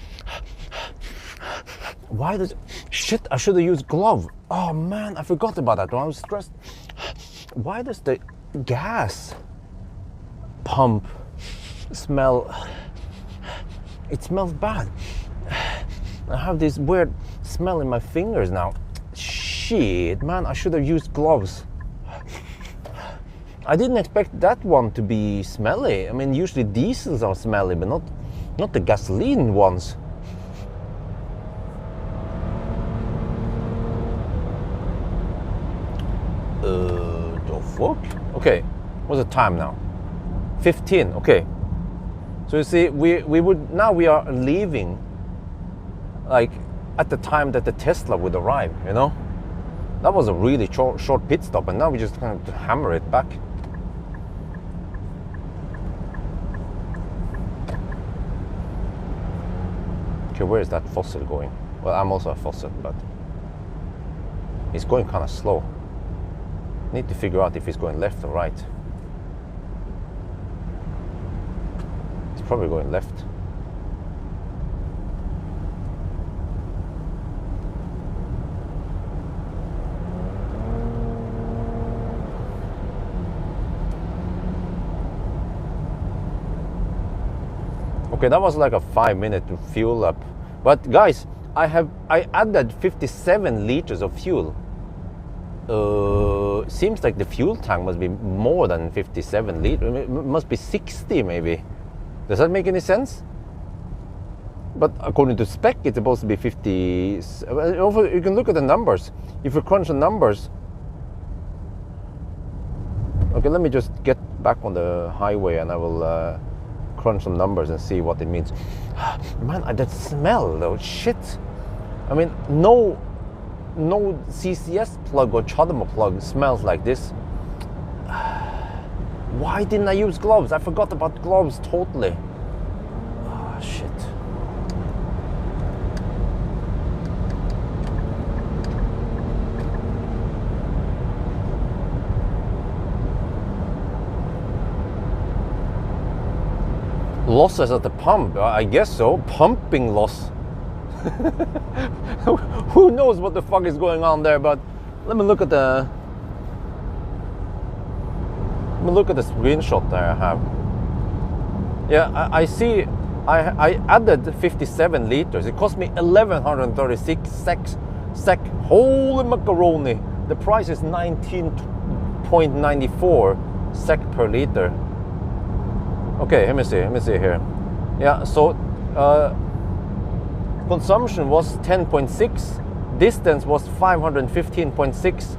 Why does shit? I should have used glove. Oh man, I forgot about that. I was stressed. Why does the gas pump smell? It smells bad. I have this weird smell in my fingers now. Shit, man, I should have used gloves. I didn't expect that one to be smelly. I mean, usually diesels are smelly, but not the gasoline ones. The fuck? Okay, what's the time now? 15. Okay. So you see, we are leaving, like at the time that the Tesla would arrive. You know, that was a really short pit stop, and now we just kind of hammer it back. Okay, where is that fossil going? Well, I'm also a fossil, but he's going kind of slow. Need to figure out if he's going left or right. He's probably going left. Okay, that was like a 5-minute fuel up. But guys, I added 57 liters of fuel. Seems like the fuel tank must be more than 57 liters. It must be 60 maybe. Does that make any sense? But according to spec, it's supposed to be 50. You can look at the numbers. If you crunch the numbers. Okay, let me just get back on the highway and I will crunch some numbers and see what it means. Man, that smell though, shit. I mean, no CCS plug or CHAdeMO plug smells like this. Why didn't I use gloves? I forgot about gloves totally. Ah, shit. Losses at the pump, I guess so. Pumping loss. Who knows what the fuck is going on there, but let me look at the screenshot there I have. Yeah, I see. I added 57 liters. It cost me 1136 sec. Holy macaroni! The price is 19.94 sec per liter. Okay, let me see here. Yeah, so consumption was 10.6, distance was 515.6.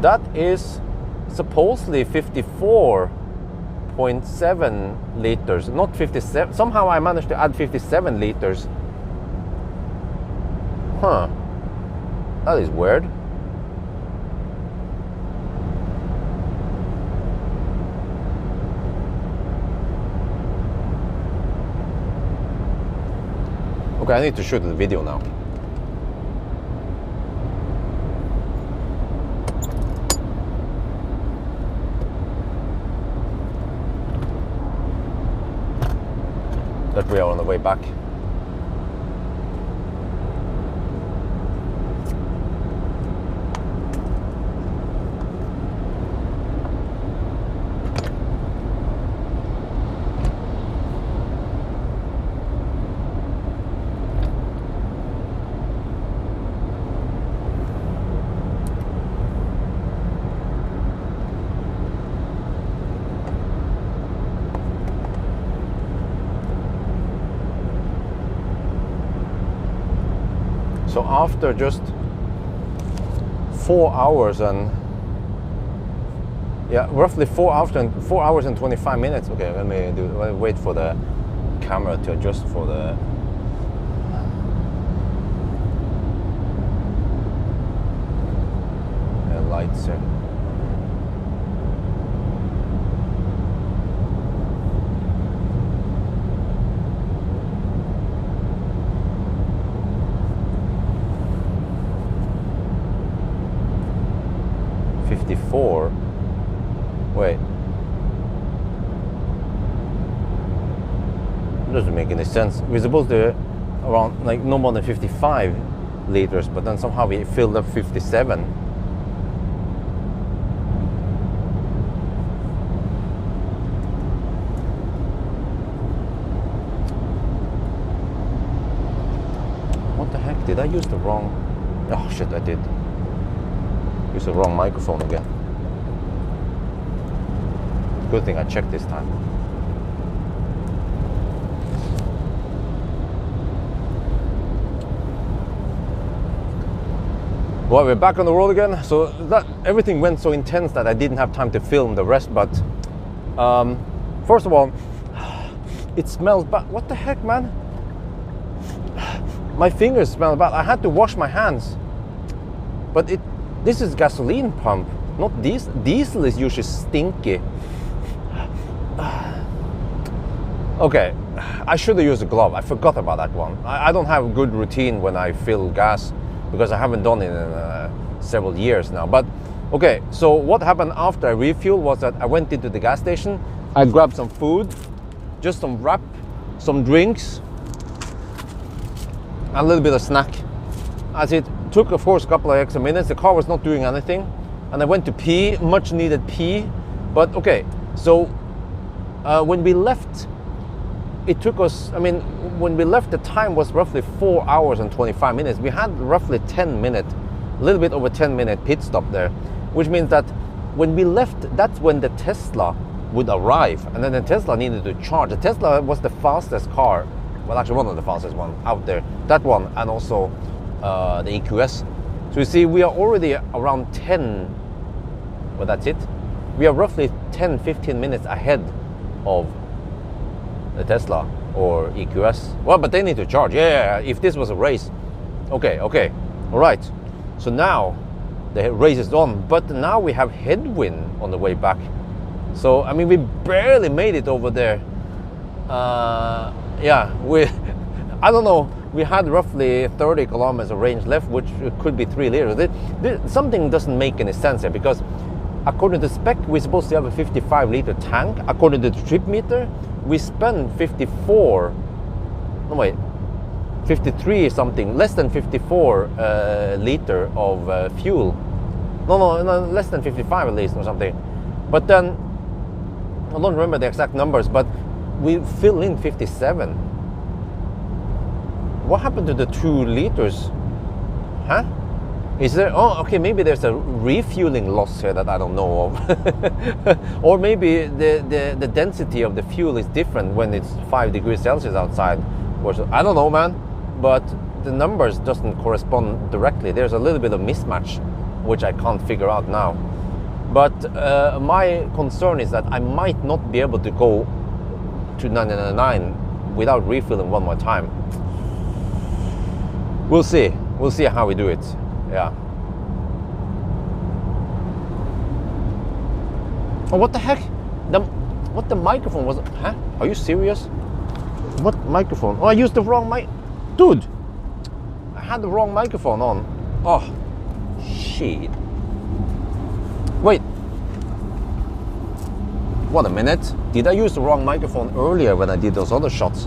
That is supposedly 54.7 liters, not 57. Somehow I managed to add 57 liters. Huh. That is weird. Okay, I need to shoot the video now. That we are on the way back. So after just 4 hours and roughly 4 hours and 25 minutes. Okay, let me wait for the camera to adjust for the lights here. Wait, it doesn't make any sense. We're supposed to around like no more than 55 liters, but then somehow we filled up 57. What the heck? Did I use the wrong? Oh shit, I did. Use the wrong microphone again. Good thing I checked this time. Well, we're back on the road again. So that everything went so intense that I didn't have time to film the rest. But first of all, it smells bad. What the heck, man? My fingers smell bad. I had to wash my hands. But this is gasoline pump, not diesel. Diesel is usually stinky. Okay, I should have used a glove. I forgot about that one. I don't have a good routine when I fill gas because I haven't done it in several years now. But okay, so what happened after I refueled was that I went into the gas station. I grabbed some food, just some wrap, some drinks, and a little bit of snack. As it took, of course, a couple of extra minutes. The car was not doing anything, and I went to pee, much needed pee. But okay, so when we left, it took us, when we left, the time was roughly 4 hours and 25 minutes. We had roughly 10 minutes, a little bit over 10-minute pit stop there, which means that when we left, that's when the Tesla would arrive, and then the Tesla needed to charge. The Tesla was the fastest car, well, actually one of the fastest ones out there, that one, and also the EQS. So you see, we are already around 10, well, that's it. We are roughly 10-15 minutes ahead of the Tesla or EQS. Well, but they need to charge. Yeah, if this was a race. Okay, all right. So now the race is on, but now we have headwind on the way back. So, we barely made it over there. I don't know, we had roughly 30 kilometers of range left, which could be 3 liters. Something doesn't make any sense here, because according to spec, we're supposed to have a 55-liter tank. According to the trip meter, we spent 53 something, less than 54 liter of fuel. No, less than 55 at least or something. But then, I don't remember the exact numbers, but we fill in 57. What happened to the 2 liters? Huh? Is there, oh, okay, maybe there's a refueling loss here that I don't know of. Or maybe the density of the fuel is different when it's 5 degrees Celsius outside. Or so, I don't know, man. But the numbers doesn't correspond directly. There's a little bit of mismatch, which I can't figure out now. But my concern is that I might not be able to go to 999 without refilling one more time. We'll see how we do it. Yeah. Oh, what the heck? What the microphone was? Huh? Are you serious? What microphone? Oh, I used the wrong mic. Dude, I had the wrong microphone on. Oh, shit. Wait. What a minute. Did I use the wrong microphone earlier when I did those other shots?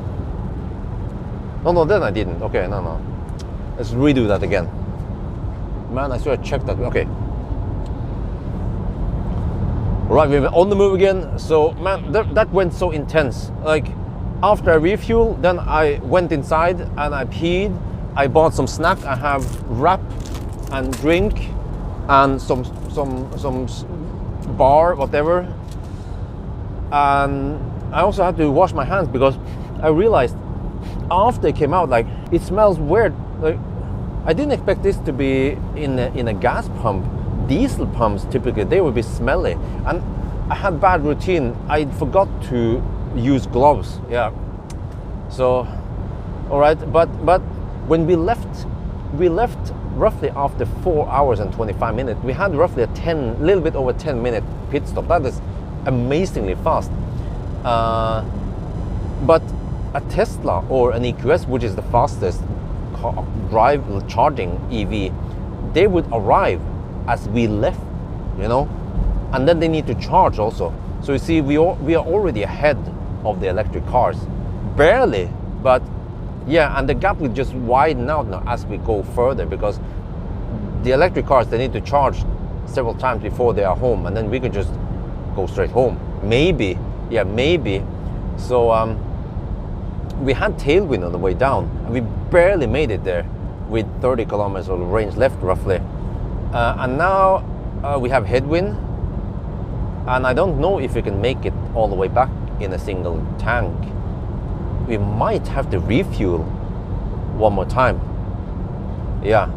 No, then I didn't. Okay, no. Let's redo that again. Man, I should have checked that. Okay. Right, we're on the move again. So, man, that went so intense. Like, after I refuel, then I went inside and I peed. I bought some snack. I have wrap and drink and some bar, whatever. And I also had to wash my hands because I realized after it came out, like, it smells weird. Like, I didn't expect this to be in a gas pump. Diesel pumps typically, they would be smelly, and I had bad routine. I forgot to use gloves. Yeah. So, all right, but when we left roughly after 4 hours and 25 minutes. We had roughly a little bit over 10-minute pit stop. That is amazingly fast. But a Tesla or an EQS, which is the fastest charging EV, they would arrive as we left, you know, and then they need to charge also. So you see, we are already ahead of the electric cars, barely, but yeah, and the gap will just widen out now as we go further, because the electric cars, they need to charge several times before they are home, and then we can just go straight home. Maybe, yeah, maybe. So we had tailwind on the way down, and we barely made it there with 30 kilometers of range left roughly. And now we have headwind, and I don't know if we can make it all the way back in a single tank. We might have to refuel one more time. Yeah.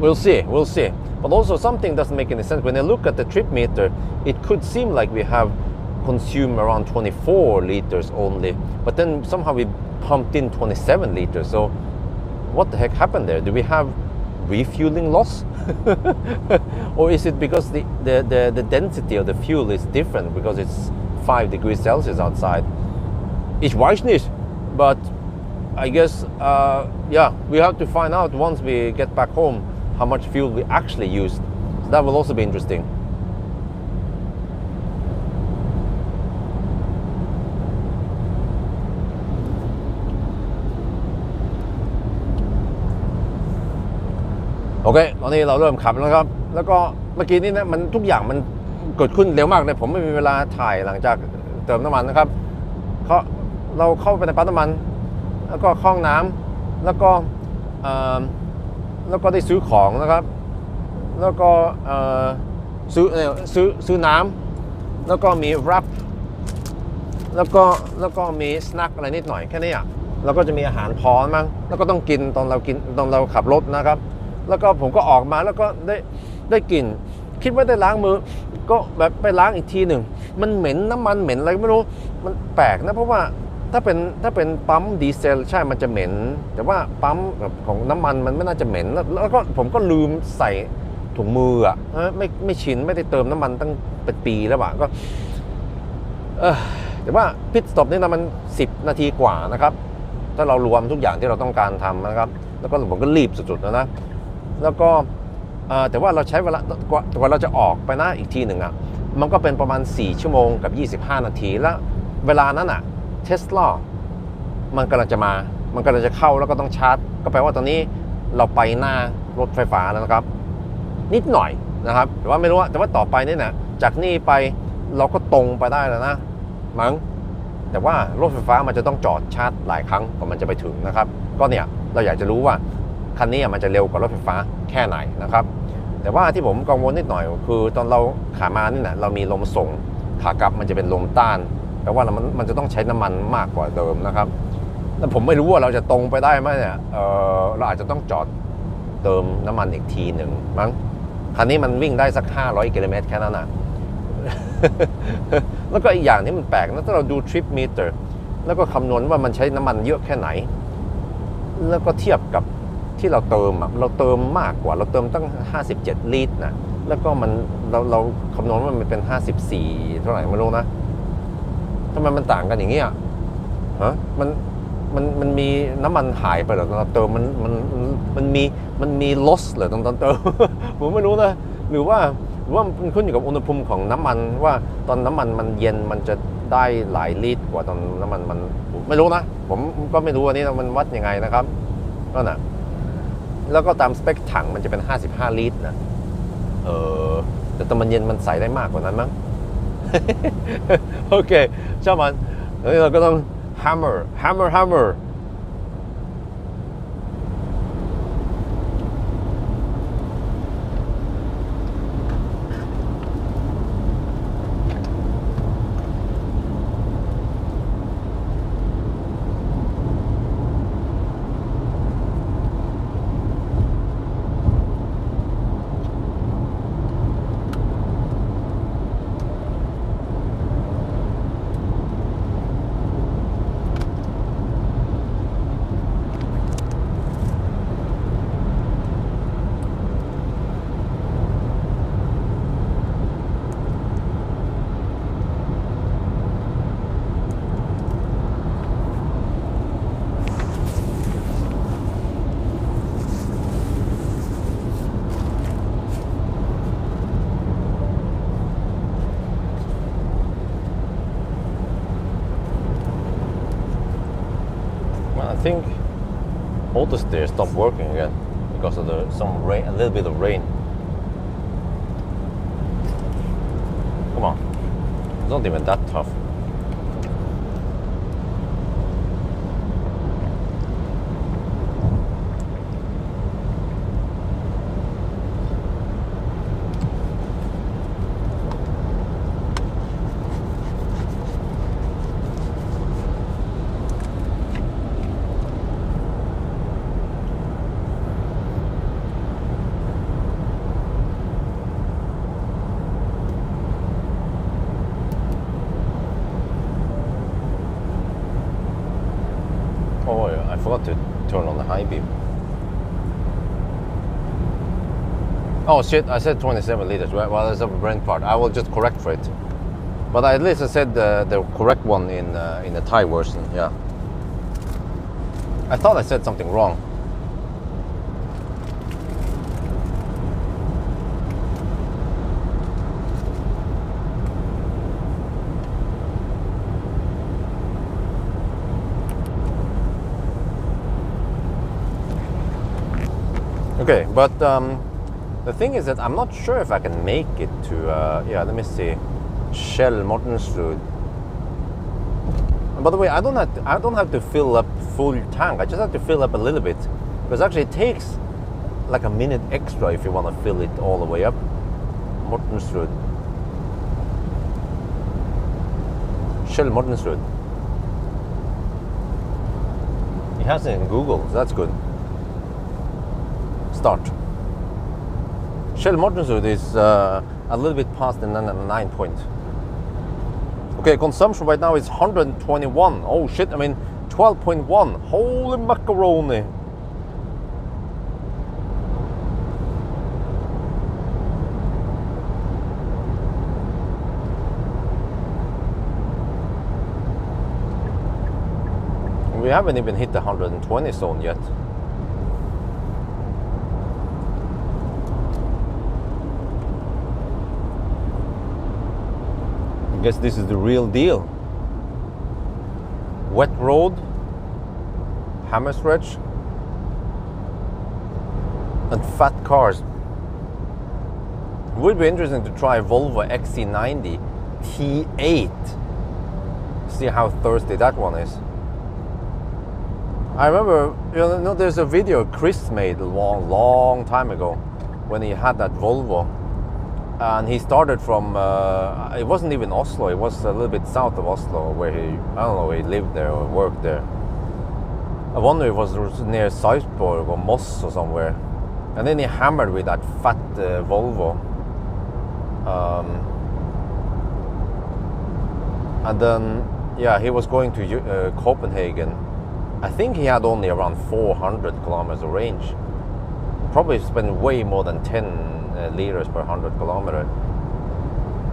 We'll see. But also, something doesn't make any sense. When I look at the trip meter, it could seem like we have consumed around 24 liters only, but then somehow we pumped in 27 liters. So what the heck happened there? Do we have refueling loss? Or is it because the density of the fuel is different because it's 5 degrees Celsius outside? Ich weiß nicht, but I guess yeah, we have to find out once we get back home how much fuel we actually used. So that will also be interesting.โอเคตอนนี้เราเริ่มขับแล้วครับแล้วก็เมื่อกี้นี้นะมันทุกอย่างมันเกิดขึ้นเร็วมากเลยผมไม่มีเวลาถ่ายหลังจากเติมน้ำมันนะครับเราเข้าไปในปั๊มน้ำมันแล้วก็เข้าห้องน้ำแล้วก็ได้ซื้อของนะครับแล้วก็ซื้อน้ำแล้วก็มีแรปแล้วก็มีสแน็คอะไรนิดหน่อยแค่นี้อ่ะแล้วก็จะมีอาหารพอมั้งแล้วก็ต้องกินตอนเราขับรถนะครับแล้วก็ผมก็ออกมาแล้วก็ได้กลิ่นคิดว่าได้ล้างมือก็แบบไปล้างอีกทีหนึ่งมันเหม็นน้ำมันเหม็นอะไรไม่รู้มันแปลกนะเพราะว่าถ้าเป็นปั๊มดีเซลใช่มันจะเหม็นแต่ว่าปั๊มของน้ำมันมันไม่น่าจะเหม็นแล้วก็ผมก็ลืมใส่ถุงมืออ่ะไม่ชินไม่ได้เติมน้ำมันตั้งเป็นปีแล้วอ่ะก็แต่ว่าพิทสต็อปนี่นะมัน10 นาทีกว่านะครับถ้าเรารวมทุกอย่างที่เราต้องการทำนะครับแล้วก็ผมก็รีบสุดๆนะแล้วก็แต่ว่าเราใช้เวลากว่าเราจะออกไปนะอีกทีหนึ่งอ่ะมันก็เป็นประมาณ4 ชั่วโมงกับ25 นาทีแล้วเวลานั้นอ่ะTesla มันกำลังจะเข้าแล้วก็ต้องชาร์จก็แปลว่าตอนนี้ เราไปหน้ารถไฟฟ้าแล้วนะครับนิดหน่อยนะครับแต่ว่าไม่รู้ว่าแต่ว่าต่อไปนี่นะจากนี่ไปเราก็ตรงไปได้แล้วนะมั้งแต่ว่ารถไฟฟ้ามันจะต้องจอดชาร์จหลายครั้งกว่ามันจะไปถึงนะครับก็เนี่ยเราอยากจะรู้ว่าคันนี้มันจะเร็วกว่ารถไฟฟ้าแค่ไหนนะครับแต่ว่าที่ผมกังวลนิดหน่อยคือตอนเราขามานี่นะเรามีลมส่งขากลับมันจะเป็นลมต้านแปลว่ามันจะต้องใช้น้ำมันมากกว่าเดิมนะครับแล้วผมไม่รู้ว่าเราจะตรงไปได้ไหมเนี่ยเราอาจจะต้องจอดเติมน้ำมันอีกทีหนึ่งมั้งคันนี้มันวิ่งได้สัก500 กิโลเมตรแค่นั้นนะ แล้วก็อีกอย่างที่มันแปลกนะถ้าเราดู trip meter แล้วก็คำนวณว่ามันใช้น้ำมันเยอะแค่ไหนแล้วก็เทียบกับที่เราเติมเราเติมมากกว่าเราเติมตั้ง57 ลิตรนะแล้วก็เราคำนวณว่ามันเป็น54เท่าไหร่ไม่รู้นะทำไมมันต่างกันอย่างเงี้ยฮะมันมีน้ำมันหายไปเหรอตอนเราเติมมันมี loss เหรอตอนเติม ผมไม่รู้นะหรือว่ามันขึ้นอยู่กับอุณหภูมิของน้ำมันว่าตอนน้ำมันมันเย็นมันจะได้หลายลิตรกว่าตอนน้ำมันไม่รู้นะผมก็ไม่รู้อันนี้มันวัดยังไงนะครับนั่นน่ะแล้วก็ตามสเปคถังมันจะเป็น55 ลิตรนะแต่ตอนมันเย็นมันใส่ได้มากกว่านั้นมั้ง โอเคช่างมันเราก็ต้อง hammer I think all the stairs stopped working again because of some rain, a little bit of rain. Come on, it's not even that tough. Oh, I forgot to turn on the high beam. Oh shit, I said 27 liters, right? Well, that's a brand part. I will just correct for it. But at least I said the correct one in the Thai version, yeah. I thought I said something wrong. Okay, but the thing is that I'm not sure if I can make it to, yeah, let me see, Shell Mortensrud. And by the way, I don't have to fill up full tank. I just have to fill up a little bit, because actually it takes like a minute extra if you want to fill it all the way up. Mortensrud. Shell Mortensrud. He has it in Google, so that's good. Start. Shell Mortensrud is a little bit past the 9 point. Okay, consumption right now is 121. Oh shit, I mean 12.1. Holy macaroni. We haven't even hit the 120 zone yet. I guess this is the real deal. Wet road, hammer stretch. and fat cars. It would be interesting to try Volvo XC90 T8. See how thirsty that one is. I remember, there's a video Chris made a long time ago when he had that Volvo, and he started from it wasn't even Oslo, it was a little bit south of Oslo where he lived there or worked there. I wonder if it was near Sarpsborg or Moss or somewhere. And then he hammered with that fat Volvo. And then, yeah, he was going to Copenhagen. I think he had only around 400 kilometers of range. Probably spent way more than 10 liters per 100 kilometer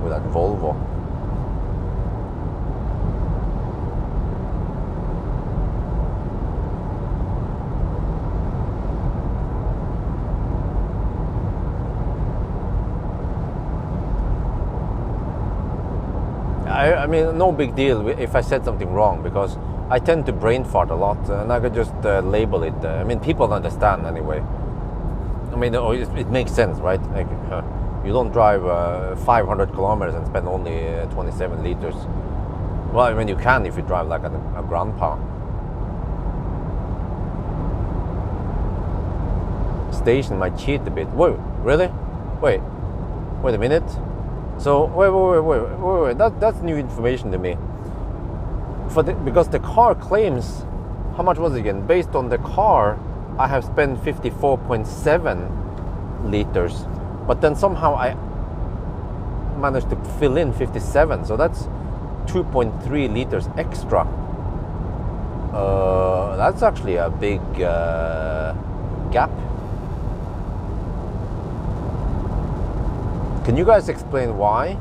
with that Volvo. I mean, no big deal if I said something wrong, because I tend to brain fart a lot, and I could just label it. I mean, people understand anyway. I mean, it makes sense, right? Like, you don't drive 500 kilometers and spend only 27 liters. Well, I mean, you can if you drive like a grandpa. Station might cheat a bit. Wait, really? Wait a minute. So wait. That's new information to me. Because the car claims, how much was it again? Based on the car, I have spent 54.7 liters, but then somehow I managed to fill in 57. So that's 2.3 liters extra. That's actually a big gap. Can you guys explain why?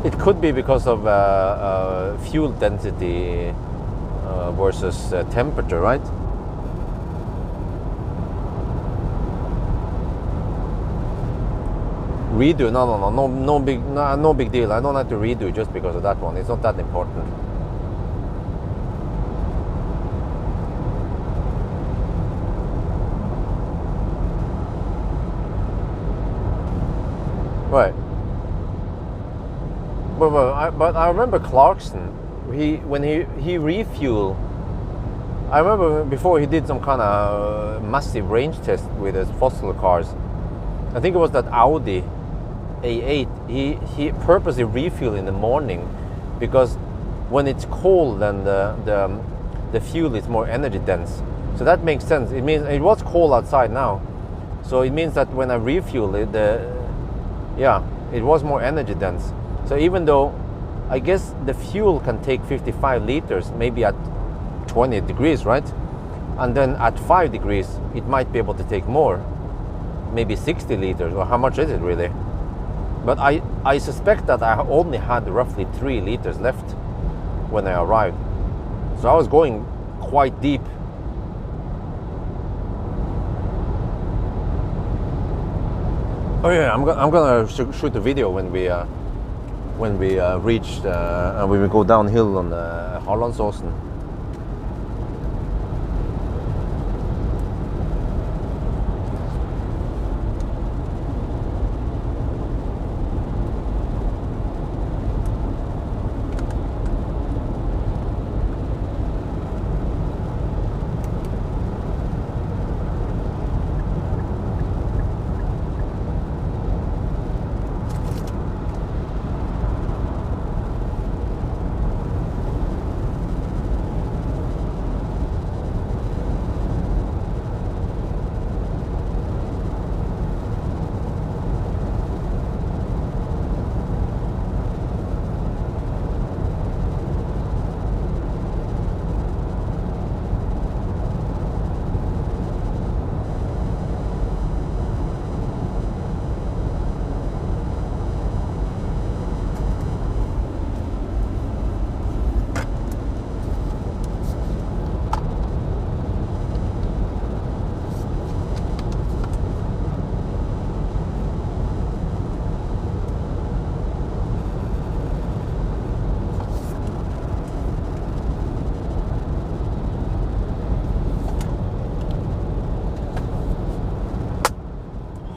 It could be because of fuel density versus temperature, right? Redo? No big deal. I don't have to redo just because of that one. It's not that important. Right. But I remember Clarkson, when he refueled, I remember before he did some kind of massive range test with his fossil cars. I think it was that Audi A8. He purposely refueled in the morning, because when it's cold, then the fuel is more energy dense. So that makes sense. It means it was cold outside now, so it means that when I refuel it, it was more energy dense. So even though I guess the fuel can take 55 liters, maybe at 20 degrees, right? And then at 5 degrees, it might be able to take more, maybe 60 liters, or how much is it really? But I suspect that I only had roughly 3 liters left when I arrived. So I was going quite deep. Oh yeah, I'm gonna shoot a video when we reach and we will go downhill on Harlandsåsen.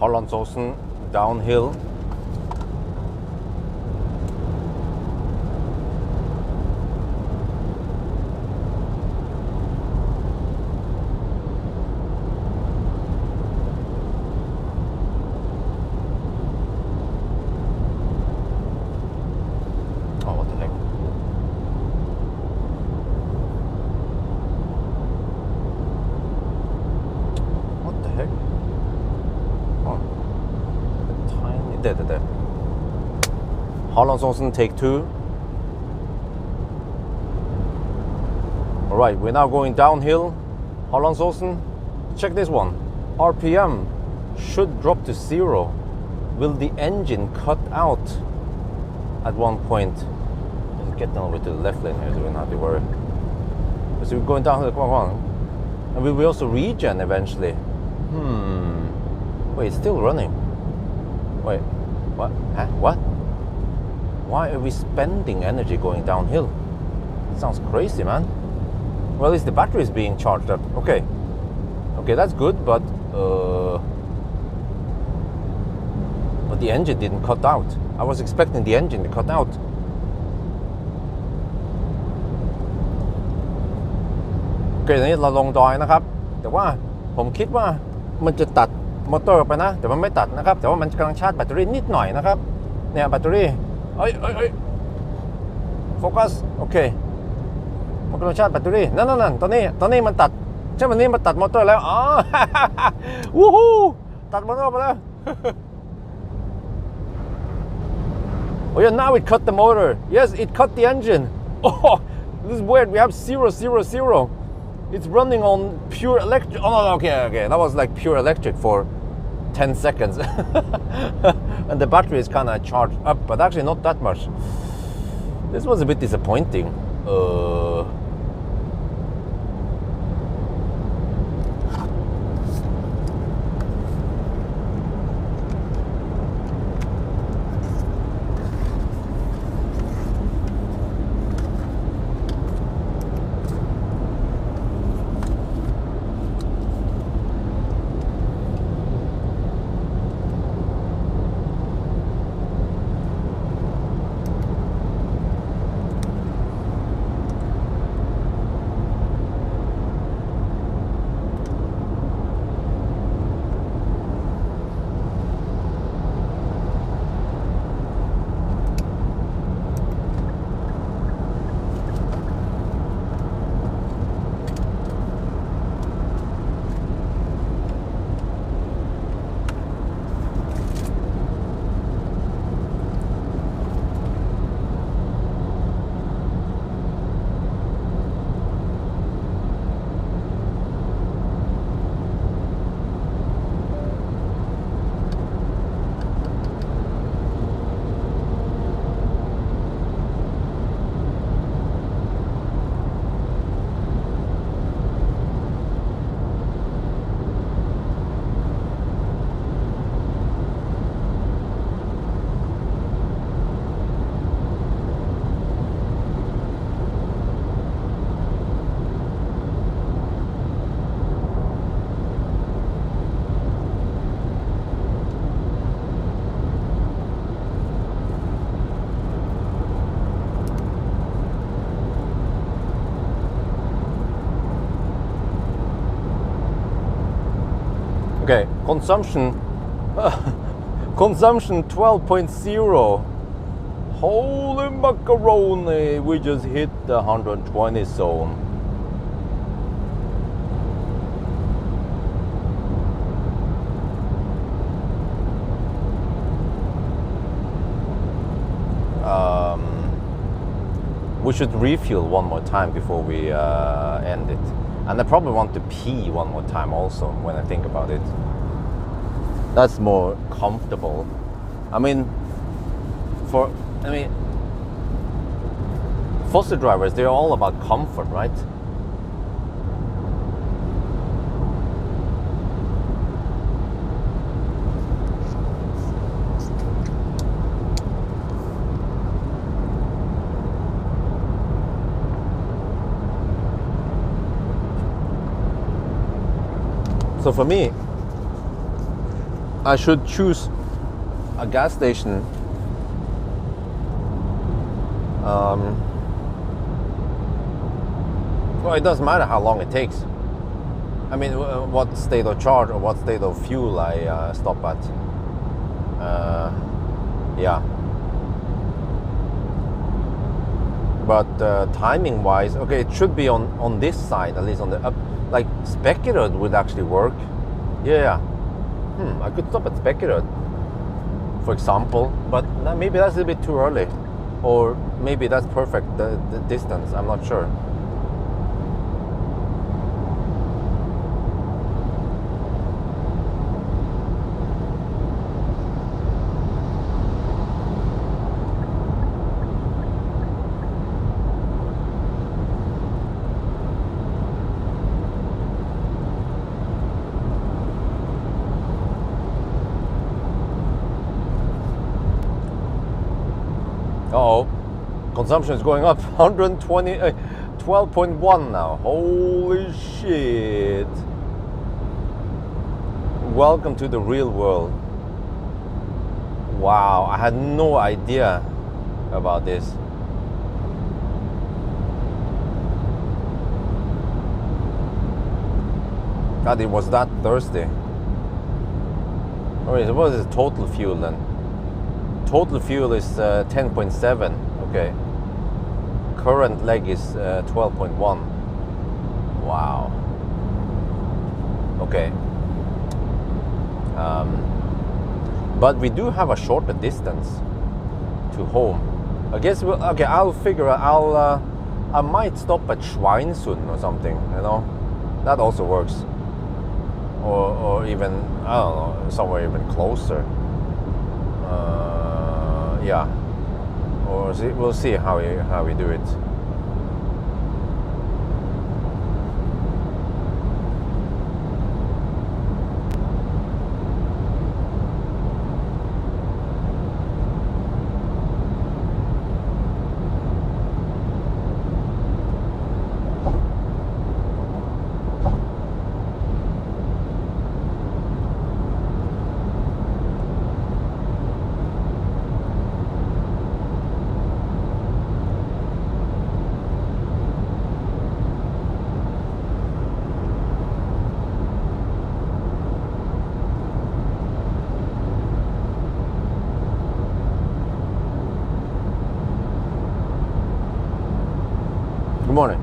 Hollandsåsen, downhill. Oh, what the heck? What the heck? Oh, a tiny. There. Hollandsåsen, take 2. All right, we're now going downhill. Hollandsåsen, check this one. RPM should drop to 0. Will the engine cut out at one point? Let's get down over to the left lane here so we don't have to worry. So we're going downhill, come on. And will we also regen eventually? Wait, it's still running. Wait, what? Huh? What? Why are we spending energy going downhill? Sounds crazy, man. Well, at least the battery is being charged up. Okay, that's good, but the engine didn't cut out. I was expecting the engine to cut out. Okay, นี่เราลงดอยนะครับ แต่ว่าผมคิดว่ามันจะตัดมอเตอร์ไปนะ แต่มันไม่ตัดนะครับ แต่ว่ามันกำลังชาร์จแบตเตอรี่นิดหน่อยนะครับ เนี่ยแบตเตอรี่เอ้ยโฟกัสโอเคมันกำลังชาร์จแบตเตอรี่นั่นตอนนี้มันตัดใช่มันนี่มันตัดมอเตอร์แล้วอ๋อ วู้ฮู้ตัดมอเตอร์ไปแล้ว Oh yeah, now it cut the motor. Yes, it cut the engine. Oh, this is weird. We have 0. It's running on pure electric. Oh no, okay. That was like pure electric for 10 seconds. And the battery is kind of charged up, but actually not that much. This was a bit disappointing. Okay, consumption 12.0. Holy macaroni, we just hit the 120 zone. We should refuel one more time before we end it. And I probably want to pee one more time also when I think about it. That's more comfortable. I mean, fossil drivers, they're all about comfort, right? So for me, I should choose a gas station well, it doesn't matter how long it takes. I mean, what state of charge or what state of fuel I stop at. Yeah. But timing wise, okay, it should be on this side, at least on the up. Like Spekerud would actually work. Yeah. I could stop at Spekerud, for example, but maybe that's a little bit too early. Or maybe that's perfect, the distance, I'm not sure. Uh-oh, consumption is going up, 120, 12.1 now, holy shit. Welcome to the real world. Wow, I had no idea about this. God, it was that thirsty. Alright, so what is the total fuel then? Total fuel is 10.7, okay. Current leg is 12.1. Wow. Okay. But we do have a shorter distance to home. I guess okay, I'll figure out, I might stop at Schweinsund or something, you know. That also works. Or even, I don't know, somewhere even closer. Yeah, or we'll see how we do it. Good morning.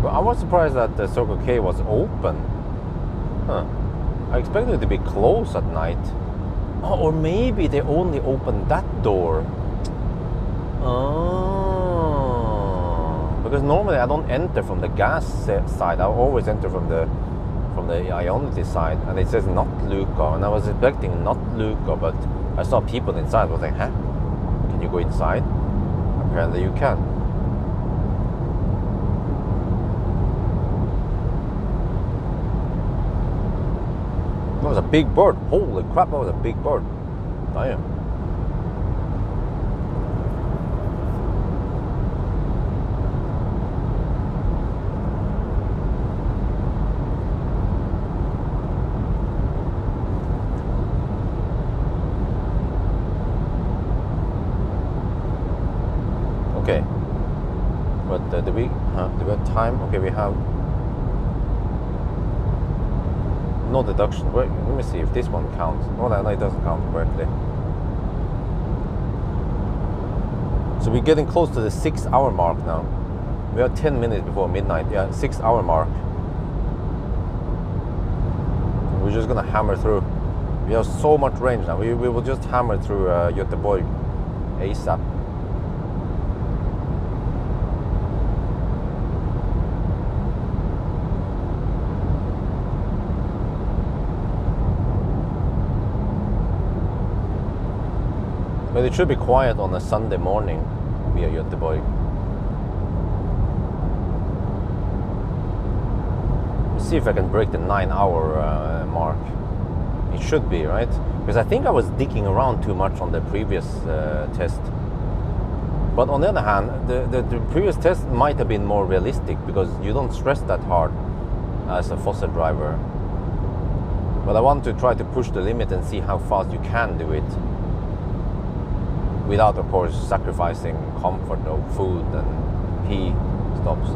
Well, I was surprised that the Circle K was open. I expected it to be closed at night. Oh, or maybe they only opened that door. Oh, because normally I don't enter from the gas side. I always enter from the Ionity side, and it says not Luca, and I was expecting not Luca, but I saw people inside. I was like, huh? Can you go inside? Apparently you can. That was a big bird. Holy crap, that was a big bird. Damn. Okay, but do we have time? Okay, we have no deduction. Wait, let me see if this one counts. Oh, no, it doesn't count correctly. So we're getting close to the 6-hour mark now. We are 10 minutes before midnight. Yeah, 6-hour mark. We're just gonna hammer through. We have so much range now. We will just hammer through Göteborg ASAP. But it should be quiet on a Sunday morning via Göteborg. Let's see if I can break the 9-hour mark. It should be, right? Because I think I was digging around too much on the previous test. But on the other hand, the previous test might have been more realistic because you don't stress that hard as a fossil driver. But I want to try to push the limit and see how fast you can do it without, of course, sacrificing comfort of food and pee stops.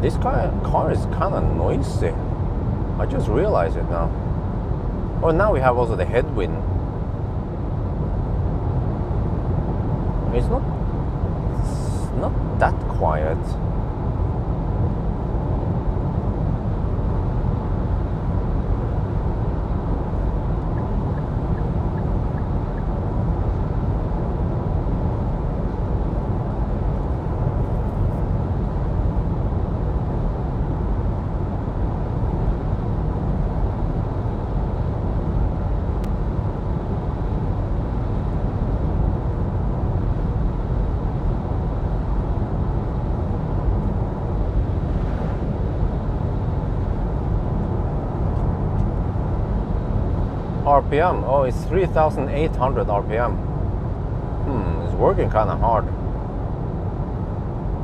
This car is kind of noisy. I just realized it now. Oh, now we have also the headwind. It's not that quiet. RPM, oh, it's 3,800 RPM. It's working kind of hard.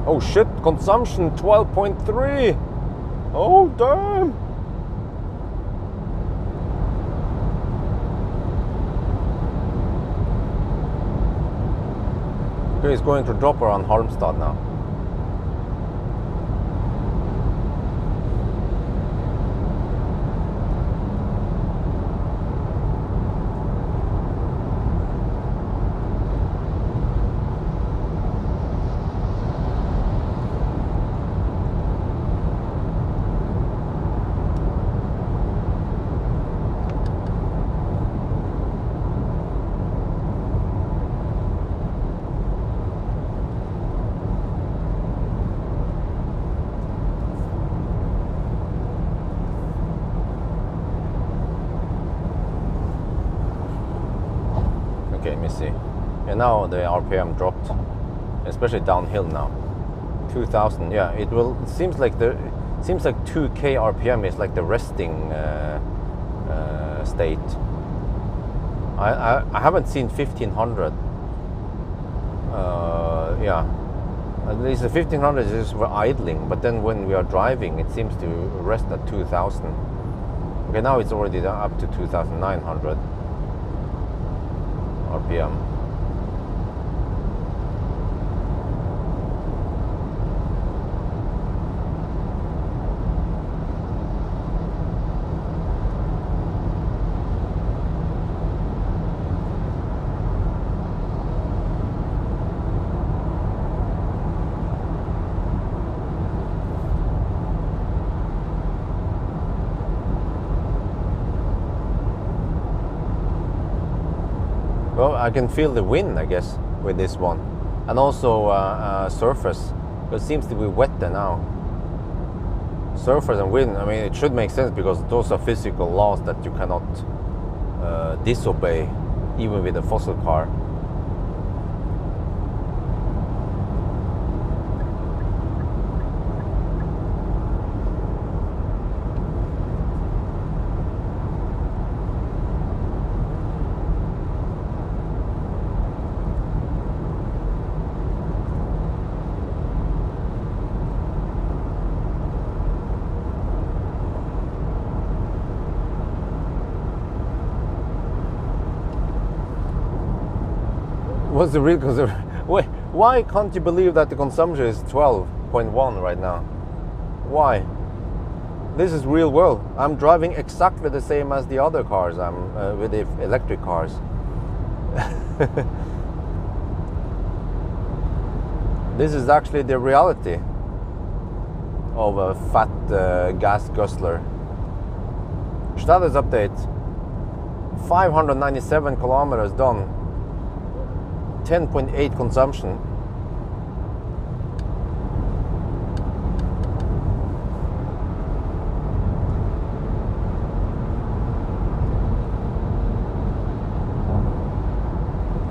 Oh shit, consumption 12.3. Oh damn. Okay, it's going to drop around Halmstad now. Okay, let me see. And now the RPM dropped, especially downhill now. 2,000. Yeah, it will. It seems like 2K RPM is like the resting state. I haven't seen 1,500. Yeah, at least the 1,500 is for idling, but then when we are driving, it seems to rest at 2,000. Okay, now it's already up to 2,900 RPM. Well, I can feel the wind, I guess, with this one, and also surface. It seems to be wet there now. Surface and wind. I mean, it should make sense because those are physical laws that you cannot disobey, even with a fossil car. What's the real consumption? Wait, why can't you believe that the consumption is 12.1 right now? Why? This is real world. I'm driving exactly the same as the other cars. I'm with the electric cars. This is actually the reality of a fat gas guzzler. Status update. 597 kilometers done. 10.8 consumption.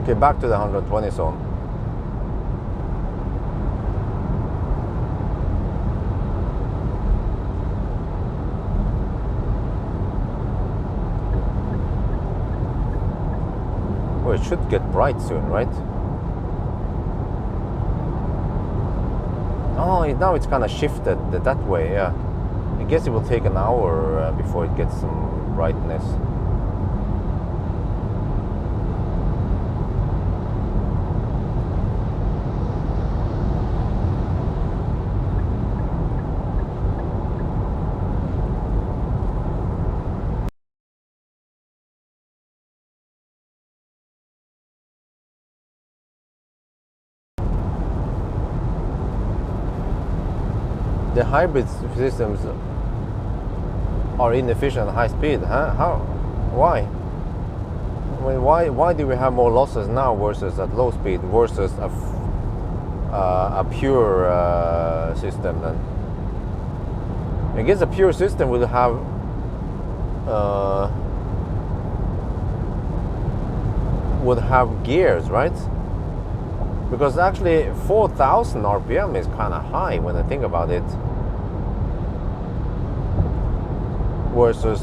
Okay, back to the 120 zone. Oh, it should get bright soon, right? Oh, now it's kind of shifted that way, yeah. I guess it will take an hour before it gets some brightness. The hybrid systems are inefficient at high speed, huh? How? Why? I mean, why do we have more losses now versus at low speed versus a pure system then? I guess a pure system would have gears, right? Because actually 4,000 RPM is kind of high when I think about it. Versus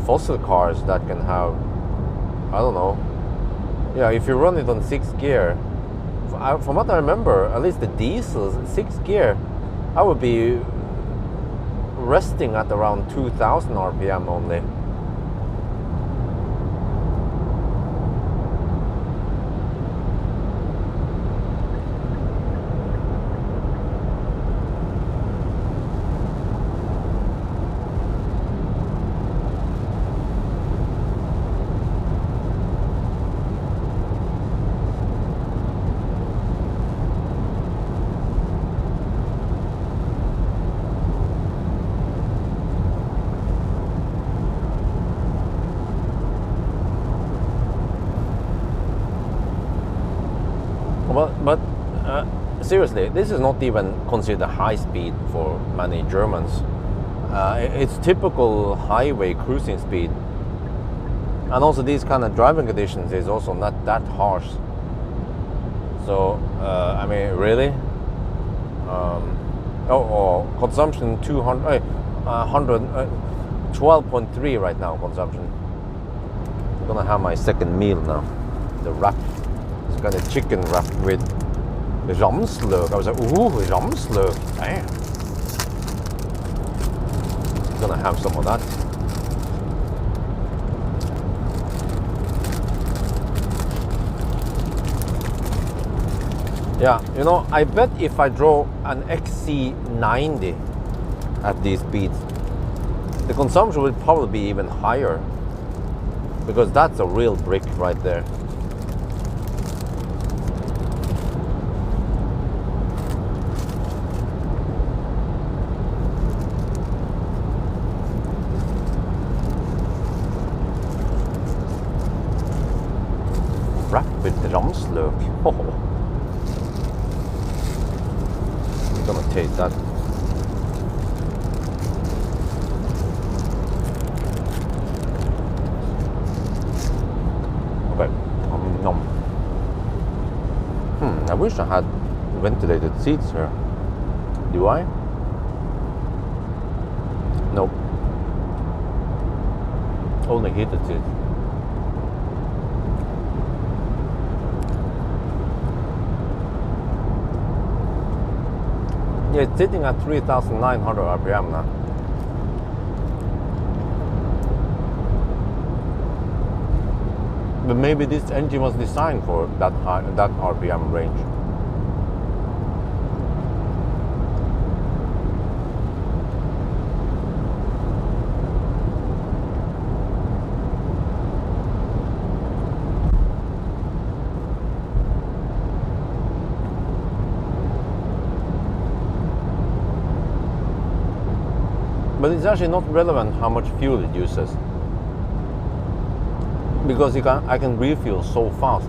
fossil cars that can have, I don't know. Yeah, if you run it on 6th gear, from what I remember, at least the diesels, 6th gear, I would be resting at around 2,000 RPM only. But seriously, this is not even considered high speed for many Germans. It's typical highway cruising speed. And also these kind of driving conditions is also not that harsh. So, I mean, really? Consumption 12.3 right now, consumption. I'm gonna have my second meal now. The wrap. It's got a chicken wrap with ramsløk. I was like, ooh, ramsløk. Damn. I'm gonna have some of that. Yeah, you know, I bet if I drove an XC90 at these speeds, the consumption would probably be even higher. Because that's a real brick right there. Wrapped with ramsløk. Oh. I'm gonna taste that. Okay. Nom. I wish I had ventilated seats here. Do I? Nope. Only heated seats. Yeah, it's sitting at 3,900 RPM now. But maybe this engine was designed for that high, that RPM range. But it's actually not relevant how much fuel it uses, because I can refuel so fast.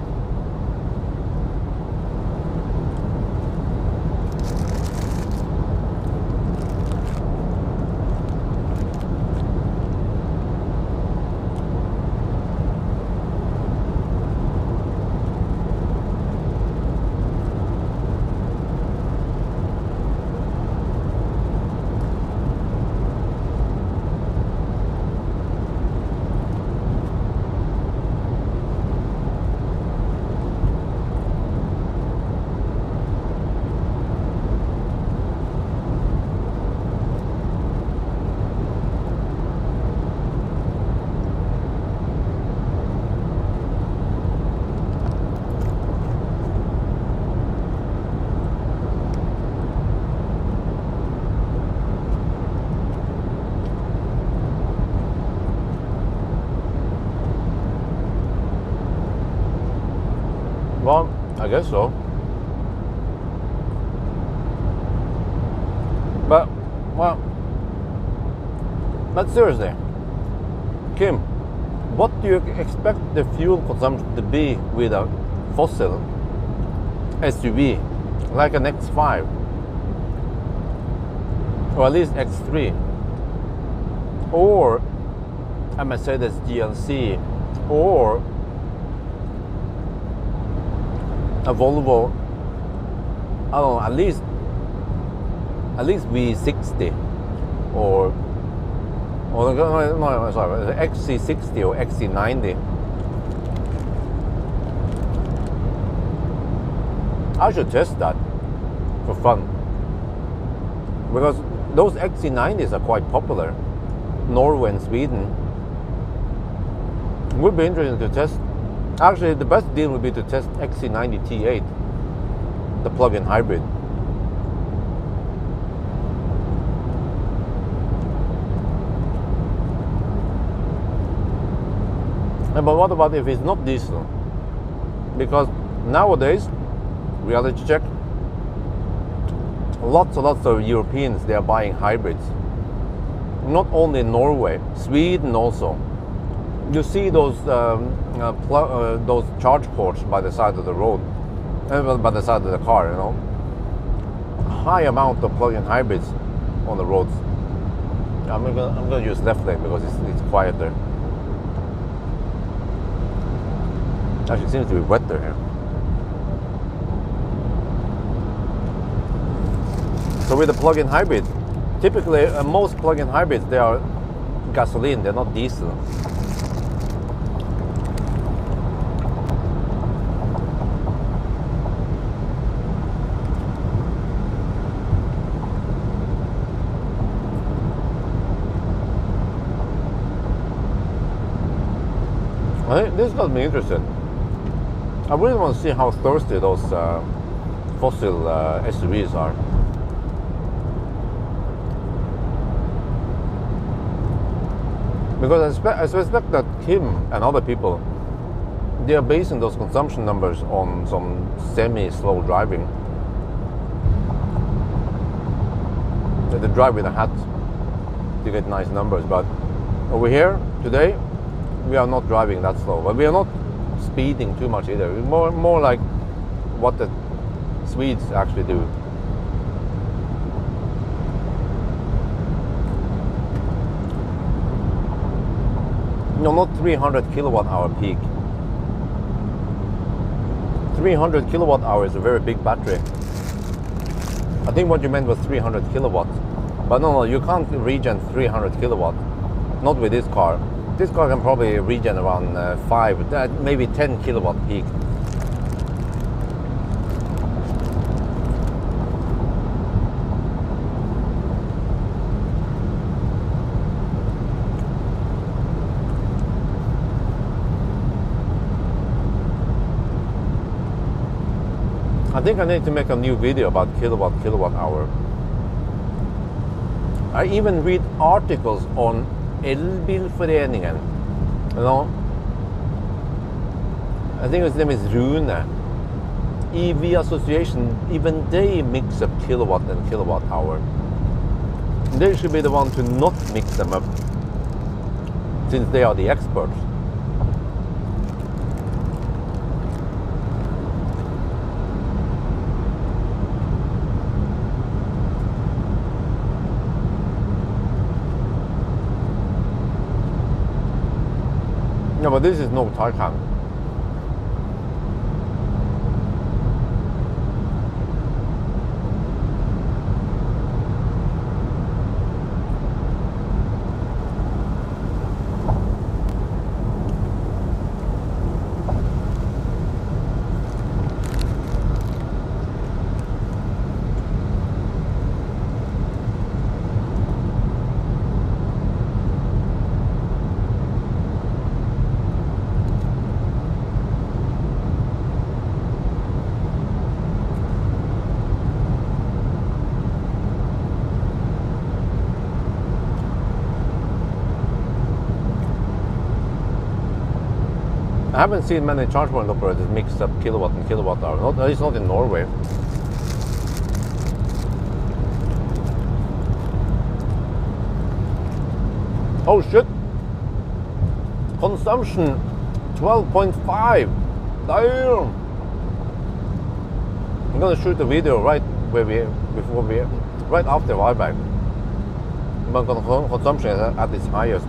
Well, I guess so. But, well, but seriously, Kim, what do you expect the fuel consumption to be with a fossil SUV like an X5 or at least X3 or a Mercedes GLC or a Volvo, I don't know, at least V60 or no, sorry, XC60 or XC90. I should test that for fun, because those XC90s are quite popular. Norway and Sweden. Would be interesting to test. Actually, the best deal would be to test XC90 T8, the plug-in hybrid. But what about if it's not diesel? Because nowadays, reality check, lots and lots of Europeans, they are buying hybrids. Not only in Norway, Sweden also. You see those charge ports by the side of the road, by the side of the car, you know. High amount of plug-in hybrids on the roads. I'm gonna use left lane because it's quieter. Actually, it seems to be wetter here. So with the plug-in hybrid, typically most plug-in hybrids, they are gasoline, they're not diesel. I think this got me interested. I really want to see how thirsty those fossil SUVs are. Because I suspect that Kim and other people, they are basing those consumption numbers on some semi-slow driving. They drive with a hat to get nice numbers, but over here today, we are not driving that slow, but we are not speeding too much either. More like what the Swedes actually do. No, not 300 kilowatt hour peak. 300 kilowatt hour is a very big battery. I think what you meant was 300 kilowatts. But no, you can't regen 300 kilowatt. Not with this car. This car can probably regen around 5, maybe 10 kilowatt peak. I think I need to make a new video about kilowatt hour. I even read articles on Elbilforeningen. You know, I think his name is Rune. EV Association, even they mix up kilowatt and kilowatt hour. They should be the one to not mix them up, since they are the experts. No, but this is no Taycan. I haven't seen many charge point operators mix up kilowatt and kilowatt hour. Not, at least not in Norway. Oh shit! Consumption 12.5. Damn! I'm gonna shoot a video right right after buyback. But consumption is at its highest.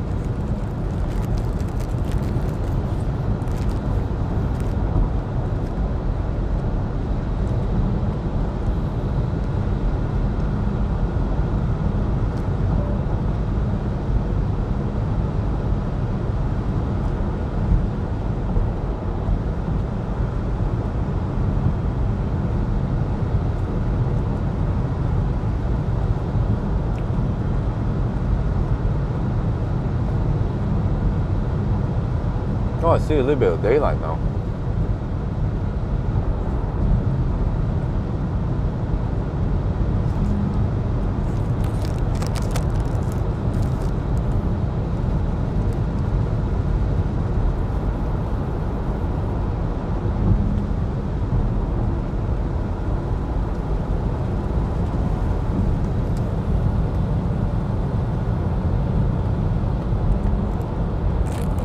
Oh, I see a little bit of daylight now.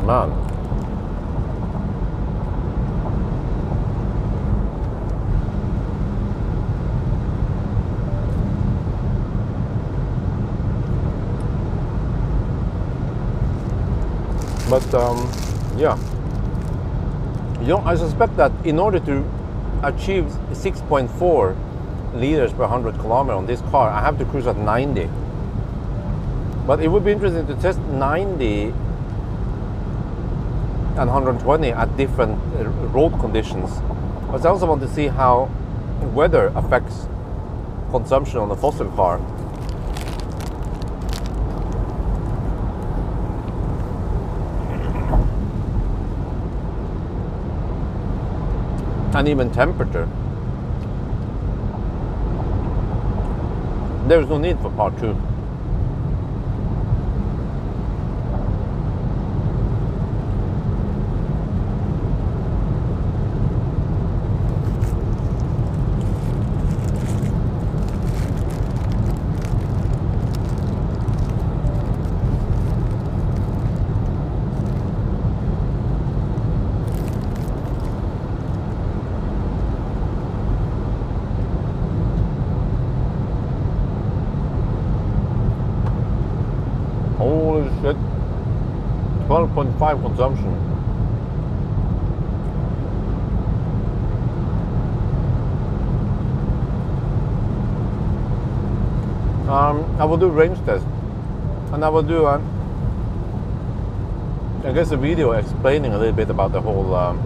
Man. But yeah, you know, I suspect that in order to achieve 6.4 liters per 100 kilometers on this car, I have to cruise at 90. But it would be interesting to test 90 and 120 at different road conditions. But I also want to see how weather affects consumption on a fossil car. And even temperature. There is no need for part 2. Holy shit, 12.5 consumption. I will do range test, and I will do I guess a video explaining a little bit about the whole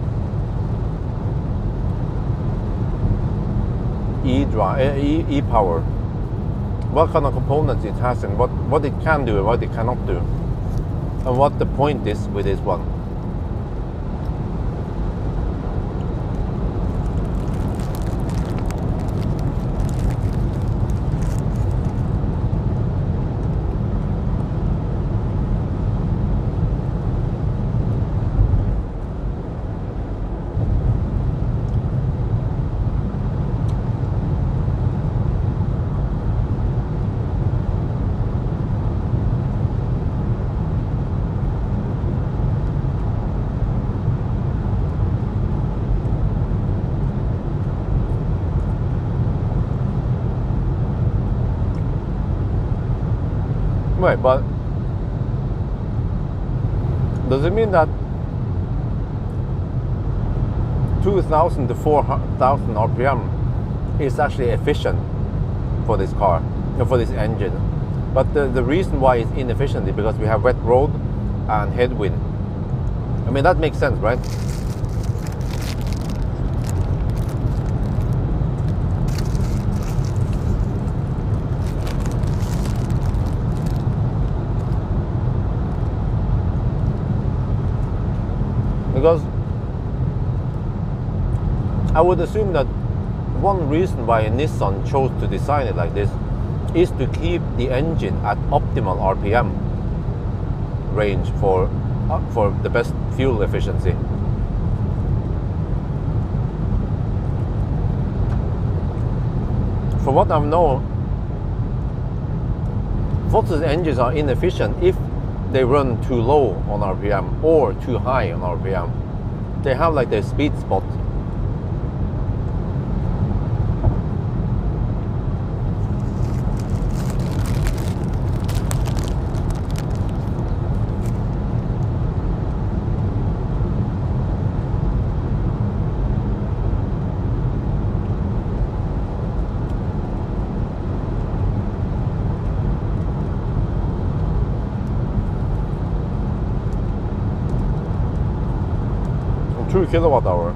e-power. What kind of components it has and what it can do and what it cannot do, and what the point is with this one. Anyway, but does it mean that 2,000 to 4,000 RPM is actually efficient for this car, for this engine? But the reason why it's inefficient is because we have wet road and headwind. I mean, that makes sense, right? Because I would assume that one reason why Nissan chose to design it like this is to keep the engine at optimal RPM range for the best fuel efficiency. For what I know, Volkswagen engines are inefficient if they run too low on RPM or too high on RPM. They have like their sweet spot. Two kilowatt hour.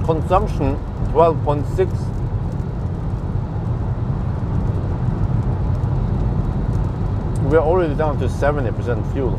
Consumption 12.6. We're already down to 70% fuel.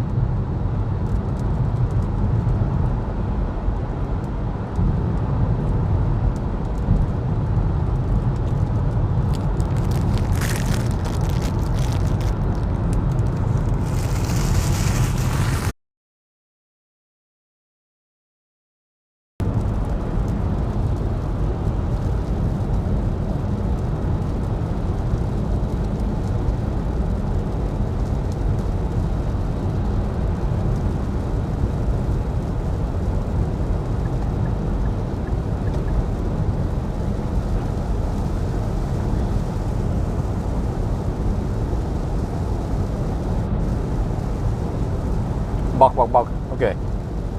Bok. Okay.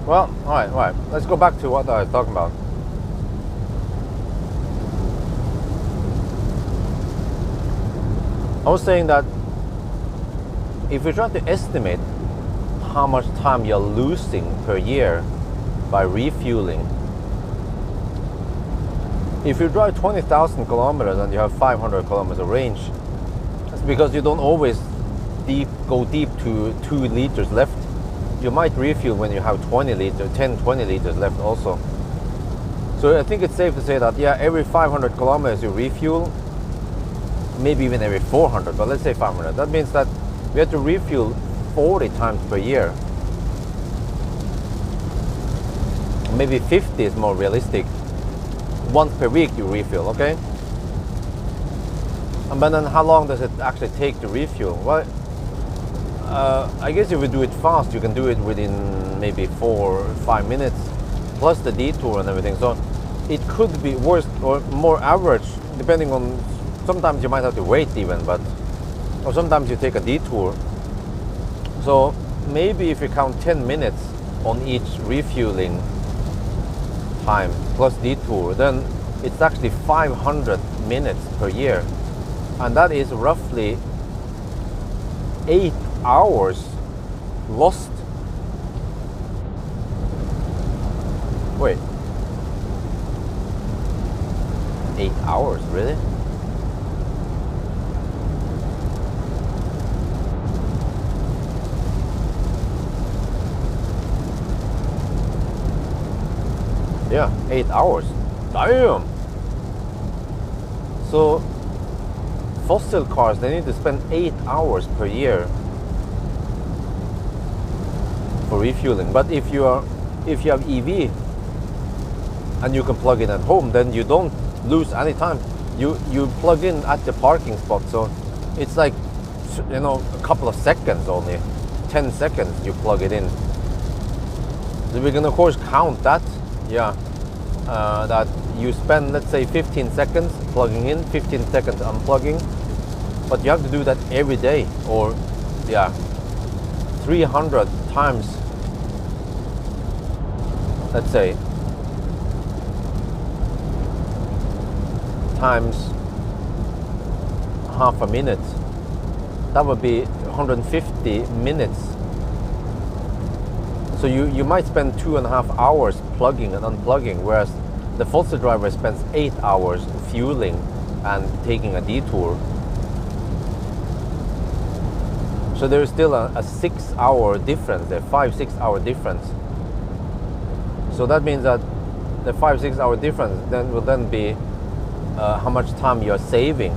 Well, all right. Let's go back to what I was talking about. I was saying that if you try to estimate how much time you're losing per year by refueling, if you drive 20,000 kilometers and you have 500 kilometers of range, that's because you don't always go deep to 2 liters left. You might refuel when you have 20 liters left also. So I think it's safe to say that, yeah, every 500 kilometers you refuel, maybe even every 400, but let's say 500. That means that we have to refuel 40 times per year. Maybe 50 is more realistic. Once per week you refuel, okay? And then how long does it actually take to refuel? Well, I guess if you do it fast, you can do it within maybe 4 or 5 minutes, plus the detour and everything. So it could be worse or more average, depending on, sometimes you might have to wait even, or sometimes you take a detour. So maybe if you count 10 minutes on each refueling time plus detour, then it's actually 500 minutes per year, and that is roughly 8 hours lost. Wait, 8 hours, really? Yeah, 8 hours. Damn! So, fossil cars, they need to spend 8 hours per year for refueling. But if you have EV and you can plug in at home, then you don't lose any time. You plug in at the parking spot, so it's like, you know, a couple of seconds only, 10 seconds you plug it in. So we can of course count that, yeah, that you spend, let's say, 15 seconds plugging in, 15 seconds unplugging, but you have to do that every day, or yeah, 300 times, let's say, times half a minute. That would be 150 minutes. So you might spend 2.5 hours plugging and unplugging, whereas the fossil driver spends 8 hours fueling and taking a detour. So there is still a 6-hour difference there, 5-6 hour difference. So that means that the 5-6 hour difference will then be how much time you're saving.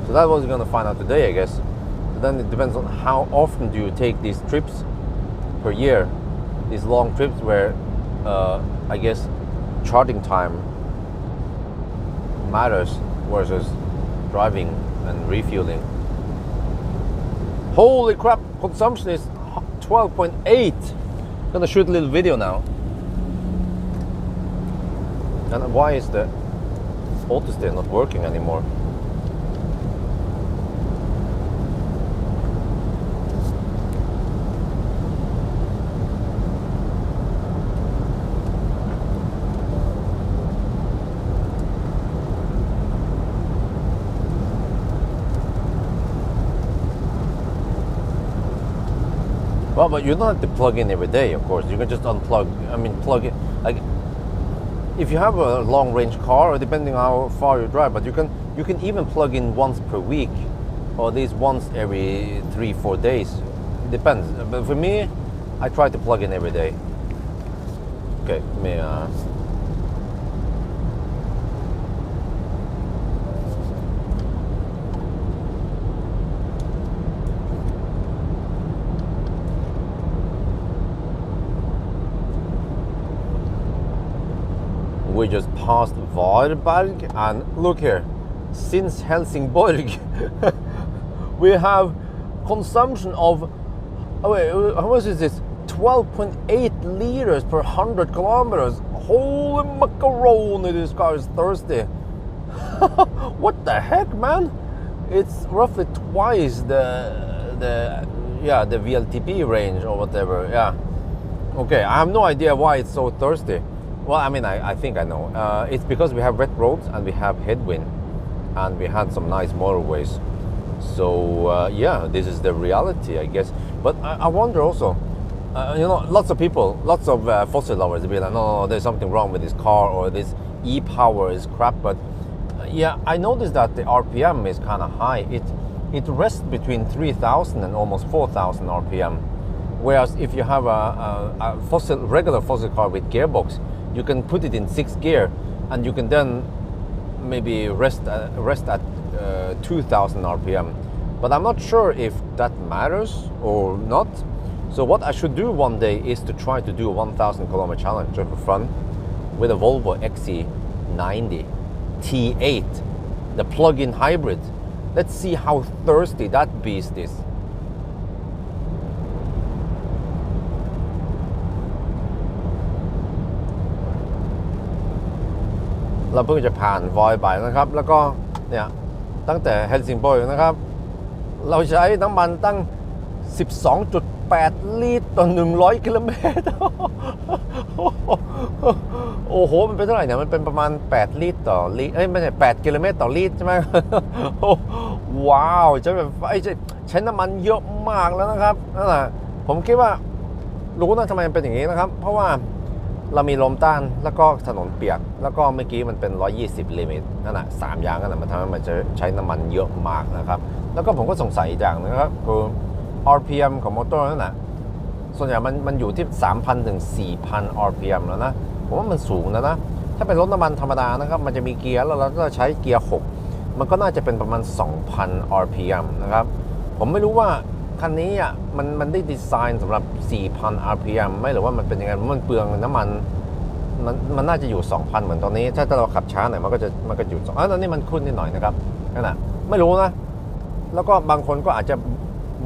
So that's what we're going to find out today, I guess. But then it depends on how often do you take these trips per year, these long trips where I guess charging time matters versus driving and refueling. Holy crap, consumption is 12.8. I'm gonna shoot a little video now. And why is the auto steer not working anymore? Well, but you don't have to plug in every day, of course. You can just unplug. I mean, plug it. Like, if you have a long-range car, or depending on how far you drive, but you can even plug in once per week, or at least once every 3-4 days. It depends. But for me, I try to plug in every day. Okay, me. We just passed Varberg, and look here, since Helsingborg we have consumption of, oh wait, how much is this? 12.8 liters per 100 kilometers. Holy macaroni, this car is thirsty. What the heck, man? It's roughly twice the VLTP range or whatever. Yeah. Okay, I have no idea why it's so thirsty. Well, I mean, I think I know. It's because we have wet roads and we have headwind, and we had some nice motorways. So yeah, this is the reality, I guess. But I wonder also, you know, lots of people, lots of fossil lovers, they'll be like, no, there's something wrong with this car, or this e-power is crap. But yeah, I noticed that the RPM is kind of high. It rests between 3,000 and almost 4,000 RPM. Whereas if you have a regular fossil car with gearbox, you can put it in 6th gear, and you can then maybe rest at 2,000 RPM. But I'm not sure if that matters or not. So what I should do one day is to try to do a 1,000 kilometer challenge just for fun with a Volvo XC90 T8, the plug-in hybrid. Let's see how thirsty that beast is. เราเพิ่งจะผ่านวอยไปนะครับแล้วก็เนี่ยตั้งแต่เฮลซิงบอร์กนะครับเราใช้น้ำมันตั้ง 12.8 8 ลิตรต่อ 100 กิโลเมตร โอ้โห มันเป็นเท่าไหร่เนี่ย มันเป็นประมาณ 8 ลิตรต่อลิตรไม่ใช่ 8 กิโลเมตรต่อลิตรใช่ไหม ว้าวจะแบบใช้น้ำมันเยอะมากแล้วนะครับนั่นแหละผมคิดว่ารู้นะทำไมมันเป็นอย่างนี้นะครับ เพราะว่าเรามีลมต้านแล้วก็ถนนเปียกแล้วก็เมื่อกี้มันเป็น 120 ลิมิตนั่นแหละ3อย่างนั่นแหละมันทำให้มันจะใช้น้ำมันเยอะมากนะครับแล้วก็ผมก็สงสัยอีกอย่างนะครับคือ RPM ของมอเตอร์นั่นแหละส่วนใหญ่มันอยู่ที่ 3,000 ถึง 4,000 RPM แล้วนะผมว่ามันสูงนะถ้าเป็นรถน้ำมันธรรมดานะครับมันจะมีเกียร์แล้วเราก็ใช้เกียร์ 6มันก็น่าจะเป็นประมาณ 2,000 RPM นะครับผมไม่รู้ว่าคันนี้อ่ะมันได้ดีไซน์สำหรับ 4,000 RPM ไหมหรือว่ามันเป็นยังไงมันเปลืองน้ำมันน่าจะอยู่ 2,000 เหมือนตอนนี้ถ้าเราขับช้าหน่อยมันก็อยู่ตอนนี้มันขึ้นนิดหน่อยนะครับนั่นแหละไม่รู้นะแล้วก็บางคนก็อาจจะ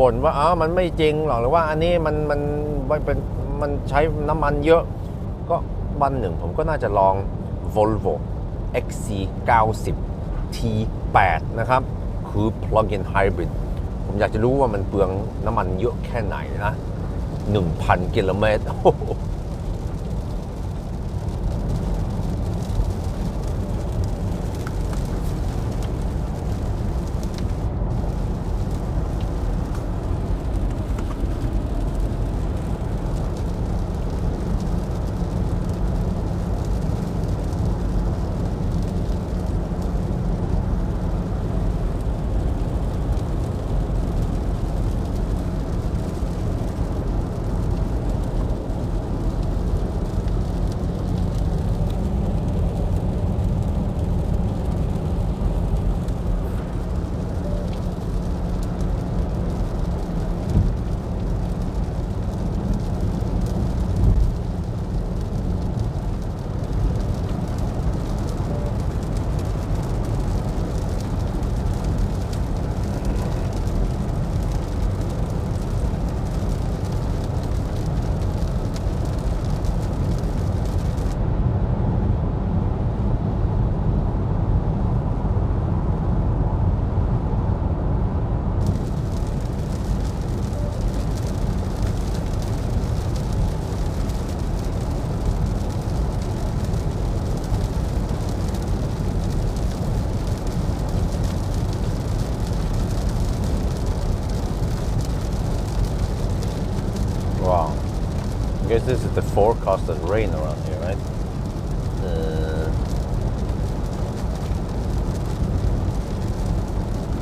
บ่นว่ามันไม่จริงหรอกหรือว่าอันนี้มันใช้น้ำมันเยอะก็วันหนึ่งผมก็น่าจะลอง Volvo XC90 T8 นะครับคือ plug-in hybrid ผมอยากจะรู้ว่ามันเปลืองน้ำมันเยอะแค่ไหนนะ 1,000 กิโลเมตรWow. I guess this is the forecasted rain around here, right?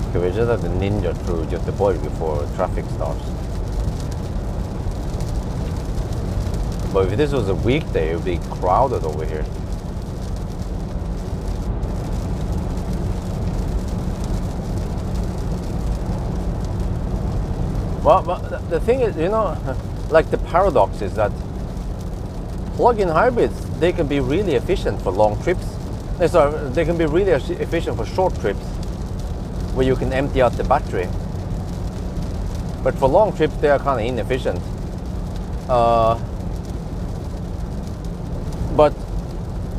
Okay, we just have the ninja through Göteborg before traffic starts. But if this was a weekday, it would be crowded over here. Well, the thing is, like the paradox is that plug-in hybrids, they can be really efficient for long trips. They can be really efficient for short trips where you can empty out the battery. But for long trips, they are kind of inefficient. But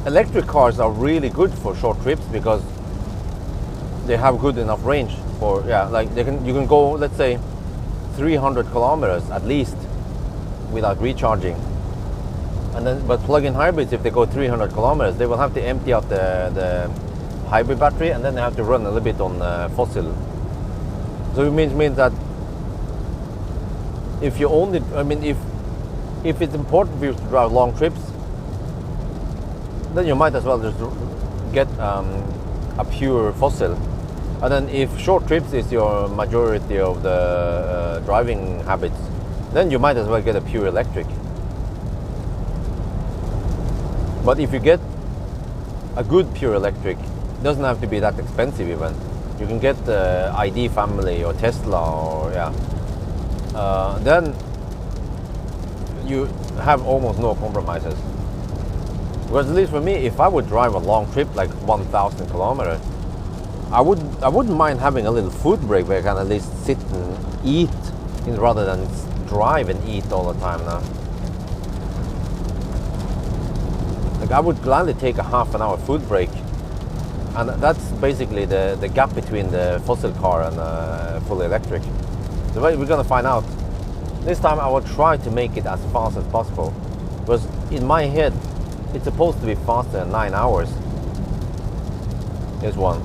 electric cars are really good for short trips because they have good enough range for, like you can go, let's say, 300 kilometers at least without recharging. And then, but plug-in hybrids, if they go 300 kilometers, they will have to empty out the hybrid battery, and then they have to run a little bit on fossil. So it means that if you only, if it's important for you to drive long trips, then you might as well just get a pure fossil. And then if short trips is your majority of the driving habits, then you might as well get a pure electric. But if you get a good pure electric, it doesn't have to be that expensive even. You can get the ID family or Tesla or then you have almost no compromises. Because at least for me, if I would drive a long trip like 1,000 kilometers, I wouldn't mind having a little food break where I can at least sit and eat rather than drive and eat all the time now. Like I would gladly take a half an hour food break, and that's basically the gap between the fossil car and fully electric. So we're gonna find out. This time I will try to make it as fast as possible, because in my head it's supposed to be faster than 9 hours. Here's one.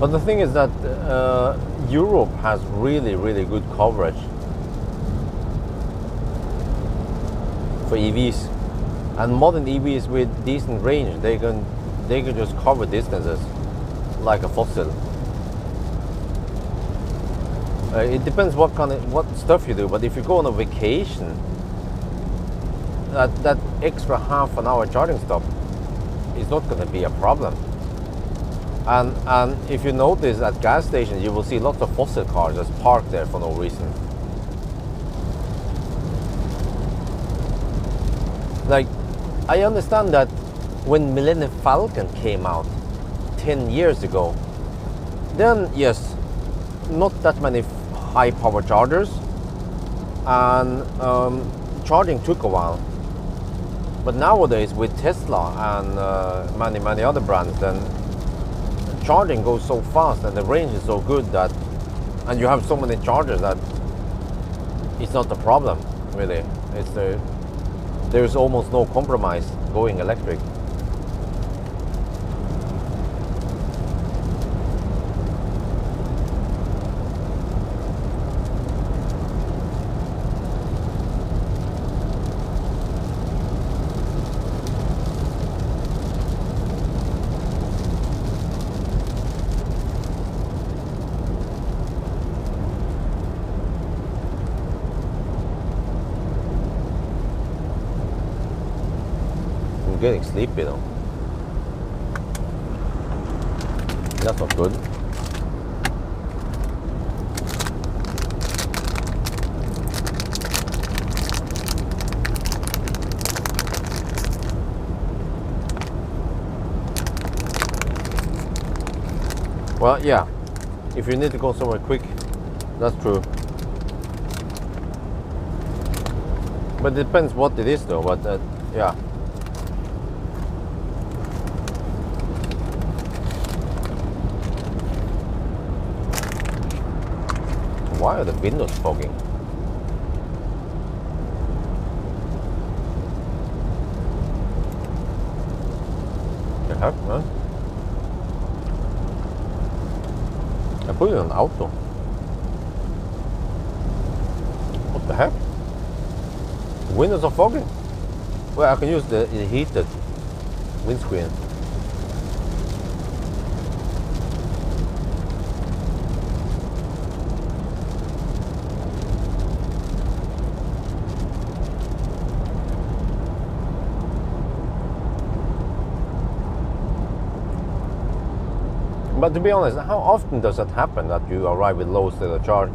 But the thing is that Europe has really, really good coverage for EVs, and modern EVs with decent range, they can just cover distances like a fossil. It depends what stuff you do, but if you go on a vacation, that extra half an hour charging stop is not going to be a problem. And if you notice at gas stations, you will see lots of fossil cars just parked there for no reason. Like, I understand that when Millennium Falcon came out 10 years ago, then yes, not that many high power chargers, and charging took a while. But nowadays with Tesla and many other brands, then charging goes so fast and the range is so good that, and you have so many chargers that it's not a problem really. There's almost no compromise going electric. Getting sleepy though. That's not good. Well, yeah, if you need to go somewhere quick, that's true. But it depends what it is though, but yeah. Why are the windows fogging? The heck, man? I put it on auto. What the heck? The windows are fogging. Well, I can use the heated windscreen. But to be honest, how often does that happen, that you arrive with low state of charge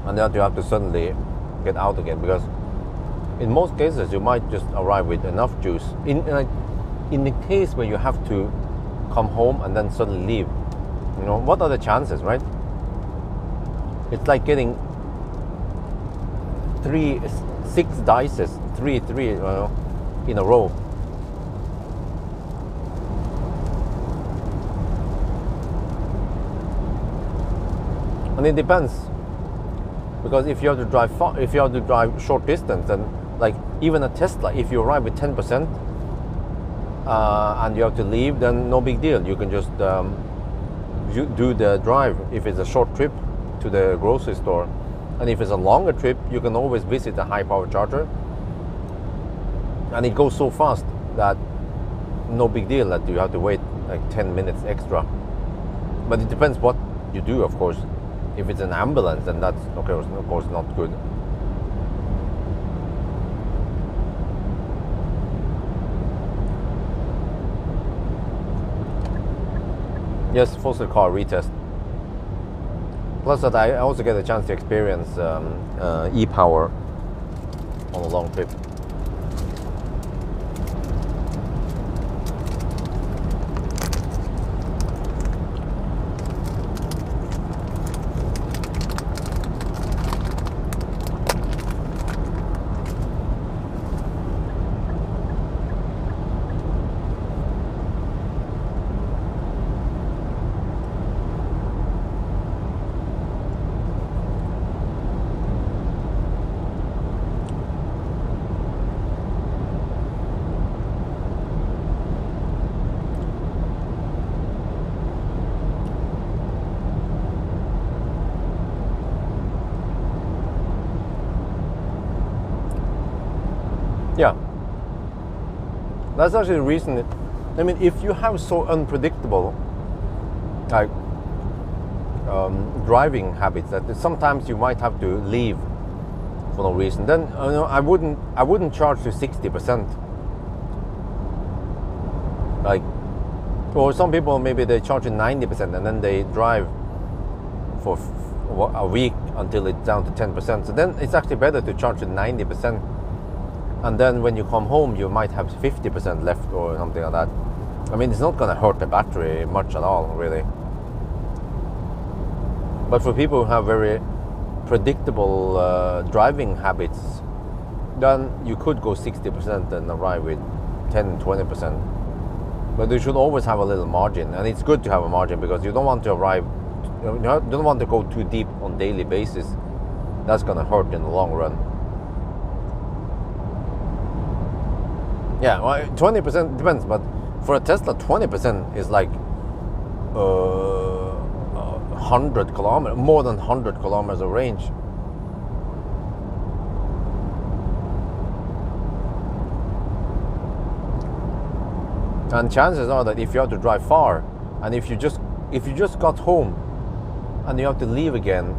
and that you have to suddenly get out again? Because in most cases you might just arrive with enough juice. In the case where you have to come home and then suddenly leave, you know, what are the chances, right? It's like getting 6 dices, three in a row. And it depends, because if you have to drive far, if you have to drive short distance, then like even a Tesla, if you arrive with 10% and you have to leave, then no big deal. You can just do the drive if it's a short trip to the grocery store, and if it's a longer trip, you can always visit a high power charger, and it goes so fast that no big deal that you have to wait like 10 minutes extra. But it depends what you do, of course. If it's an ambulance, then that's okay, of course not good. Yes, fossil car retest. Plus that I also get a chance to experience e-power on a long trip. Yeah, that's actually the reason. I mean, if you have so unpredictable like driving habits that sometimes you might have to leave for no reason, then I wouldn't charge to 60%. Like, or some people maybe they charge to 90% and then they drive for a week until it's down to 10%. So then it's actually better to charge to 90%. And then when you come home, you might have 50% left or something like that. I mean, it's not going to hurt the battery much at all, really. But for people who have very predictable driving habits, then you could go 60% and arrive with 10-20%. But you should always have a little margin. And it's good to have a margin because you don't want to arrive, you don't want to go too deep on a daily basis. That's going to hurt in the long run. Yeah, well, 20% depends, but for a Tesla, 20% is like 100 kilometers, more than 100 kilometers of range. And chances are that if you have to drive far, and if you just got home, and you have to leave again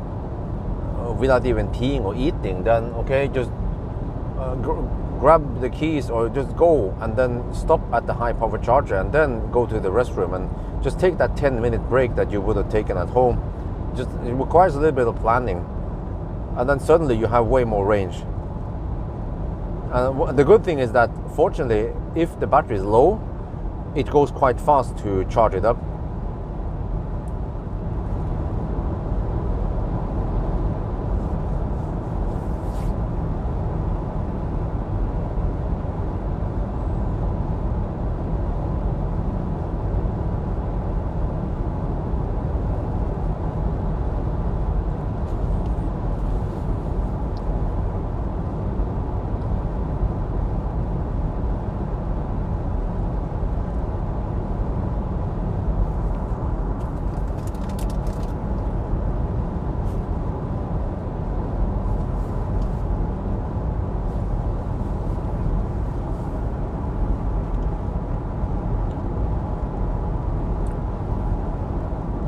without even peeing or eating, then okay, just grab the keys or just go and then stop at the high power charger and then go to the restroom and just take that 10-minute break that you would have taken at home. Just it requires a little bit of planning, and then suddenly you have way more range. And the good thing is that fortunately, if the battery is low, it goes quite fast to charge it up.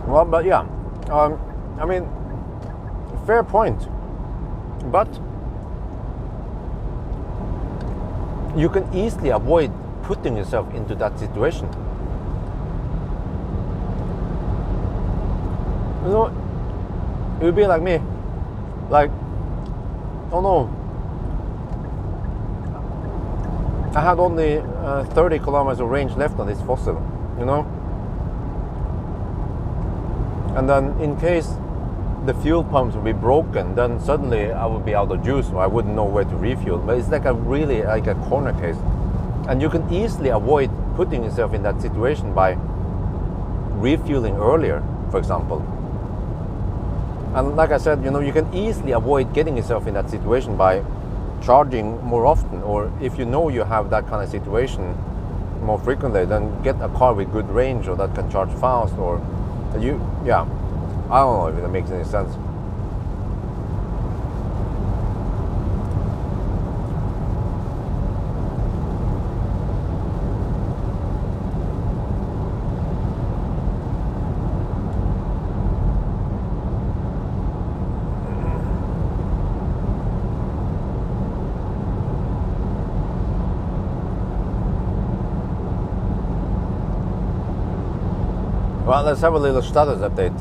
Well, but yeah, I mean, fair point, but you can easily avoid putting yourself into that situation. You know, it would be like me, like, oh no, I had only 30 kilometers of range left on this fossil, you know? And then in case the fuel pumps would be broken, then suddenly I would be out of juice or I wouldn't know where to refuel. But it's like a really like a corner case. And you can easily avoid putting yourself in that situation by refueling earlier, for example. And like I said, you know, you can easily avoid getting yourself in that situation by charging more often, or if you know you have that kind of situation more frequently, then get a car with good range or that can charge fast, or yeah, I don't know if that makes any sense. Well, let's have a little status update.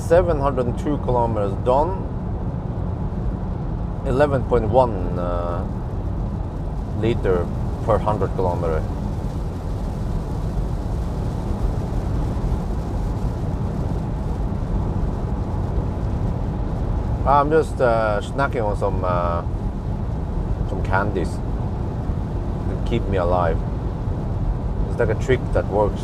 702 kilometers done. 11.1 liter per 100 kilometer. I'm just snacking on some candies to keep me alive. It's like a trick that works.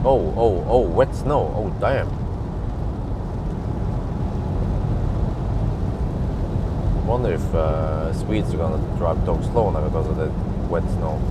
Oh, wet snow. Oh, damn. Wonder if Swedes are gonna drive dogs slow now because of the wet snow.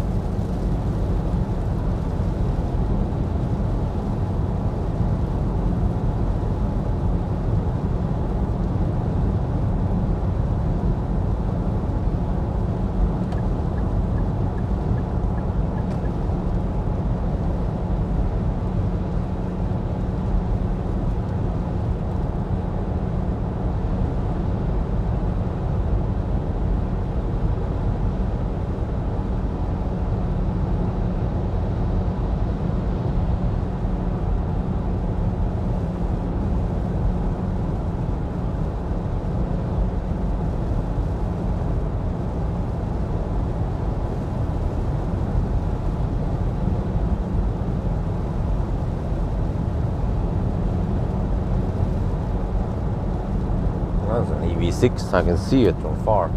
That's an EV6, I can see it from far.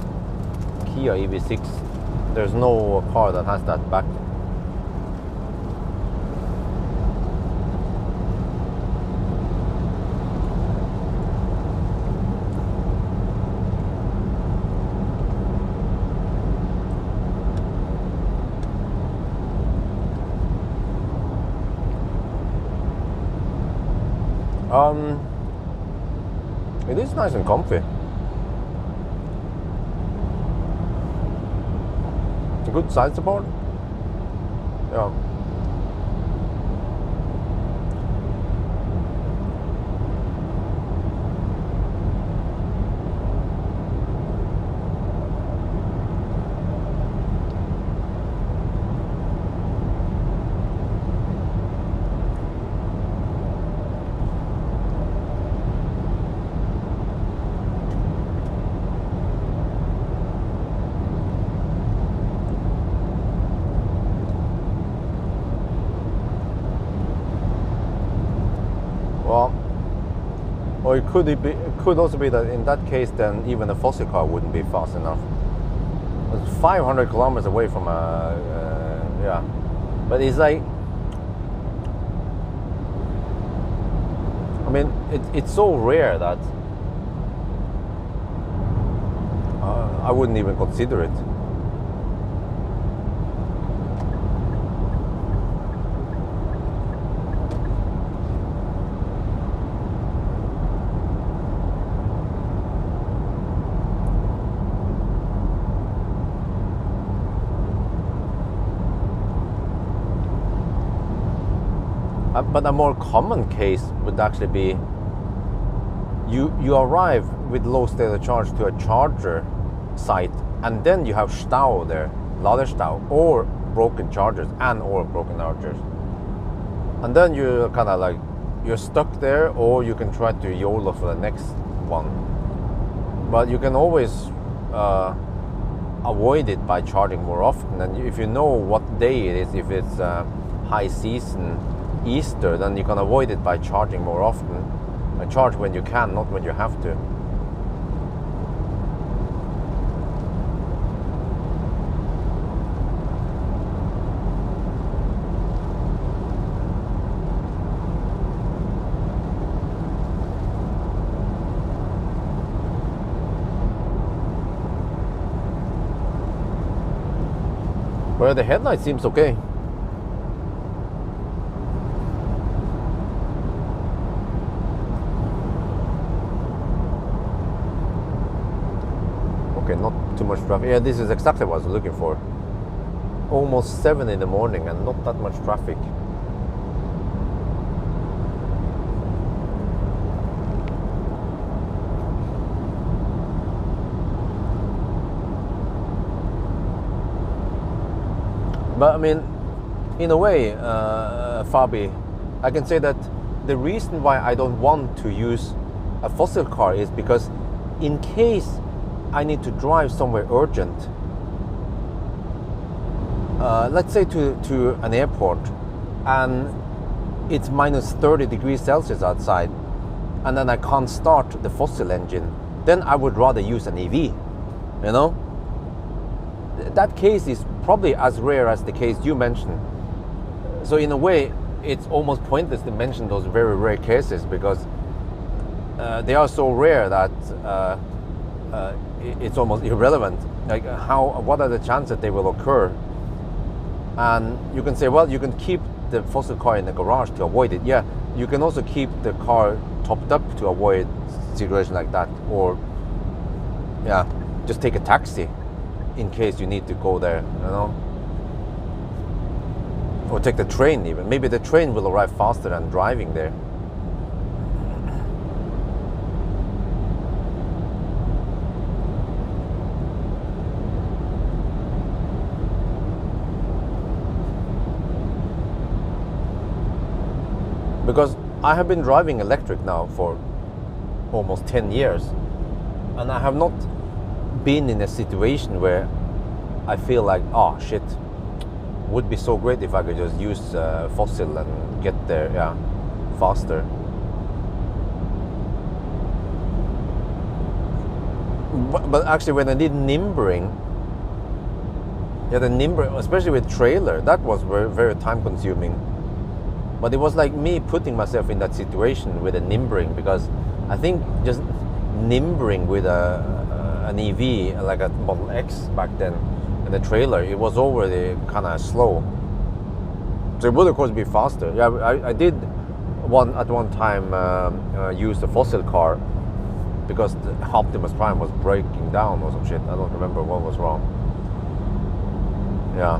Kia EV6. There's no car that has that back. It is nice and comfy. A good side support. Yeah. Or it could also be that in that case, then even a fossil car wouldn't be fast enough. It's 500 kilometers away from yeah. But it's like, I mean, it's so rare that I wouldn't even consider it. But a more common case would actually be you arrive with low state of charge to a charger site, and then you have stau there, laderstau, or broken chargers or broken chargers, and then you're kind of like you're stuck there, or you can try to YOLO for the next one. But you can always avoid it by charging more often, and if you know what day it is, if it's high season, Easter, then you can avoid it by charging more often. Charge when you can, not when you have to. Well, the headlight seems okay. Okay, not too much traffic. Yeah, this is exactly what I was looking for. Almost 7 in the morning and not that much traffic. But I mean, in a way, Fabi, I can say that the reason why I don't want to use a fossil car is because in case I need to drive somewhere urgent, let's say to an airport, and it's minus 30 degrees Celsius outside, and then I can't start the fossil engine, then I would rather use an EV, you know? That case is probably as rare as the case you mentioned. So in a way, it's almost pointless to mention those very rare cases, because they are so rare that it's almost irrelevant. Like what are the chances that they will occur? And you can say, well, you can keep the fossil car in the garage to avoid it. Yeah, you can also keep the car topped up to avoid a situation like that. Or, yeah, just take a taxi in case you need to go there, you know? Or take the train even. Maybe the train will arrive faster than driving there. Because I have been driving electric now for almost 10 years, and I have not been in a situation where I feel like, oh shit, would be so great if I could just use fossil and get there, yeah, faster. But actually, when I did nimbering, yeah, the nimbering, especially with trailer, that was very, very time consuming. But it was like me putting myself in that situation with a nimbering, because I think just nimbering with an EV, like a Model X back then, in the trailer, it was already kind of slow. So it would of course be faster. Yeah, I did at one time use a fossil car because the Optimus Prime was breaking down or some shit. I don't remember what was wrong. Yeah.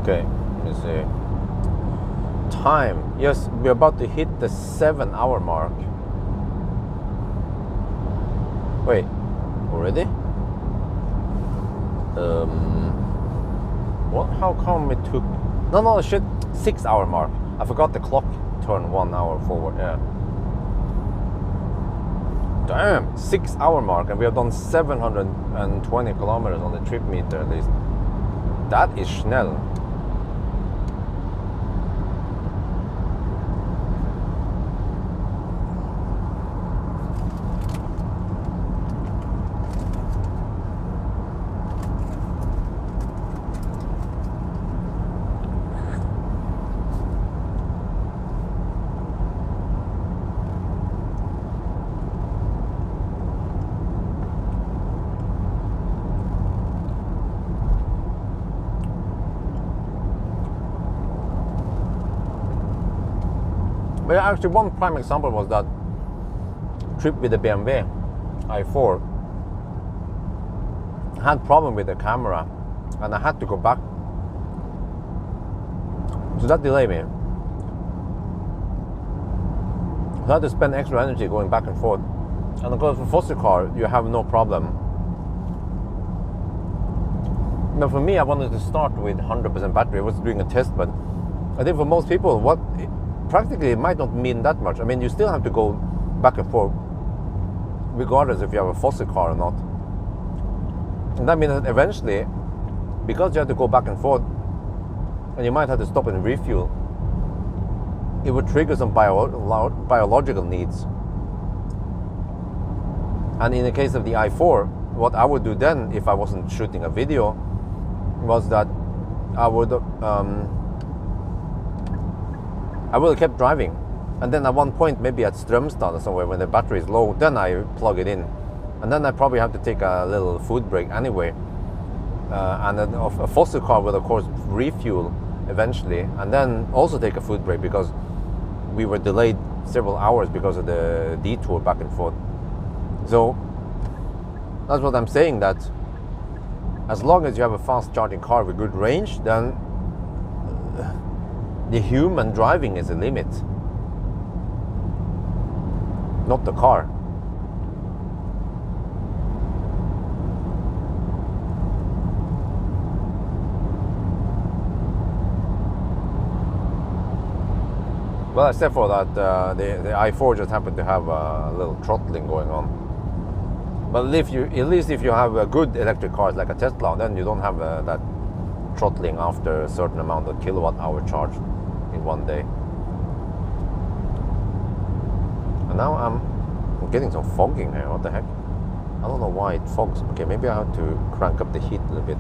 Okay, let me see. Time. Yes, we're about to hit the 7-hour mark. Wait, already? What? How come it took? No, shit. 6-hour mark. I forgot the clock turned 1 hour forward. Yeah. Damn, 6-hour mark, and we have done 720 kilometers on the trip meter at least. That is schnell. But actually, one prime example was that trip with the BMW i4. I had problem with the camera, and I had to go back. So that delayed me. So I had to spend extra energy going back and forth. And of course, for fossil car, you have no problem. Now, for me, I wanted to start with 100% battery. I was doing a test, but I think for most people, practically it might not mean that much. I mean, you still have to go back and forth, regardless if you have a fossil car or not. And that means that eventually, because you have to go back and forth, and you might have to stop and refuel, it would trigger some biological needs. And in the case of the i4, what I would do then, if I wasn't shooting a video, was that I would have kept driving, and then at one point, maybe at Strömstad or somewhere, when the battery is low, then I plug it in, and then I probably have to take a little food break anyway. And then a fossil car will of course refuel eventually, and then also take a food break, because we were delayed several hours because of the detour back and forth. So that's what I'm saying, that as long as you have a fast charging car with good range, then the human driving is the limit, not the car. Well, except for that, the i4 just happened to have a little throttling going on. But at least if you have a good electric cars like a Tesla, then you don't have that throttling after a certain amount of kilowatt-hour charge in one day. And now I'm getting some fogging here. What the heck? I don't know why it fogs. Okay, maybe I have to crank up the heat a little bit.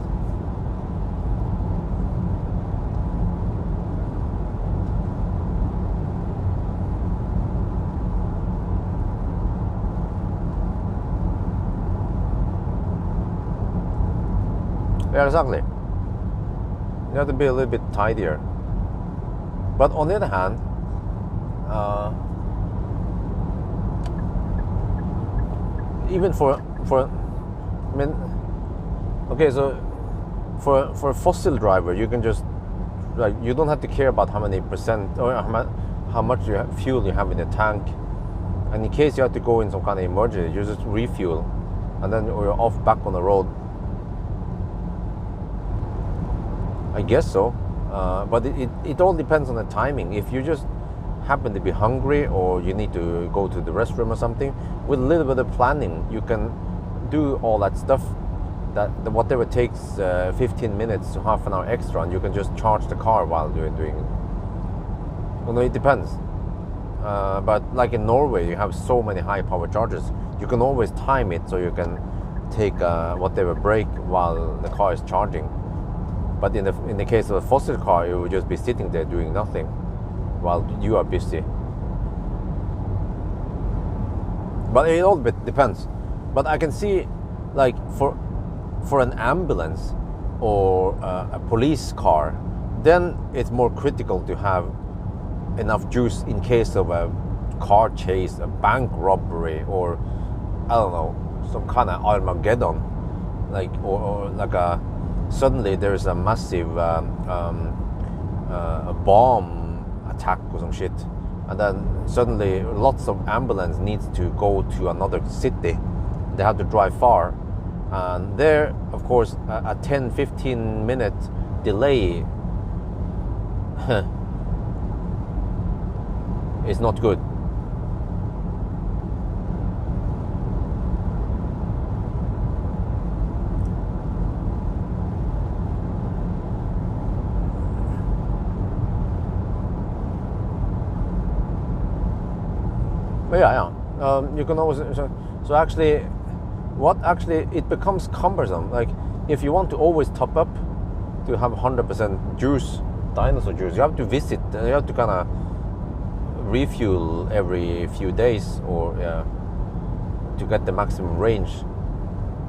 Yeah, exactly. You have to be a little bit tidier. But on the other hand, even for I mean, okay, so for a fossil driver, you can just, like, you don't have to care about how many percent or how much fuel you have in the tank. And in case you have to go in some kind of emergency, you just refuel, and then you're off back on the road. I guess so, but it all depends on the timing. If you just happen to be hungry, or you need to go to the restroom or something, with a little bit of planning, you can do all that stuff, that whatever takes 15 minutes to half an hour extra, and you can just charge the car while you're doing it. Well, no, it depends. But like in Norway, you have so many high power chargers, you can always time it so you can take whatever break while the car is charging. But in the case of a fossil car, it would just be sitting there doing nothing while you are busy. But it all depends. But I can see, like, for an ambulance or a police car, then it's more critical to have enough juice in case of a car chase, a bank robbery, or I don't know, some kind of Armageddon, like or like a. Suddenly there's a massive a bomb attack or some shit, and then suddenly lots of ambulance needs to go to another city. They have to drive far, and there, of course, a 10-15 minute delay is not good. Yeah. You can always so actually, it becomes cumbersome. Like, if you want to always top up to have 100% juice, dinosaur juice, you have to visit. You have to kind of refuel every few days, or to get the maximum range.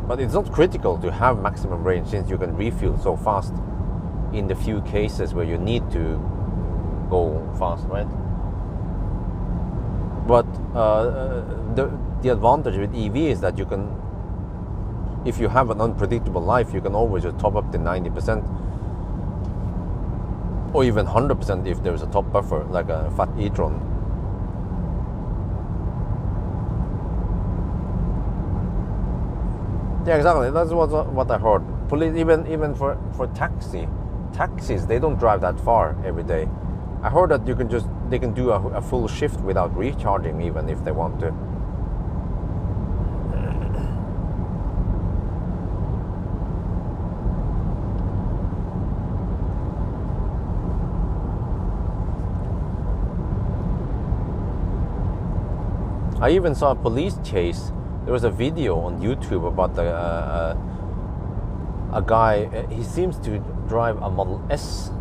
But it's not critical to have maximum range, since you can refuel so fast in the few cases where you need to go fast, right? But the advantage with EV is that you can, if you have an unpredictable life, you can always just top up to 90%, or even 100% if there's a top buffer, like a fat e-tron. Yeah, exactly. That's what I heard. Police, even for taxis, they don't drive that far every day. I heard that they can do a full shift without recharging, even if they want to. I even saw a police chase. There was a video on YouTube about a guy. He seems to drive a Model S.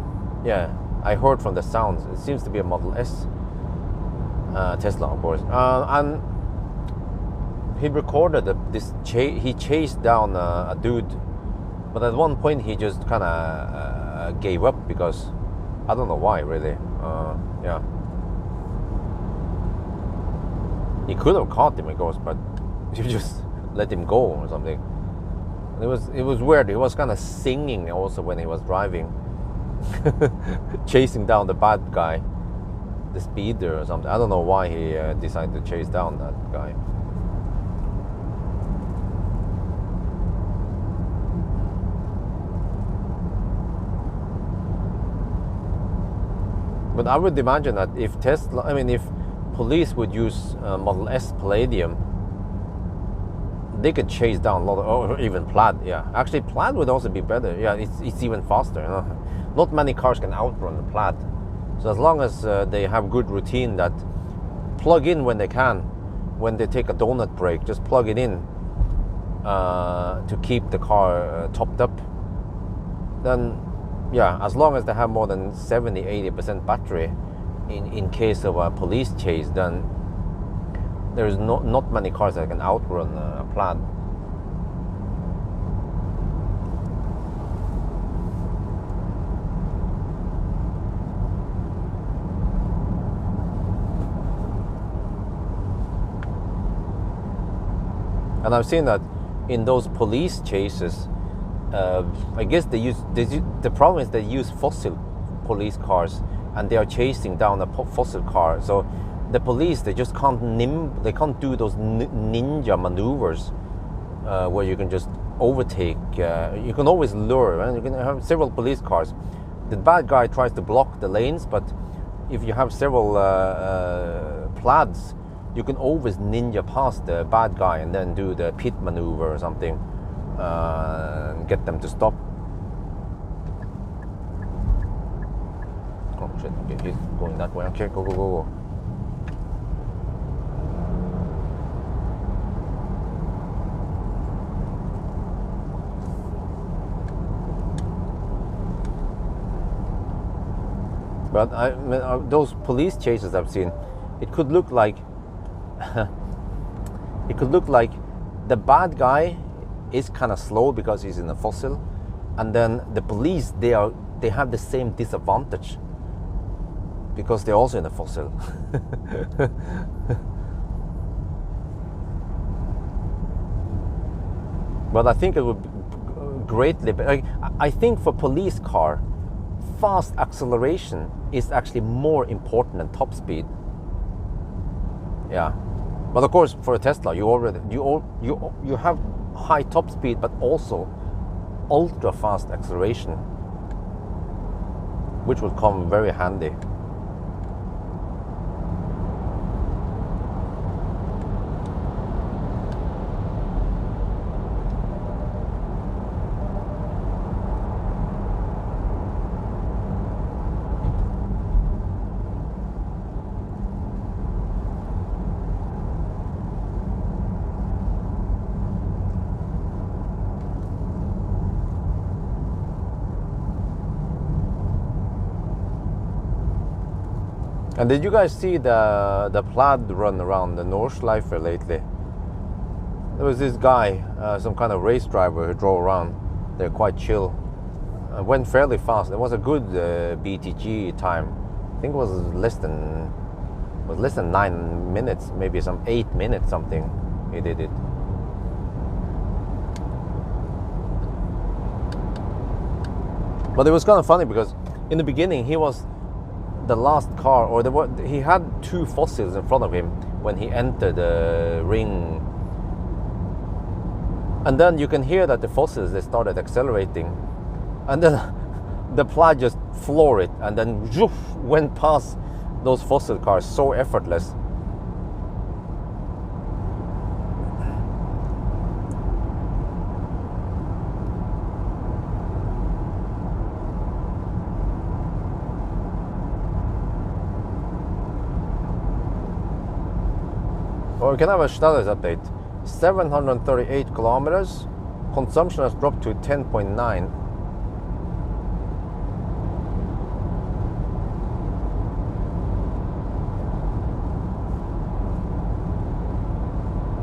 Yeah, I heard from the sounds. It seems to be a Model S. Tesla, of course. And he recorded he chased down a dude, but at one point he just kind of gave up because I don't know why, really. Yeah. He could have caught him, of course, but you just let him go or something. It was weird. He was kind of singing also when he was driving, chasing down the bad guy, the speeder or something. I don't know why he decided to chase down that guy. But I would imagine that if police would use Model S Palladium, they could chase down a lot of, or even Plaid. Yeah, actually Plaid would also be better. Yeah, it's even faster. You know? Not many cars can outrun the Plaid. So as long as they have good routine that plug in when they can, when they take a donut break, just plug it in to keep the car topped up. Then, yeah, as long as they have more than 70-80% battery, in case of a police chase, then there's not many cars that can outrun a Plaid. And I've seen that in those police chases, I guess the problem is they use fossil police cars, and they are chasing down a fossil car. So the police, they just can't do those ninja maneuvers where you can just overtake. You can always lure, right? You can have several police cars. The bad guy tries to block the lanes, but if you have several Plaids, you can always ninja past the bad guy and then do the pit maneuver or something and get them to stop. Oh shit, okay, he's going that way. Okay, go. But those police chases I've seen, it could look like the bad guy is kind of slow because he's in a fossil, and then the police, they have the same disadvantage because they're also in a fossil. But I think it would greatly. I think for police car, fast acceleration is actually more important than top speed. Yeah, but of course for a Tesla, you have high top speed, but also ultra fast acceleration, which will come very handy. And did you guys see the Plaid run around the Nordschleife lately? There was this guy, some kind of race driver who drove around. They're quite chill. Went fairly fast. It was a good BTG time. I think it was less than 9 minutes, maybe some 8 minutes something. He did it. But it was kind of funny because in the beginning he was the last car, or he had two fossils in front of him when he entered the ring And then you can hear that the fossils, they started accelerating. And then the plow just floored it and then woof, went past those fossil cars so effortless. Or we can have a status update. 738 kilometers. Consumption has dropped to 10.9.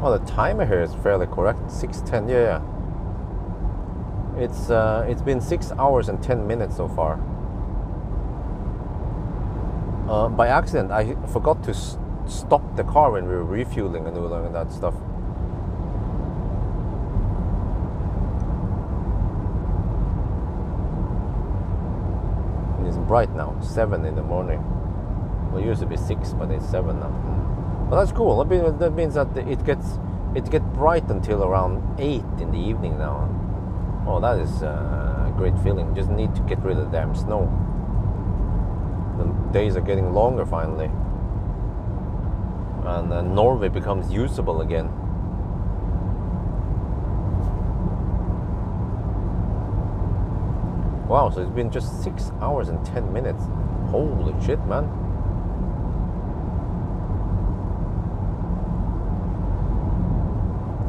Oh, the timer here is fairly correct. 6:10. Yeah. It's been 6 hours and 10 minutes so far. By accident, I forgot to stop the car when we were refueling and doing that stuff. And it's bright now, 7 in the morning. Well, it used to be 6, but it's 7 now. Well, that's cool. That means that it gets bright until around 8 in the evening now. Oh, that is a great feeling. Just need to get rid of the damn snow. The days are getting longer finally. And Norway becomes usable again. Wow, so it's been just 6 hours and 10 minutes. Holy shit, man.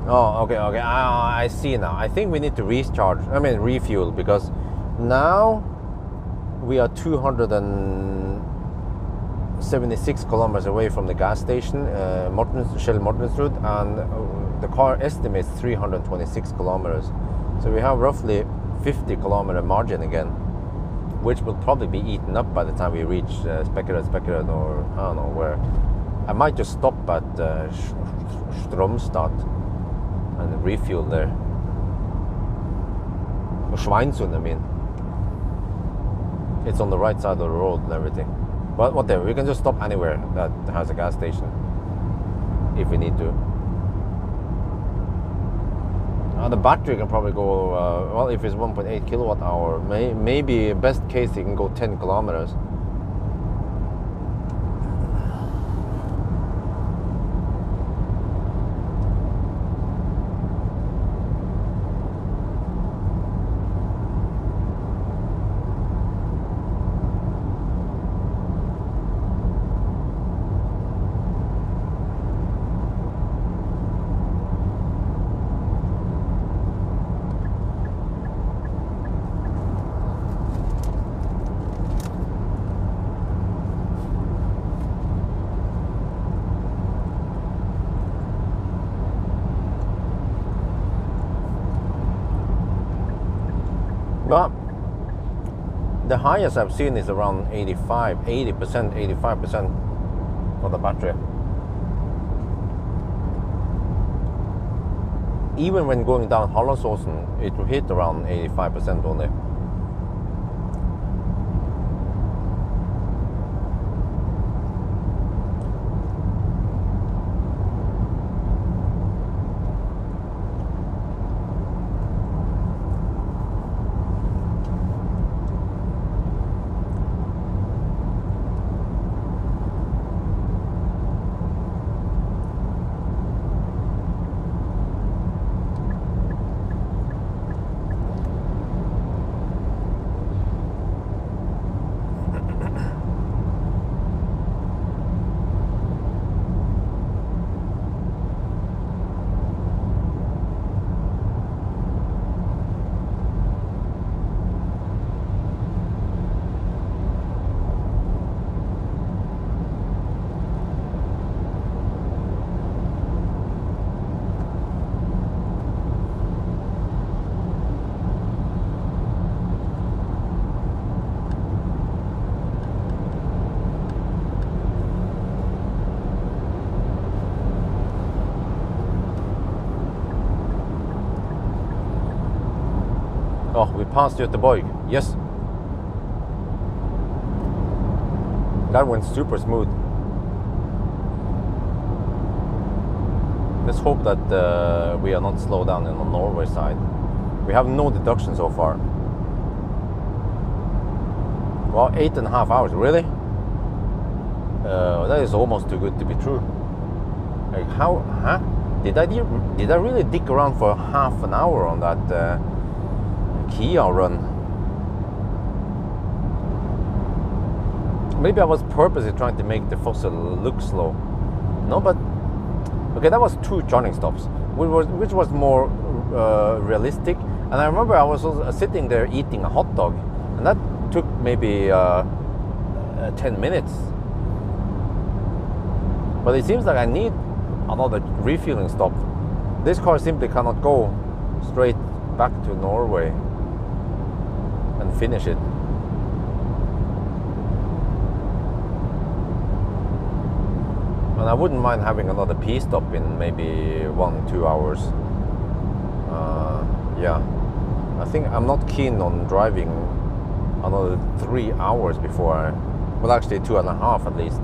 Oh, okay. I see now. I think we need to refuel, because now we are 276 kilometers away from the gas station, Shell Mortensrud, and the car estimates 326 kilometers. So we have roughly 50 kilometer margin again, which will probably be eaten up by the time we reach Spekkeret, or I don't know where. I might just stop at Stromstad and refuel there. Or Schweinsund, I mean. It's on the right side of the road and everything. But whatever, we can just stop anywhere that has a gas station if we need to. The battery can probably go, well, if it's 1.8 kilowatt hour, maybe best case it can go 10 kilometers. But the highest I've seen is around 85% of the battery. Even when going down Hallandsåsen, it will hit around 85% only. Oh, we passed Göteborg. Yes. That went super smooth. Let's hope that we are not slowed down on the Norway side. We have no deduction so far. Well, 8.5 hours, really? That is almost too good to be true. Like how, huh? Did I really dick around for half an hour on that Kia run? Maybe I was purposely trying to make the fossil look slow. No, but okay, that was 2 charging stops, which was more realistic. And I remember I was also sitting there eating a hot dog, and that took maybe 10 minutes. But it seems like I need another refueling stop. This car simply cannot go straight back to Norway and finish it. And I wouldn't mind having another P stop in maybe 1-2 hours. Yeah, I think I'm not keen on driving another 3 hours before well, actually 2.5 at least.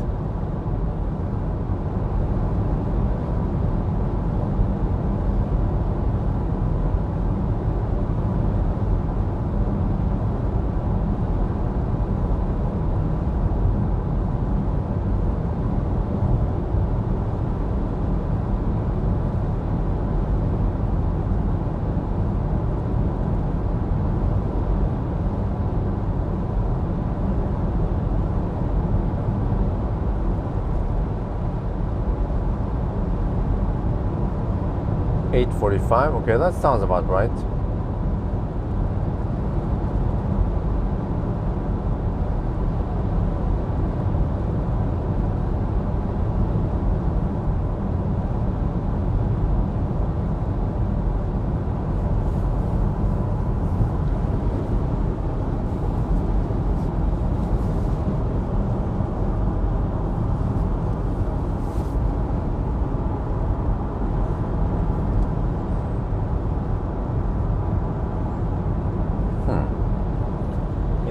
$8.45, okay, that sounds about right.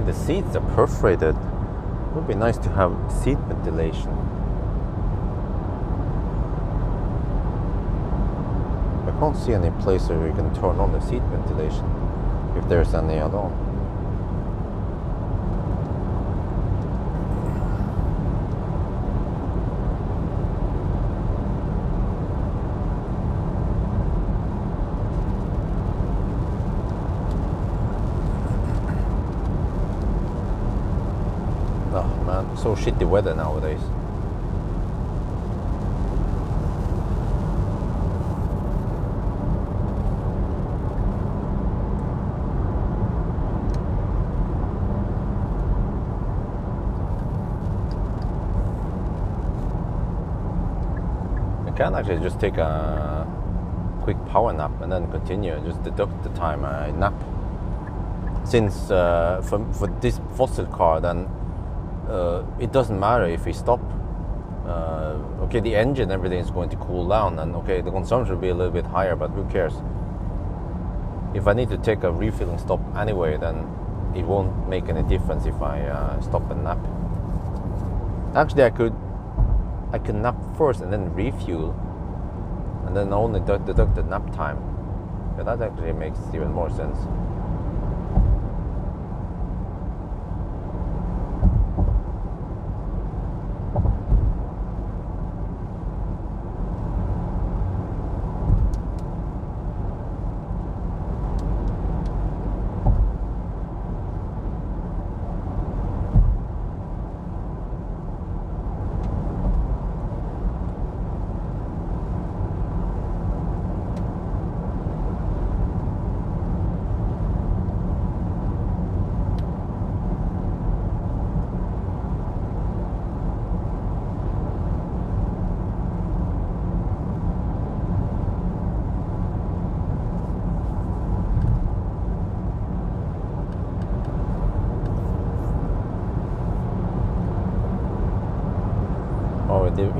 The seats are perforated. It would be nice to have seat ventilation. I can't see any place where you can turn on the seat ventilation, if there's any at all. So shitty weather nowadays. I can actually just take a quick power nap and then continue, just deduct the time I nap. Since for this fossil car, then it doesn't matter if we stop. Okay, the engine, everything is going to cool down, and okay, the consumption will be a little bit higher, but who cares? If I need to take a refilling stop anyway, then it won't make any difference if I stop and nap. Actually, I can nap first and then refuel, and then only deduct the nap time. Yeah, that actually makes even more sense.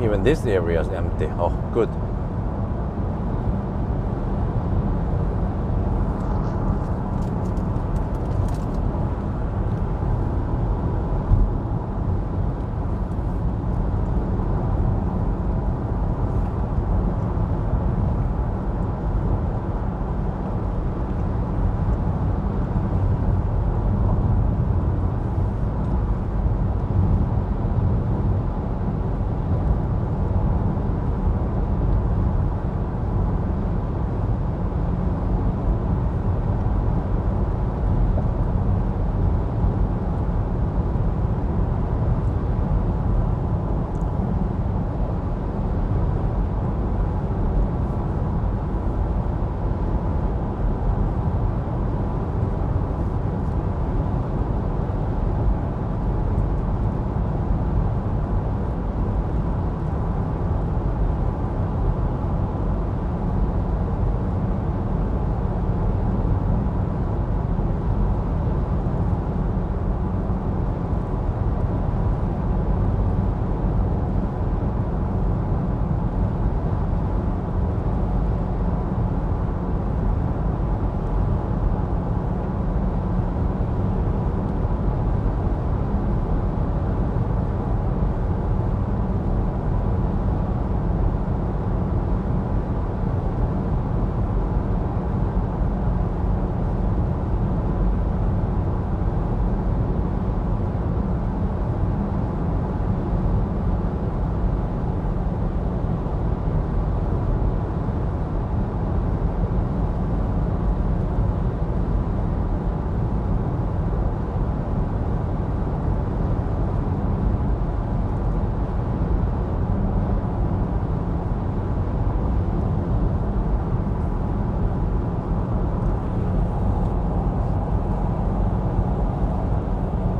Even this area is empty. Oh, good.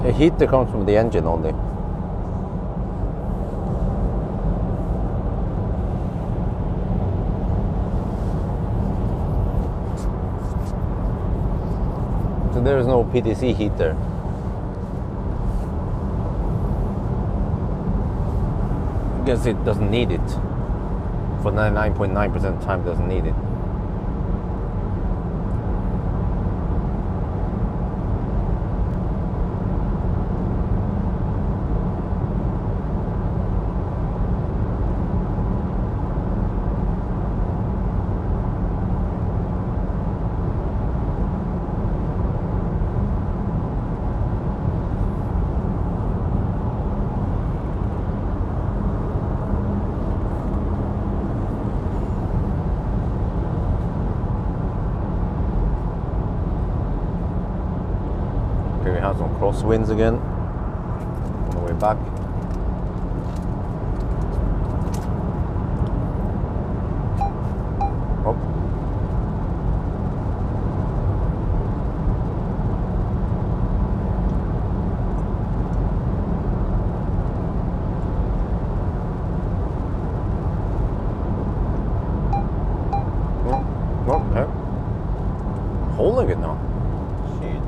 The heat that comes from the engine only. So there is no PTC heater. I guess it doesn't need it. For 99.9% of the time, it doesn't need it. We have some crosswinds again on the way back. Oh. Okay. Holding it now. Shit.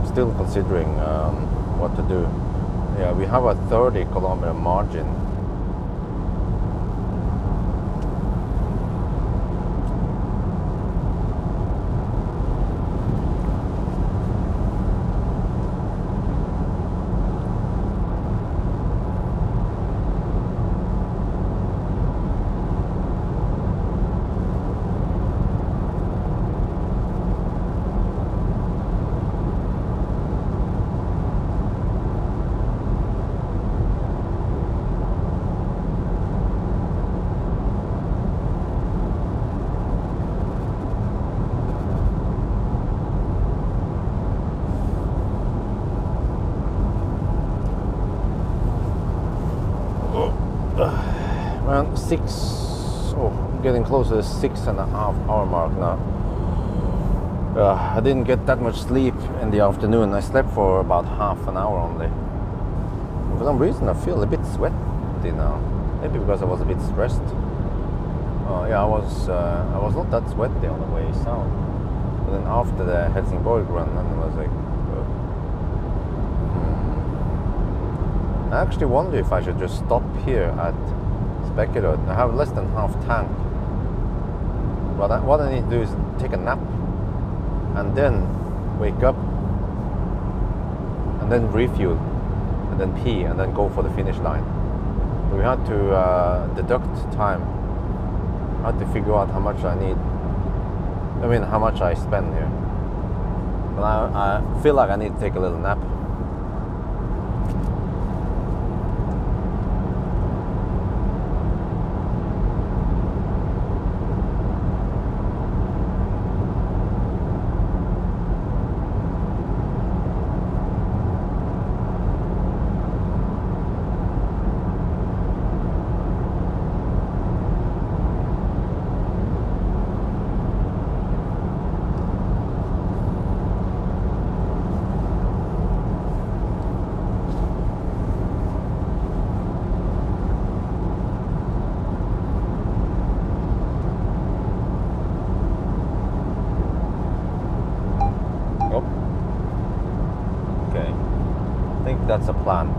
Still considering what to do. Yeah, we have a 30-kilometer margin. Around getting close to the 6.5-hour mark now. I didn't get that much sleep in the afternoon. I slept for about half an hour only. For some reason I feel a bit sweaty now. Maybe because I was a bit stressed. Yeah, I was not that sweaty on the way south. But then after the Helsingborg run, then I was like, I actually wonder if I should just stop here at Spekkerød. I have less than half tank. But what I need to do is take a nap and then wake up and then refuel and then pee and then go for the finish line. We had to deduct time. I had to figure out how much I need. I mean, how much I spend here. But I feel like I need to take a little nap. that's a plan.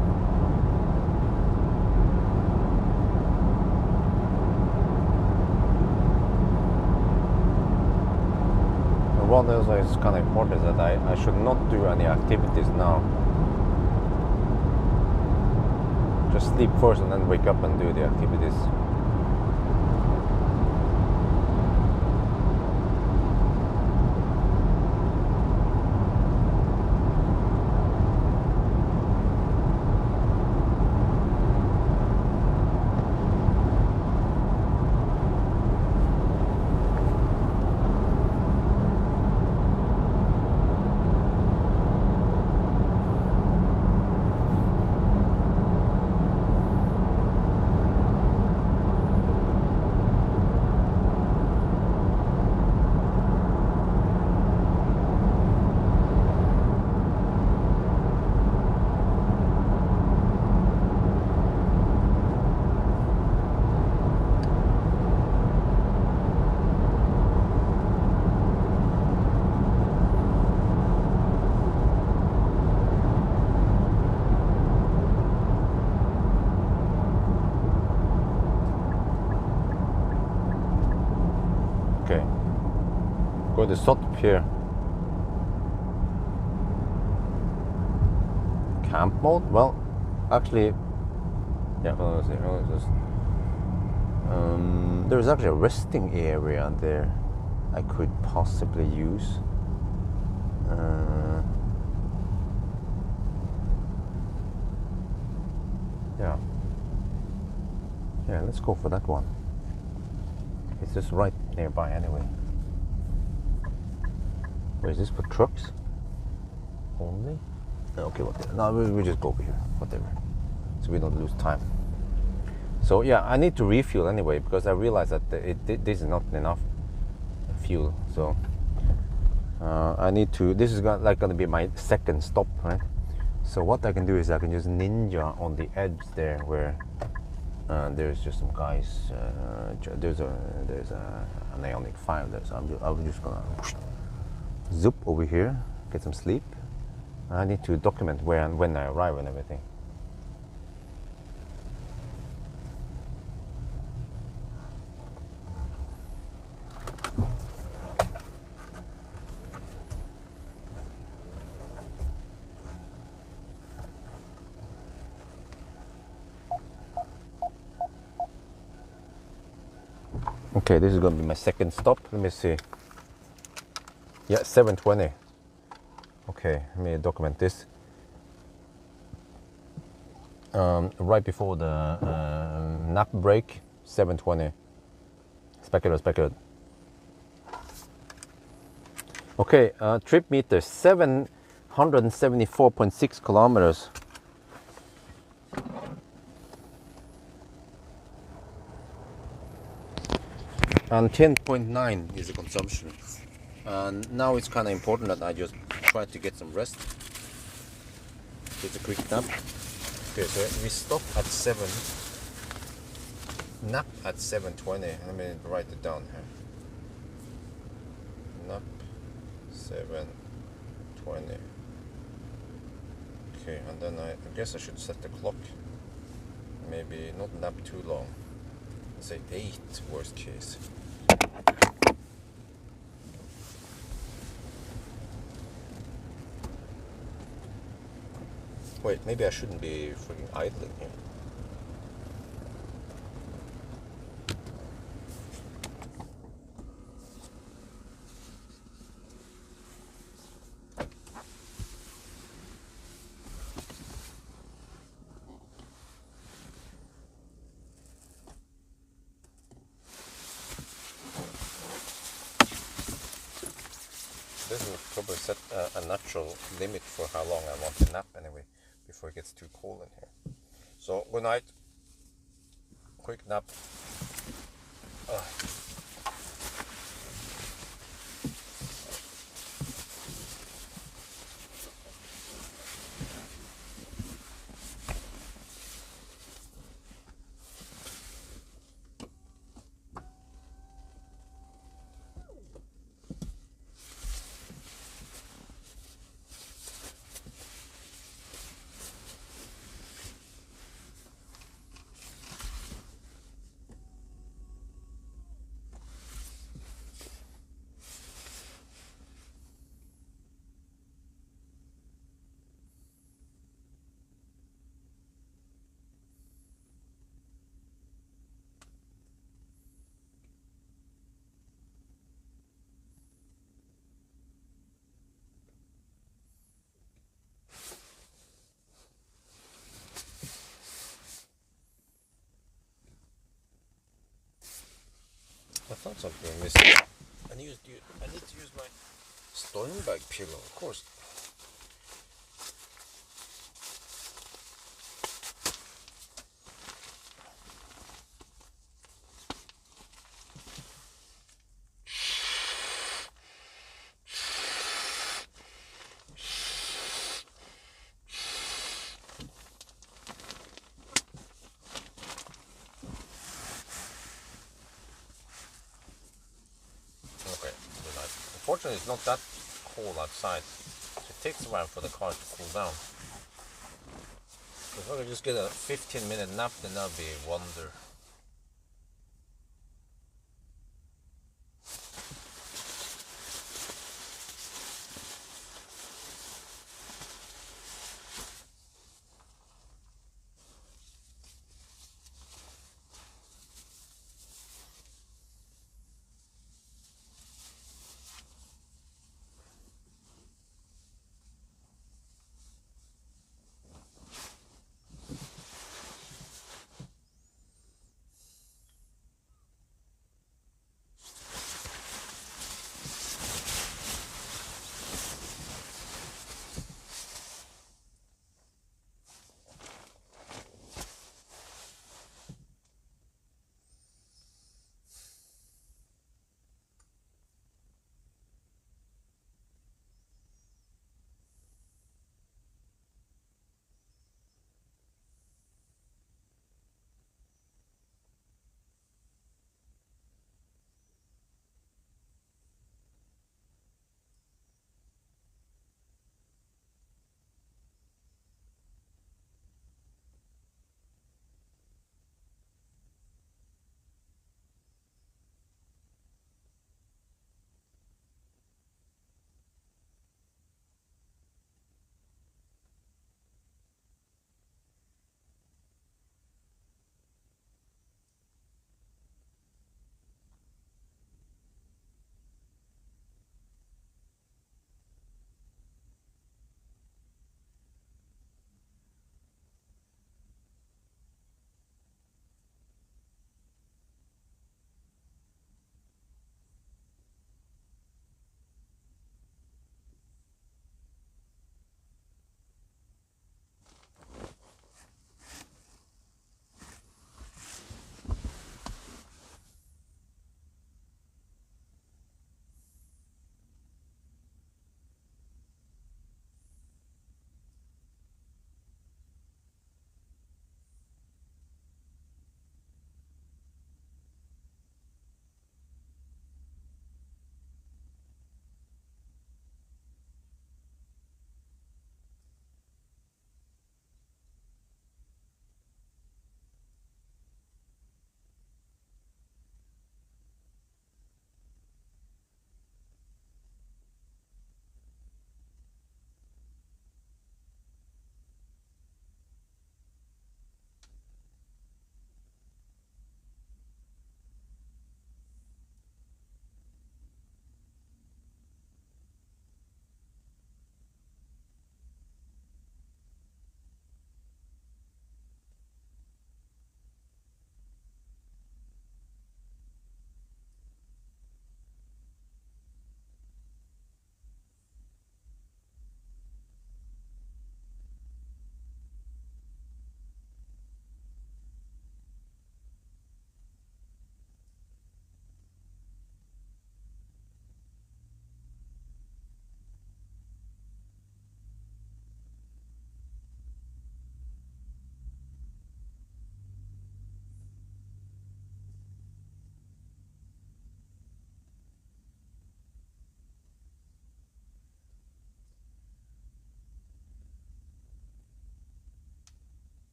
What else is kind of important is that I should not do any activities now. Just sleep first and then wake up and do the activities. Okay, go to stop here. Camp mode? Well, actually, yeah, let's see. There's actually a resting area there I could possibly use. Yeah, let's go for that one. It's just right nearby anyway. Where is this for trucks only? Okay, whatever. No, we just go over here, whatever, so we don't lose time. So yeah, I need to refuel anyway because I realized that this is not enough fuel. So I need to. This is going to be my second stop, right? So what I can do is I can just ninja on the edge there where there's just some guys. There's an Ioniq 5 there, so I'm just gonna zoop over here, get some sleep. I need to document where and when I arrive and everything. Okay, this is going to be my second stop. Let me see. Yeah, 7:20. Okay, let me document this. Right before the nap break, 7:20. Speculate. Okay, trip meter 774.6 kilometers. And 10.9 is the consumption. And now it's kind of important that I just try to get some rest. It's a quick nap. Okay, so we stop at 7. Nap at 7:20. Let me write it down here. Nap 7:20. Okay, and then I guess I should set the clock. Maybe not nap too long. Let's say 8, worst case. Wait, maybe I shouldn't be freaking idling here. This will probably set a natural limit for how long I want to nap anyway, before it gets too cold in here. So, good night. Quick nap. I thought something I missed. I need to use my storm bag pillow, of course. Okay, unfortunately it's not that cold outside, so it takes a while for the car to cool down. If I could just get a 15-minute nap, then that'd be a wonder.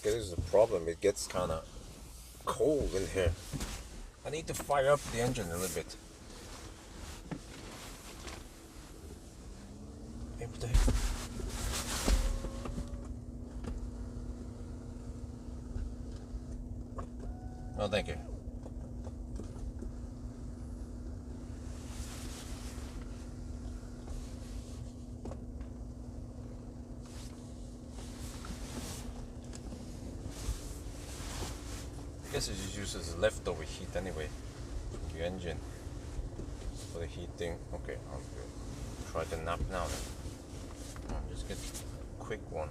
Okay, this is the problem. It gets kind of cold in here. I need to fire up the engine a little bit. Hey, what the heck? Oh, thank you. guess it just uses leftover heat anyway from the engine for the heating. Okay, I'll try the nap now then. I'll just get a quick one.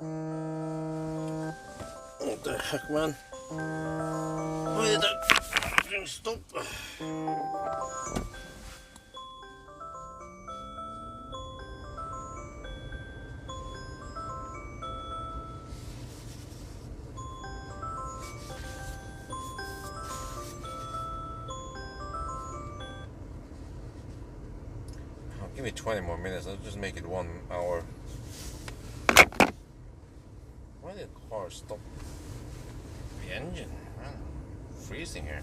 What the heck, man? Why did that thing stop? Give me 20 more minutes. I'll just make it 1 hour. Why did the car stop? The engine, man, freezing here.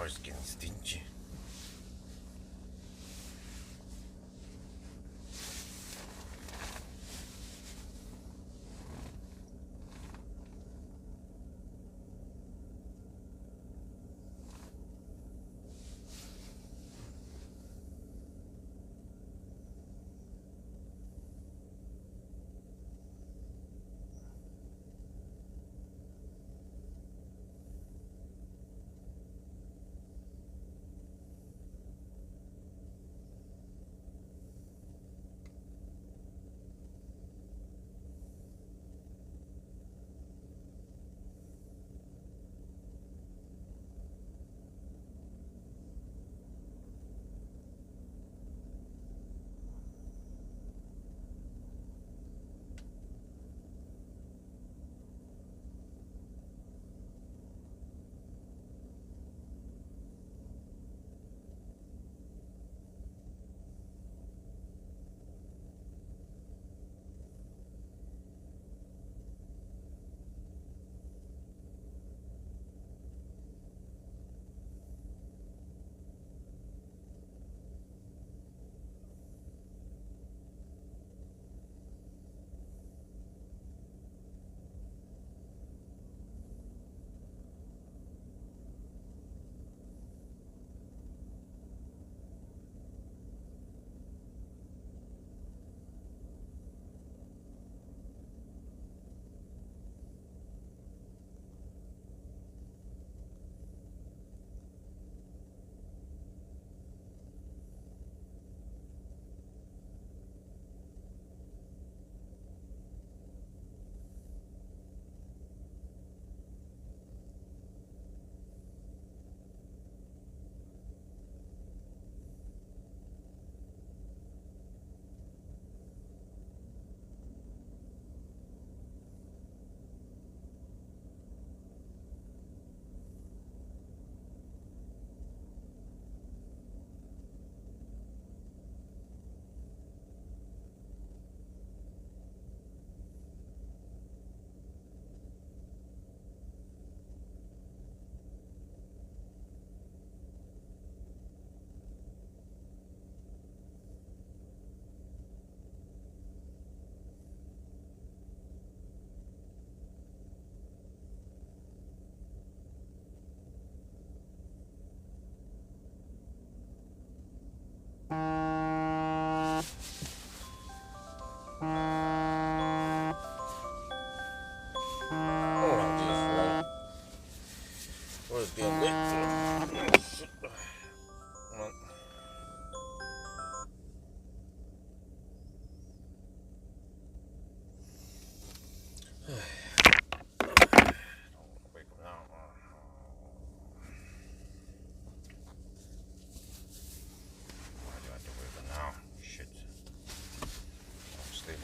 car's getting stingy.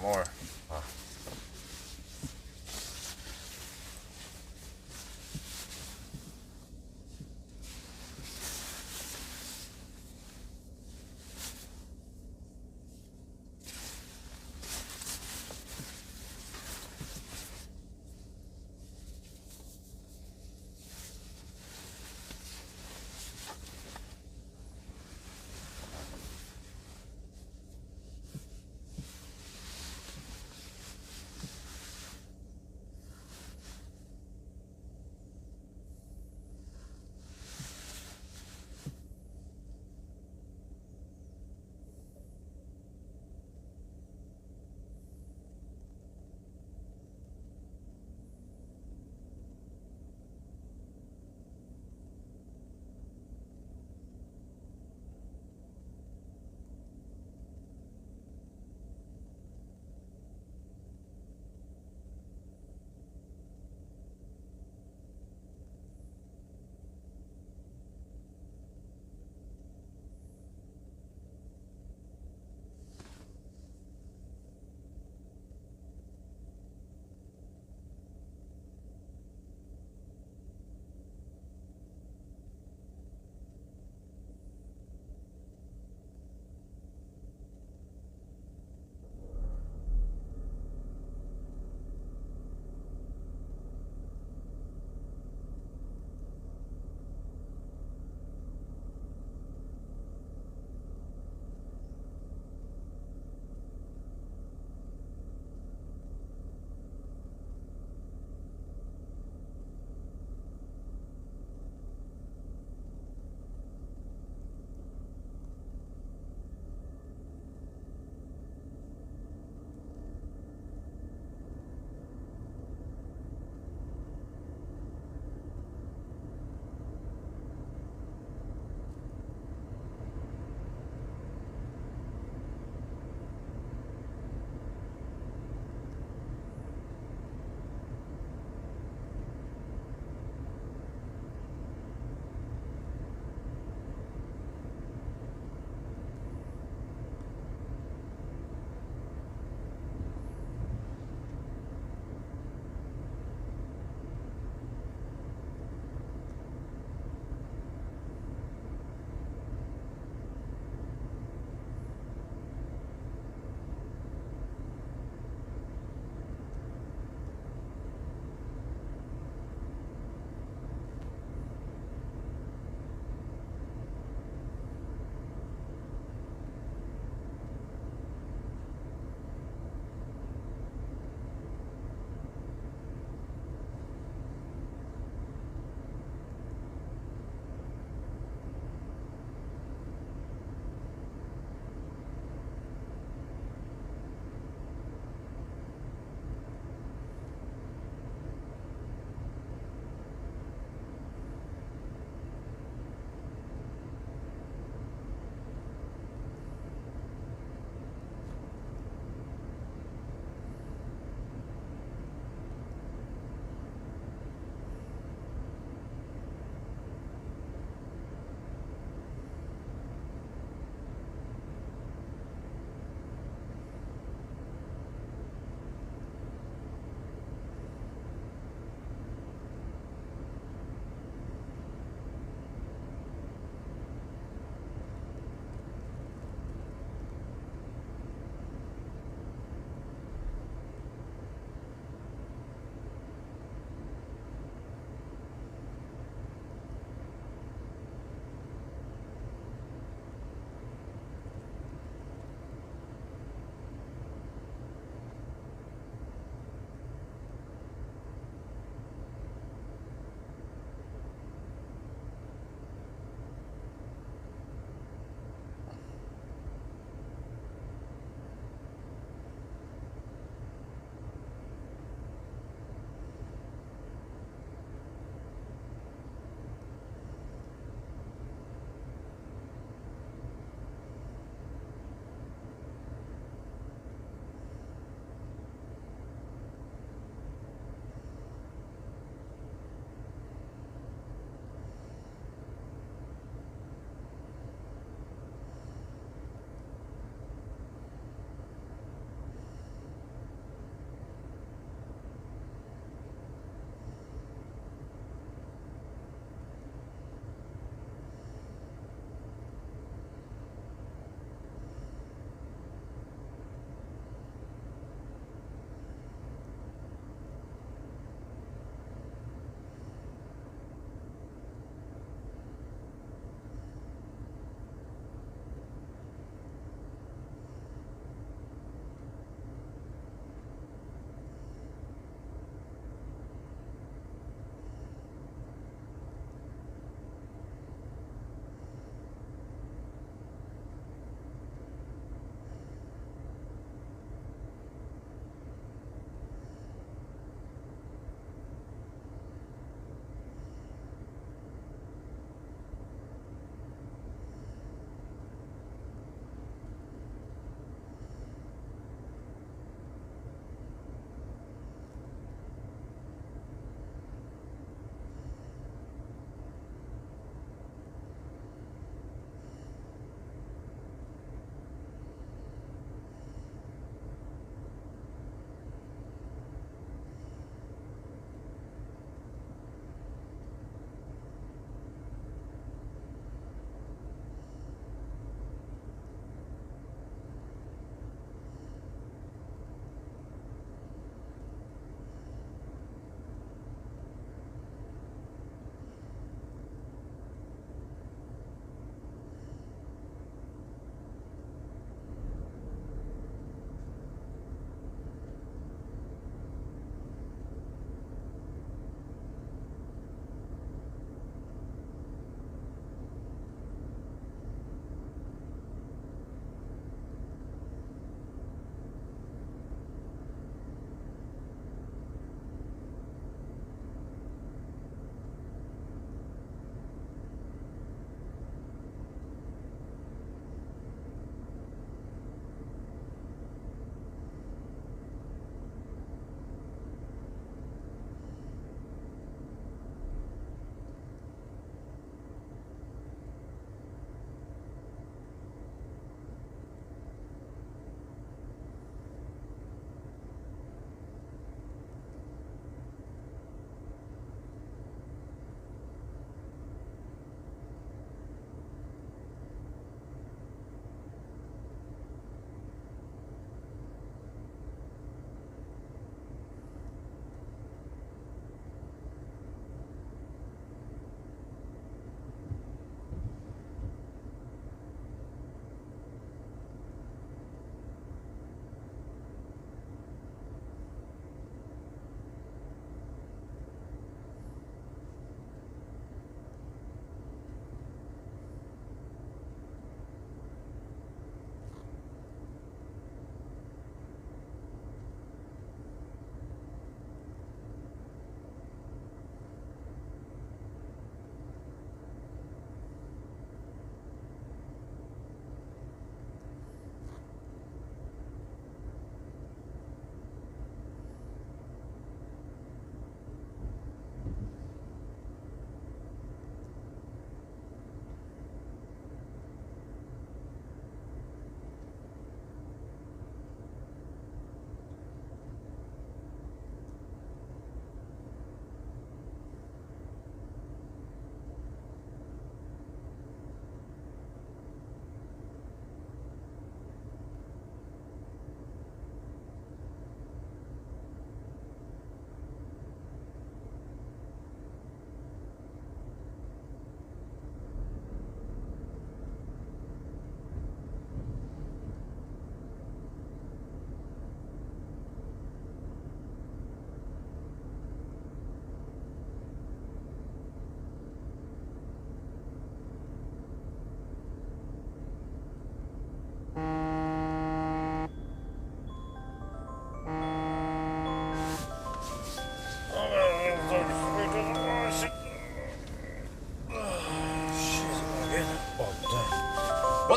More.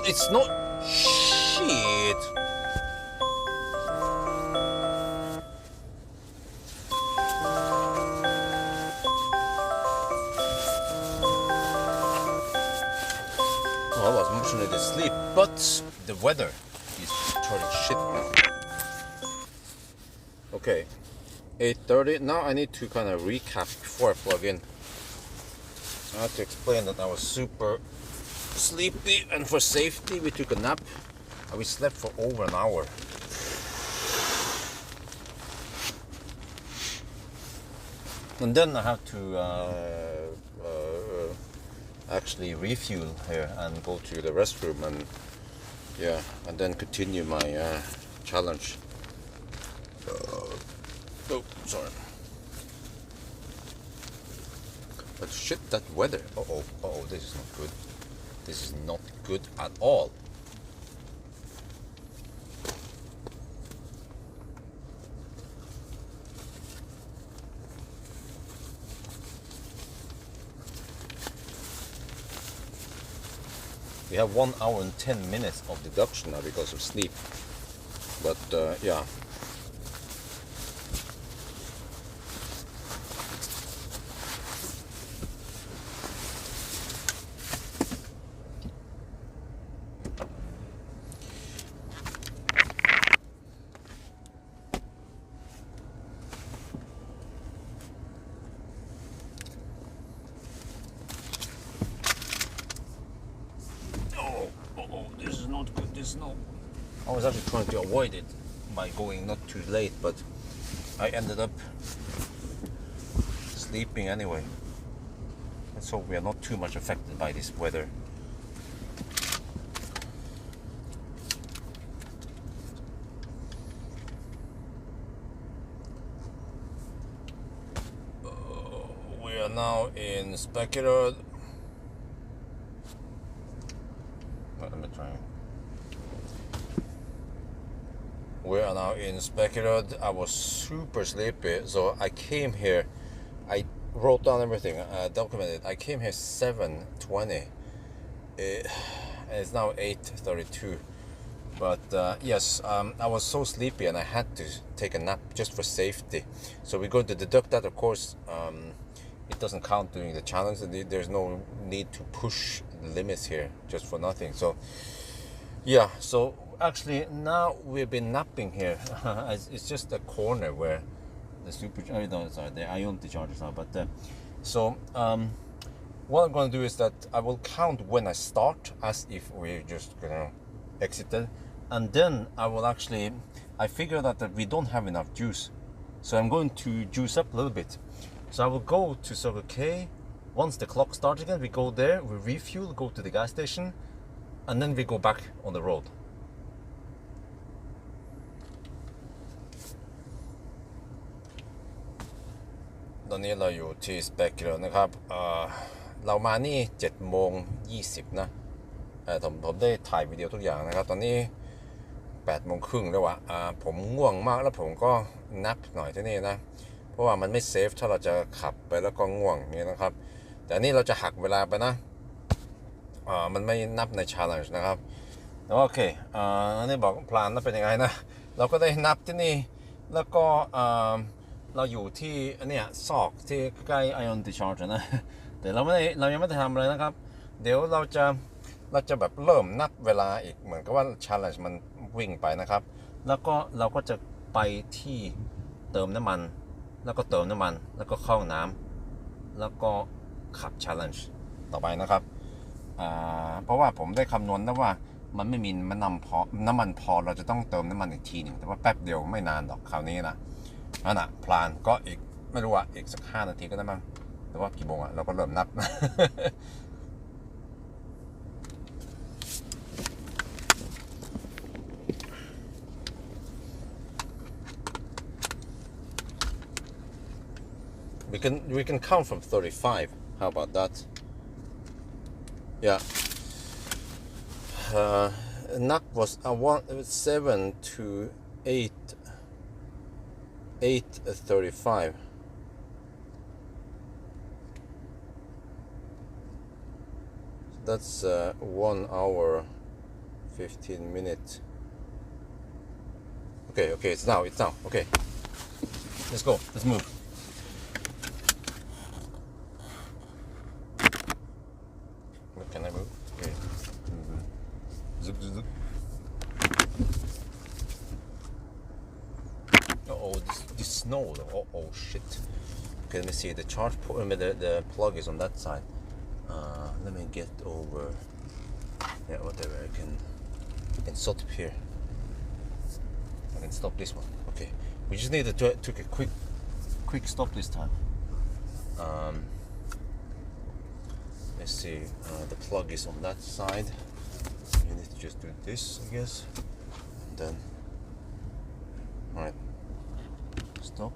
But it's not. Shit. Oh, I was emotionally asleep, but the weather is turning shit now. Okay, 8:30. Now I need to kind of recap before I plug in. I have to explain that I was super sleepy, and for safety we took a nap and we slept for over an hour. And then I have to actually refuel here and go to the restroom, and yeah, and then continue my challenge. Oh, sorry. But shit, that weather. Uh-oh, this is not good. This is not good at all. We have 1 hour and 10 minutes of deduction now because of sleep. But yeah. This is not good. This is not. I was actually trying to avoid it by going not too late, but I ended up sleeping anyway. Let's hope we are not too much affected by this weather. We are now in Spekerud. Let me try. We are now in Spekerud. I was super sleepy, so I came here. I wrote down everything, documented. I came here 7:20. It's now 8:32. But yes, I was so sleepy and I had to take a nap just for safety. So we're going to deduct that, of course. It doesn't count during the challenge. There's no need to push the limits here just for nothing. So yeah, so actually now we've been napping here. It's just a corner where the the Ionity chargers are. But so what I'm going to do is that I will count when I start as if we just exited, and then I will actually, I figure that we don't have enough juice, so I'm going to juice up a little bit. So I will go to Circle K. Once the clock starts again, we go there, we refuel, go to the gas station, and then we go back on the road. Tอนนี้เราอยู่ที่สเปกแล้วนะครับเรามานี่ 7:20 นะผมได้ถ่ายวิดีโอทุกอย่างนะครับตอนนี้ 8:30 แล้วอะผมง่วงมากแล้วผมก็นับหน่อยที่นี่นะเพราะว่ามันไม่เซฟถ้าเราจะขับไปแล้วก็ง่วงนี่นะครับแต่นี่เราจะหักเวลาไปนะมันไม่นับใน challenge นะครับแต่ว่าโอเคอันนี้บอกพลานนั้นเป็นยังไงนะเราก็ได้นับที่นี่แล้วก็เราอยู่ที่อันเนี้ยซอกที่ใกล้ Ionity Charger นะแต่เรายังไม่ได้ทำอะไรนะครับเดี๋ยวเราจะแบบเริ่มนับเวลาอีกเหมือนกับว่า challenge มันวิ่งไปนะครับแล้วก็เราก็จะไปที่เติมน้ำมันแล้วก็เติมน้ำมันแล้วก็เข้าน้ำแล้วก็ขับ challenge ต่อไปนะครับเพราะว่าผมได้คำนวณแล้วว่ามันไม่มีน้ำมันพอเราจะต้องเติมน้ำมันอีกทีหนึ่งแต่ว่าแป๊บเดียวไม่นานหรอกคราวนี้นะนั่นน่ะพลานก็อีกไม่รู้ว่าอีกสัก5 นาทีก็ได้มั้งแต่ว่ากี่โมงอะเราก็เริ่มนับ we can count from 35. How about that? Yeah. Nap was 7 to 8:35. That's 1 hour 15 minutes. Okay, it's now. Okay, let's go. Let's move. Can I move? Okay. Zoop, zoop, zoop. Oh, this snow. Oh shit. Okay, let me see. The charge port. The plug is on that side. Let me get over. Yeah, whatever. I can stop here. I can stop this one. Okay. We just need to take a quick stop this time. Let's see. The plug is on that side. You need to just do this, I guess. And then. All right. Stop.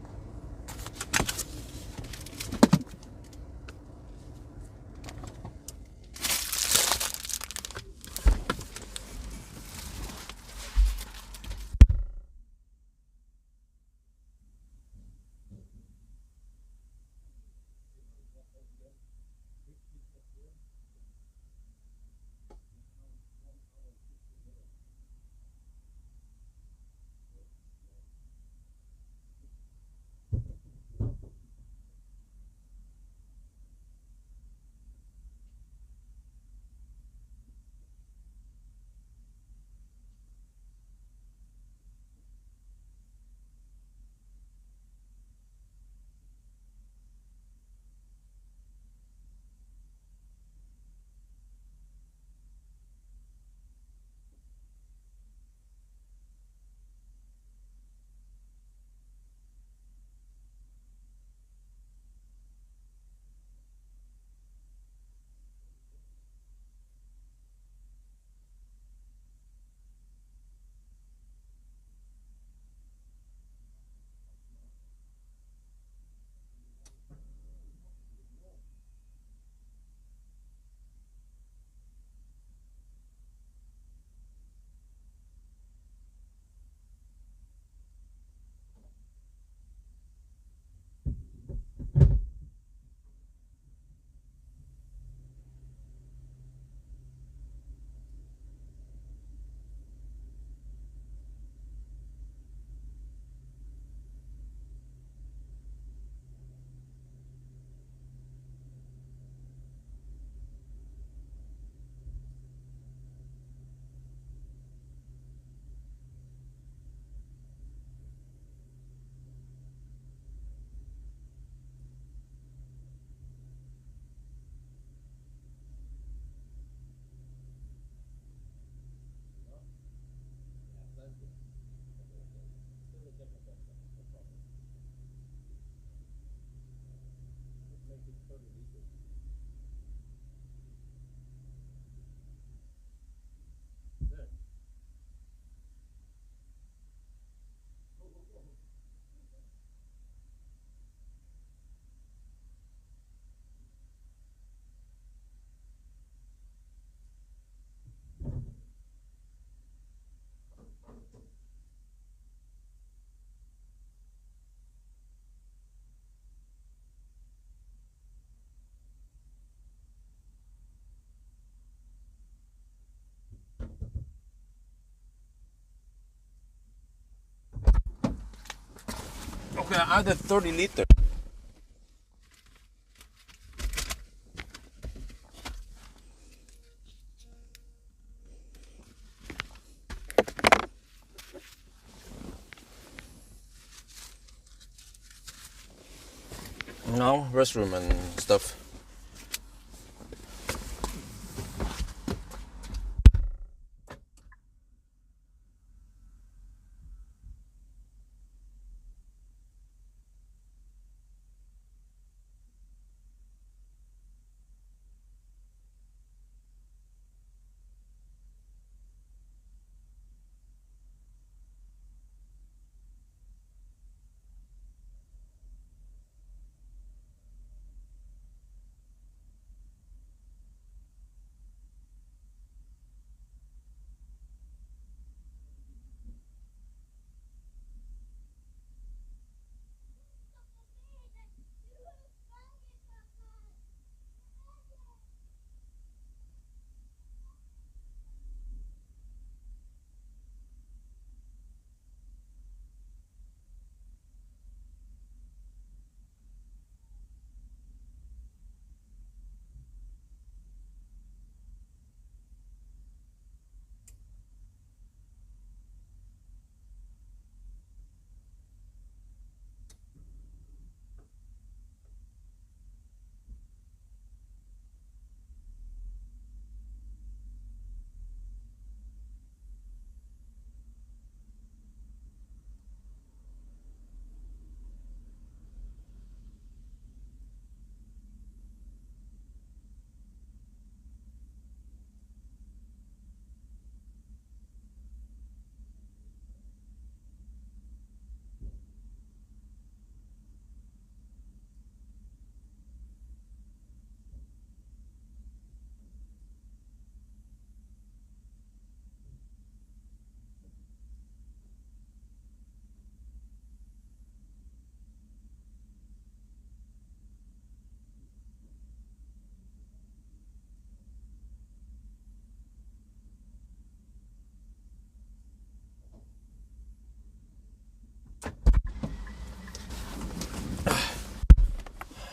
Okay, I added 30 liters. Now, restroom and stuff.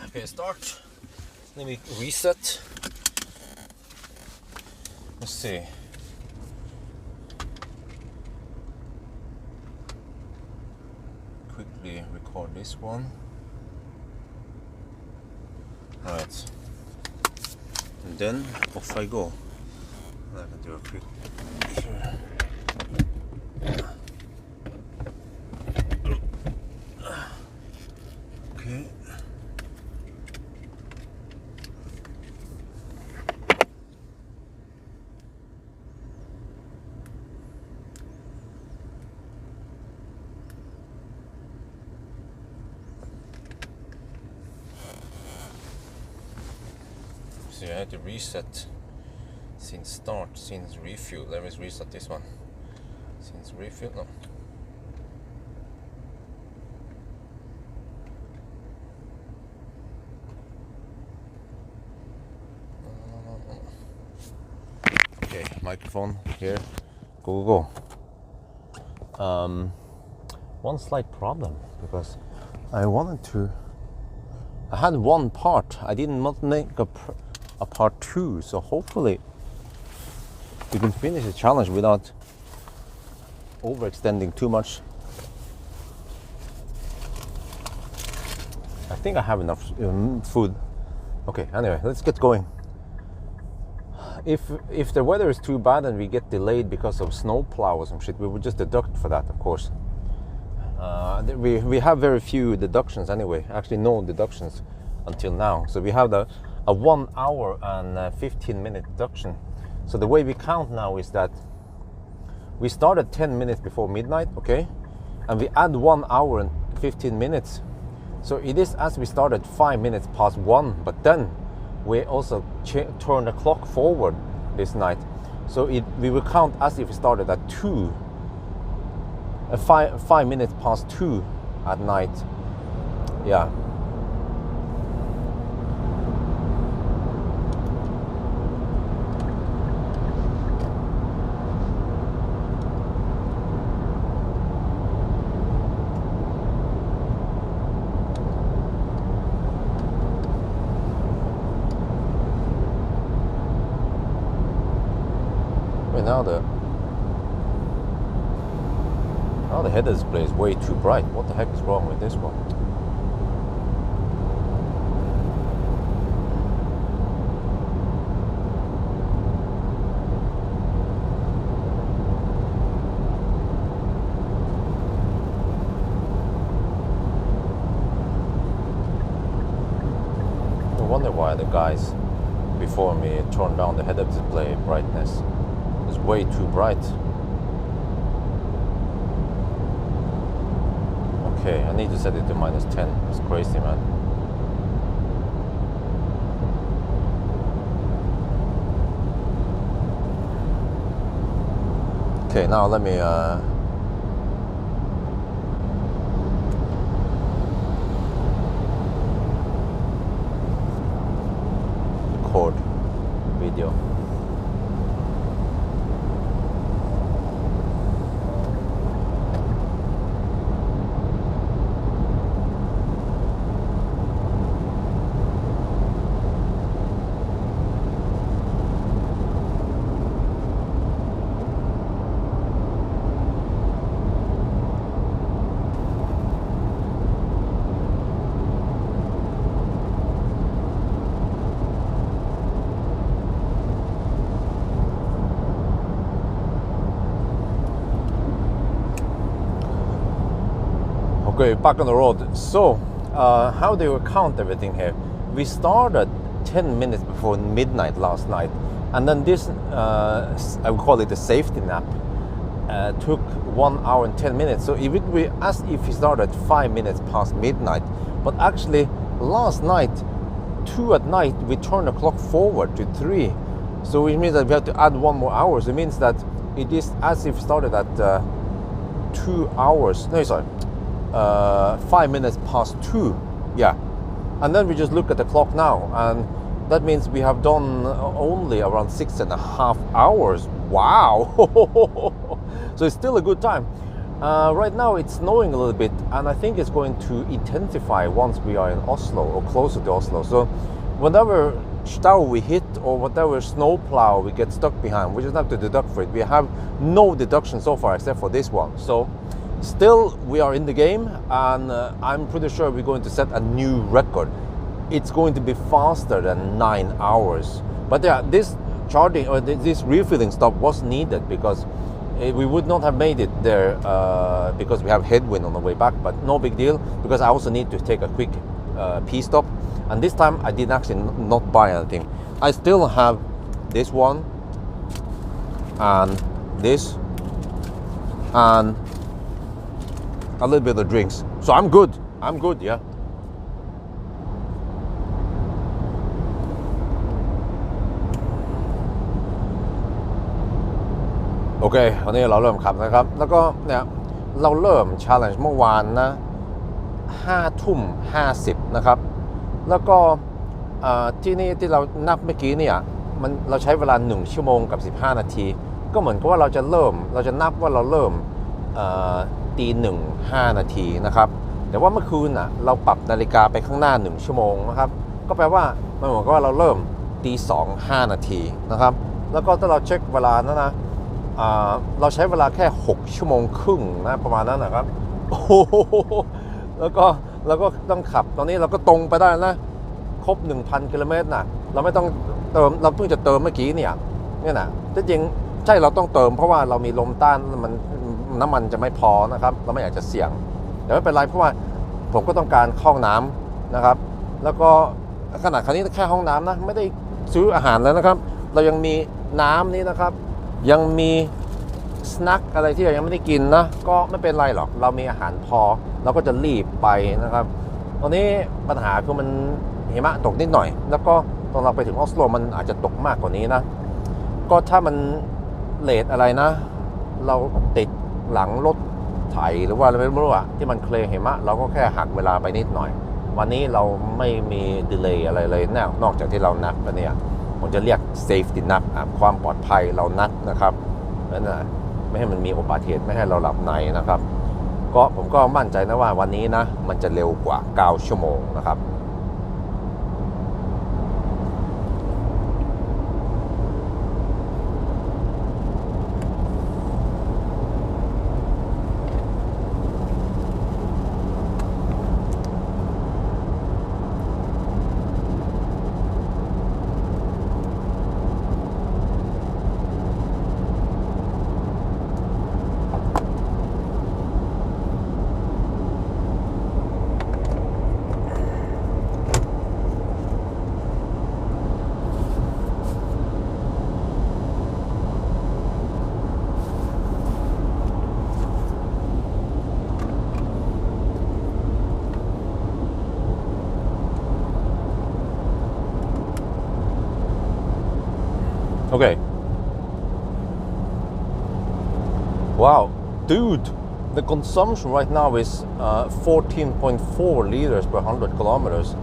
Okay, start. Let me reset. Let's see. Quickly record this one. Right. And then off I go. I can do a quick here. Okay. So I had to reset since start, since refuel. Let me reset this one. Since refuel, no. Okay, microphone here. Go. One slight problem because I had one part. I didn't make a part 2, so hopefully we can finish the challenge without overextending too much. I think I have enough food. Okay, anyway, let's get going. If the weather is too bad and we get delayed because of snowplow or some shit, we would just deduct for that, of course. We have very few deductions anyway, actually no deductions until now. So we have a 1 hour and 15 minute deduction. So the way we count now is that we started 10 minutes before midnight, okay? And we add 1 hour and 15 minutes. So it is as we started 5 minutes past 1, but then we also turn the clock forward this night. So we will count as if we started at 5 minutes past 2 at night. Yeah. Now the header display is way too bright. What the heck is wrong with this one? I wonder why the guys before me turned down the header display brightness. It's way too bright. Okay, I need to set it to -10. It's crazy, man. Okay, now let me record video. Okay, back on the road. So, how do you count everything here? We started 10 minutes before midnight last night, and then this, I would call it a safety nap, took 1 hour and 10 minutes. So it would be as if we started 5 minutes past midnight. But actually, last night, 2 at night, we turned the clock forward to 3. So it means that we have to add 1 more hour. So it means that it is as if started at 2 hours. No, sorry. 5 minutes past 2, yeah. And then we just look at the clock now, and that means we have done only around 6.5 hours. Wow. So it's still a good time. Right now it's snowing a little bit, and I think it's going to intensify once we are in Oslo or closer to Oslo. So whatever stau we hit or whatever snow plow we get stuck behind, we just have to deduct for it. We have no deduction so far except for this one. So still we are in the game, and I'm pretty sure we're going to set a new record. It's going to be faster than 9 hours. But yeah, this charging or this refilling stop was needed because we would not have made it there because we have headwind on the way back, but no big deal because I also need to take a quick pee stop. And this time I did actually not buy anything. I still have this one and this and a little bit of drinks. So I'm good, yeah. โอเควันนี้เราเริ่มขับนะครับแล้วก็เนี่ยเราเริ่ม challenge เมื่อวานนะ5:50นะครับแล้วก็ที่นี่ที่เรานับเมื่อกี้เนี่ยเราใช้เวลา1ชั่วโมงกับ15นาทีก็เหมือนกับว่าเราจะนับว่าเราเริ่มตีหนึ่ง5นาทีนะครับแต่ว่าเมื่อคืนน่ะเราปรับนาฬิกาไปข้างหน้า1ชั่วโมงนะครับก็แปลว่ามันเหมือนกับว่าเราเริ่มตี2 5นาทีนะครับแล้วก็ถ้าเราเช็คเวลานะเราใช้เวลาแค่6ชั่วโมงครึ่งนะประมาณนั้นนะครับโอ้โหแล้วก็ต้องขับตอนนี้เราก็ตรงไปได้นะครบ 1,000 กิโลเมตรนะเราไม่ต้องเติมเราเพิ่งจะเติมเมื่อกี้เนี่ยนะที่จริงใช่เราต้องเติมเพราะว่าเรามีลมต้านน้ำมันจะไม่พอนะครับเราไม่อยากจะเสี่ยงแต่ไม่เป็นไรเพราะว่าผมก็ต้องการเข้าห้องน้ำนะครับแล้วก็ขนาดครั้นี้แค่ห้องน้ำนะไม่ได้ซื้ออาหารแล้วนะครับเรายังมีน้ำนี้นะครับยังมีสแน็คอะไรที่เรายังไม่ได้กินนะก็ไม่เป็นไรหรอกเรามีอาหารพอเราก็จะรีบไปนะครับตอนนี้ปัญหาคือมันหิมะตกนิดหน่อยแล้วก็ตอนเราไปถึงออสโลมันอาจจะตกมากกว่านี้นะก็ถ้ามันเลทอะไรนะเราติดหลังรถไถหรือว่าอะไรไม่รู้อะที่มันเคลหิมะเราก็แค่หักเวลาไปนิดหน่อยวันนี้เราไม่มีดีเลย์อะไรเลยนอกจากที่เรานัดไปเนี่ยผมจะเรียก safety นัดความปลอดภัยเรานัดนะครับนั่นนะไม่ให้มันมีอุบัติเหตุไม่ให้เราหลับในนะครับก็ผมก็มั่นใจนะว่าวันนี้นะมันจะเร็วกว่า9ชั่วโมงนะครับ Okay. Wow, dude, the consumption right now is 14.4 liters per 100 kilometers.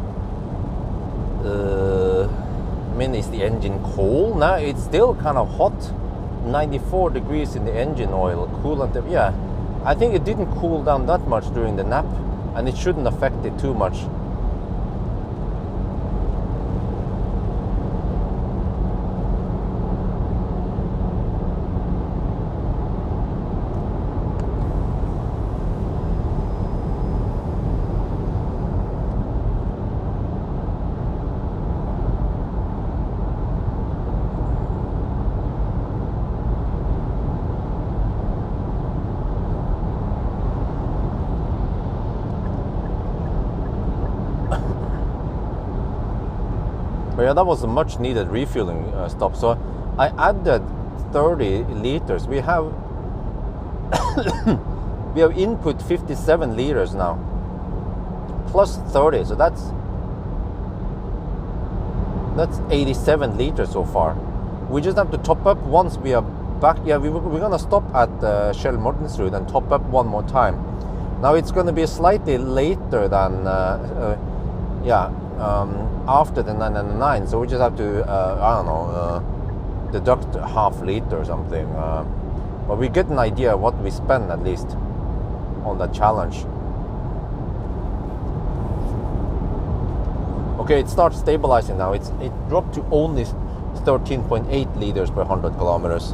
I mean, is the engine cold? No, it's still kind of hot. 94 degrees in the engine oil, coolant. Yeah, I think it didn't cool down that much during the nap, and it shouldn't affect it too much. But yeah, that was a much needed refueling stop. So I added 30 liters. We have we have input 57 liters now, plus 30. So that's 87 liters so far. We just have to top up once we are back. Yeah, we're gonna stop at Shell Mortensrud and top up one more time. Now it's gonna be slightly later than after the 999, so we just have to I don't know, deduct half liter or something, but we get an idea of what we spend at least. on that challenge. Okay, it starts stabilizing now. It dropped to only 13.8 liters per 100 kilometers.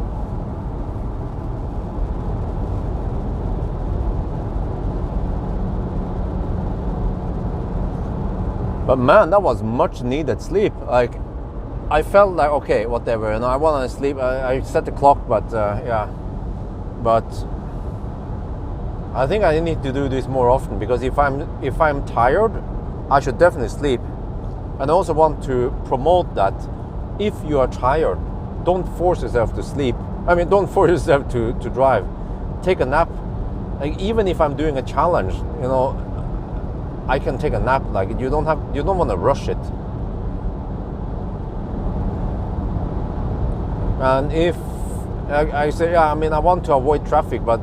But man, that was much needed sleep. Like, I felt like, okay, whatever, I want to sleep. I set the clock, but yeah. But I think I need to do this more often, because if I'm tired, I should definitely sleep. And I also want to promote that if you are tired, don't force yourself to sleep. I mean, don't force yourself to drive. Take a nap. Like, even if I'm doing a challenge, I can take a nap. Like, you don't want to rush it. And if I say, yeah, I mean, I want to avoid traffic, but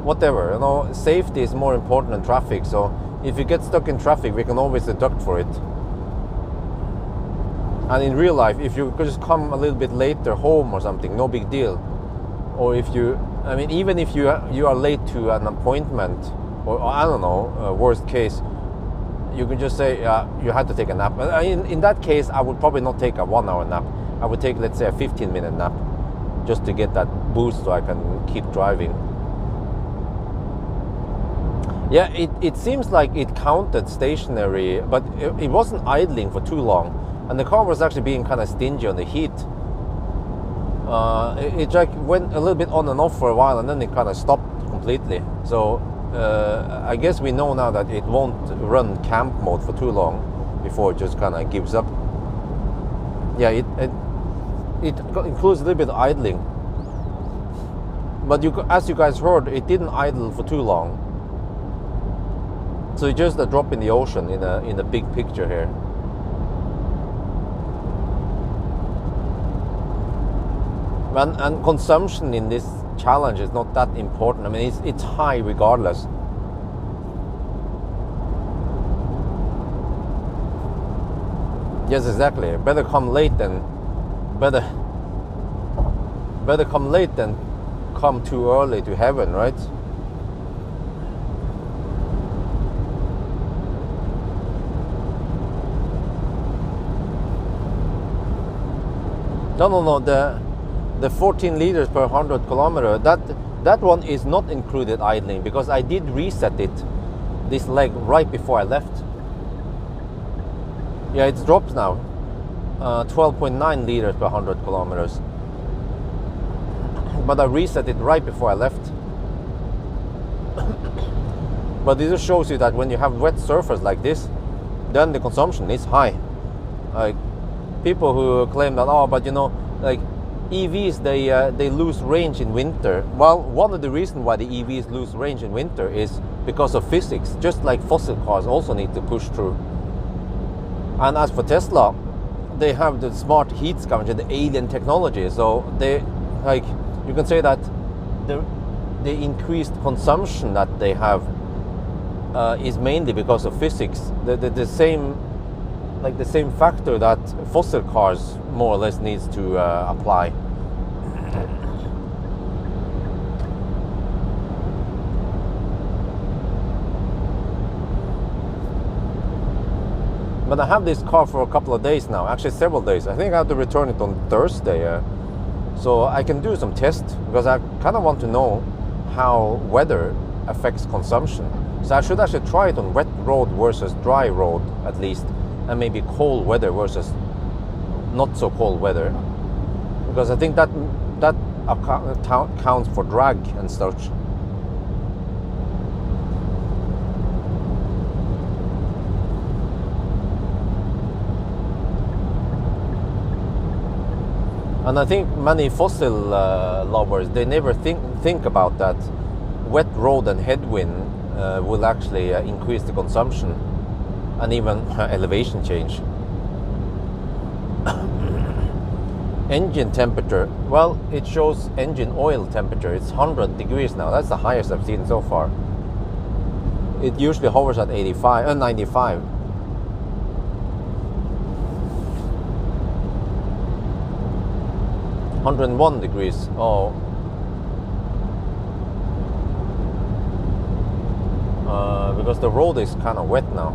whatever, safety is more important than traffic. So if you get stuck in traffic, we can always deduct for it. And in real life, if you could just come a little bit later home or something, no big deal. Or if even if you are late to an appointment, or I don't know, worst case, you can just say you had to take a nap. In that case, I would probably not take a 1 hour nap. I would take, let's say, a 15-minute nap, just to get that boost so I can keep driving. Yeah, it seems like it counted stationary, but it wasn't idling for too long. And the car was actually being kind of stingy on the heat. It like went a little bit on and off for a while, and then it kind of stopped completely. So I guess we know now that it won't run camp mode for too long before it just kind of gives up. Yeah, it includes a little bit of idling. But as you guys heard, it didn't idle for too long. So it's just a drop in the ocean in the big picture here. And consumption in this challenge is not that important. I mean, it's high regardless. Yes, exactly. Better come late than come too early to heaven, right? No. The 14 liters per 100 kilometer, that one is not included idling, because I did reset this leg right before I left. Yeah, it's dropped now, 12.9 liters per 100 kilometers. But I reset it right before I left. But it just shows you that when you have wet surface like this, then the consumption is high. Like, people who claim that, like, EVs, they lose range in winter. Well, one of the reasons why the EVs lose range in winter is because of physics, just like fossil cars also need to push through. And as for Tesla, they have the smart heat scavenger, the alien technology. So they, like, you can say that the increased consumption that they have is mainly because of physics. The same factor that fossil cars more or less needs to apply. But I have this car for a couple of days now, actually several days. I think I have to return it on Thursday, so I can do some tests, because I kind of want to know how weather affects consumption. So I should actually try it on wet road versus dry road at least, and maybe cold weather versus not so cold weather, because I think that counts for drag and such. And I think many fossil lovers, they never think about that wet road and headwind will actually increase the consumption and even elevation change. Engine temperature, well, it shows engine oil temperature. It's 100 degrees now. That's the highest I've seen so far. It usually hovers at 95. 101 degrees. Oh. because the road is kind of wet now.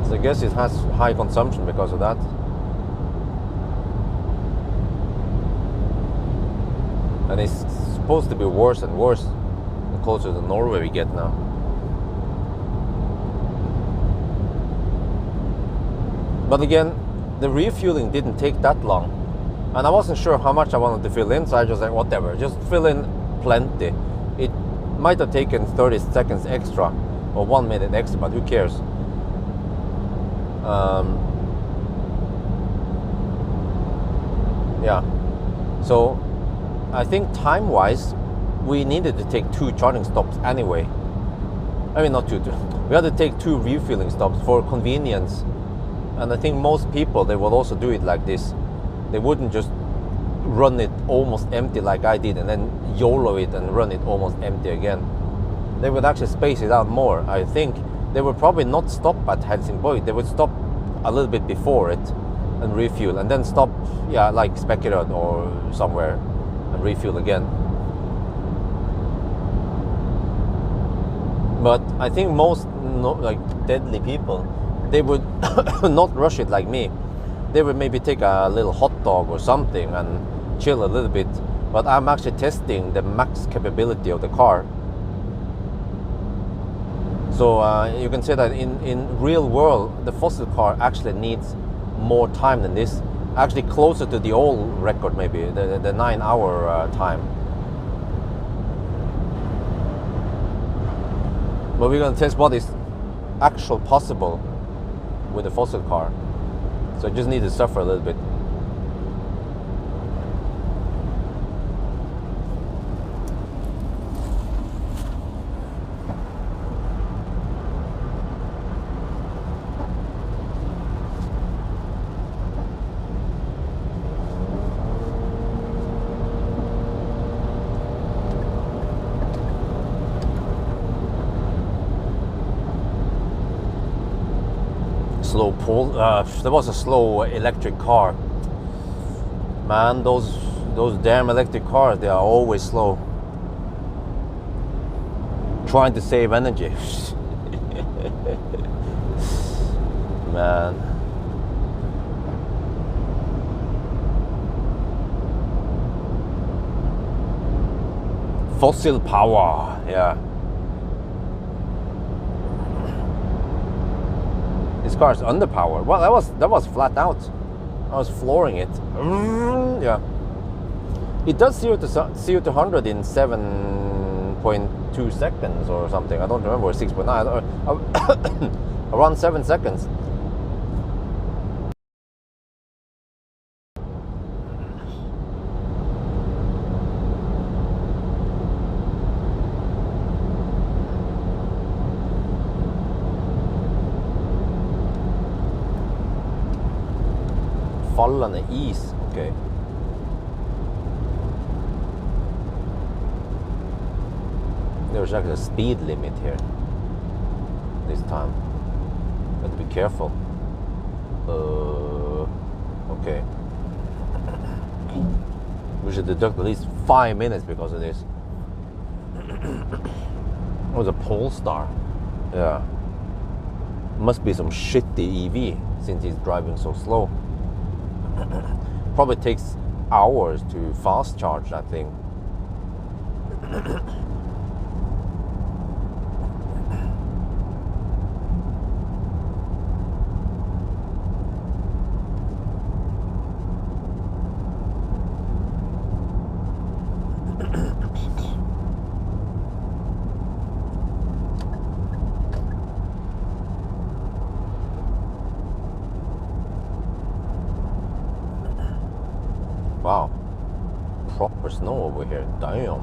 So I guess it has high consumption because of that. And it's supposed to be worse and worse the closer to Norway we get now. But again, the refueling didn't take that long. And I wasn't sure how much I wanted to fill in, so I just said, whatever, just fill in plenty. It might have taken 30 seconds extra or 1 minute extra, but who cares? Yeah. So I think time-wise, we needed to take 2 charging stops anyway. I mean, not two. We had to take 2 refueling stops for convenience. And I think most people, they will also do it like this. They wouldn't just run it almost empty like I did and then YOLO it and run it almost empty again. They would actually space it out more. I think they would probably not stop at Helsingborg. They would stop a little bit before it and refuel, and then stop, yeah, like Spekerød or somewhere and refuel again. But I think most like deadly people, they would not rush it like me. They would maybe take a little hot dog or something and chill a little bit. But I'm actually testing the max capability of the car. So you can say that in real world, the fossil car actually needs more time than this. Actually closer to the old record maybe, the 9-hour time. But we're gonna test what is actual possible with a fossil car. So I just need to suffer a little bit. Slow pull. There was a slow electric car. Man, those damn electric cars, they are always slow. Trying to save energy. Man. Fossil power, yeah. This car is underpowered. Well, that was flat out. I was flooring it. Yeah. It does 0 to 100 in 7.2 seconds or something. I don't remember, 6.9. Around 7 seconds. Fallende is, okay. There's actually a speed limit here this time. Got to be careful. Okay. We should deduct at least 5 minutes because of this. It was a Polestar. Yeah. Must be some shitty EV since he's driving so slow. Probably takes hours to fast charge that thing. Wow, proper snow over here, damn.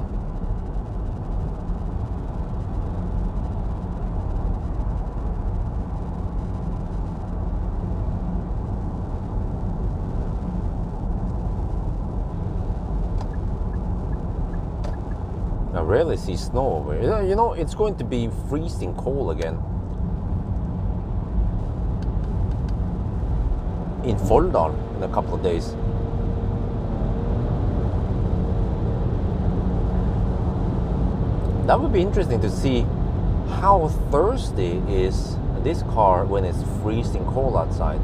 I rarely see snow over here. You know, it's going to be freezing cold again. In Folldal in a couple of days. That would be interesting to see how thirsty is this car when it's freezing cold outside.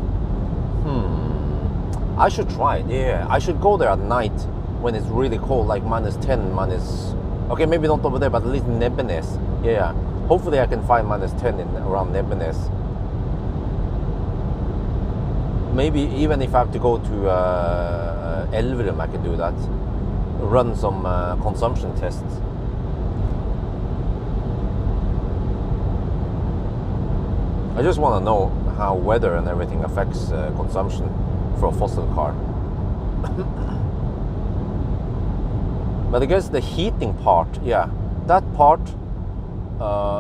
I should try it. Yeah, I should go there at night when it's really cold, like -10, okay, maybe not over there, but at least Nebbenes. Yeah, hopefully I can find -10 in around Nebbenes. Maybe even if I have to go to Elverum, I can do that. Run some consumption tests. I just want to know how weather and everything affects consumption for a fossil car. But I guess the heating part, yeah, that part,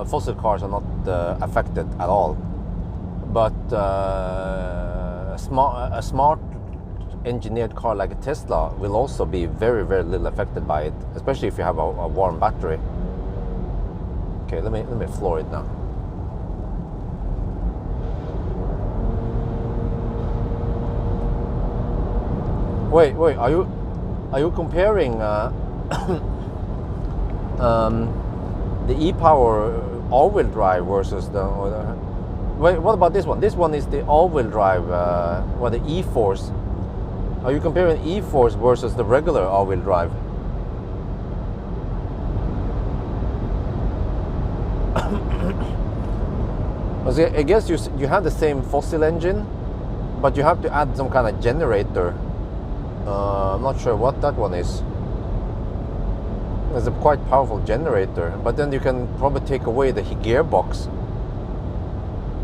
fossil cars are not affected at all. But a smart engineered car like a Tesla will also be very, very little affected by it, especially if you have a warm battery. Okay, let me floor it now. Wait, are you comparing the e-Power all-wheel drive versus the wait, what about this one? This one is the all-wheel drive, the e-4orce. Are you comparing e-4orce versus the regular all-wheel drive? I guess you have the same fossil engine, but you have to add some kind of generator. I'm not sure what that one is. It's a quite powerful generator, but then you can probably take away the gearbox.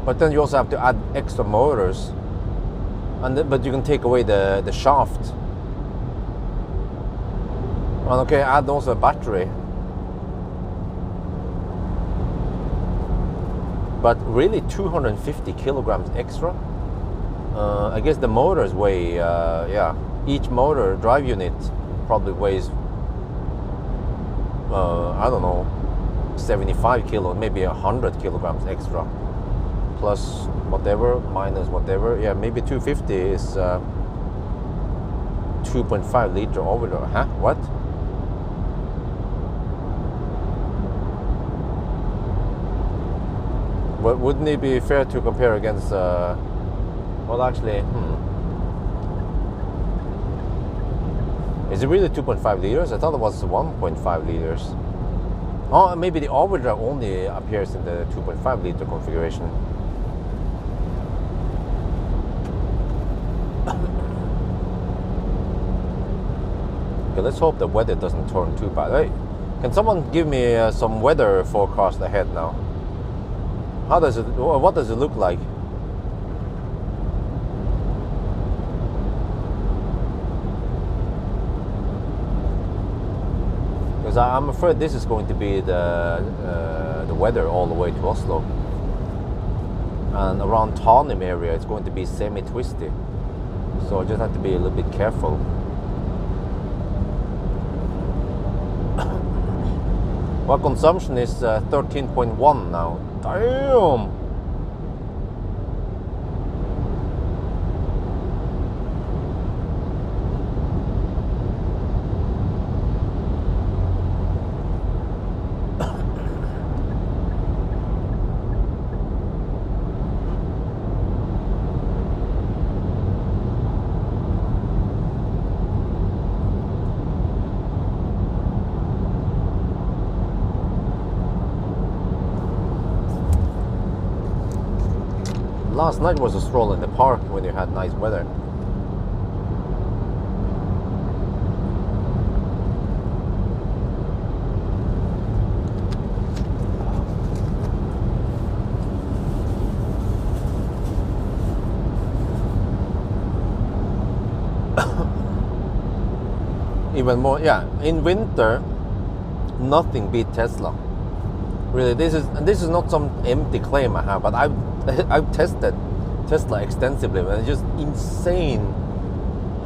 But then you also have to add extra motors, but you can take away the shaft. And okay, add also a battery. But really 250 kilograms extra? I guess the motors weigh, yeah. Each motor drive unit probably weighs, I don't know, 75 kilos, maybe 100 kilograms extra. Plus whatever, minus whatever. Yeah, maybe 250 is 2.5 liter all-wheel. Huh? What? But wouldn't it be fair to compare against, well actually, is it really 2.5 liters? I thought it was 1.5 liters. Oh, maybe the all-wheel drive only appears in the 2.5 liter configuration. Okay, let's hope the weather doesn't turn too bad. Hey, can someone give me some weather forecast ahead now? How does it? What does it look like? Because I'm afraid this is going to be the weather all the way to Oslo, and around Tanim area it's going to be semi-twisty. So I just have to be a little bit careful. Well, consumption is 13.1 now. Damn! Last night was a stroll in the park when you had nice weather. Even more, yeah. In winter, nothing beat Tesla. Really, this is not some empty claim I have, but I've tested Tesla extensively, and it's just insane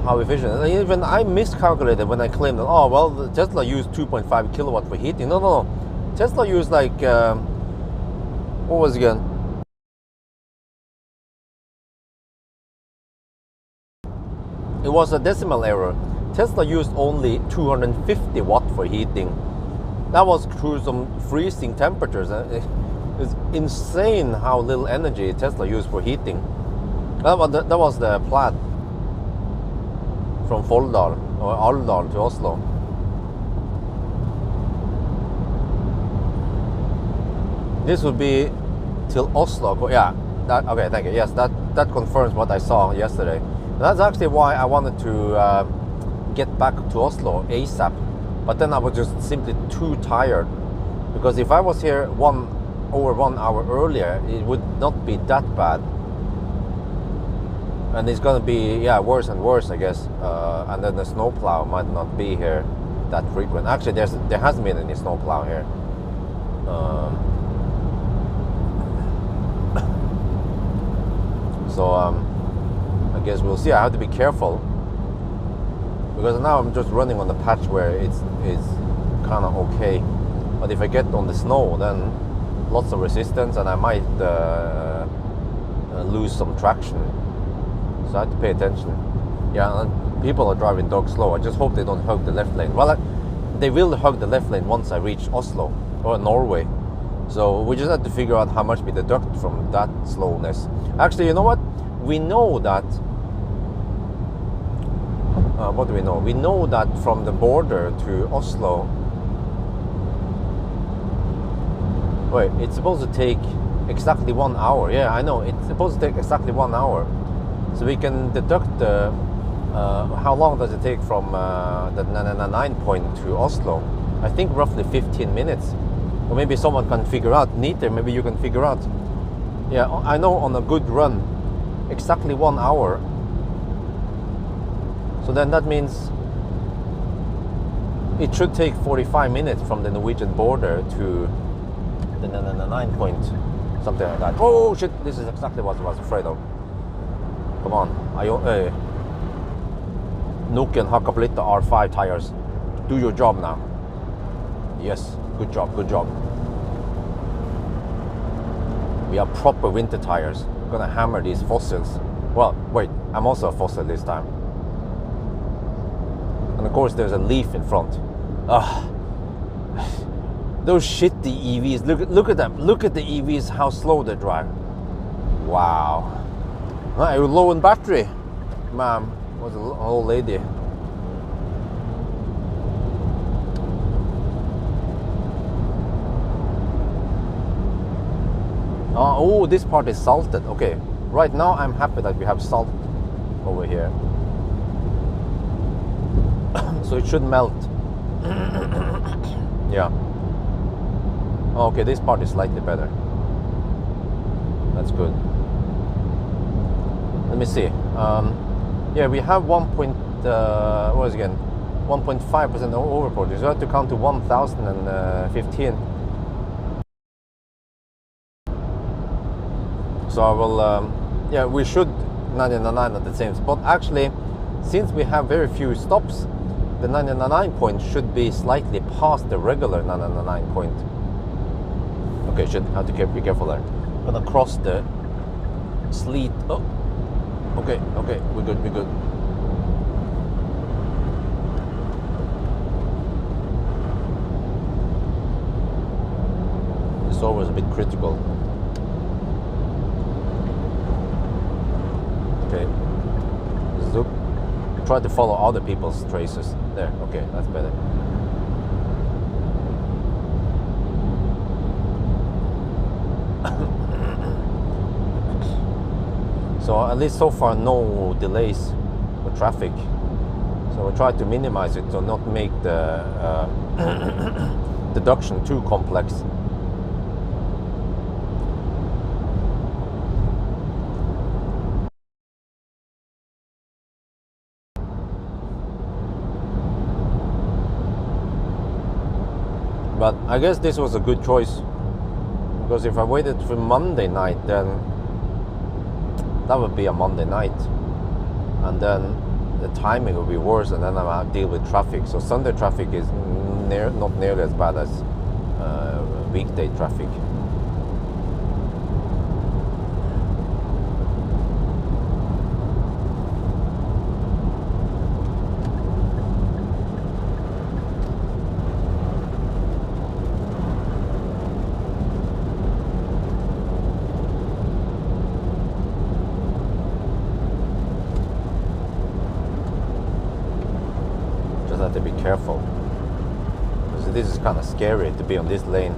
how efficient. And even I miscalculated when I claimed that, oh well, the Tesla used 2.5 kilowatt for heating. No. Tesla used like what was it again? It was a decimal error. Tesla used only 250 watt for heating, That was through some freezing temperatures. It's insane how little energy Tesla used for heating. That was the Plaid from Folldal or Alvdal to Oslo. This would be till Oslo. Yeah. Okay. Thank you. Yes, that confirms what I saw yesterday. That's actually why I wanted to get back to Oslo ASAP. But then I was just simply too tired, because if I was here over 1 hour earlier, it would not be that bad. And it's gonna be worse and worse, I guess. And then the snowplow might not be here that frequent. Actually, there hasn't been any snowplow here. So I guess we'll see. I have to be careful, because now I'm just running on the patch where it's kind of okay. But if I get on the snow, then lots of resistance, and I might lose some traction. So I have to pay attention. Yeah, and people are driving dog slow. I just hope they don't hug the left lane. Well, they will hug the left lane once I reach Oslo or Norway. So we just have to figure out how much we deduct from that slowness. Actually, you know what? We know that. What do we know? We know that from the border to Oslo. Wait, it's supposed to take exactly 1 hour. Yeah, I know. It's supposed to take exactly 1 hour. So we can deduct the. How long does it take from the 9 point to Oslo? I think roughly 15 minutes. Or maybe someone can figure out. Neither, maybe you can figure out. Yeah, I know on a good run, exactly 1 hour. So then that means it should take 45 minutes from the Norwegian border to the 9 point, something like that. Oh shit, this is exactly what I was afraid of. Come on, Noen hakka på litt R5 tires. Do your job now. Yes, good job, good job. We are proper winter tires. We're gonna hammer these fossils. Well, wait, I'm also a fossil this time. And of course there's a leaf in front. Those shitty EVs, look at them. Look at the EVs, how slow they drive. Wow. You're low in battery, ma'am. Was an old lady. Oh, this part is salted. Okay, right now I'm happy that we have salt over here. So it should melt. Yeah. Okay, this part is slightly better. That's good. Let me see. Yeah, we have 1.5% overproduce. You have to count to 1015. So I will, yeah, we should 999 at the same spot. Actually, since we have very few stops, the 999 point should be slightly past the regular 999 point. Okay, should have to be careful there. I'm gonna cross the sleet. Oh, okay, we're good. It's always a bit critical. Okay, zoom. Try to follow other people's traces. There, okay, that's better. So at least so far no delays for traffic. So we try to minimize it to not make the deduction too complex. But I guess this was a good choice, because if I waited for Monday night, then that would be a Monday night, and then the timing would be worse, and then I have to deal with traffic. So Sunday traffic is not nearly as bad as weekday traffic. careful. Because this is kind of scary to be on this lane,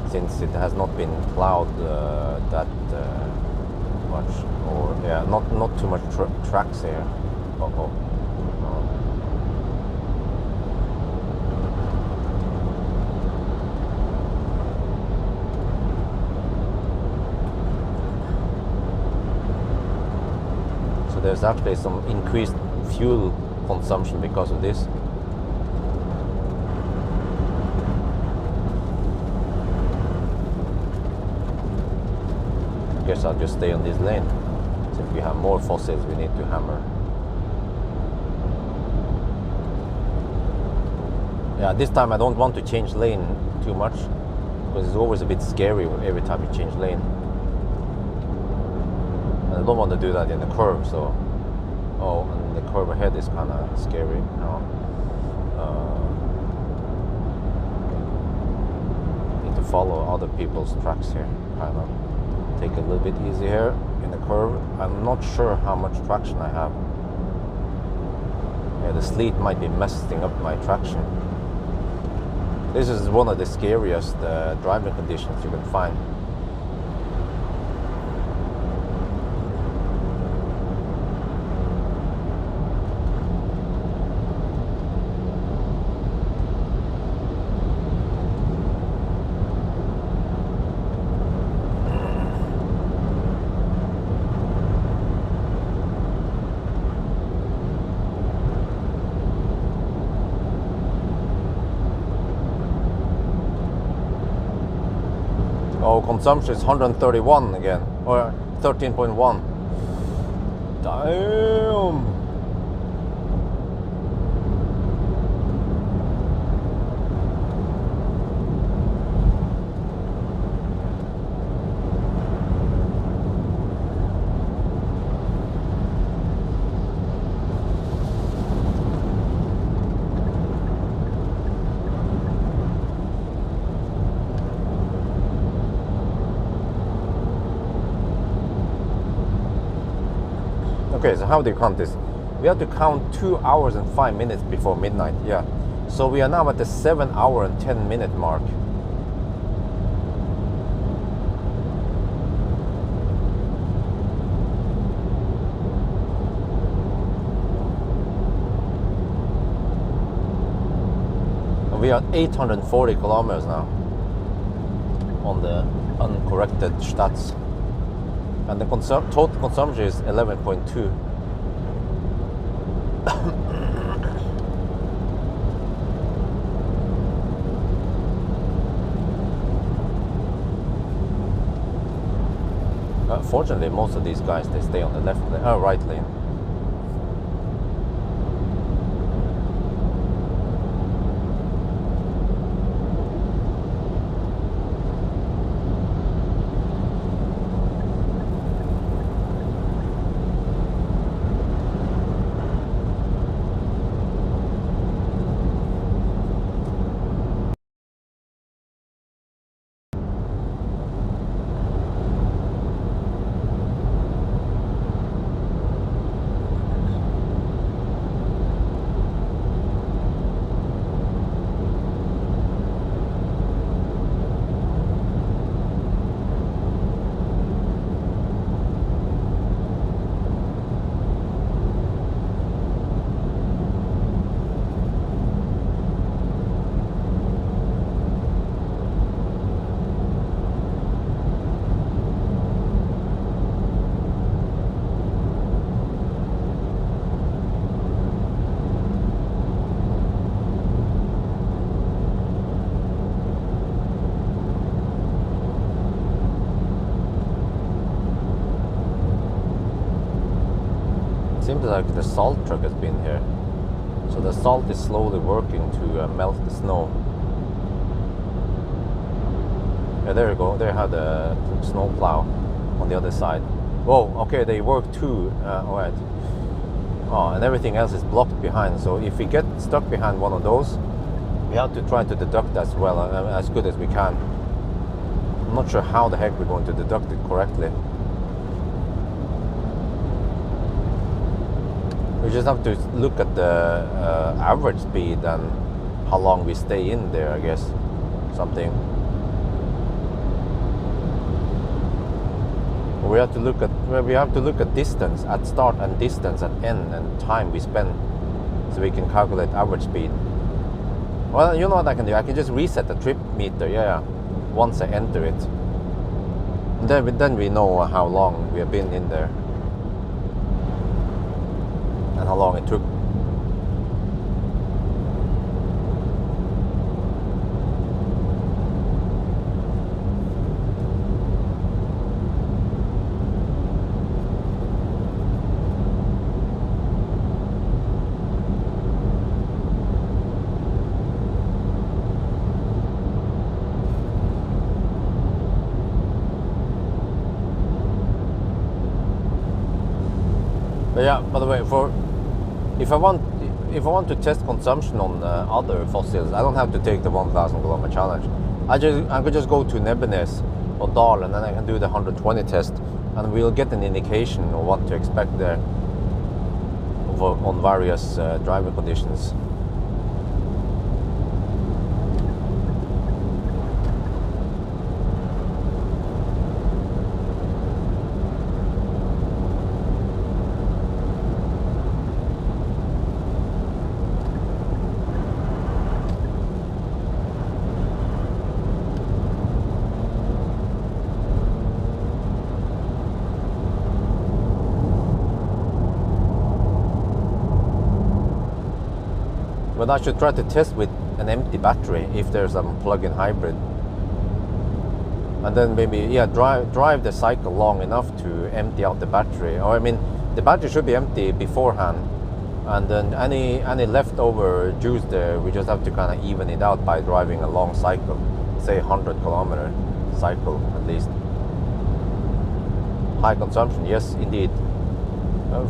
since it has not been plowed that much, or yeah, not too much tracks here. Uh-oh. So there's actually some increased fuel consumption because of this. I guess I'll just stay on this lane. So if we have more fossils, we need to hammer. Yeah, this time I don't want to change lane too much, because it's always a bit scary every time you change lane. And I don't want to do that in the curve, so... Oh, and the curve ahead is kind of scary now. Need to follow other people's tracks here, kind of. Take it a little bit easy here in the curve. I'm not sure how much traction I have. Yeah, the sleet might be messing up my traction. This is one of the scariest driving conditions you can find. Oh, consumption is 131 again, or 13.1. Damn. Okay, so how do you count this? We have to count 2 hours and 5 minutes before midnight, yeah. So we are now at the 7 hour and 10 minute mark. And we are 840 kilometers now on the uncorrected stats. And the total consumption is 11.2. Fortunately, most of these guys, they stay on the left lane, right lane. Seems like the salt truck has been here. So the salt is slowly working to melt the snow. Yeah, there you go. They had a snow plow on the other side. Whoa, okay, they work too. Alright. Oh, and everything else is blocked behind. So if we get stuck behind one of those, we have to try to deduct as well, as good as we can. I'm not sure how the heck we're going to deduct it correctly. We just have to look at the average speed and how long we stay in there, I guess. Something. We have to look at distance at start and distance at end and time we spend, so we can calculate average speed. Well, you know what I can do? I can just reset the trip meter, yeah, once I enter it. And then we know how long we have been in there and how long it took. But yeah, by the way, if I want to test consumption on other fossils, I don't have to take the 1,000 kilometer challenge. I could just go to Nebenes or Dal, and then I can do the 120 test, and we'll get an indication of what to expect there on various driving conditions. But I should try to test with an empty battery if there's a plug-in hybrid, and then maybe drive the cycle long enough to empty out the battery. Or I mean, the battery should be empty beforehand, and then any leftover juice there, we just have to kind of even it out by driving a long cycle, say 100 kilometer cycle at least. High consumption, yes, indeed.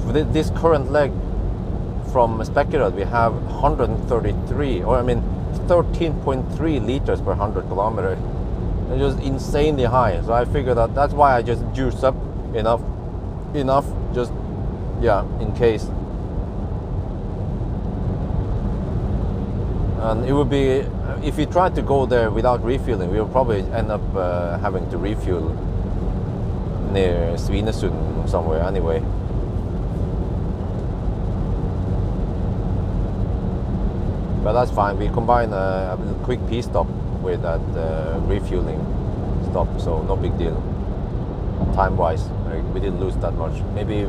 For this current leg from Spekerud, we have 133, or I mean 13.3 liters per 100 kilometer. It's just insanely high. So I figured that's why I just juice up enough, just, yeah, in case. And it would be, if we tried to go there without refueling, we would probably end up having to refuel near Svinesund somewhere anyway. But that's fine. We combine a quick P-stop with that refueling stop, so no big deal. Time-wise, we didn't lose that much. Maybe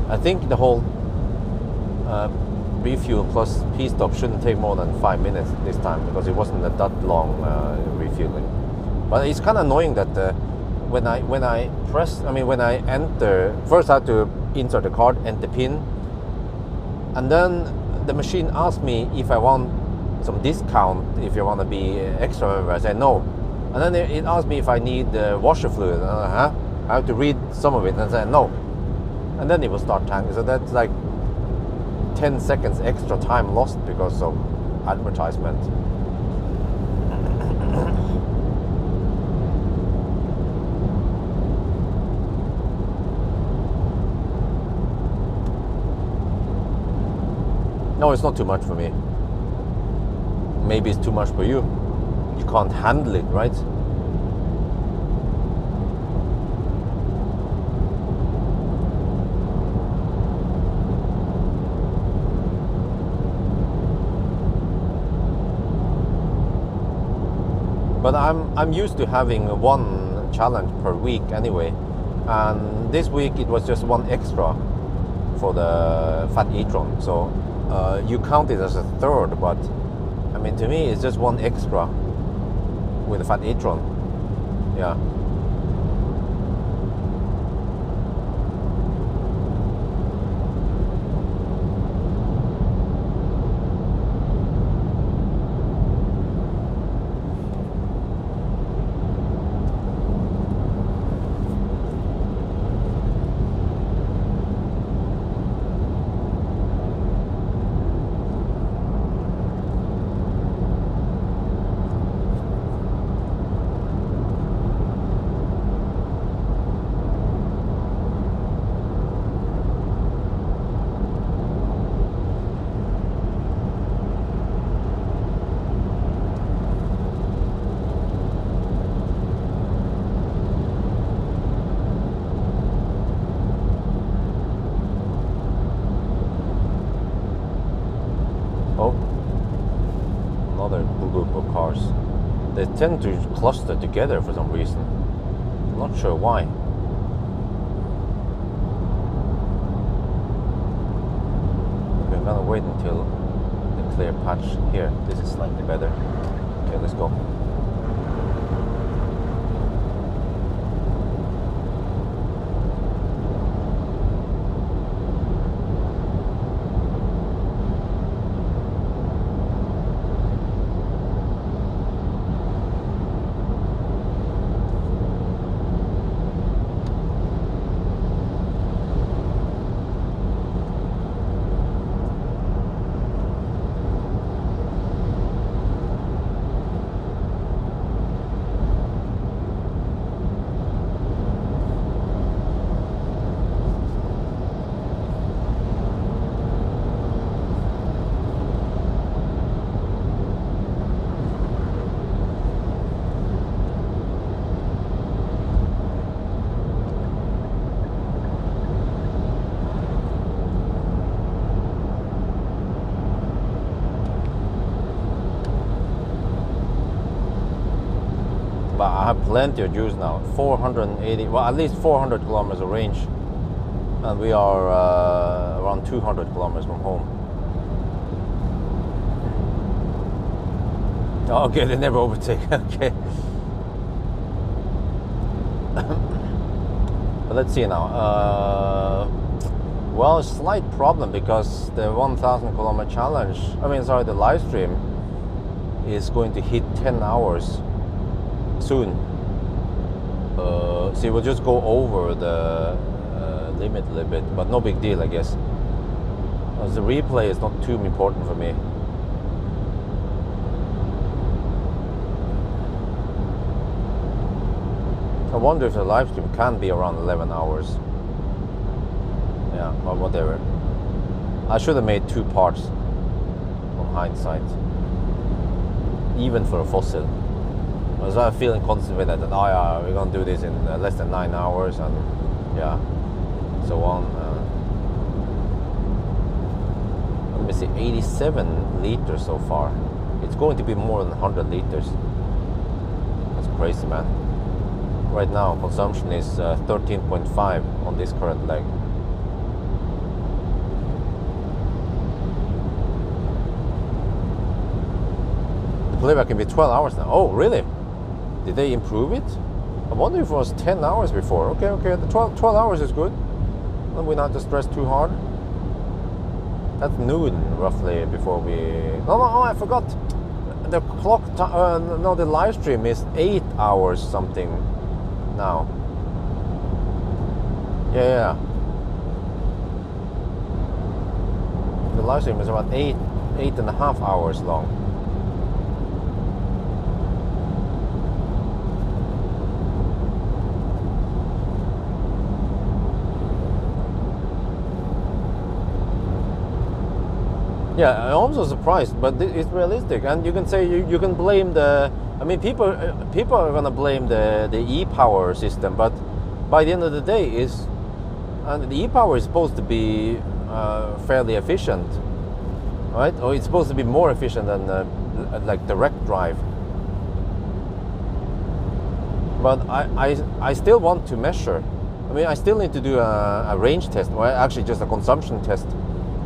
I think the whole refuel plus P-stop shouldn't take more than 5 minutes this time, because it wasn't that long refueling. But it's kind of annoying that when I enter, first I had to insert the card, enter PIN, and then the machine asked me if I want some discount, if you want to be extra member. I said no. And then it asked me if I need washer fluid. I have to read some of it, and I said no. And then it will start tanking. So that's like 10 seconds extra time lost because of advertisement. No, it's not too much for me. Maybe it's too much for you. You can't handle it, right? But I'm used to having one challenge per week anyway, and this week it was just one extra for the Fat e-tron. So you count it as a third, but I mean, to me it's just one extra with the Fat e-tron. Yeah. They tend to cluster together for some reason. I'm not sure why. We're gonna wait until the clear patch here. This is slightly better. Okay, let's go. But I have plenty of juice now. 480, well, at least 400 kilometers of range. And we are around 200 kilometers from home. Okay, they never overtake. Okay. But let's see now. Well, a slight problem because the 1,000 kilometer challenge, the live stream is going to hit 10 hours soon. So we'll just go over the limit a little bit, but no big deal, I guess. As the replay is not too important for me. I wonder if the live stream can be around 11 hours. Yeah, but whatever. I should have made 2 parts on hindsight, even for a fossil. So I'm feeling confident that we're gonna do this in less than 9 hours, and yeah, so on. Let me see, 87 liters so far. It's going to be more than 100 liters. That's crazy, man. Right now, consumption is 13.5 on this current leg. The playback can be 12 hours now. Oh, really? Did they improve it? I wonder if it was 10 hours before. Okay, the 12 hours is good. And we not to stress too hard. That's noon, roughly, before we... No, I forgot. The clock, no, the live stream is 8 hours something now. Yeah. The live stream is about 8.5 hours long. Yeah, I'm also surprised, but it's realistic, and you can say you can blame the. People are gonna blame the e-power system, but by the end of the day, the e-power is supposed to be fairly efficient, right? Or it's supposed to be more efficient than like direct drive. But I still want to measure. I still need to do a range test, or actually just a consumption test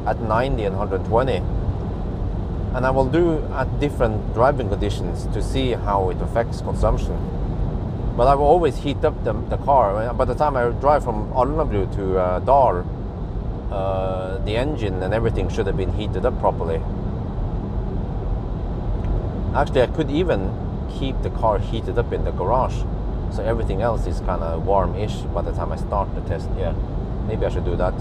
at 90 and 120, and I will do at different driving conditions to see how it affects consumption. But I will always heat up the car. By the time I drive from Alnabru to Dar, the engine and everything should have been heated up properly. Actually, I could even keep the car heated up in the garage, so everything else is kind of warm-ish by the time I start the test. Yeah, maybe I should do that.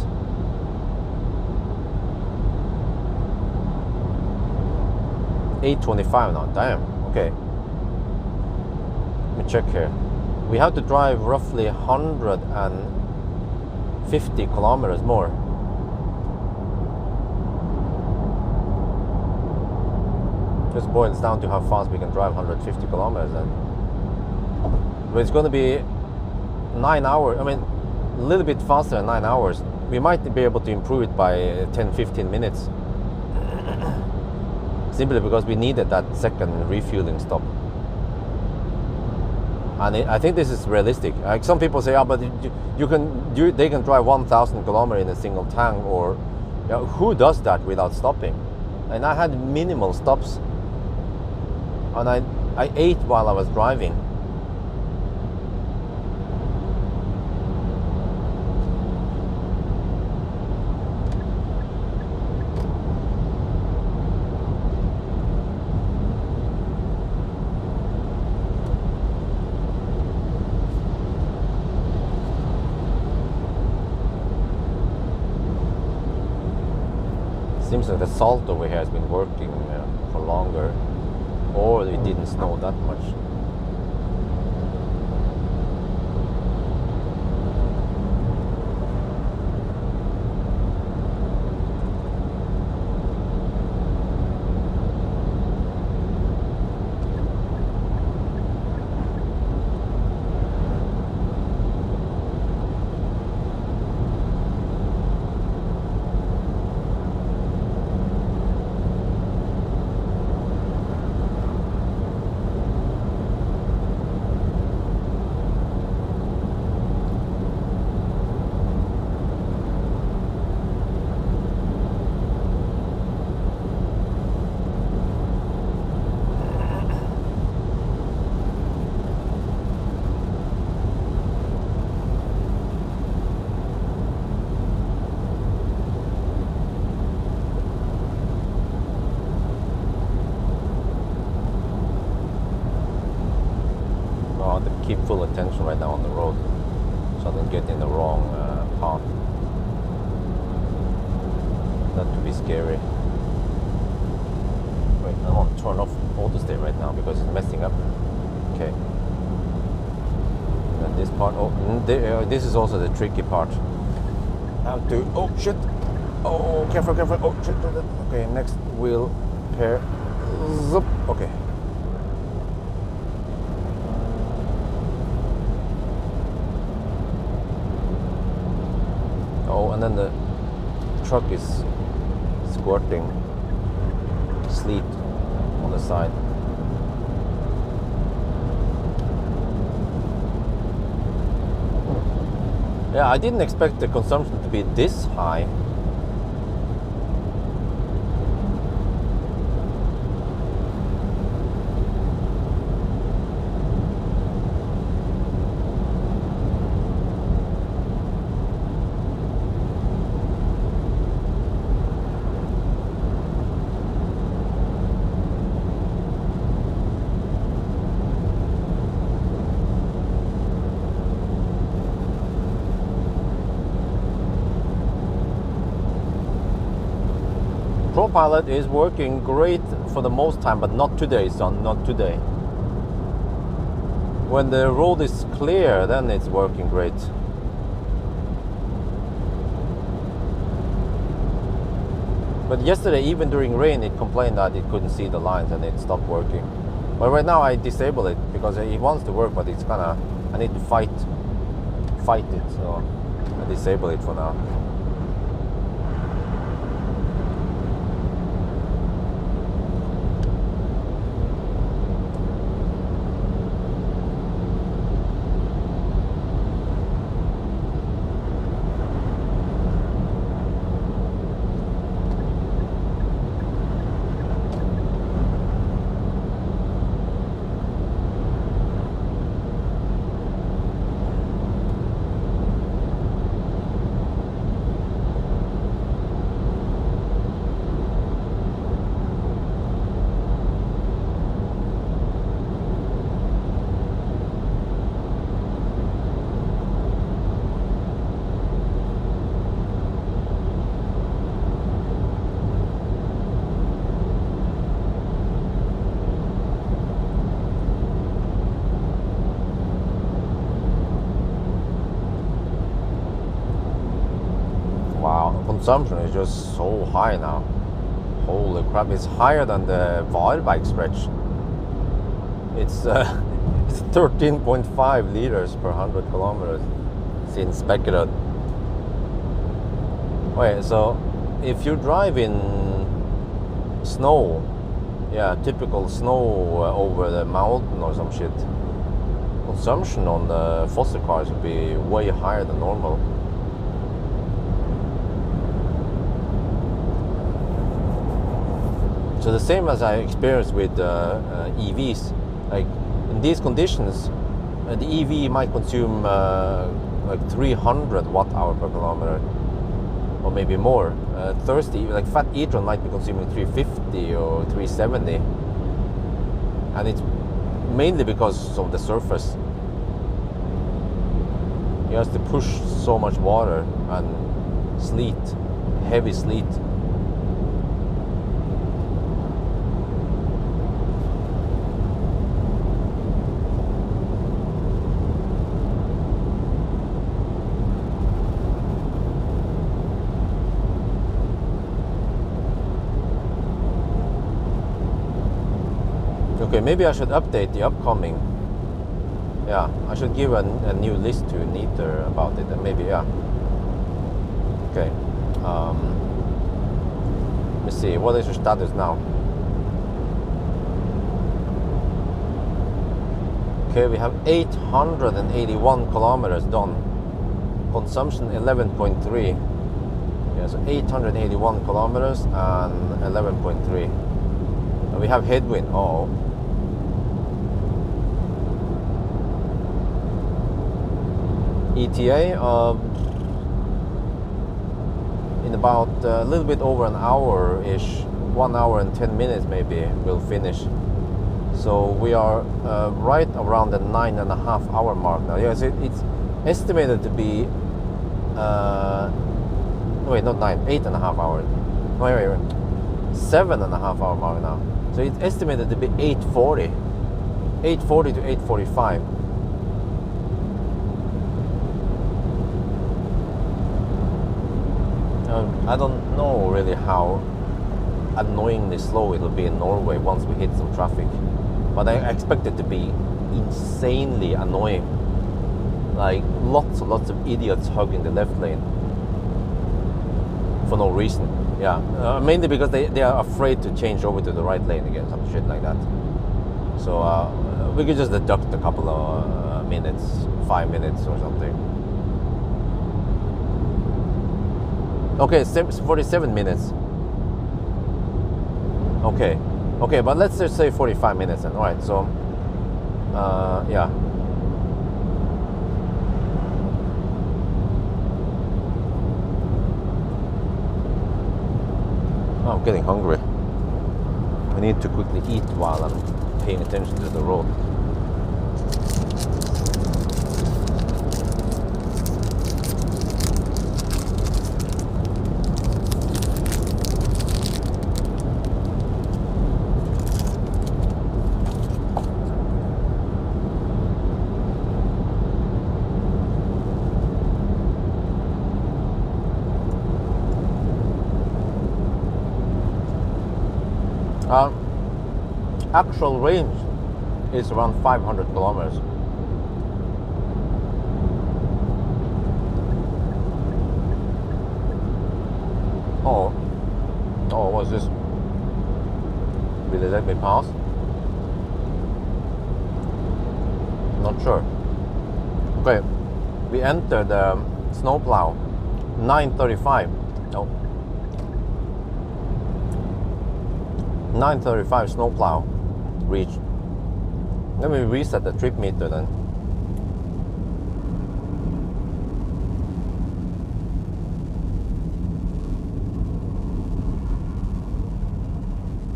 8:25 now, damn, okay. Let me check here. We have to drive roughly 150 kilometers more. This boils down to how fast we can drive 150 kilometers then. But it's going to be 9 hours, a little bit faster than 9 hours. We might be able to improve it by 10-15 minutes. Simply because we needed that second refueling stop. And I think this is realistic. Like some people say, but they can drive 1,000 kilometers in a single tank, or who does that without stopping? And I had minimal stops, and I ate while I was driving. Seems like the salt over here has been working for longer, or it didn't snow that much. Keep full attention right now on the road, so I don't get in the wrong path. Not to be scary. Wait, I want to turn off auto stay right now because it's messing up. Okay. And this part, this is also the tricky part. How to, oh shit! Oh, careful, careful! Oh shit! Okay, next wheel pair. Zup. Okay. Oh, and then the truck is squirting sleet on the side. Yeah, I didn't expect the consumption to be this high. ProPilot is working great for the most time, but not today, son, not today. When the road is clear, then it's working great. But yesterday, even during rain, it complained that it couldn't see the lines and it stopped working. But right now I disable it because it wants to work, but it's kinda, I need to fight it, so I disable it for now. Consumption is just so high now. Holy crap, it's higher than the Varberg stretch. It's 13.5 liters per 100 kilometers since Beckerud. Wait, so if you drive in snow, yeah, typical snow over the mountain or some shit, consumption on the fossil cars would be way higher than normal. So the same as I experienced with EVs, like in these conditions, the EV might consume like 300 watt-hour per kilometer, or maybe more. Thirsty, like fat e-tron might be consuming 350 or 370, and it's mainly because of the surface. He has to push so much water and sleet, heavy sleet. Okay, maybe I should update the upcoming. Yeah, I should give a new list to Neater about it, and maybe, yeah. Okay. Let's see, what is your status now? Okay, we have 881 kilometers done. Consumption 11.3. Yeah, so 881 kilometers and 11.3. And we have headwind. Oh. ETA in about a little bit over an hour-ish, 1 hour and 10 minutes maybe, we'll finish. So we are right around the 9.5 hour mark now. Yes, it's estimated to be wait, not 9, 8.5 hours. Wait, 7.5 hour mark now. So it's estimated to be 840 to 845. I don't know really how annoyingly slow it'll be in Norway once we hit some traffic, but I expect it to be insanely annoying. Like lots of idiots hugging the left lane for no reason. Yeah, mainly because they are afraid to change over to the right lane again, some shit like that. So we could just deduct a couple of minutes, 5 minutes or something. Okay, it's 47 minutes. Okay, but let's just say 45 minutes then. All right, so yeah. Oh, I'm getting hungry. I need to quickly eat while I'm paying attention to the road. Actual range is around 500 kilometers. Oh, what's this? Will they let me pass? Not sure. Okay, we entered the snowplow 9:35. No. 9:35 snowplow reached. Let me reset the trip meter then.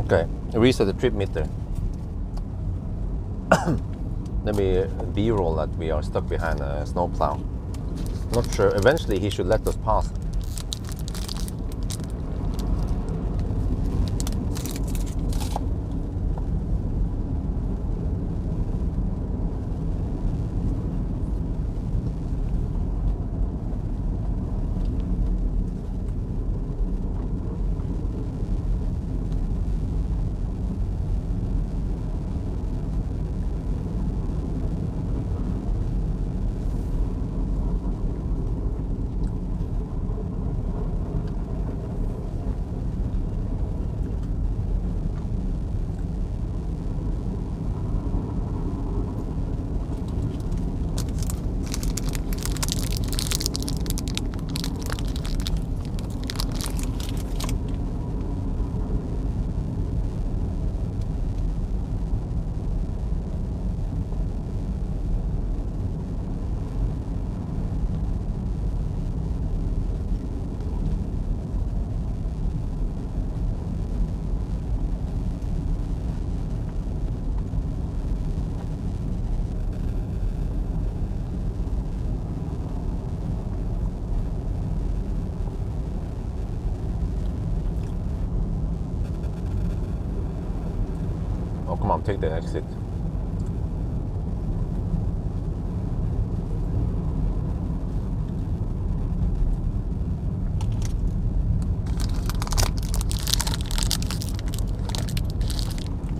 Okay, reset the trip meter. Let me B-roll that we are stuck behind a snowplow. Not sure. Eventually he should let us pass. Oh, come on, take the exit.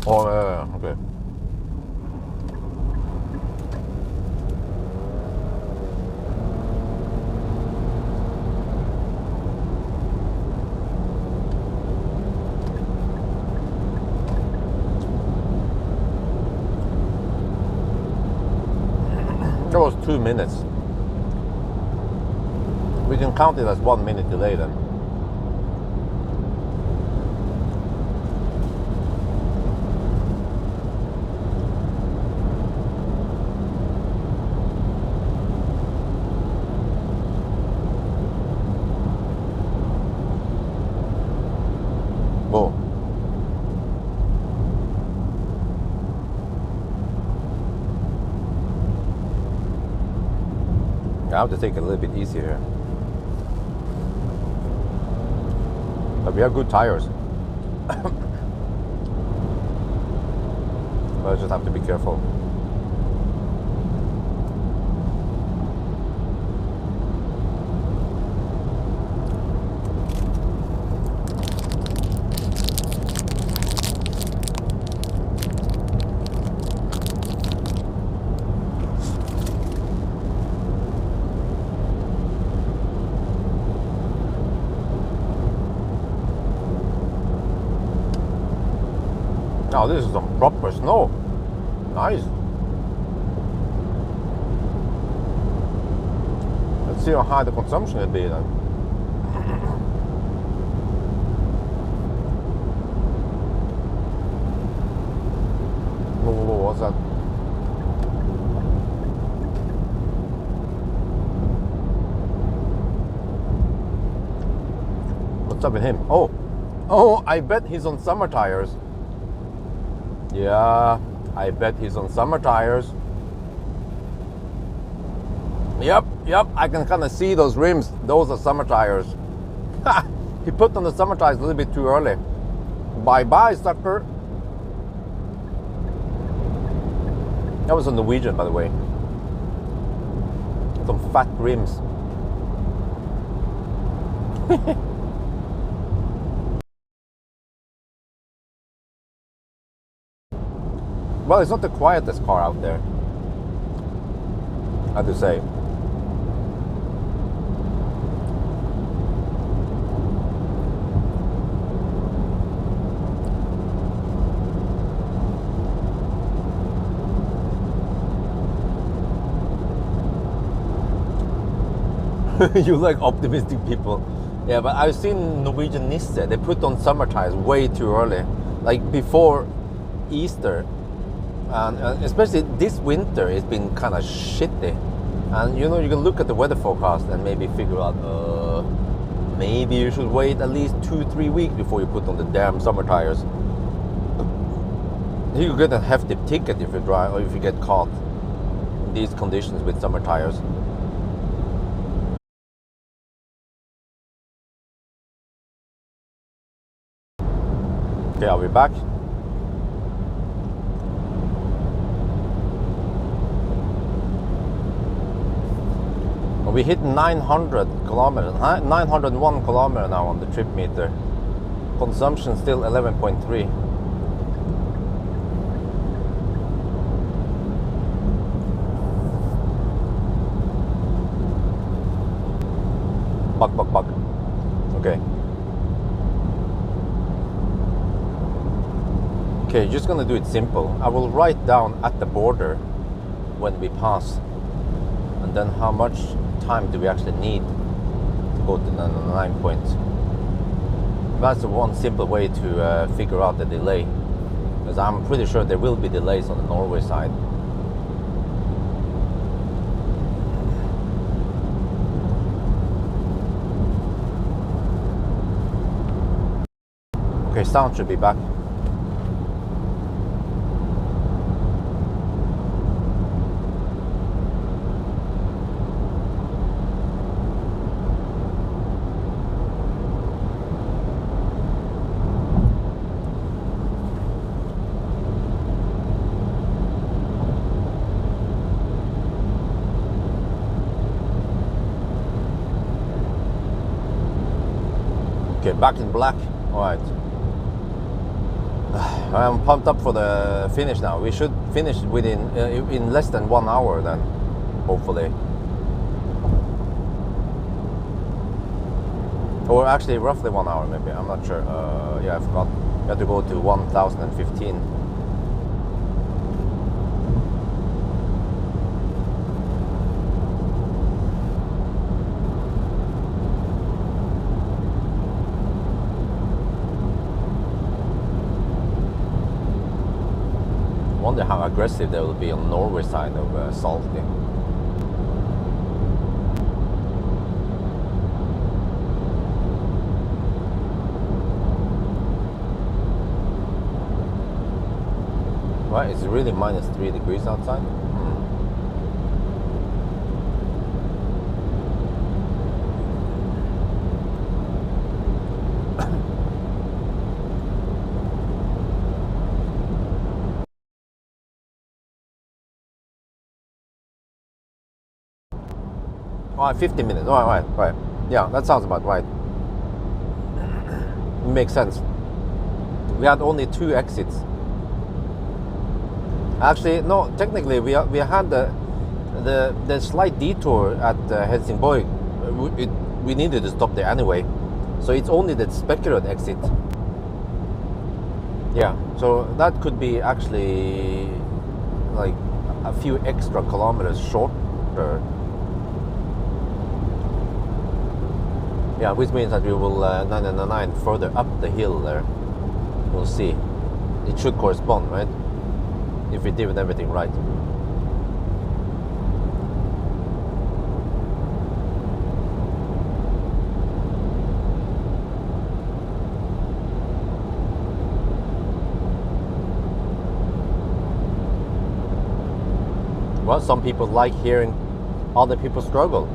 Oh, okay. That was 2 minutes. We can count it as 1 minute delay then. Whoa. I have to take it a little bit easier here. But we have good tires. But I just have to be careful. Now this is some proper snow. Nice. Let's see how high the consumption will be then. Whoa, what's that? What's up with him? Oh, I bet he's on summer tires. Yeah, I bet he's on summer tires. Yep, I can kind of see those rims. Those are summer tires. He put on the summer tires a little bit too early. Bye-bye, sucker. That was a Norwegian, by the way. Some fat rims. Well, it's not the quietest car out there, I have to say. You like optimistic people. Yeah, but I've seen Norwegian Nissan, they put on summer tires way too early, like before Easter. And especially this winter, it's been kind of shitty. And you know, you can look at the weather forecast and maybe figure out, maybe you should wait at least 2-3 weeks before you put on the damn summer tires. You could get a hefty ticket if you drive, or if you get caught in these conditions with summer tires. Okay, I'll be back. We hit 900 kilometers, 901 kilometers now on the trip meter. Consumption still 11.3. Buck. Okay. Okay, just gonna do it simple. I will write down at the border when we pass, and then how much time do we actually need to go to the 9 points. That's the one simple way to figure out the delay, because I'm pretty sure there will be delays on the Norway side. Okay, sound should be back. back in black. All right. I'm pumped up for the finish now. We should finish within in less than 1 hour then, hopefully. Or actually roughly 1 hour maybe, I'm not sure. Yeah, I forgot. We have to go to 1015. Wonder how aggressive they will be on Norway side of salting. Right, it's really -3 degrees outside. Oh, 50 minutes. Oh, right. Yeah, that sounds about right. It makes sense. We had only 2 exits. Actually, no. Technically, we had the slight detour at Helsingborg. We needed to stop there anyway, so it's only the Spekeröd exit. Yeah, so that could be actually like a few extra kilometers shorter. Yeah, which means that we will 999 further up the hill there. We'll see. It should correspond, right? If we did everything right. Well, some people like hearing other people struggle.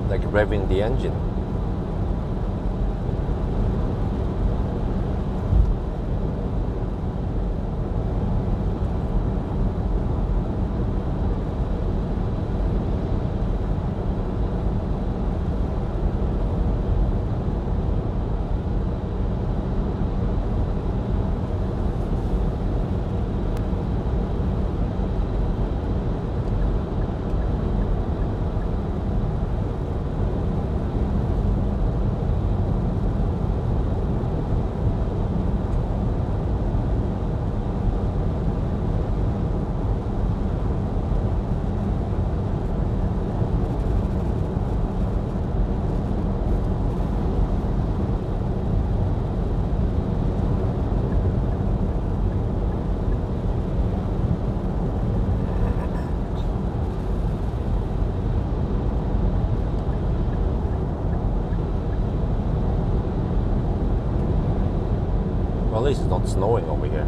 Like revving the engine. Well, at least it's not snowing over here.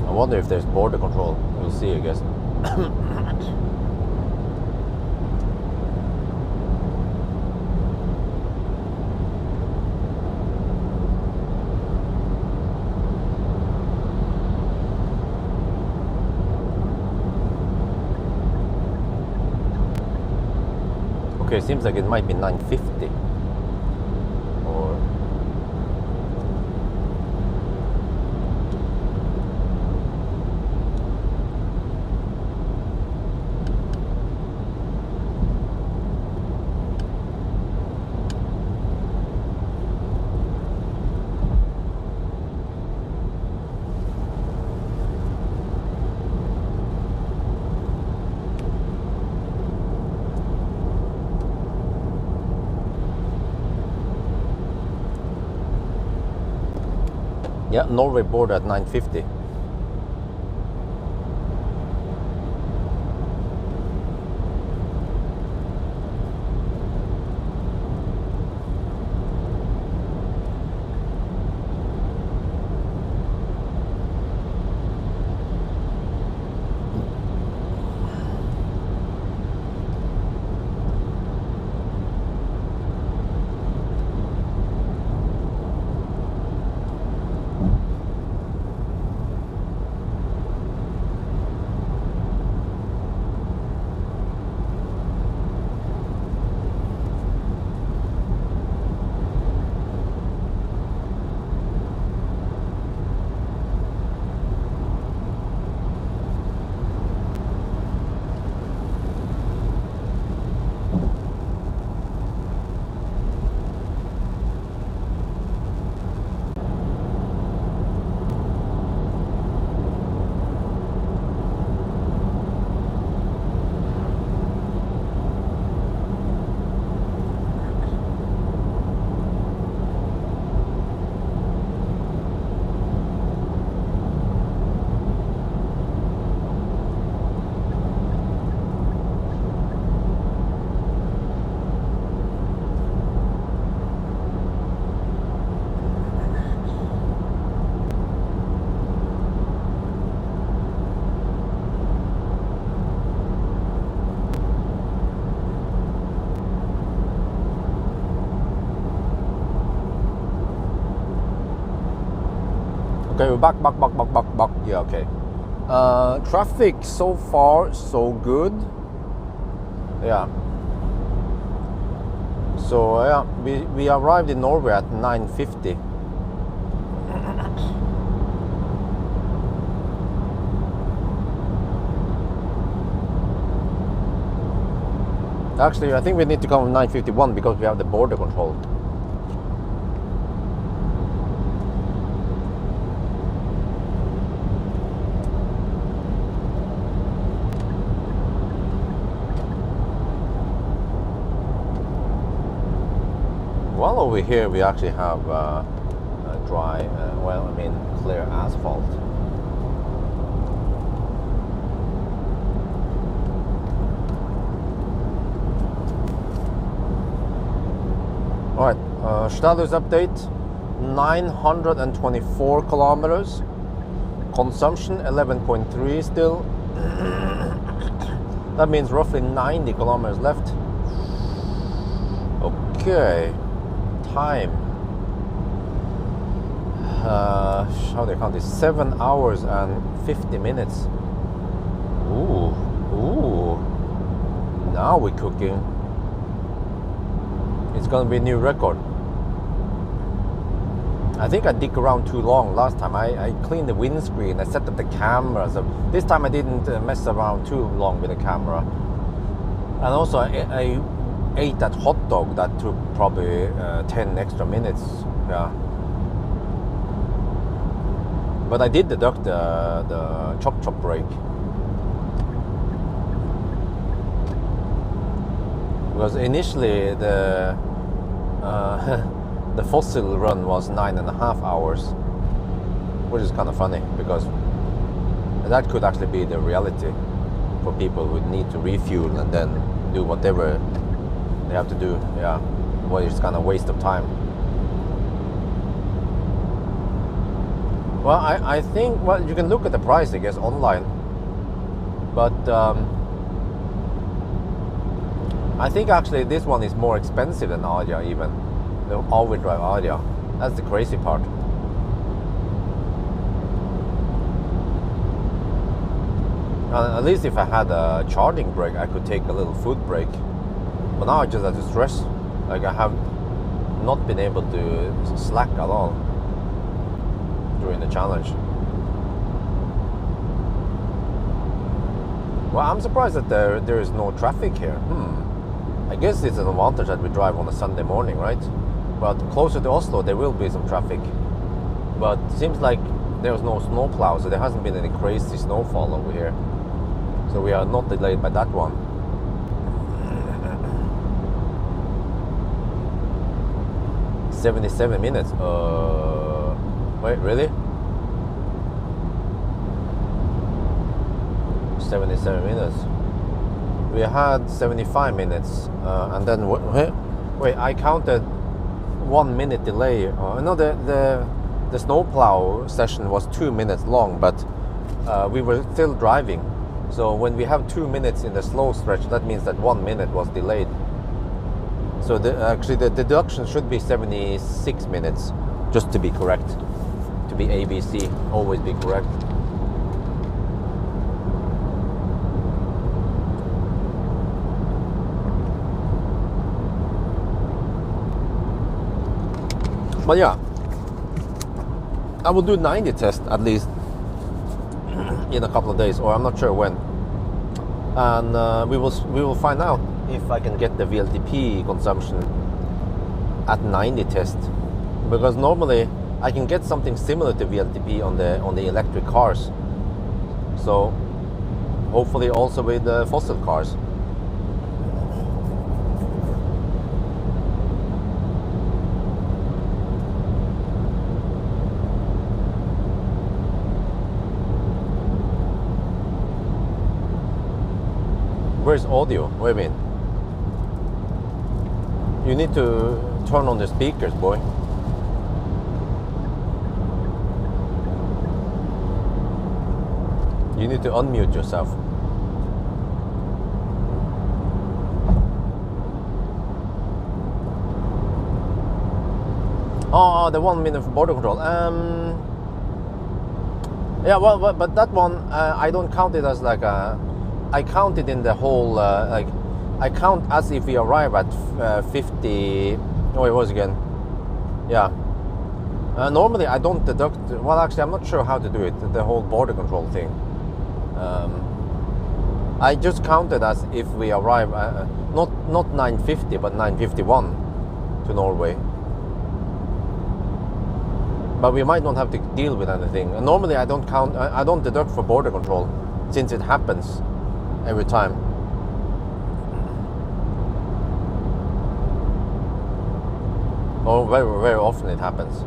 I wonder if there's border control. We'll see, I guess. Okay, seems like it might be 950. Or yeah, Norway border at 950. Okay, we're back. Yeah, okay. Traffic so far so good. Yeah. So yeah, we arrived in Norway at 9:50. Actually, I think we need to come at 9:51 because we have the border control. Well, over here we actually have dry, clear asphalt. All right, status update: 924 kilometers. Consumption 11.3 still. That means roughly 90 kilometers left. Okay. Time. How do you count this? 7 hours and 50 minutes. Ooh. Now we're cooking. It's gonna be a new record. I think I dig around too long last time. I cleaned the windscreen, I set up the camera. So this time I didn't mess around too long with the camera. And also I ate that hot dog that took probably 10 extra minutes. Yeah. But I did deduct the chop break. Because initially the the fossil run was 9.5 hours, which is kind of funny because that could actually be the reality for people who need to refuel and then do whatever they have to do. Yeah, well, it's kind of waste of time. Well, I think, well, you can look at the price, I guess, online, but I think actually this one is more expensive than Aria, even the all-wheel drive Aria. That's the crazy part. At least if I had a charging brake, I could take a little foot brake. But now I just have to stress. Like, I have not been able to slack at all during the challenge. Well, I'm surprised that there is no traffic here. I guess it's an advantage that we drive on a Sunday morning, right? But closer to Oslo, there will be some traffic. But it seems like there's no snow plow, so there hasn't been any crazy snowfall over here. So we are not delayed by that one. 77 minutes. Wait, really? 77 minutes. We had 75 minutes, and then wait, I counted 1 minute delay. No, the snowplow session was 2 minutes long, but we were still driving. So when we have 2 minutes in the slow stretch, that means that 1 minute was delayed. So actually the deduction should be 76 minutes, just to be correct. To be ABC, always be correct. But yeah, I will do 90 test at least in a couple of days, or I'm not sure when. And we will find out if I can get the VLTP consumption at 90 test, because normally I can get something similar to VLTP on the electric cars. So hopefully also with the fossil cars. Where's audio? What do you mean? You need to turn on the speakers, boy. You need to unmute yourself. Oh, the 1 minute for border control. Yeah, well, but that one, I don't count it as like a, I count it in the whole, like, I count as if we arrive at 50, oh, it was again, yeah. Normally I don't deduct, well, actually I'm not sure how to do it, the whole border control thing. I just count it as if we arrive, not 9:50, but 9:51 to Norway. But we might not have to deal with anything. And normally I don't count, I don't deduct for border control, since it happens every time. Or very, very often it happens.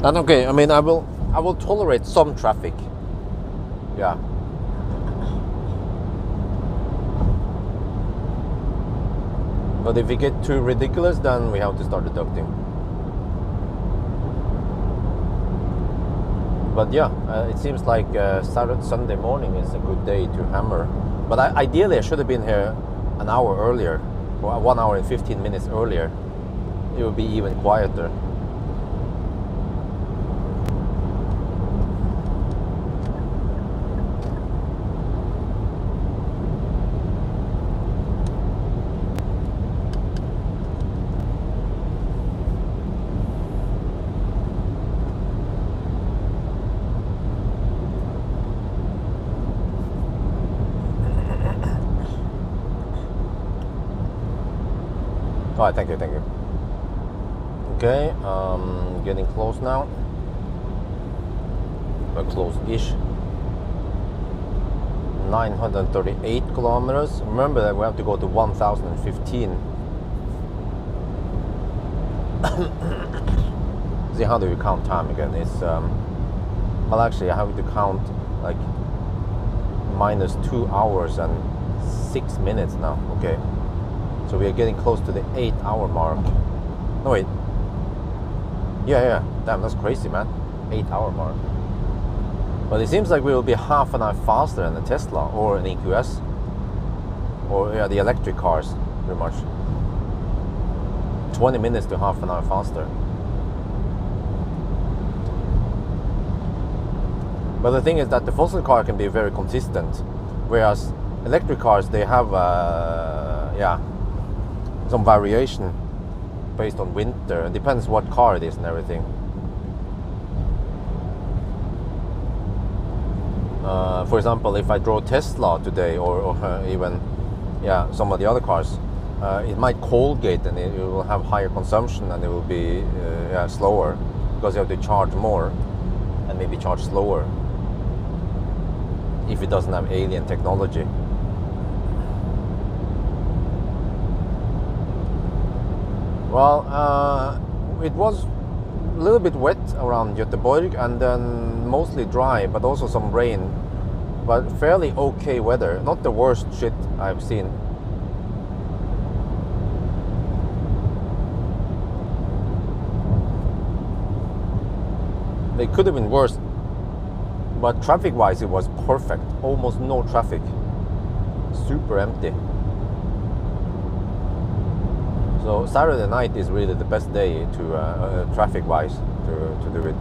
And okay, I mean, I will tolerate some traffic. Yeah. But if it get too ridiculous, then we have to start deducting. But yeah, it seems like Saturday, Sunday morning is a good day to hammer. But ideally, I should have been here an hour earlier, or 1 hour and 15 minutes earlier. It would be even quieter. All right, thank you. Okay, getting close now. We're close-ish. 938 kilometers. Remember that we have to go to 1015. See, how do you count time again? It's well, actually, I have to count like minus 2 hours and 6 minutes now. Okay. So we are getting close to the 8-hour mark. No, wait. Yeah. Damn, that's crazy, man. 8-hour mark. But it seems like we will be half an hour faster than a Tesla or an EQS. Or yeah, the electric cars, pretty much. 20 minutes to half an hour faster. But the thing is that the fossil car can be very consistent. Whereas electric cars, they have, yeah, some variation based on winter. It depends what car it is and everything. For example, if I drove Tesla today, or even some of the other cars, it might cold gate and it will have higher consumption and it will be slower because you have to charge more and maybe charge slower if it doesn't have alien technology. Well, it was a little bit wet around Göteborg and then mostly dry, but also some rain. But fairly okay weather, not the worst shit I've seen. It could have been worse, but traffic-wise it was perfect. Almost no traffic. Super empty. So Saturday night is really the best day to traffic-wise to do it.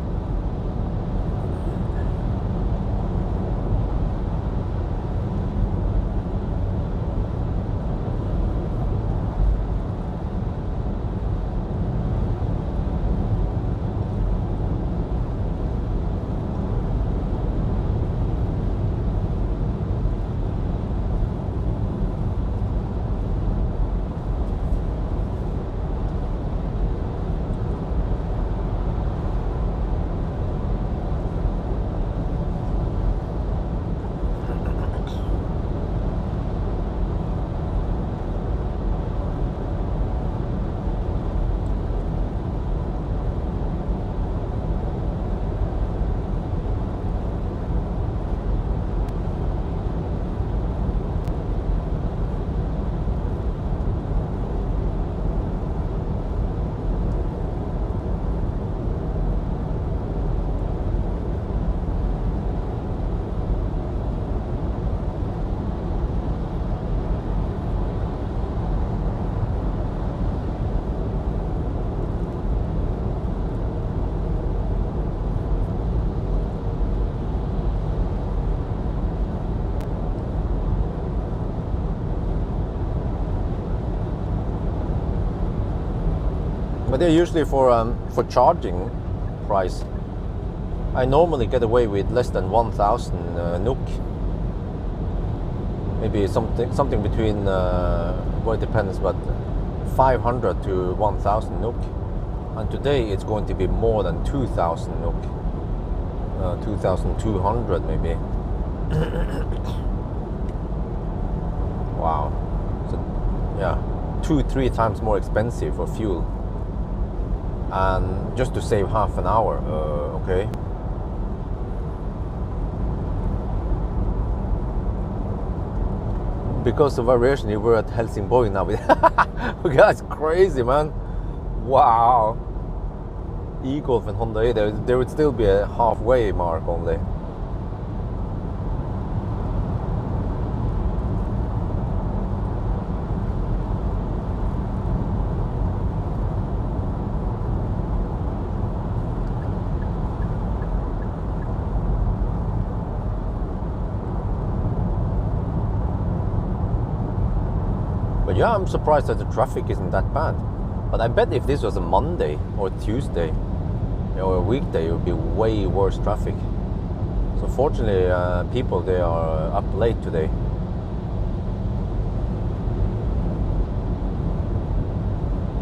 they're usually for charging price. I normally get away with less than 1,000 NOK. Maybe something between, well, it depends, but 500 to 1,000 NOK. And today it's going to be more than 2,000 NOK. 2,200 maybe. Wow. So, yeah, 2-3 times more expensive for fuel. And just to save half an hour, okay. Because of variation, you were at Helsingborg now. That's crazy, man. Wow. E-Golf and Honda E, there would still be a halfway mark only. But yeah, I'm surprised that the traffic isn't that bad. But I bet if this was a Monday or Tuesday or a weekday, it would be way worse traffic. So fortunately, people, they are up late today.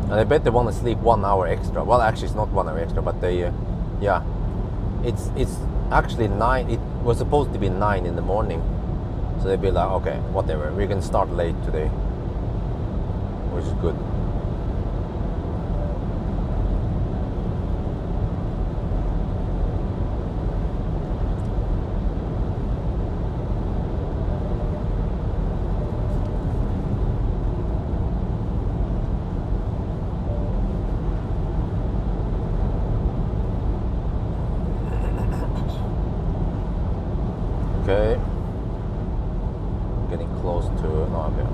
And I bet they want to sleep 1 hour extra. Well, actually, it's not 1 hour extra, but they, yeah, it's actually 9. It was supposed to be 9 in the morning. So they'd be like, okay, whatever, we can start late today, which is good. Okay, getting close to, no, okay.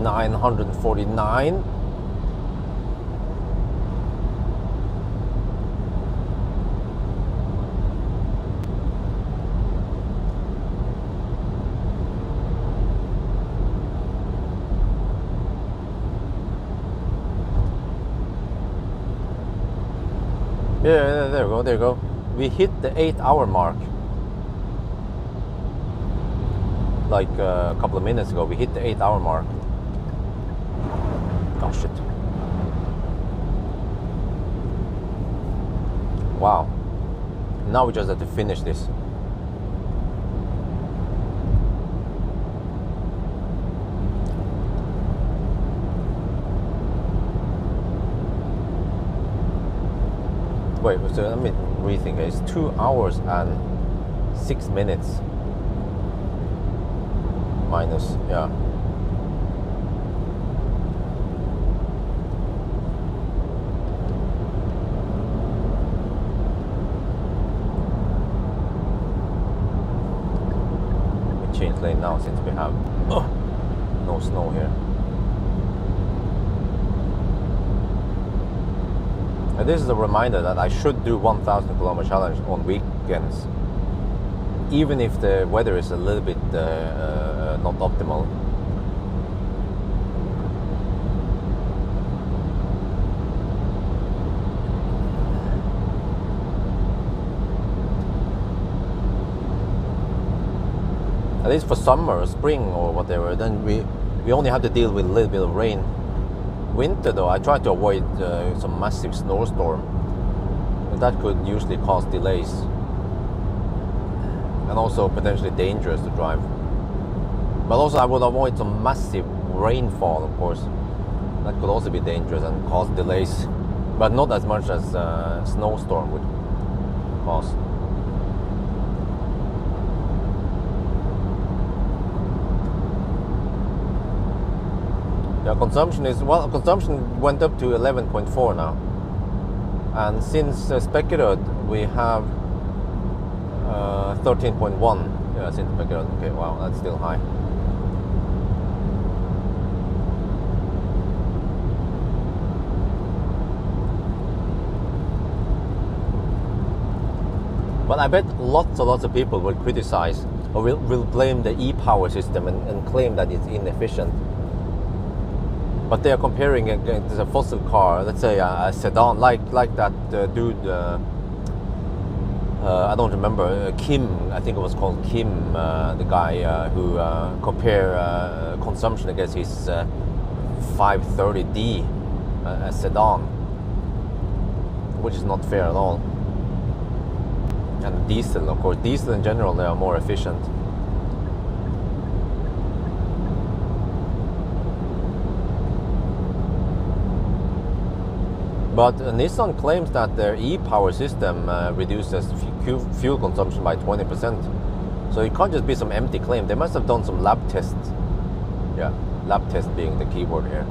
949. Yeah, there you go, there you go. We hit the 8-hour mark. Like a couple of minutes ago, we hit the 8-hour mark. Oh shit. Wow. Now we just have to finish this. Wait, so let me rethink. It's 2 hours and 6 minutes. Minus, yeah. We change lane now since we have no snow here. And this is a reminder that I should do 1,000 kilometer challenge on weekends, even if the weather is a little bit not optimal. At least for summer or spring or whatever, then we only have to deal with a little bit of rain. Winter though, I try to avoid some massive snowstorm. That could usually cause delays. And also potentially dangerous to drive. But also I would avoid some massive rainfall, of course. That could also be dangerous and cause delays. But not as much as a snowstorm would cause. Yeah, consumption went up to 11.4 now. And since Spekkerød we have 13.1. Yeah, since Spekkerød. Okay, wow, that's still high. But I bet lots and lots of people will criticize or will blame the e-power system and claim that it's inefficient. But they are comparing it to a fossil car, let's say a sedan, like that dude. I don't remember, Kim, I think it was called Kim, the guy who compare consumption against his 530D, a sedan, which is not fair at all. And diesel, of course, diesel in general, they are more efficient. But Nissan claims that their e-power system reduces fuel consumption by 20%. So it can't just be some empty claim. They must have done some lab tests. Yeah, lab test being the keyword here.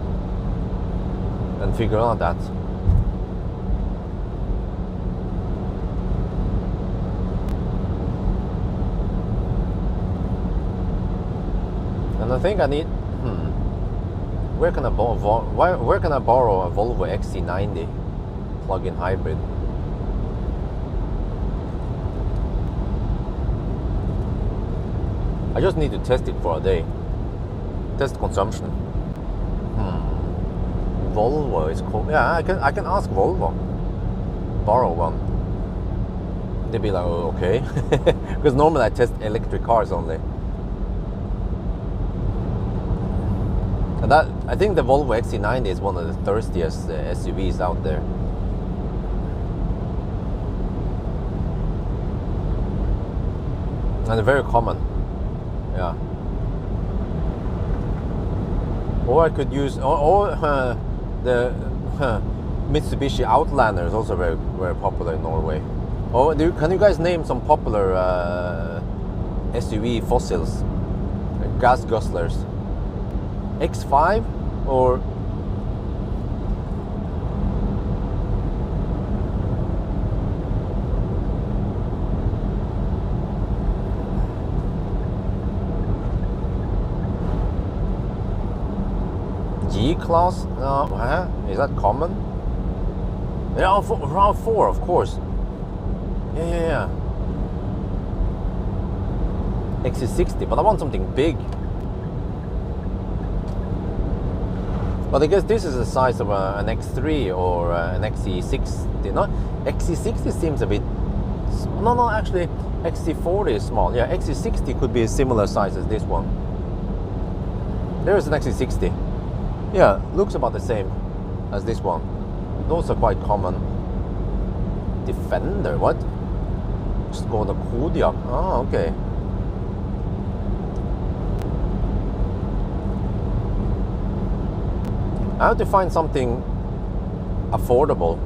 And figure out that. And I think I need... Where can I borrow a Volvo XC90 plug-in hybrid? I just need to test it for a day. Test consumption. Volvo is cool. Yeah, I can ask Volvo. Borrow one. They'd be like, oh, okay. Because normally I test electric cars only. And that, I think the Volvo XC90 is one of the thirstiest SUVs out there. And they're very common. Yeah. Or I could use, the Mitsubishi Outlander is also very, very popular in Norway. Oh, can you guys name some popular SUV fossils? Gas guzzlers. X5 or G-Class? Is that common? Yeah, RAV4, of course. Yeah. XC60, but I want something big. But I guess this is the size of an X3 or an XC60. No, XC60 seems a bit... No, actually, XC40 is small. Yeah, XC60 could be a similar size as this one. There is an XC60. Yeah, looks about the same as this one. Those are quite common. Defender, what? Skoda Kodiaq. Oh, okay. I have to find something affordable,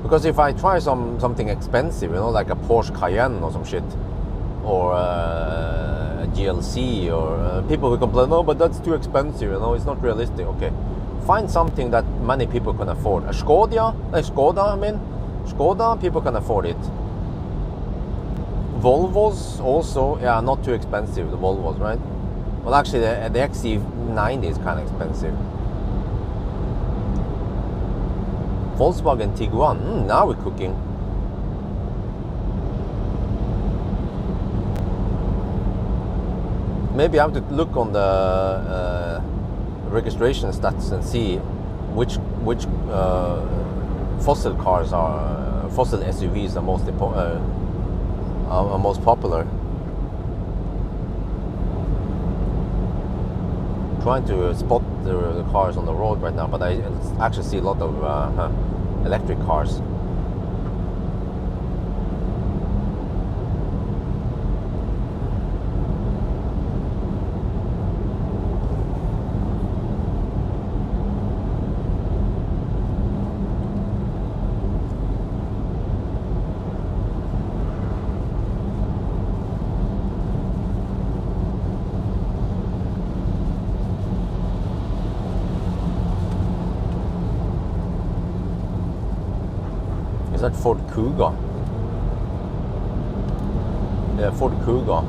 because if I try something expensive, like a Porsche Cayenne or some shit, or a GLC, or people will complain, no, but that's too expensive, it's not realistic. Okay, find something that many people can afford. A Skoda, Skoda, people can afford it. Volvos also, yeah, not too expensive, the Volvos, right? Well, actually, the XC90 is kind of expensive. Volkswagen Tiguan. Now we're cooking. Maybe I have to look on the registration stats and see which fossil cars are fossil SUVs are most popular. Trying to spot the cars on the road right now, but I actually see a lot of electric cars. Is that Ford Kuga? Yeah, Ford Kuga.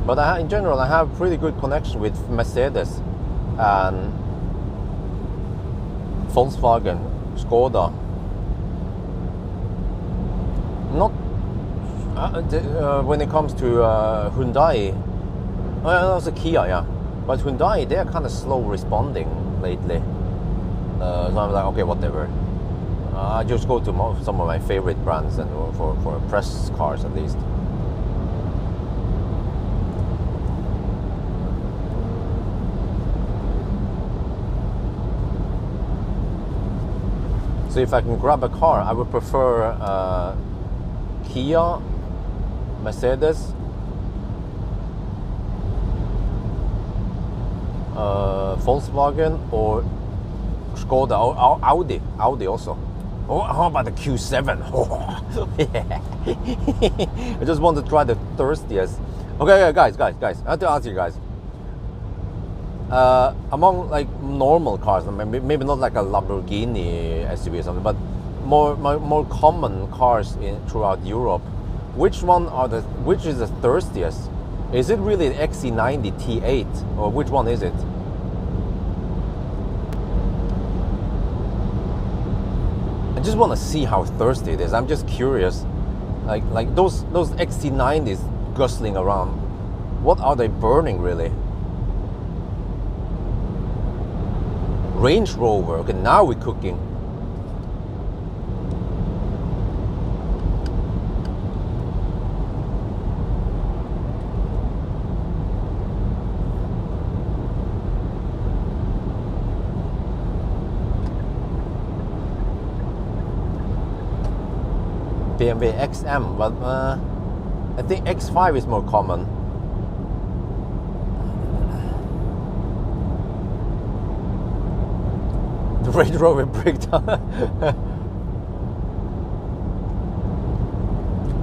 But in general, I have pretty good connection with Mercedes and Volkswagen, Skoda. Not when it comes to Hyundai. Also Kia, yeah. But Hyundai, they're kind of slow responding lately. So I'm like, okay, whatever. I just go to some of my favorite brands and for press cars at least. So if I can grab a car, I would prefer Kia, Mercedes, Volkswagen, or Skoda, or Audi also. Oh, how about the Q7? Oh, yeah. I just want to try the thirstiest. Okay, guys, I have to ask you guys. Among like normal cars, maybe not like a Lamborghini SUV or something, but more common cars throughout Europe, which is the thirstiest? Is it really the XC90 T8, or which one is it? I just want to see how thirsty it is. I'm just curious. Like those XC90s guzzling around, what are they burning really? Range Rover. Okay, now we're cooking. BMW XM, but I think X5 is more common. The Range Rover breakdown.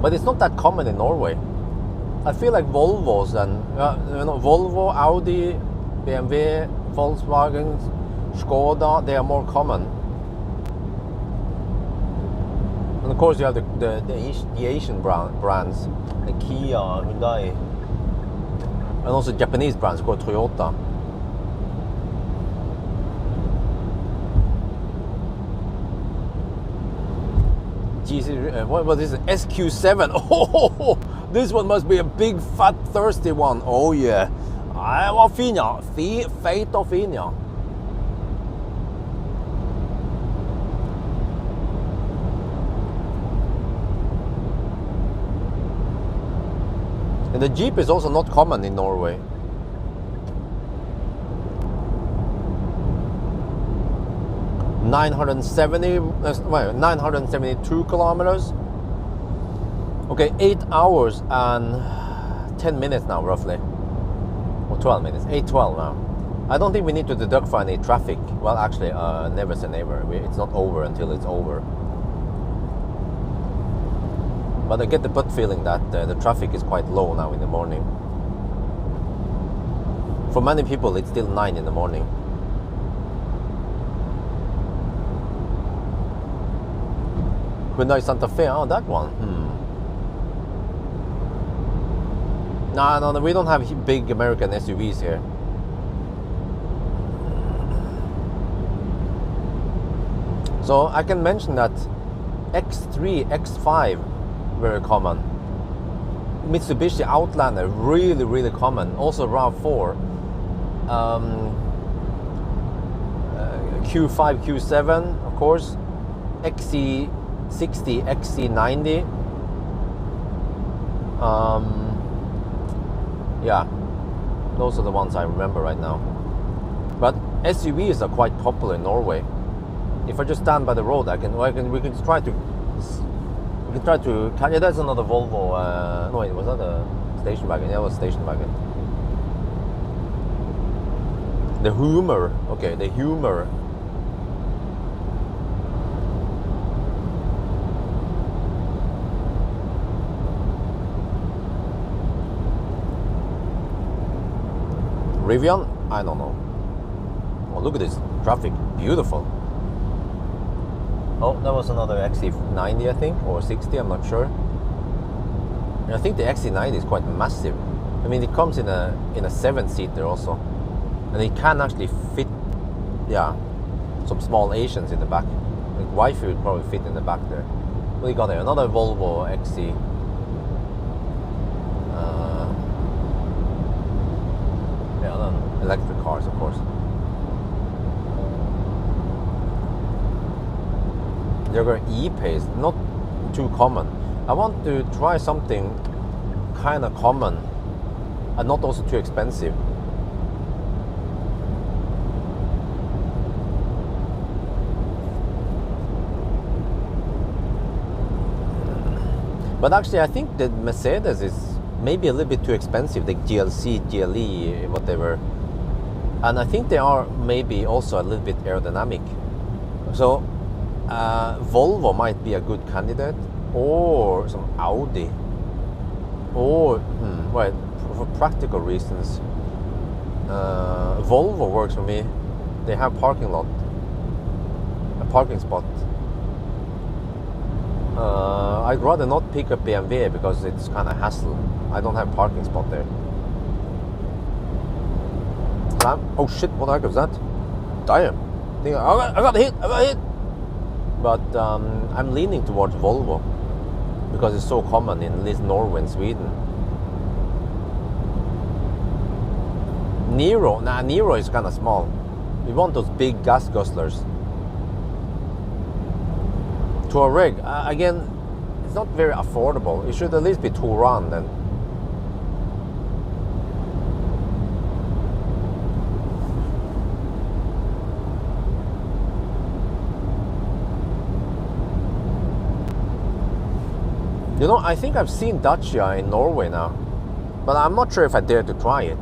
But it's not that common in Norway. I feel like Volvos and Volvo, Audi, BMW, Volkswagen, Skoda, they are more common. And of course you have the Asian brands, like Kia, Hyundai, and also Japanese brands called Toyota. What is it? SQ7. Oh, this one must be a big, fat, thirsty one. Oh yeah. Var fin, ja. Feit og fin, ja. And the Jeep is also not common in Norway. Well, 972 kilometers. Okay, 8 hours and 10 minutes now, roughly. Or 12 minutes. 8:12 now. I don't think we need to deduct for any traffic. Well, actually, never say never. It's not over until it's over. But I get the gut feeling that the traffic is quite low now in the morning. For many people, it's still 9 in the morning. Hyundai Santa Fe, oh, that one. No, we don't have big American SUVs here. So I can mention that X3, X5, very common. Mitsubishi Outlander, really, really common. Also RAV4. Q5, Q7, of course. XC60, XC90. Yeah, those are the ones I remember right now. But SUVs are quite popular in Norway. If I just stand by the road, we can try to. Yeah, that's another Volvo. No, wait, was that a station wagon? Yeah, it was a station wagon. The Hummer. Okay, the Hummer. Rivian? I don't know. Oh, look at this traffic. Beautiful. Oh, that was another XC90, I think, or 60, I'm not sure. And I think the XC90 is quite massive. I mean, it comes in a 7-seater also. And it can actually fit, yeah, some small Asians in the back. Like wifey would probably fit in the back there. What do you got there? Another Volvo XC. Yeah, then electric cars, of course. They're e-pace, not too common. I want to try something kind of common and not also too expensive. But actually, I think the Mercedes is maybe a little bit too expensive, the GLC, GLE, whatever. And I think they are maybe also a little bit aerodynamic. So Volvo might be a good candidate, or some Audi, or well, for practical reasons, Volvo works for me. They have parking lot, a parking spot. I'd rather not pick up BMW because it's kind of hassle. I don't have parking spot there. Oh shit! What the heck was that? Damn! I got hit! I got hit! But I'm leaning towards Volvo because it's so common in at least Norway and Sweden. Nero is kind of small. We want those big gas guzzlers. Touareg, again, it's not very affordable. It should at least be Touran then. You know, I think I've seen Dacia in Norway now, but I'm not sure if I dare to try it.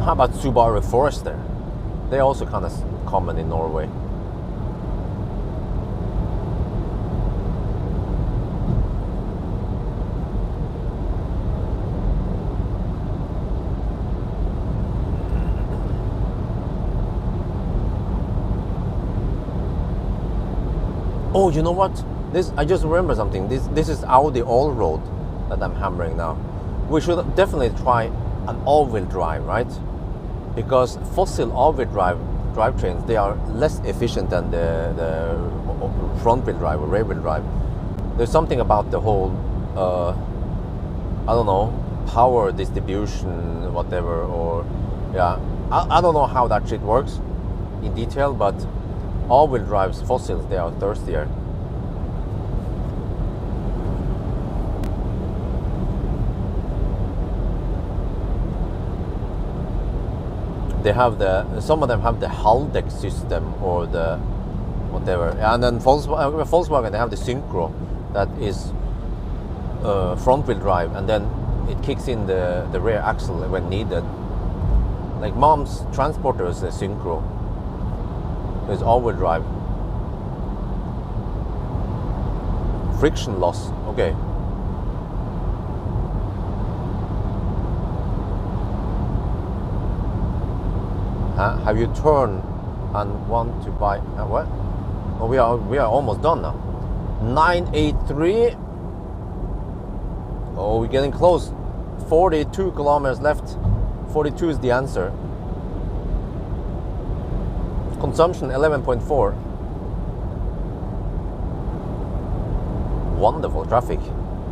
How about Subaru Forester? They're also kind of common in Norway. Oh, you know what? I just remember something. This is Audi all-road that I'm hammering now. We should definitely try an all-wheel drive, right? Because fossil all-wheel drivetrains, they are less efficient than the front-wheel drive or rear-wheel drive. There's something about the whole, I don't know, power distribution, whatever, or yeah, I don't know how that shit works in detail, but all-wheel drives, fossils, they are thirstier. They have some of them have the Haldex system or the whatever, and then Volkswagen they have the Synchro that is front-wheel drive, and then it kicks in the rear axle when needed. Like mom's Transporter is a Synchro. It's all-wheel drive. Friction loss. Okay. Have you turned and want to buy? What? Oh, we are almost done now. 983. Oh, we're getting close. 42 kilometers left. 42 is the answer. Consumption 11.4. Wonderful traffic.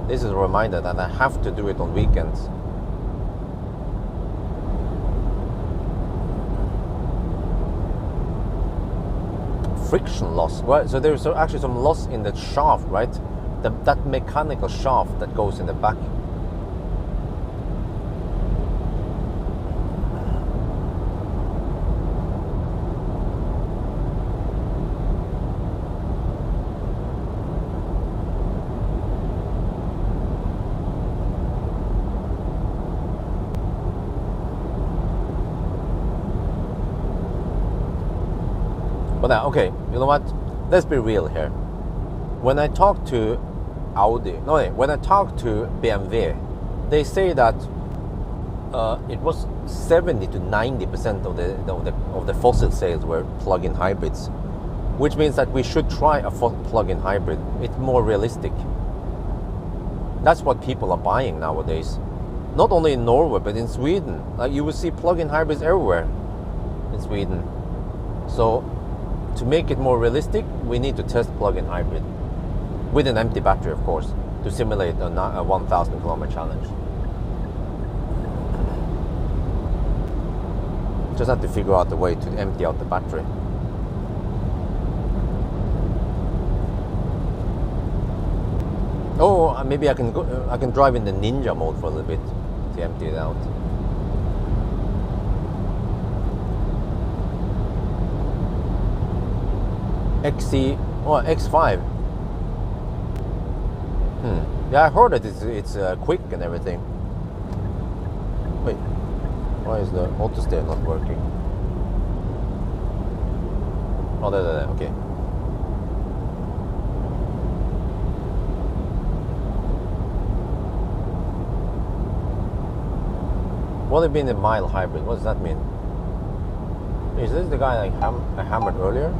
This is a reminder that I have to do it on weekends. Friction loss. Well, so there's actually some loss in the shaft, right? That mechanical shaft that goes in the back. But now, okay, you know what? Let's be real here. When I talk to when I talk to BMW, they say that it was 70 to 90% of the fossil sales were plug-in hybrids, which means that we should try a plug-in hybrid. It's more realistic. That's what people are buying nowadays. Not only in Norway, but in Sweden. Like, you will see plug-in hybrids everywhere in Sweden. So to make it more realistic, we need to test plug-in hybrid with an empty battery, of course, to simulate a 1,000 kilometer challenge. Just have to figure out a way to empty out the battery. Oh, maybe I can drive in the ninja mode for a little bit to empty it out. X5. Yeah, I heard that it's quick and everything. Wait, why is the auto steer not working? Oh, there, okay. What have been a mild hybrid? What does that mean? Is this the guy I hammered earlier?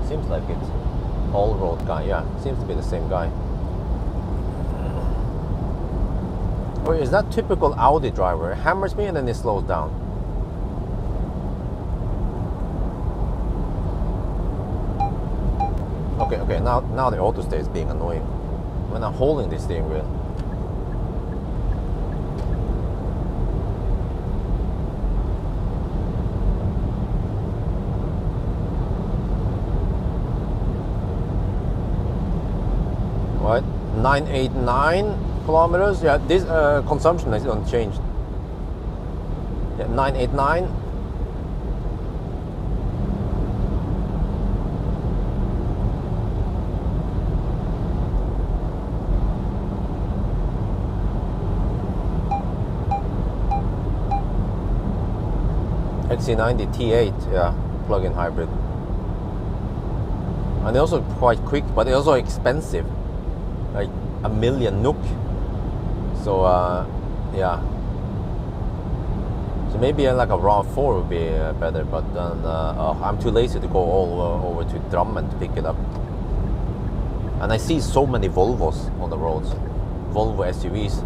Seems like it. All-road guy, yeah. Seems to be the same guy. Or is that typical Audi driver? It hammers me and then it slows down. Okay, now the auto stay is being annoying when I'm holding the steering wheel. What? 989 kilometers? Yeah, this consumption is unchanged. Yeah, 989. XC90 T8, yeah, plug-in hybrid. And they're also quite quick, but they're also expensive. Like $1 million NOK. So yeah. So maybe like a RAV4 would be better, but then I'm too lazy to go all over to Drammen to pick it up. And I see so many Volvos on the roads, Volvo SUVs.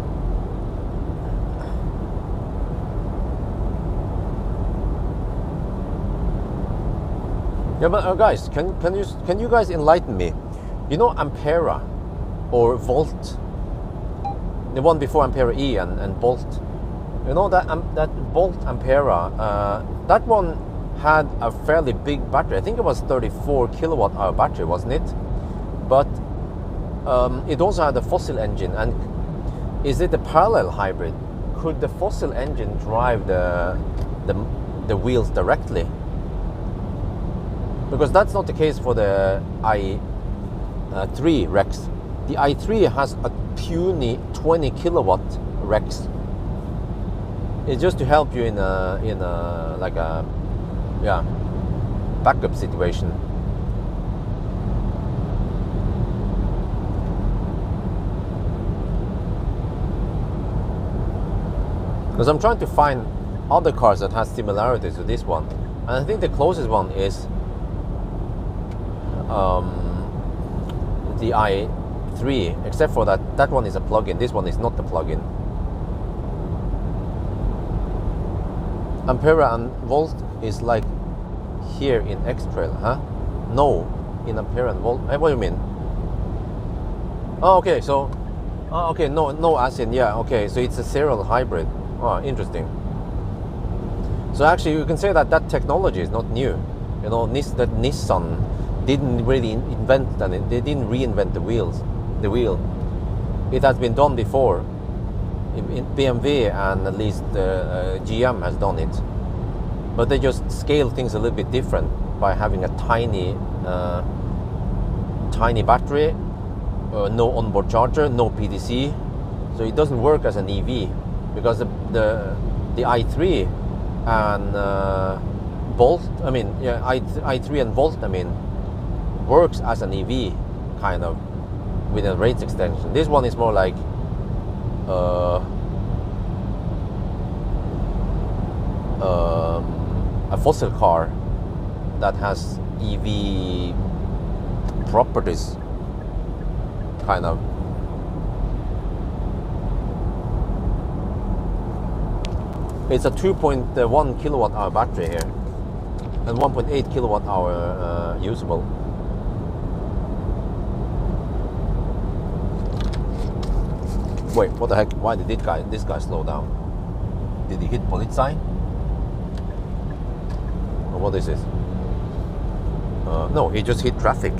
Yeah, but guys, can you guys enlighten me? You know Ampera or Volt, the one before Ampera E and Bolt. You know that Bolt Ampera, that one had a fairly big battery. I think it was 34 kilowatt hour battery, wasn't it? But it also had a fossil engine. And is it a parallel hybrid? Could the fossil engine drive the wheels directly? Because that's not the case for the i3 Rex. The i3 has a puny 20 kilowatt Rex. It's just to help you in a like a backup situation. Because I'm trying to find other cars that has similarities to this one, and I think the closest one is the i3, except for that one is a plug-in. This one is not the plug-in. Ampera and Volt is like here in X-Trail, huh? No, in Ampera and Volt. What do you mean? Oh, okay. So, okay, no, as in, yeah, okay. So it's a serial hybrid. Oh, interesting. So actually, you can say that technology is not new. You know, that Nissan didn't really invent that. They didn't reinvent the wheel. It has been done before. In BMW and at least GM has done it, but they just scale things a little bit different by having a tiny battery, no onboard charger, no PDC, so it doesn't work as an EV. Because the i3 and Bolt, I mean, yeah, i3 and Volt, I mean, works as an EV kind of with a range extension. This one is more like a fossil car that has EV properties, kind of. It's a 2.1 kilowatt hour battery here and 1.8 kilowatt hour usable. Wait, what the heck? Why did this guy slow down? Did he hit Polizei? Or what is this? No, he just hit traffic.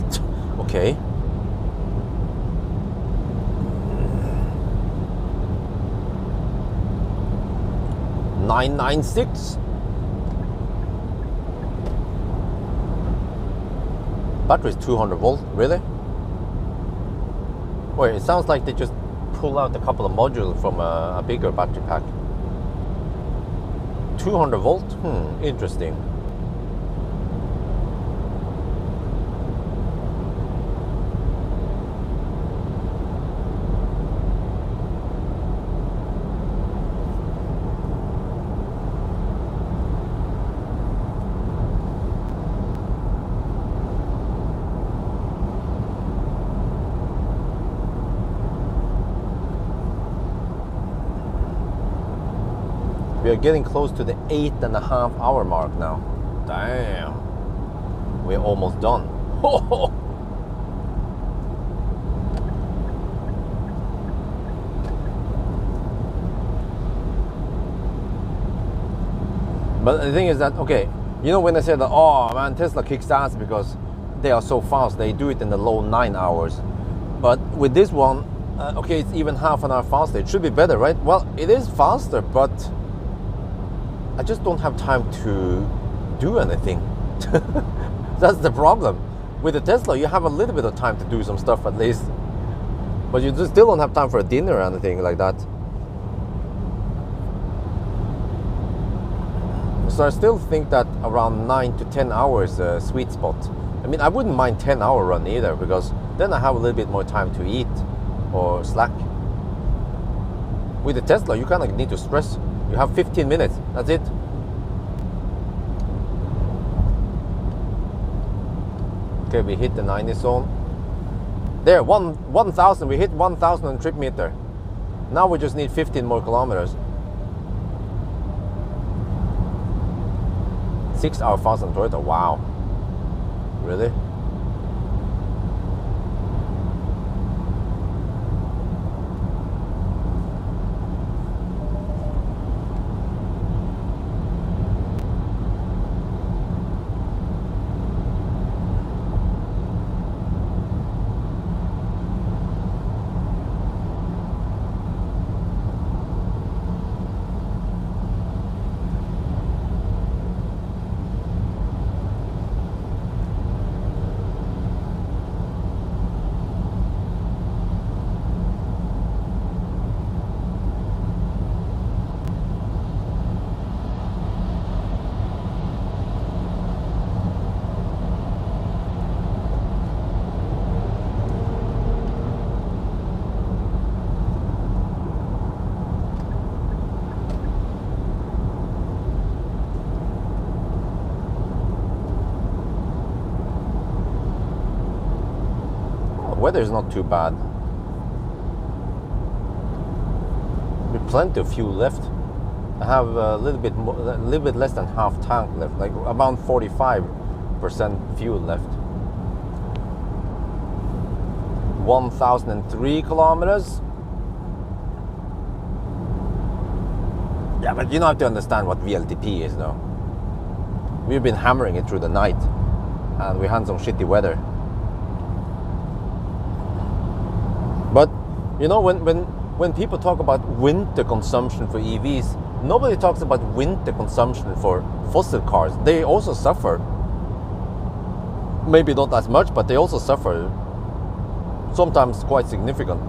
Okay. $996. Battery is 200 volt. Really? Wait, it sounds like they just pull out a couple of modules from a bigger battery pack. 200 volt? Interesting. We are getting close to the 8.5 hour mark now. Damn. We're almost done. But the thing is that, okay, you know when I said that, oh man, Tesla kicks ass because they are so fast, they do it in the low 9 hours. But with this one, okay, it's even half an hour faster. It should be better, right? Well, it is faster, but I just don't have time to do anything. That's the problem. With the Tesla, you have a little bit of time to do some stuff at least. But you just still don't have time for a dinner or anything like that. So I still think that around 9 to 10 hours is a sweet spot. I mean, I wouldn't mind 10-hour run either, because then I have a little bit more time to eat or slack. With the Tesla, you kind of need to stress. You have 15 minutes, that's it. Okay, we hit the 90 zone. There, 1,000, we hit 1,000 on trip meter. Now we just need 15 more kilometers. 6 hour fast on Toyota, wow. Really? Weather is not too bad. With plenty of fuel left. I have a little bit less than half tank left, like around 45% fuel left. 1,003 kilometers. Yeah, but you don't have to understand what VLTP is though. We've been hammering it through the night, and we had some shitty weather. But you know, when people talk about winter consumption for EVs, nobody talks about winter consumption for fossil cars. They also suffer. Maybe not as much, but they also suffer. Sometimes quite significant.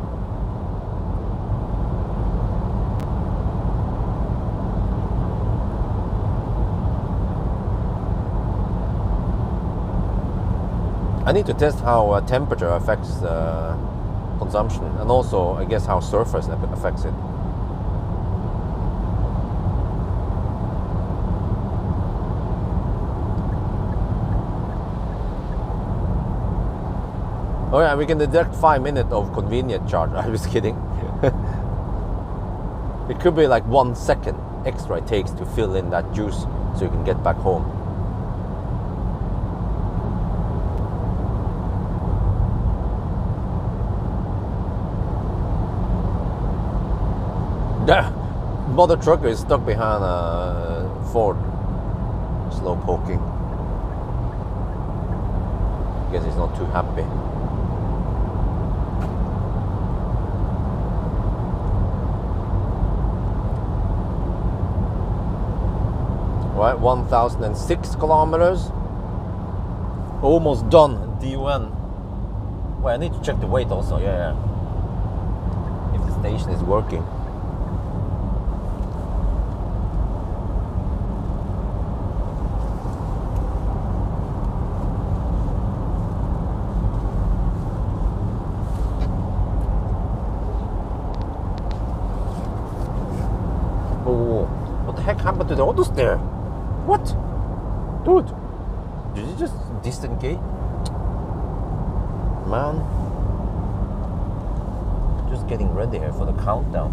I need to test how temperature affects consumption, and also I guess how surface affects it. Oh yeah, we can deduct 5 minutes of convenient charge. I was kidding. It could be like 1 second extra it takes to fill in that juice so you can get back home. The mother trucker is stuck behind a Ford. Slow poking. Guess he's not too happy. Right, 1,006 kilometers. Almost done. DUN. Well, I need to check the weight also. Yeah. If the station is working. Oh, what the heck happened to the auto steer? What? Dude, did you just disengage? Man. Just getting ready here for the countdown.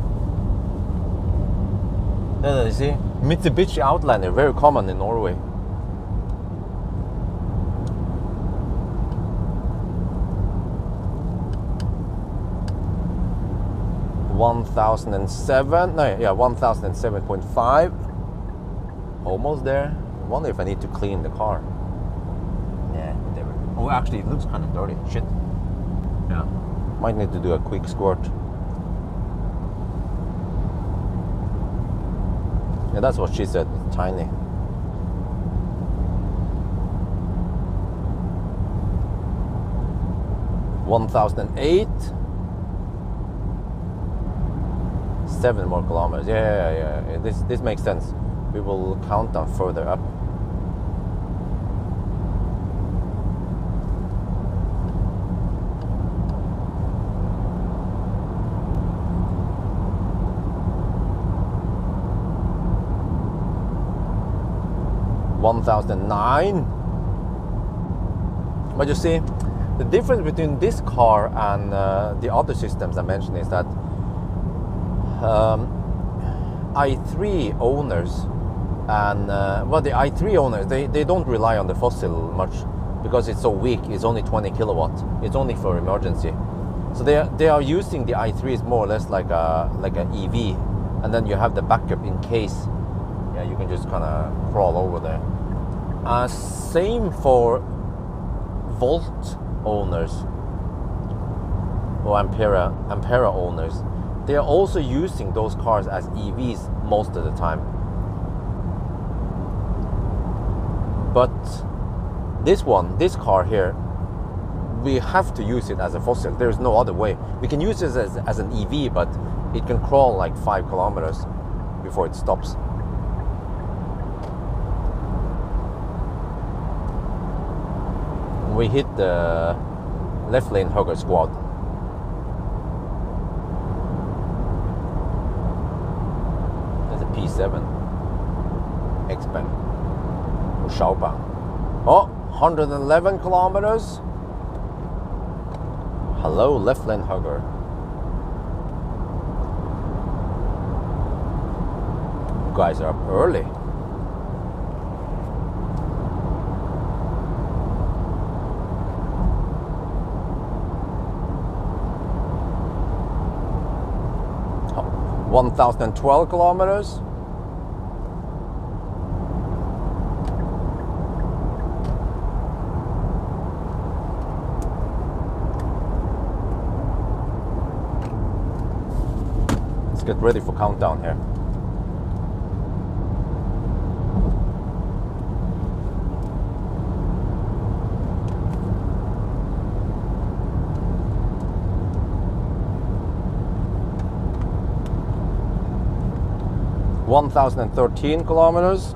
You see? Mitsubishi Outlander, very common in Norway. $1,007. 1,007.5. Almost there. I wonder if I need to clean the car. Yeah, whatever. Oh, actually, it looks kind of dirty. Shit. Yeah. Might need to do a quick squirt. Yeah, that's what she said. It's tiny. $1,008. 7 more kilometers. Yeah. This makes sense. We will count down further up. $1,009. But you see, the difference between this car and the other systems I mentioned is that i3 owners and the i3 owners, they don't rely on the fossil much because it's so weak. It's only 20 kilowatt. It's only for emergency. So they are using the i3s more or less like a EV, and then you have the backup in case. Yeah, you can just kind of crawl over there. Same for Volt owners or Ampera owners. They are also using those cars as EVs most of the time. But this car here, we have to use it as a fossil. There's no other way. We can use it as an EV, but it can crawl like 5 kilometers before it stops. We hit the left lane hugger squad. There's a P7 X-Bang or Schaubang. Oh, 111 kilometers. Hello, left lane hugger. You guys are up early. Oh, 1,012 kilometers. Get ready for countdown here. $1,013 kilometers.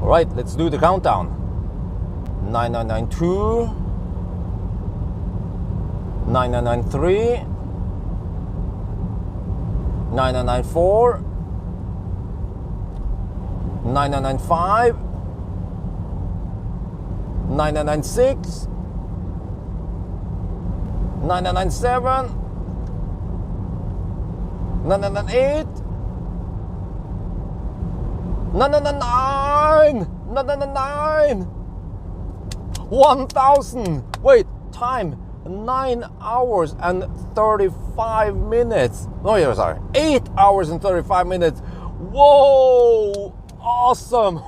All right, let's do the countdown. 9992, 9993, 9994, 9995, 9996, 9997, 998, 999, 999, 1000. Wait, time 9 hours and 35 minutes. Oh yeah, sorry, 8 hours and 35 minutes. Whoa, awesome.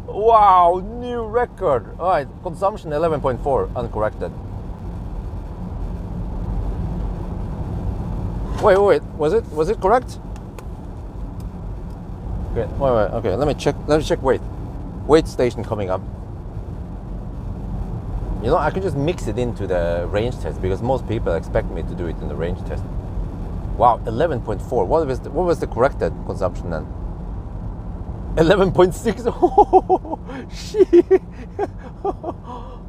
Wow, new record. All right, consumption 11.4 uncorrected. Wait, was it correct? Okay, wait, okay, let me check weight station coming up. You know, I can just mix it into the range test because most people expect me to do it in the range test. Wow, 11.4. What was the corrected consumption then? 11.6. Oh, shit.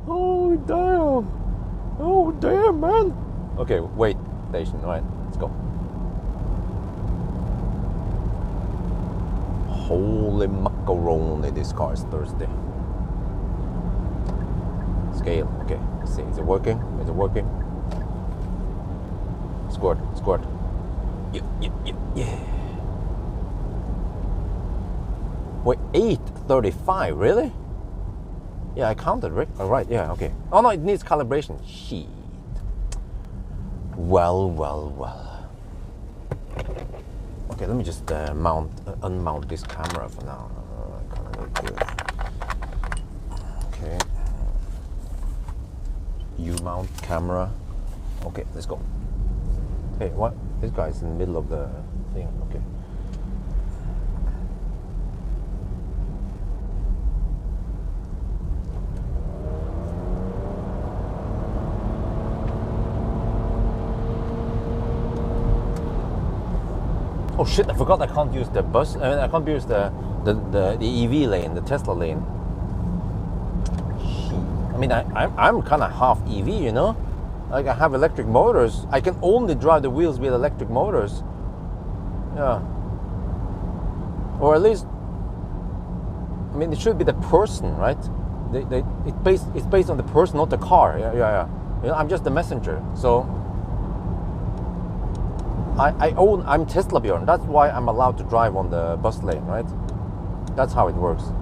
Oh, damn. Oh, damn, man. Okay, wait station. All right, let's go. Holy macaroni, this car is thirsty. Scale. Okay, let's see. Is it working? Is it working? Squirt. Yeah. Wait, 835, really? Yeah, I counted, right? All right, yeah, okay. Oh no, it needs calibration. Shit. Well. Okay, let me just unmount this camera for now. Okay. U-mount camera. Okay, let's go. Hey, what? This guy's in the middle of the thing. Okay. Oh shit! I forgot I can't use the bus. I mean, I can't use the EV lane, the Tesla lane. I mean, I'm kind of half EV, you know. Like I have electric motors. I can only drive the wheels with electric motors. Yeah. Or at least, I mean, it should be the person, right? It's based on the person, not the car. Yeah. You know, I'm just the messenger. So I'm Tesla Bjorn. That's why I'm allowed to drive on the bus lane, right? That's how it works.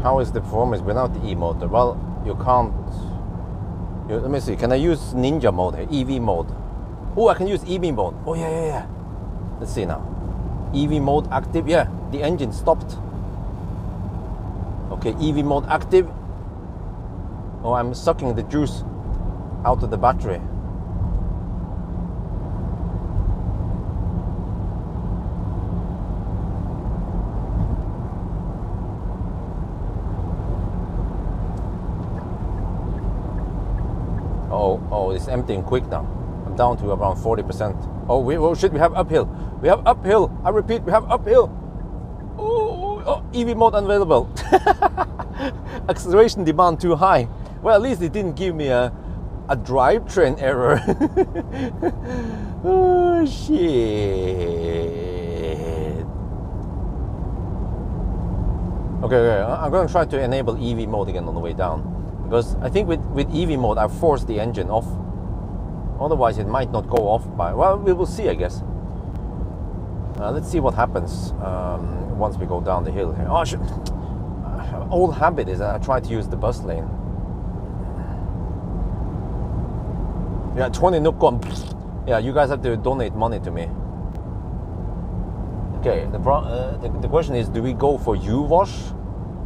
How is the performance without the e-motor? Well, you can't. Let me see. Can I use Ninja mode, EV mode? Oh, I can use EV mode. Oh yeah. Let's see now. EV mode active. Yeah, the engine stopped. Okay, EV mode active. Oh, I'm sucking the juice out of the battery. Oh, it's emptying quick now. I'm down to around 40%. Oh shit, we have uphill. We have uphill. I repeat, we have uphill. Oh, EV mode unavailable. Acceleration demand too high. Well, at least it didn't give me a drivetrain error. Oh, shit. Okay, I'm going to try to enable EV mode again on the way down. Because I think with EV mode, I forced the engine off. Otherwise, it might not go off by... Well, we will see, I guess. Let's see what happens once we go down the hill here. Oh, shit. Old habit is that I try to use the bus lane. Yeah, 20 NOK gone. Yeah, you guys have to donate money to me. Okay, the question is, do we go for U-wash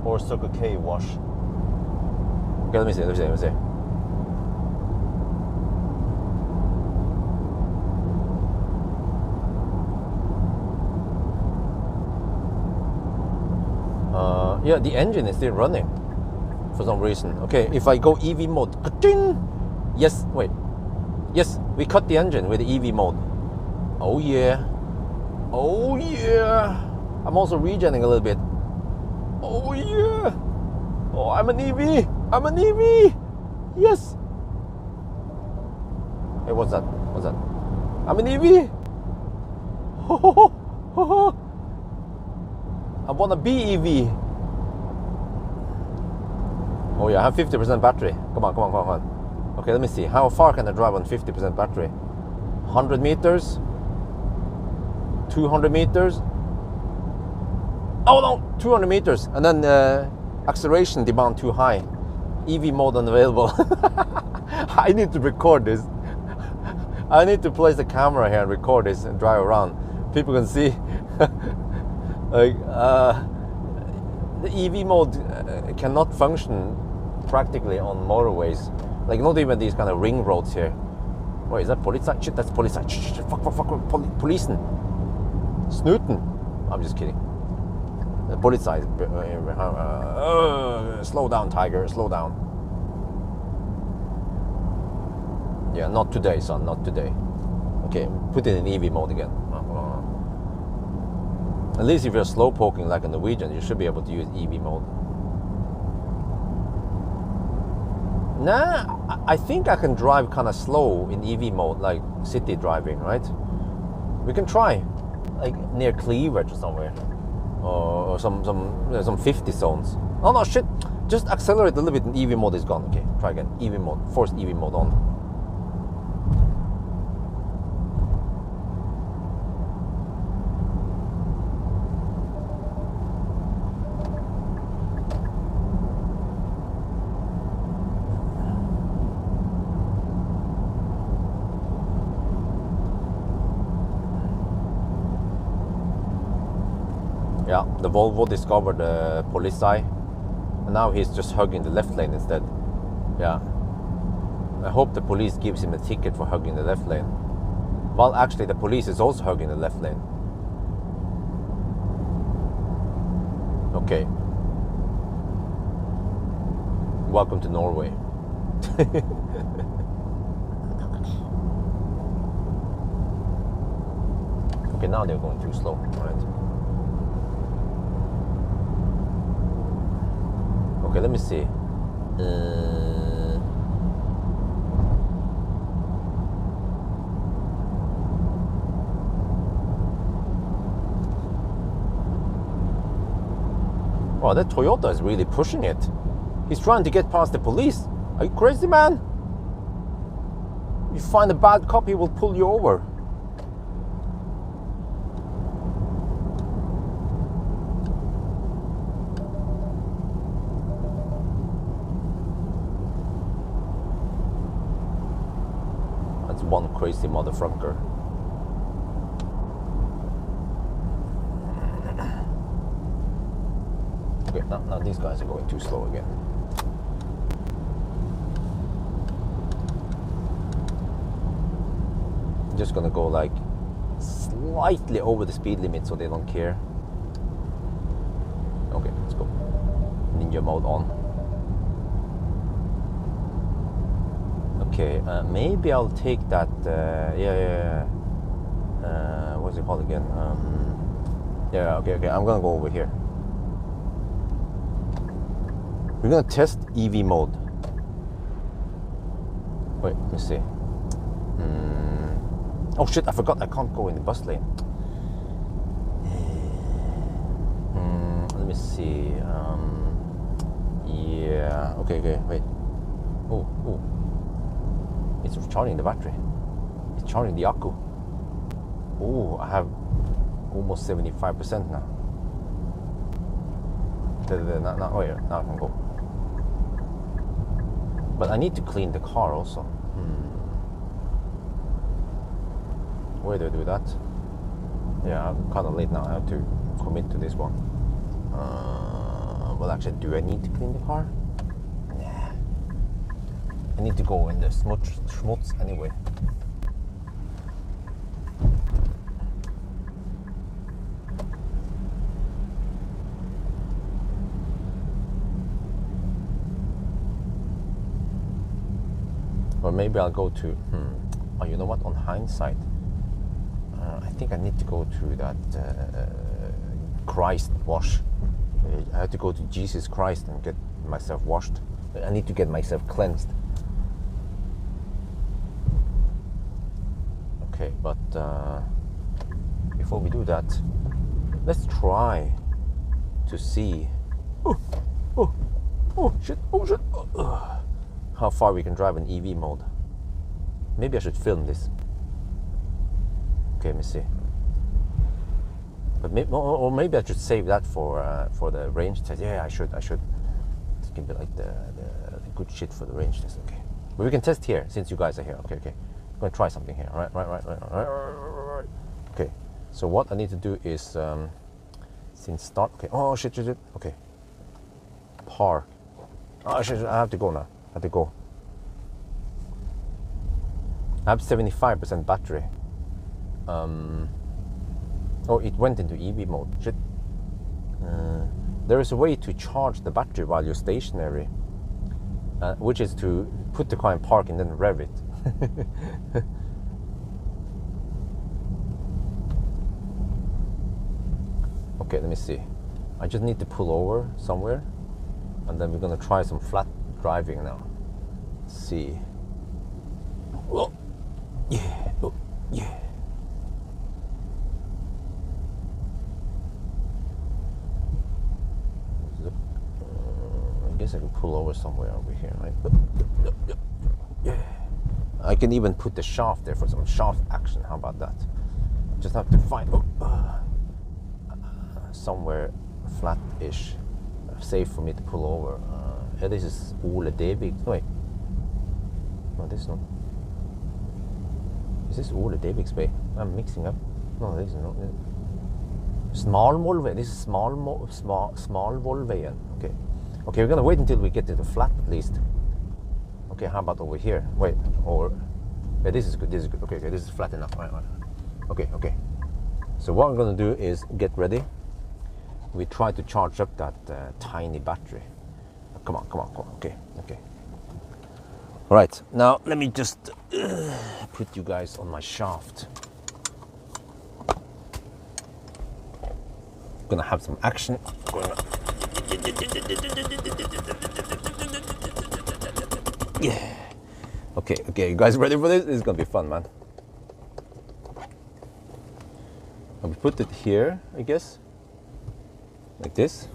or Circle K wash? Okay, let me see. Yeah, the engine is still running for some reason. Okay, if I go EV mode, ka-ting! Yes, wait. Yes, we cut the engine with the EV mode. Oh yeah. Oh yeah. I'm also regenning a little bit. Oh yeah. Oh, I'm an EV. I'm an EV. Yes. Hey, what's that? What's that? I'm an EV. I want to be EV. Oh yeah, I have 50% battery. Come on. Okay, let me see. How far can I drive on 50% battery? 100 meters? 200 meters? Oh no, 200 meters. And then acceleration demand too high. EV mode unavailable. I need to record this. I need to place the camera here and record this and drive around. People can see. Like the EV mode cannot function practically on motorways. Like not even these kind of ring roads here. Wait, is that Polizei? Shit, that's Polizei. Fuck, Policen. Snooten. I'm just kidding. The Polizei. Slow down, Tiger. Slow down. Yeah, not today, son. Not today. Okay, put it in EV mode again. At least if you're slow poking like a Norwegian, you should be able to use EV mode. Nah, I think I can drive kind of slow in EV mode, like city driving, right? We can try, like near Cleavage or somewhere, or some 50 zones. Oh no, shit! Just accelerate a little bit and EV mode is gone. Okay, try again. EV mode, force EV mode on. Yeah, the Volvo discovered the Polizei, and now he's just hugging the left lane instead. Yeah. I hope the police gives him a ticket for hugging the left lane. Well, actually, the police is also hugging the left lane. Okay. Welcome to Norway. Okay, now they're going too slow, right? Okay, let me see. Wow, that Toyota is really pushing it. He's trying to get past the police. Are you crazy, man? You find a bad cop, he will pull you over. One crazy motherfucker. Okay, now these guys are going too slow again. I'm just gonna go like slightly over the speed limit so they don't care. Okay, let's go. Ninja mode on. Okay, maybe I'll take that. What's it called again? Yeah. Okay. I'm gonna go over here. We're gonna test EV mode. Wait, let me see. Oh shit! I forgot. I can't go in the bus lane. Let me see. Yeah. Okay. Wait. Oh. It's recharging the battery. It's charging the akku. Oh, I have almost 75% now. Now I can go. But I need to clean the car also. Where do I do that? Yeah, I'm kind of late now. I have to commit to this one. Well, actually, do I need to clean the car? Nah. I need to go in the schmutz anyway. Or maybe I'll go to, oh, you know what, on hindsight, I think I need to go to that Christ wash. I have to go to Jesus Christ and get myself washed. I need to get myself cleansed. Okay, but before we do that, let's try to see oh shit, how far we can drive in EV mode. Maybe I should film this. Okay, let me see. But maybe I should save that for the range test. Yeah, I should. This can be like the good shit for the range test. Okay, but we can test here since you guys are here. Okay. I'm gonna try something here. Right. Okay. So what I need to do is since start. Okay. Oh shit. Okay. Park. Oh shit. I have to go now. I have to go. I have 75% battery. Oh, it went into EV mode. Shit. There is a way to charge the battery while you're stationary, which is to put the car in park and then rev it. Okay, let me see. I just need to pull over somewhere, and then we're gonna try some flat driving now. Let's see. Oh, yeah. Oh, yeah. I guess I can pull over somewhere over here, right? Yeah. I can even put the shaft there for some shaft action. How about that? Just have to find somewhere flat-ish, safe for me to pull over. Yeah, this is Ole Devig. Wait. No, this is not. Is this Ole Devig's bay? I'm mixing up. No, this is not. Smalvollveien. This is Smalvollveien. Okay. Okay, we're gonna wait until we get to the flat at least. Okay, how about over here? Wait, or yeah, this is good. This is good. Okay, this is flat enough. Right. Okay. So what I'm gonna do is get ready. We try to charge up that tiny battery. Come on. Okay. All right. Now let me just put you guys on my shaft. Gonna have some action going on. Yeah. Okay, you guys ready for this? This is gonna be fun, man. I will put it here, I guess. Like this.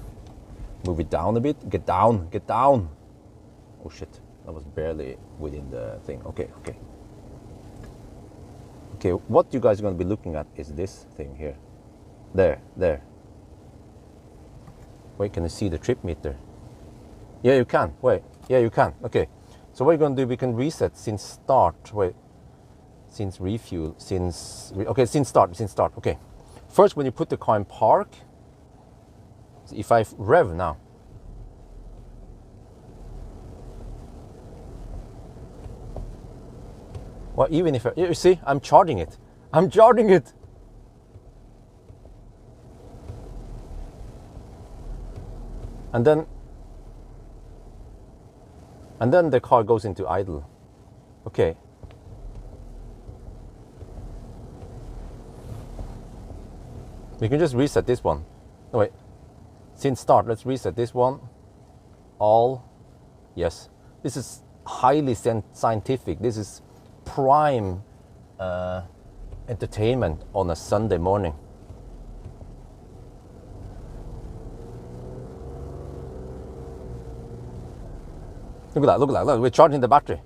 Move it down a bit. Get down. Oh shit, that was barely within the thing. Okay. Okay, what you guys are gonna be looking at is this thing here. There. Wait, can you see the trip meter? Yeah, you can. Wait. Yeah, you can. Okay. So what we're going to do, we can reset since start. Wait. Since refuel. Since start. Okay. First, when you put the car in park, if I rev now. Well, even if you see, I'm charging it. And then the car goes into idle. Okay. We can just reset this one. Oh, wait. Since start, let's reset this one. All. Yes. This is highly scientific. This is prime entertainment on a Sunday morning. Look at that. We're charging the battery.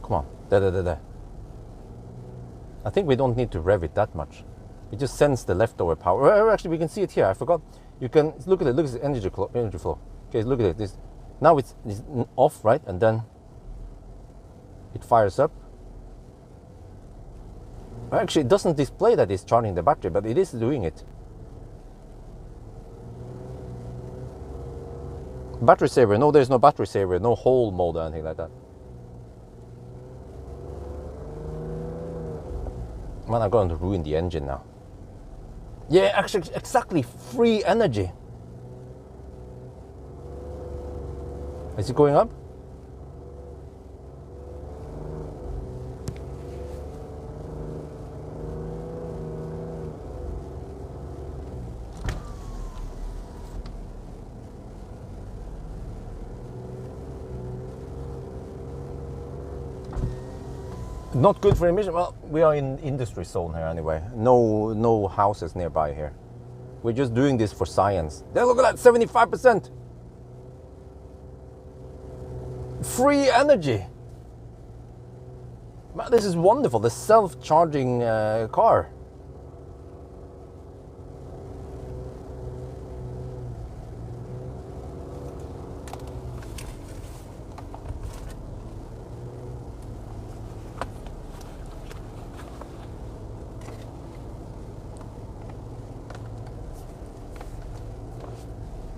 Come on. There. I think we don't need to rev it that much. It just sends the leftover power. Actually, we can see it here. I forgot. You can look at it. Look at the energy flow. Okay, look at it. Now it's off, right? And then it fires up. Actually, it doesn't display that it's charging the battery, but it is doing it. Battery saver, no, there's no battery saver, no whole mode or anything like that. Man, I'm going to ruin the engine now. Yeah, actually, exactly, free energy. Is it going up? Not good for emission. Well, we are in industry zone here anyway. No houses nearby here. We're just doing this for science. There, look at that, 75%. Free energy. Man, this is wonderful. The self-charging car.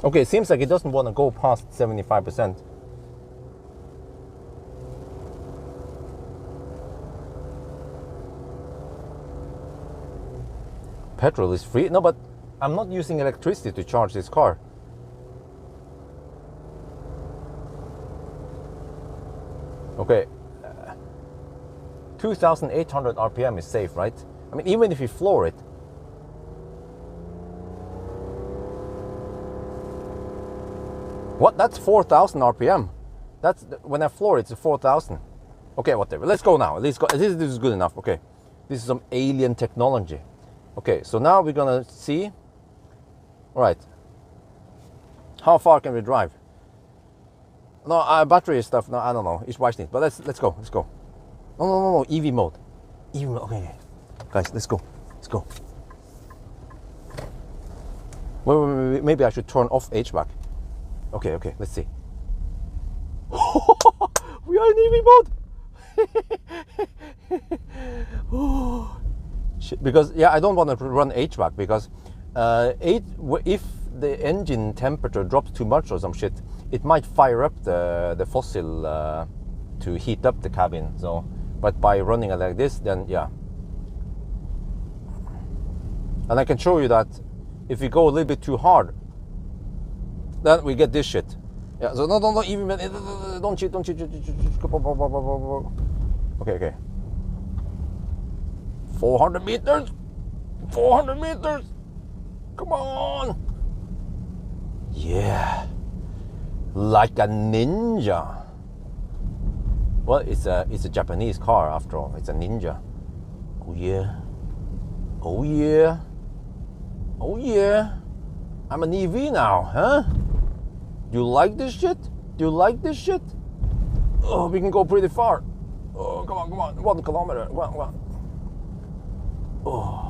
Okay, it seems like it doesn't want to go past 75%. Petrol is free? No, but I'm not using electricity to charge this car. Okay, 2,800 RPM is safe, right? I mean, even if you floor it. What? That's 4,000 RPM. That's when I floor it, it's 4,000. Okay, whatever. Let's go now. Let's go. This is good enough. Okay, this is some alien technology. Okay, so now we're gonna see. All right. How far can we drive? No, battery stuff. No, I don't know. Ich weiß nicht. But let's go. Let's go. No. EV mode. EV mode. Okay. Guys, let's go. Let's go. Wait, maybe I should turn off HVAC. Okay, let's see. We are in EV mode. Oh, shit. Because yeah, I don't want to run HVAC because if the engine temperature drops too much or some shit, it might fire up the fossil to heat up the cabin. So, but by running it like this, then yeah. And I can show you that if we go a little bit too hard, then we get this shit. Yeah, so don't even, don't cheat. Okay. 400 meters. Come on. Yeah. Like a ninja. Well, it's a Japanese car after all. It's a ninja. Oh yeah. I'm an EV now, huh? Do you like this shit? Oh, we can go pretty far. Oh, come on. 1 kilometer. One. Oh.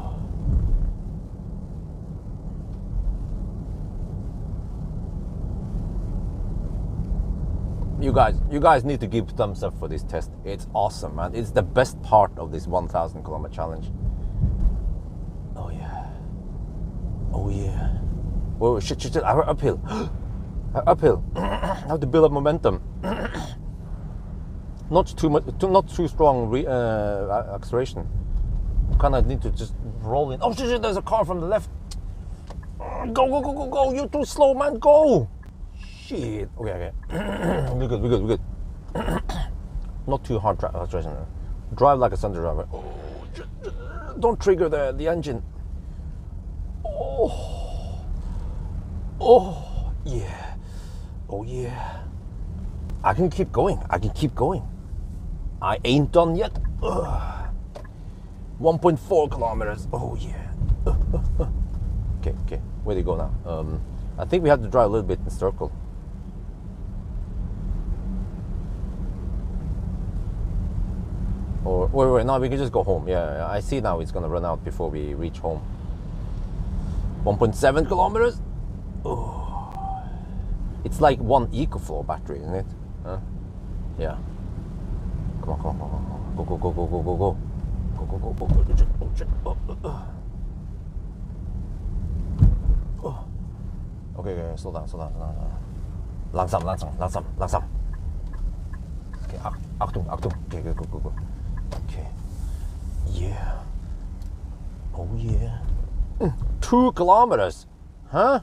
You guys need to give thumbs up for this test. It's awesome, man. It's the best part of this 1,000 kilometer challenge. Oh yeah. Whoa, shit. Uphill. Uphill. I have to build up momentum. Not too strong acceleration. Kind of need to just roll in. Oh shit! There's a car from the left. Go! You're too slow, man. Go! Shit. Okay. We're good. Not too hard acceleration. Drive like a Sunday driver. Oh, don't trigger the engine. Oh yeah. I can keep going. I ain't done yet. 1.4 kilometers. Oh yeah. Okay. Where do you go now? I think we have to drive a little bit in circle. Or wait. No, we can just go home. Yeah. I see now it's gonna run out before we reach home. 1.7 kilometers. Oh. It's like one e-4orce battery, isn't it? Huh? Yeah. Come on. Go. Go, go, go, go, go. Oh, shit, oh, shit. Oh. Okay, okay, slow down, slow down, slow down. Langsam, langsam, langsam, langsam. Okay, Achtung, Achtung. Okay, go, go, go, go. Okay. Yeah. Oh, yeah. 2 kilometers. Huh?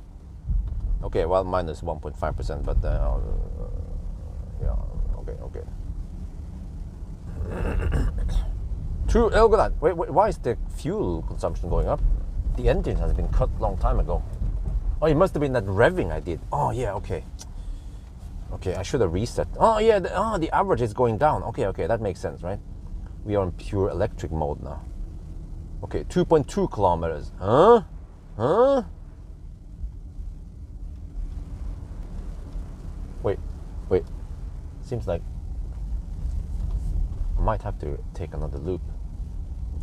Okay, well, minus 1.5%, but yeah, okay, okay. Look at that. Wait, why is the fuel consumption going up? The engine has been cut a long time ago. Oh, it must have been that revving I did. Oh, yeah, okay. Okay, I should have reset. Oh, yeah, the average is going down. Okay, okay, that makes sense, right? We are in pure electric mode now. Okay, 2.2 kilometers. Huh? Huh? Wait. Seems like I might have to take another loop.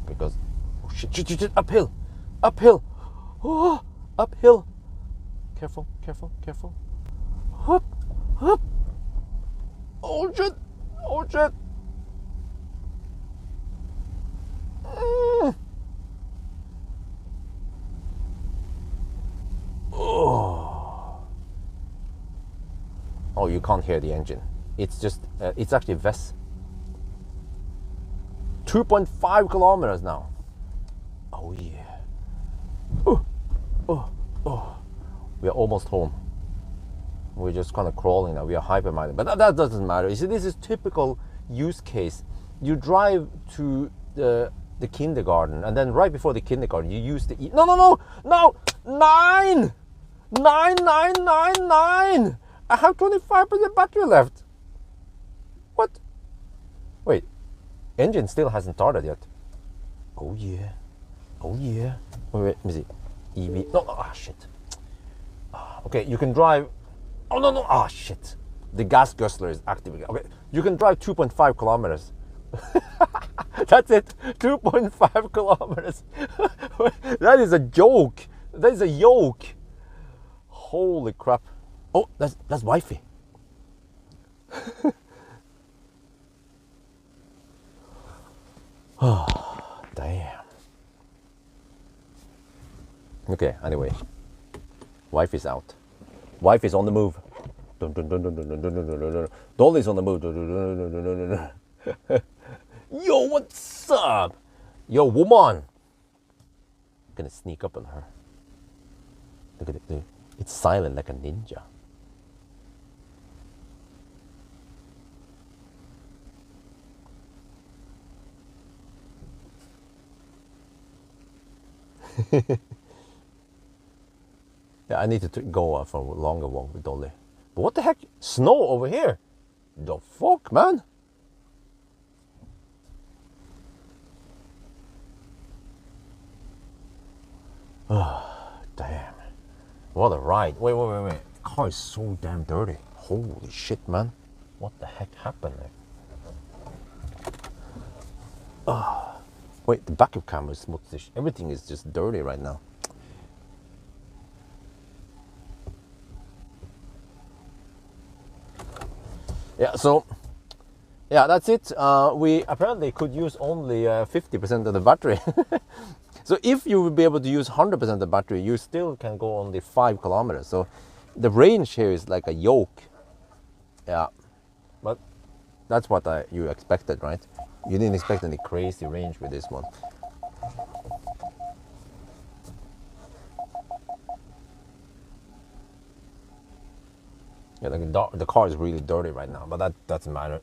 Because, oh shit, uphill, oh, uphill. Careful, careful, careful. Hup, hup. Oh shit, oh shit. Oh, you can't hear the engine. It's just, it's actually VES. 2.5 kilometers now. Oh yeah. We are almost home. We're just kind of crawling now. We are hypermining, but that doesn't matter. You see, this is typical use case. You drive to the kindergarten, and then right before the kindergarten, you use the no 9. I have 25% battery left. What? Wait. Engine still hasn't started yet. Oh yeah. Oh yeah. Wait, let me see. EV. No, shit. Okay, you can drive. Oh, no. Ah, shit. The gas guzzler is activated. Okay, you can drive 2.5 kilometers. That's it. 2.5 kilometers. That is a joke. That is a yoke. Holy crap. Oh, that's Wi-Fi. Oh, damn. Okay, anyway. Wi-Fi's out. Wi-Fi's on the move. Dolly's on the move. Yo, what's up? Yo, woman. Gonna sneak up on her. Look at it. It's silent like a ninja. Yeah, I need to go for a longer walk with Dolly. But what the heck? Snow over here? The fuck, man? Oh, damn. What a ride. Wait. The car is so damn dirty. Holy shit, man. What the heck happened there? Oh. Wait, the backup camera is smooth. Everything is just dirty right now. Yeah, so, yeah, that's it. We apparently could use only 50% of the battery. So if you would be able to use 100% of the battery, you still can go only 5 kilometers. So the range here is like a yoke. Yeah, but that's what you expected, right? You didn't expect any crazy range with this one. Yeah, like the car is really dirty right now, but that doesn't matter.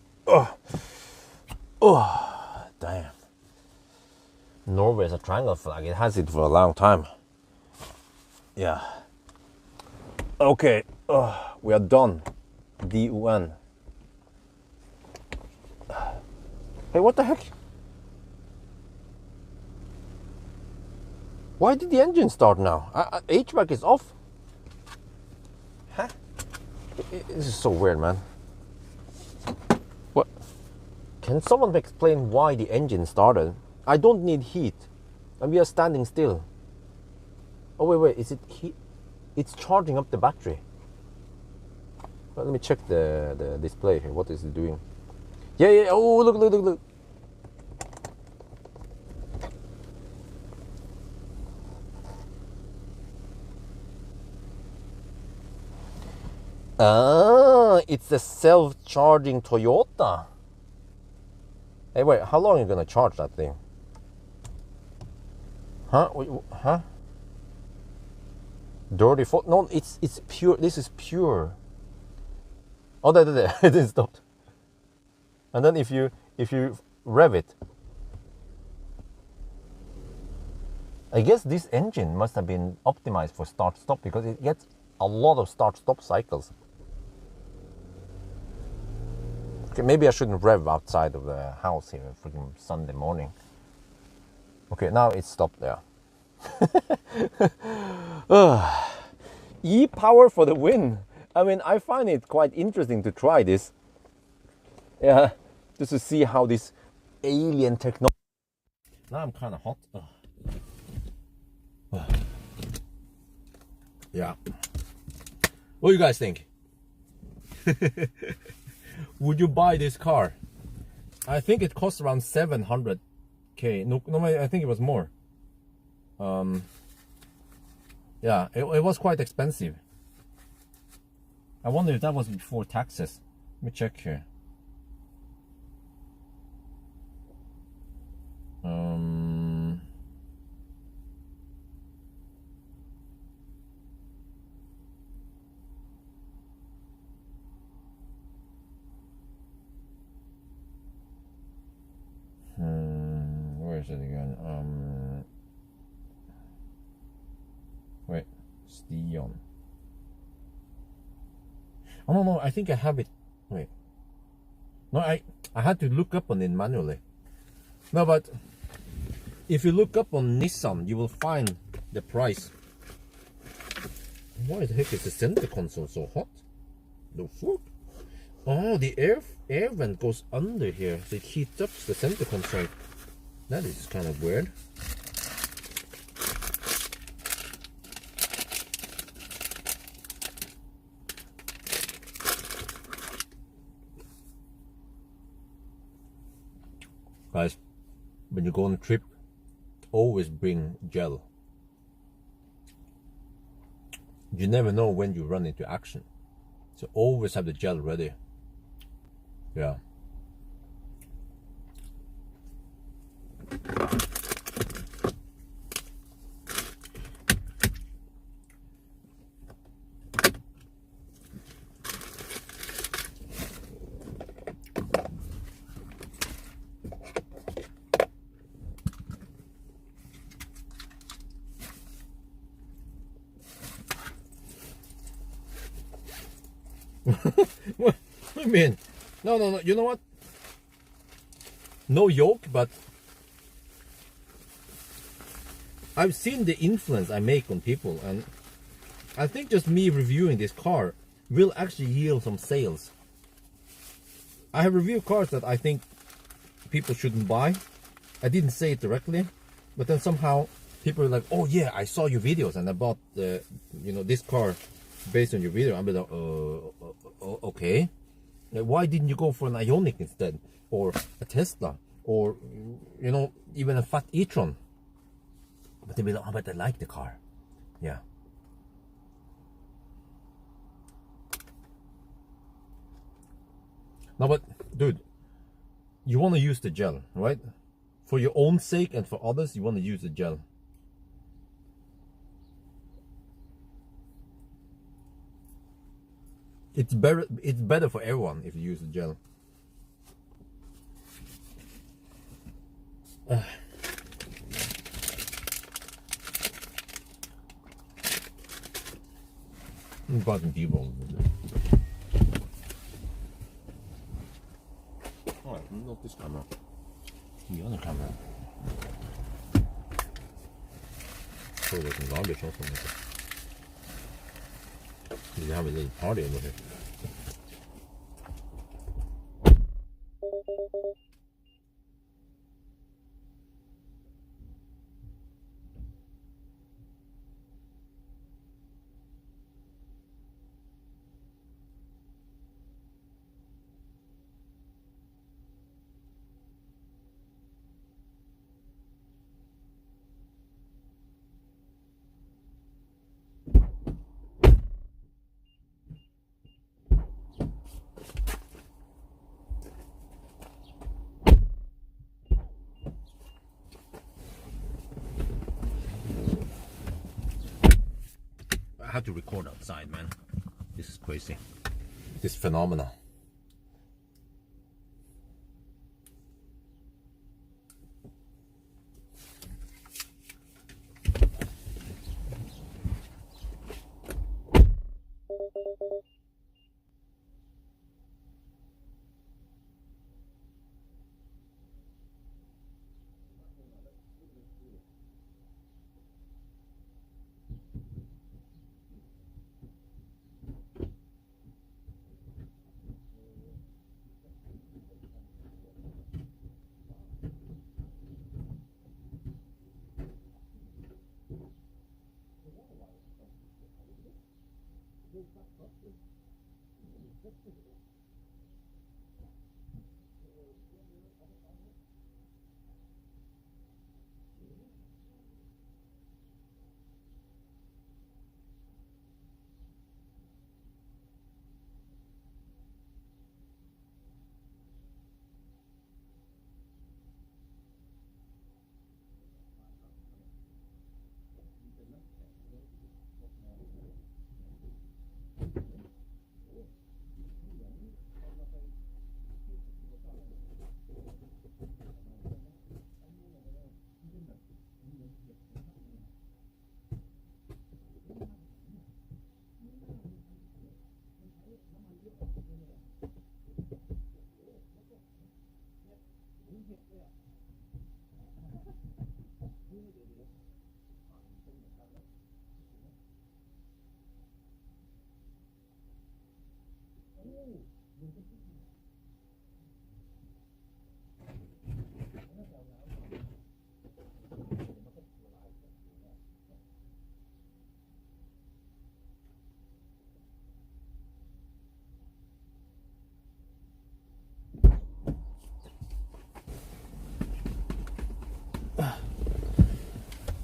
Oh, damn. Norway is a triangle flag. It has it for a long time. Yeah. Okay. We are done. D-U-N. Hey, what the heck? Why did the engine start now? HVAC is off. Huh? This is so weird, man. What? Can someone explain why the engine started? I don't need heat, and we are standing still. Oh, wait, is it heat? It's charging up the battery. Well, let me check the display here. What is it doing? Yeah. Oh, look. Ah, it's the self-charging Toyota. Hey, wait, how long are you gonna charge that thing? Huh? Huh? Dirty fault? No, it's pure. This is pure. Oh, there, it is stopped. And then if you rev it, I guess this engine must have been optimized for start-stop because it gets a lot of start-stop cycles. Okay, maybe I shouldn't rev outside of the house here, freaking Sunday morning. Okay, now it's stopped there. E-power for the win. I mean, I find it quite interesting to try this. Yeah, just to see how this alien technology. Now I'm kind of hot. Yeah. What do you guys think? Would you buy this car? I think it costs around 700k. No, I think it was more. Yeah, it was quite expensive. I wonder if that was before taxes. Let me check here. Where is it again? Wait, Stion. Oh no, I think I have it. Wait. No, I had to look up on it manually. No, but if you look up on Nissan, you will find the price. Why the heck is the center console so hot? The fuck? Oh, the air vent goes under here, so it heats up the center console. That is kind of weird. Guys, when you go on a trip, always bring gel. You never know when you run into action, so always have the gel ready. Yeah. What do you mean? No, you know what? No yoke, but I've seen the influence I make on people, and I think just me reviewing this car will actually yield some sales. I have reviewed cars that I think people shouldn't buy. I didn't say it directly, but then somehow people are like, oh yeah, I saw your videos and I bought this car based on your video. I'm like, okay. Why didn't you go for an Ioniq instead, or a Tesla, or even a fat e-tron? But they be like, oh, but I like the car. Yeah. No, but dude, you want to use the gel, right? For your own sake and for others, you want to use the gel. It's better for everyone if you use the gel. Bara en B-roll. Alright, not this camera. The other camera. So there's some garbage or something. You have a little party over here. I have to record outside, man. This is crazy. This phenomenon.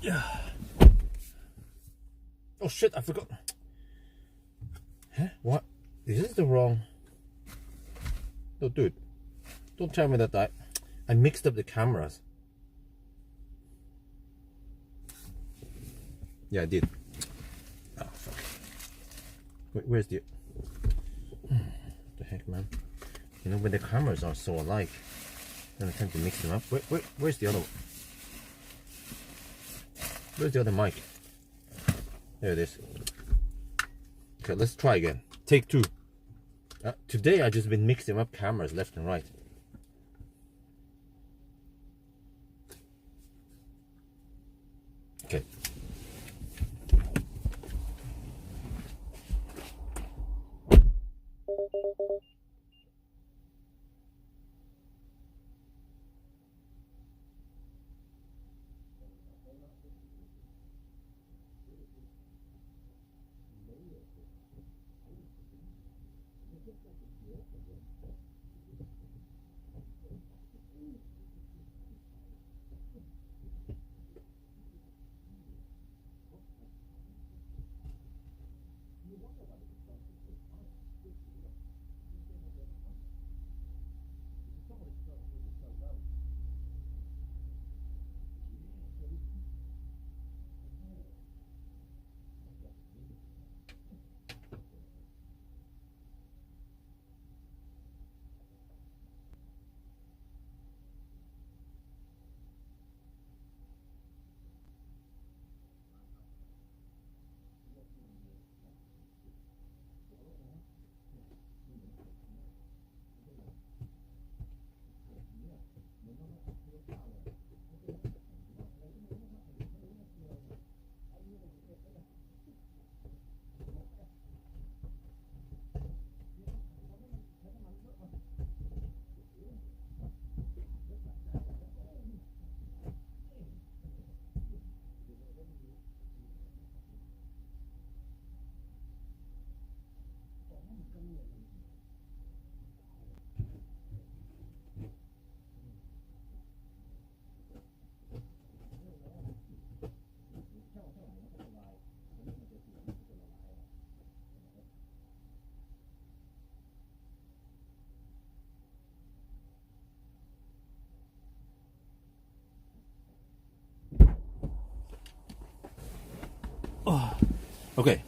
Yeah. Oh shit, I forgot. Huh? What? Is this the wrong? No, dude. Don't tell me that I mixed up the cameras. Yeah, I did. Oh, fuck. Wait, where's the... What the heck, man? You know, when the cameras are so alike, then I tend to mix them up. Where's the other one? Where's the other mic? There it is. Okay, let's try again. Take two. Today I just been mixing up cameras left and right. Okay. Oh, okay.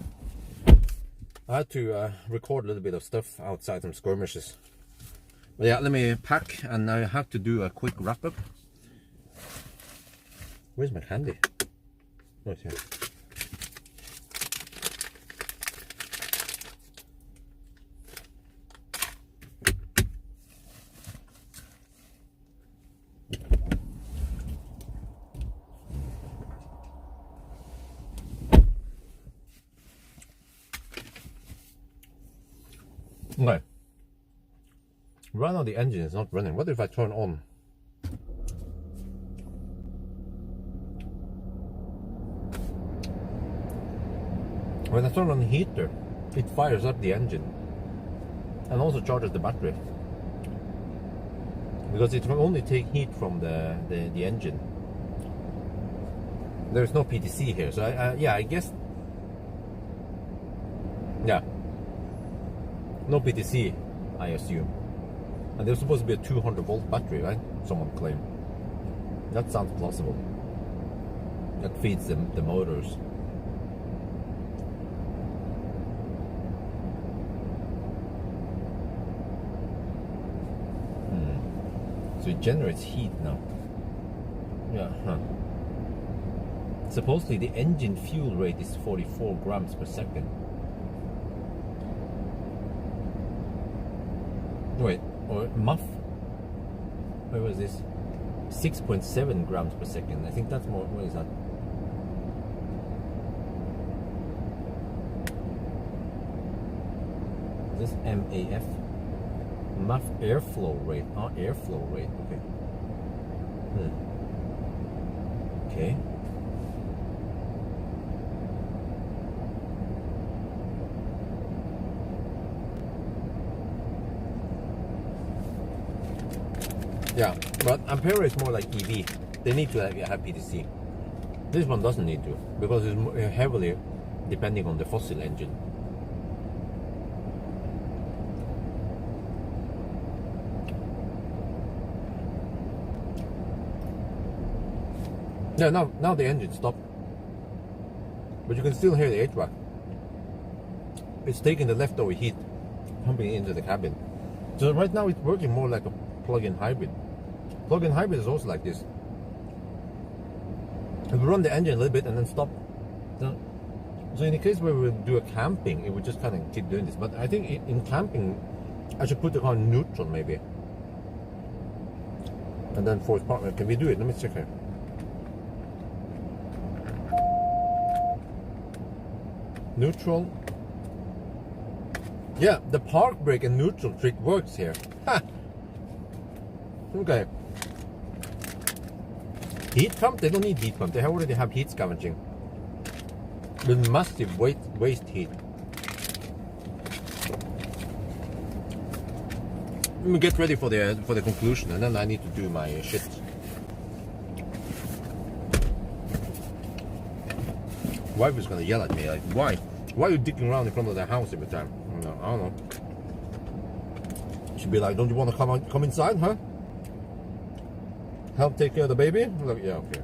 I had to record a little bit of stuff outside, some skirmishes. But yeah, let me pack, and I have to do a quick wrap up. Where's my candy? Oh, it's here. Okay. Right now the engine is not running. What if I turn on? When I turn on the heater, it fires up the engine and also charges the battery, because it can only take heat from the engine. There's no PTC here, so yeah, I guess, yeah, no PTC, I assume. And there's supposed to be a 200-volt battery, right? Someone claimed. That sounds plausible. That feeds the motors. So it generates heat now. Yeah, huh. Supposedly the engine fuel rate is 44 grams per second. Wait, or muff? Where was this? 6.7 grams per second. I think that's more. What is that? Is this MAF? Muff airflow rate. Oh, airflow rate. Okay. Okay. Yeah, but Ampere is more like EV. They need to have PTC. This one doesn't need to, because it's heavily depending on the fossil engine. Yeah, now the engine stopped, but you can still hear the HVAC. It's taking the leftover heat, pumping into the cabin. So right now it's working more like a plug-in hybrid. Plug-in hybrid is also like this. If we run the engine a little bit and then stop. So in the case where we do a camping, it would just kind of keep doing this. But I think in camping, I should put the car in neutral maybe, and then force partner. Can we do it? Let me check here. Neutral. Yeah, the park brake and neutral trick works here. Ha! Okay. Heat pump? They don't need heat pump. They already have heat scavenging with massive waste heat. Let me get ready for the conclusion, and then I need to do my shit. Wife is gonna yell at me like, why? Why are you dicking around in front of the house every time? No, I don't know. She'd be like, don't you want to come inside, huh? Help take care of the baby? Like, yeah, okay.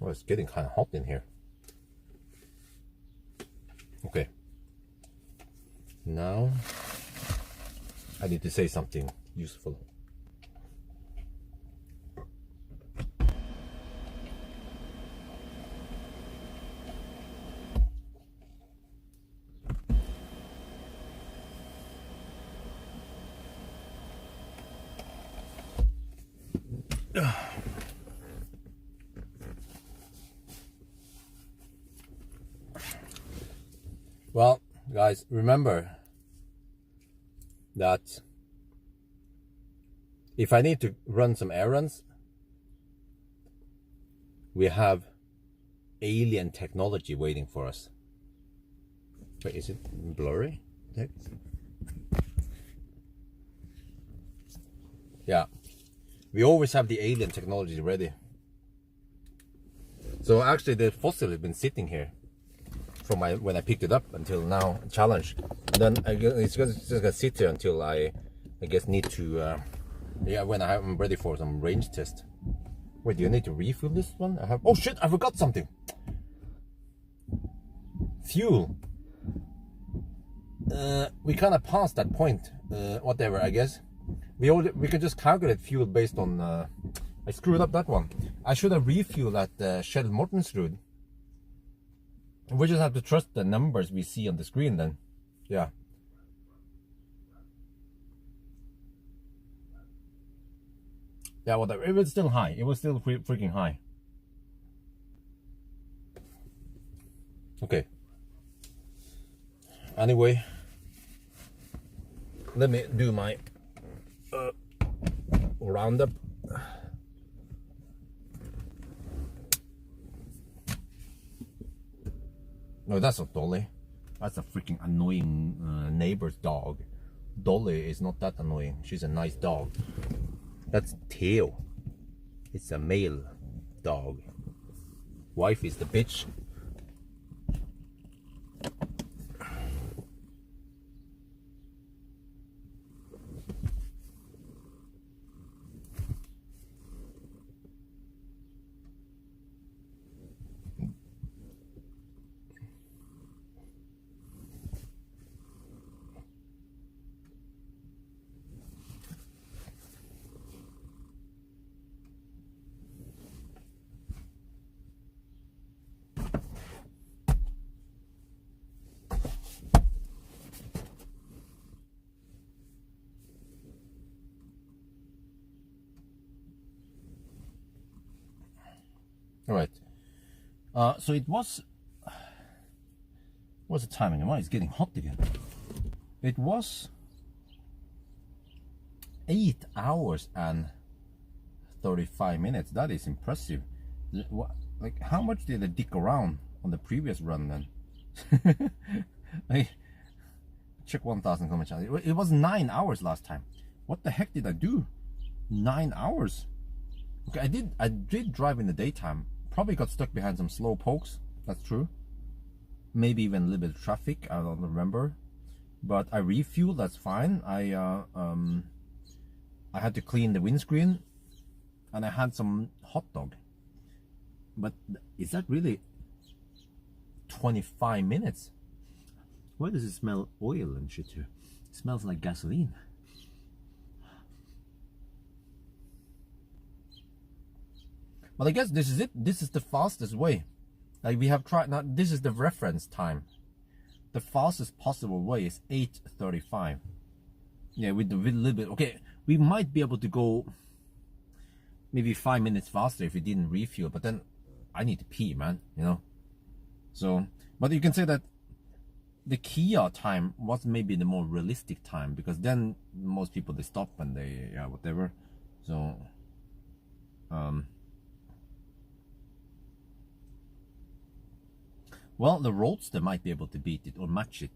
Well, it's getting kind of hot in here. Okay. Now I need to say something useful. Well, guys, remember that if I need to run some errands, we have alien technology waiting for us. Wait, is it blurry? Yeah, we always have the alien technology ready. So actually the fossil has been sitting here from when I picked it up until now, challenge. And then I guess it's just gonna sit here until I guess need to Yeah, when I'm ready for some range test. Wait, do you need to refill this one? I have. Oh shit! I forgot something. Fuel. We kind of passed that point. Whatever, I guess. We can just calculate fuel based on. I screwed up that one. I should have refueled at Shell Mortensrud. We just have to trust the numbers we see on the screen then. Yeah. Yeah, whatever. It was still high. It was still freaking high. Okay. Anyway, let me do my roundup. No, that's not Dolly. That's a freaking annoying neighbor's dog. Dolly is not that annoying. She's a nice dog. That's Theo. It's a male dog. Wife is the bitch. All right. So it was. What's the timing? Why it's getting hot again? It was 8 hours and 35 minutes. That is impressive. Like, how much did I dick around on the previous run then? Like, check 1,000 comment channel. It was 9 hours last time. What the heck did I do? 9 hours. Okay, I did drive in the daytime. Probably got stuck behind some slow pokes. That's true. Maybe even a little bit of traffic. I don't remember. But I refueled. That's fine. I had to clean the windscreen, and I had some hot dog. But is that really 25 minutes? Why does it smell oil and shit here? It smells like gasoline. But I guess this is it. This is the fastest way. Like, we have tried. Now this is the reference time. The fastest possible way is 8:35. Yeah, with a little bit. Okay, we might be able to go maybe 5 minutes faster if we didn't refuel. But then I need to pee, man. You know. So, but you can say that the Kia time was maybe the more realistic time, because then most people, they stop and they, yeah, whatever. So, well, the Roadster might be able to beat it or match it.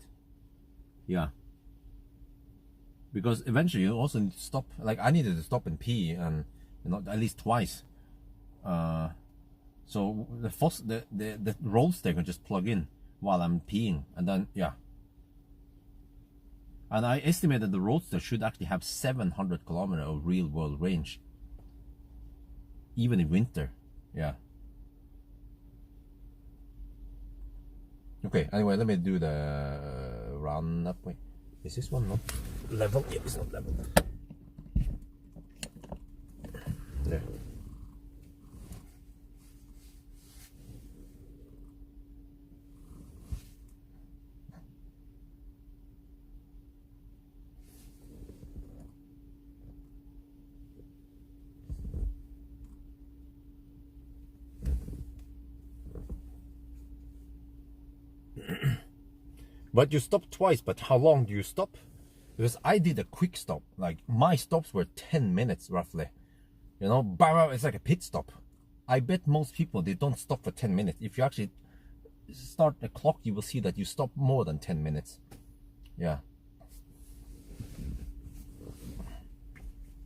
Yeah. Because eventually you also need to stop. Like, I needed to stop and pee, and at least twice. So the Roadster can just plug in while I'm peeing, and then, yeah. And I estimated the Roadster should actually have 700 kilometers of real world range, even in winter. Yeah. Okay, anyway, let me do the roundup. Wait, is this one not level? Yeah, it's not level. There. But you stop twice, but how long do you stop? Because I did a quick stop. Like, my stops were 10 minutes roughly. You know, it's like a pit stop. I bet most people, they don't stop for 10 minutes. If you actually start the clock, you will see that you stop more than 10 minutes. Yeah.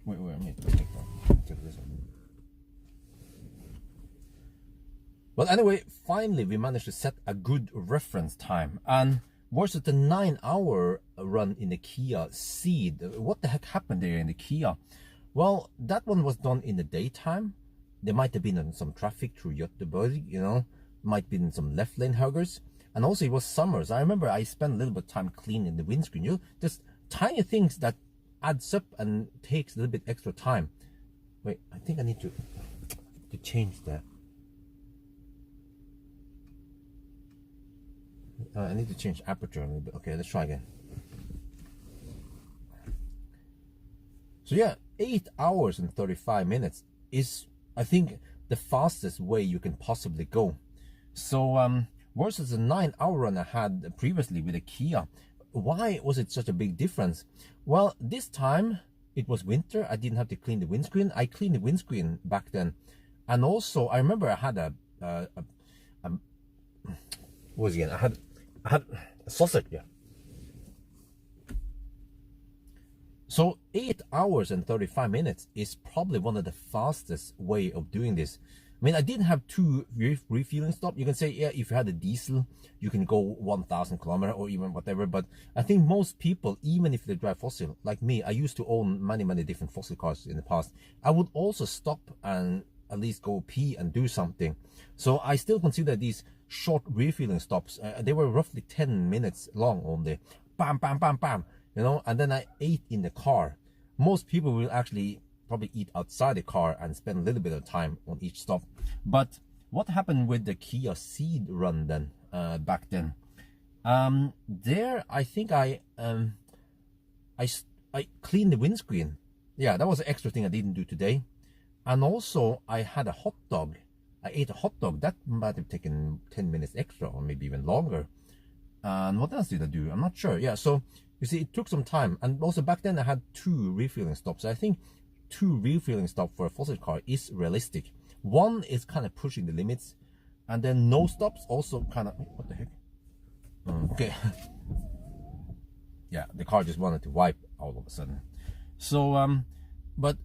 Wait, let me take this one. But anyway, finally we managed to set a good reference time. And versus the 9 hour run in the Kia Ceed. What the heck happened there in the Kia? Well, that one was done in the daytime. There might have been some traffic through Göteborg, you know, might have been some left lane huggers. And also it was summer, so I remember I spent a little bit of time cleaning the windscreen. You know, just tiny things that adds up and takes a little bit extra time. Wait, I think I need to change that. I need to change aperture a little bit. Okay, let's try again. So yeah, 8 hours and 35 minutes is, I think, the fastest way you can possibly go. So versus the 9-hour run I had previously with a Kia. Why was it such a big difference? Well, this time it was winter. I didn't have to clean the windscreen. I cleaned the windscreen back then. And also I remember I had what was it again? I had a sausage, yeah. So 8 hours and 35 minutes is probably one of the fastest way of doing this. I mean, I didn't have 2 refueling stops. You can say, yeah, if you had a diesel, you can go 1,000 kilometers or even whatever. But I think most people, even if they drive fossil, like me, I used to own many different fossil cars in the past. I would also stop and at least go pee and do something. So I still consider these short refueling stops. They were roughly 10 minutes long only. Bam, bam, bam, bam. You know, and then I ate in the car. Most people will actually probably eat outside the car and spend a little bit of time on each stop. But what happened with the Kia Ceed run then, back then? There, I think I cleaned the windscreen. Yeah, that was an extra thing I didn't do today. And also I had a hot dog. I ate a hot dog. That might have taken 10 minutes extra or maybe even longer. And what else did I do? I'm not sure. Yeah, so you see, it took some time. And also back then I had 2 refueling stops. I think 2 refueling stops for a fossil car is realistic. One is kind of pushing the limits, and then no stops also kind of, what the heck? Okay. Yeah, the car just wanted to wipe all of a sudden. So, but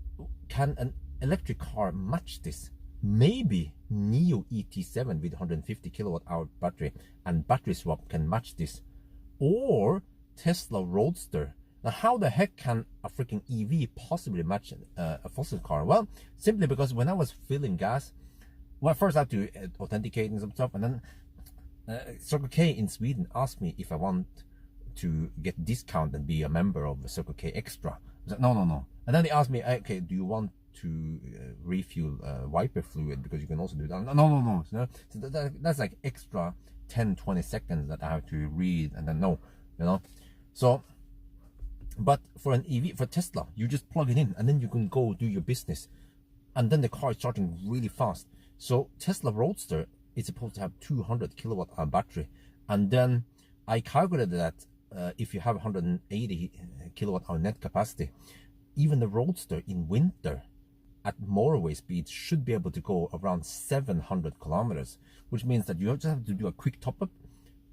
can an electric car match this? Maybe Neo ET7 with 150 kilowatt hour battery and battery swap can match this, or Tesla Roadster. Now, how the heck can a freaking EV possibly match a fossil car? Well, simply because when I was filling gas, well, first I had to authenticate and some stuff, and then Circle K in Sweden asked me if I want to get discount and be a member of Circle K Extra. I said, no. And then they asked me, okay, do you want to refuel wiper fluid, because you can also do that? No. So that's like extra 10-20 seconds that I have to read, and then no, you know. So, but for an EV, for Tesla, you just plug it in and then you can go do your business, and then the car is charging really fast. So Tesla Roadster is supposed to have 200 kilowatt hour battery, and then I calculated that if you have 180 kilowatt hour net capacity, even the Roadster in winter at motorway speed should be able to go around 700 kilometers, which means that you just have to do a quick top up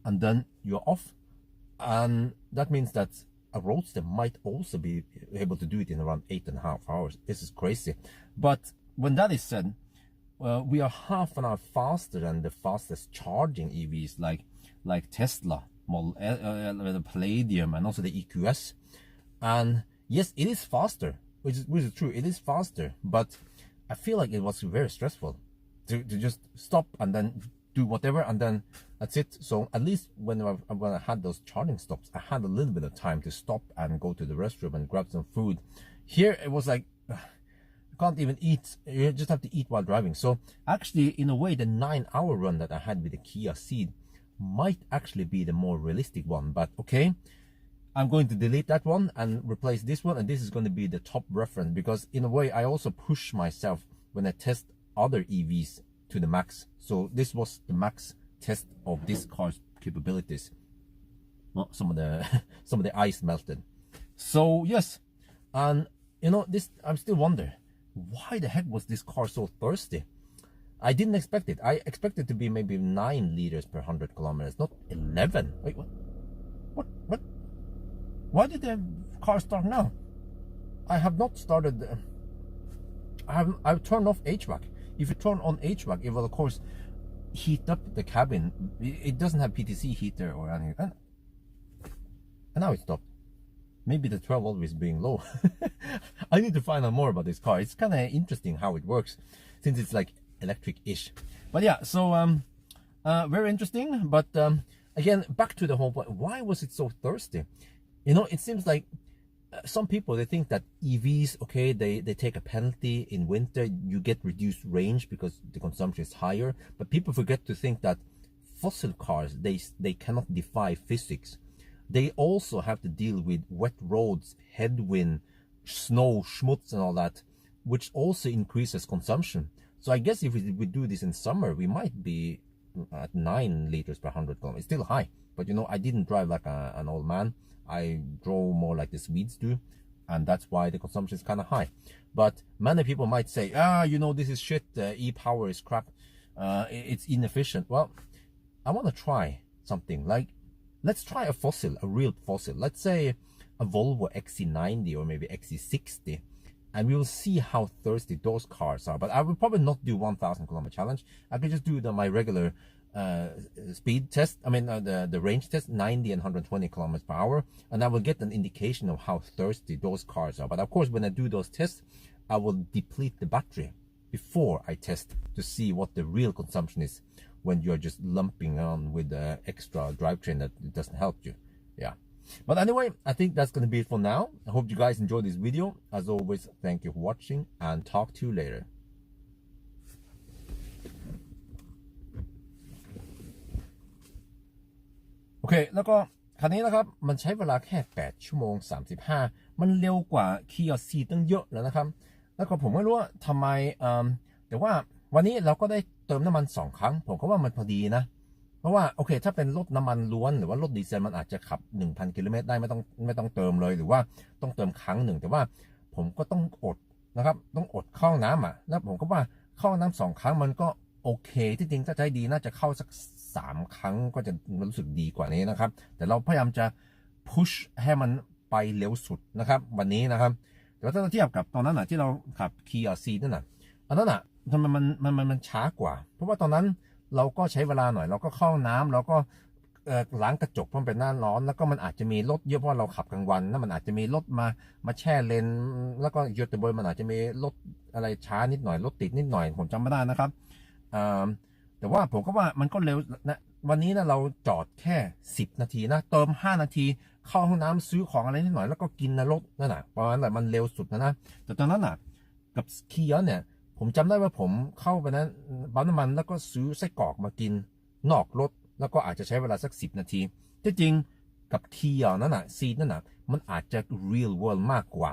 and then you're off. And that means that a Roadster might also be able to do it in around 8.5 hours. This is crazy. But when that is said, we are half an hour faster than the fastest charging EVs like Tesla, Model the Palladium, and also the EQS. And yes, it is faster, which is true. It is faster, but I feel like it was very stressful to just stop and then do whatever, and then that's it. So at least when I had those charging stops, I had a little bit of time to stop and go to the restroom and grab some food. Here it was like, you can't even eat. You just have to eat while driving. So actually, in a way, the 9-hour run that I had with the Kia Ceed might actually be the more realistic one. But okay, I'm going to delete that one and replace this one, and this is going to be the top reference, because in a way I also push myself when I test other EVs to the max. So this was the max test of this car's capabilities. Well, some of the ice melted. So yes, and you know, this, I'm still wonder, why the heck was this car so thirsty? I didn't expect it. I expected it to be maybe 9 liters per 100 kilometers, not 11. Wait, what? Why did the car start now? I have not started. I've turned off HVAC. If you turn on HVAC, it will of course heat up the cabin. It doesn't have PTC heater or anything. And now it stopped. maybe the 12 volt is being low. I need to find out more about this car. It's kind of interesting how it works since it's like electric-ish. But yeah, so very interesting. But again, back to the whole point. Why was it so thirsty? You know, it seems like some people, they think that EVs, okay, they take a penalty in winter. You get reduced range because the consumption is higher. But people forget to think that fossil cars, they cannot defy physics. They also have to deal with wet roads, headwind, snow, schmutz, and all that, which also increases consumption. So I guess if we do this in summer, we might be at 9 liters per 100 kilometers. It's still high, but you know, I didn't drive like an old man. I drove more like the Swedes do, and that's why the consumption is kind of high. But many people might say, you know, this is shit, e-power is crap, it's inefficient. Well, I want to try something like, let's try a fossil, a real fossil. Let's say a Volvo XC90 or maybe XC60, and we will see how thirsty those cars are. But I will probably not do 1,000 kilometer challenge. I could just do my regular speed test. I mean, the range test, 90 and 120 kilometers per hour, and I will get an indication of how thirsty those cars are. But of course, when I do those tests, I will deplete the battery before I test to see what the real consumption is when you're just lumping on with the extra drivetrain that doesn't help you. Yeah. But anyway, I think that's going to be it for now. I hope you guys enjoyed this video. As always, thank you for watching and talk to you later. โอเคแล้วก็คันนี้นะครับมันใช้เวลาแค่8ชั่วโมง35มันเร็วกว่า Kia C ตั้งเยอะแล้วนะครับแล้วก็ผมไม่รู้ว่าทำไมแต่ว่าวันนี้เราก็ได้เติมน้ำมัน2ครั้งผมก็ว่ามันพอดีนะเพราะว่าโอเคถ้าเป็นรถน้ำมันล้วนหรือว่ารถดีเซลมันอาจจะขับ 1,000 กิโลเมตรได้ไม่ต้องเติมเลยหรือว่าต้องเติมครั้งหนึ่งแต่ว่าผมก็ต้องอดนะครับต้องอดเข้าน้ำแล้วผมก็ว่าเข้าน้ำ2ครั้งมันก็โอเคที่จริงถ้าใจดีน่าจะเข้าสัก3ครั้งก็จะรู้สึกดีกว่านี้นะครับแต่เราพยายามจะพุชให้มันไปเร็วสุดนะครับวันนี้นะครับแต่ว่าถ้าเราเทียบกับตอนนั้นที่เราขับ Kia C นั่นอันนั้นทำไมมันช้ากว่าเพราะว่าตอนนั้นเราก็ใช้เวลาหน่อยเราก็เข้าน้ำเราก็ล้างกระจกเพราะมันเป็นหน้าร้อนแล้วก็มันอาจจะมีรถเยอะเพราะเราขับกลางวันแล้วมันอาจจะมีรถมาแช่เลนแล้วก็ยศบอยมันอาจจะมีรถอะไรช้านิดหน่อยรถติดนิดหน่อยผมจำไม่ได้นะครับแต่ว่าผมก็ว่ามันก็เร็วนะวันนี้นะเราจอดแค่10นาทีนะเติม5นาทีเข้าห้องน้ำซื้อของอะไรนิดหน่อยแล้วก็กินนะรถนั่นน่ะประมาณนั้นมันเร็วสุดนะแต่ตอนนั้นกับเคียเนี่ยผมจำได้ว่าผมเข้าไปนะปั๊มน้ำมันแล้วก็ซื้อไส้กรอกมากินนอกรถแล้วก็อาจจะใช้เวลาสัก10นาทีที่จริงกับเคียนั่นซีนั่นมันอาจจะ real world มากกว่า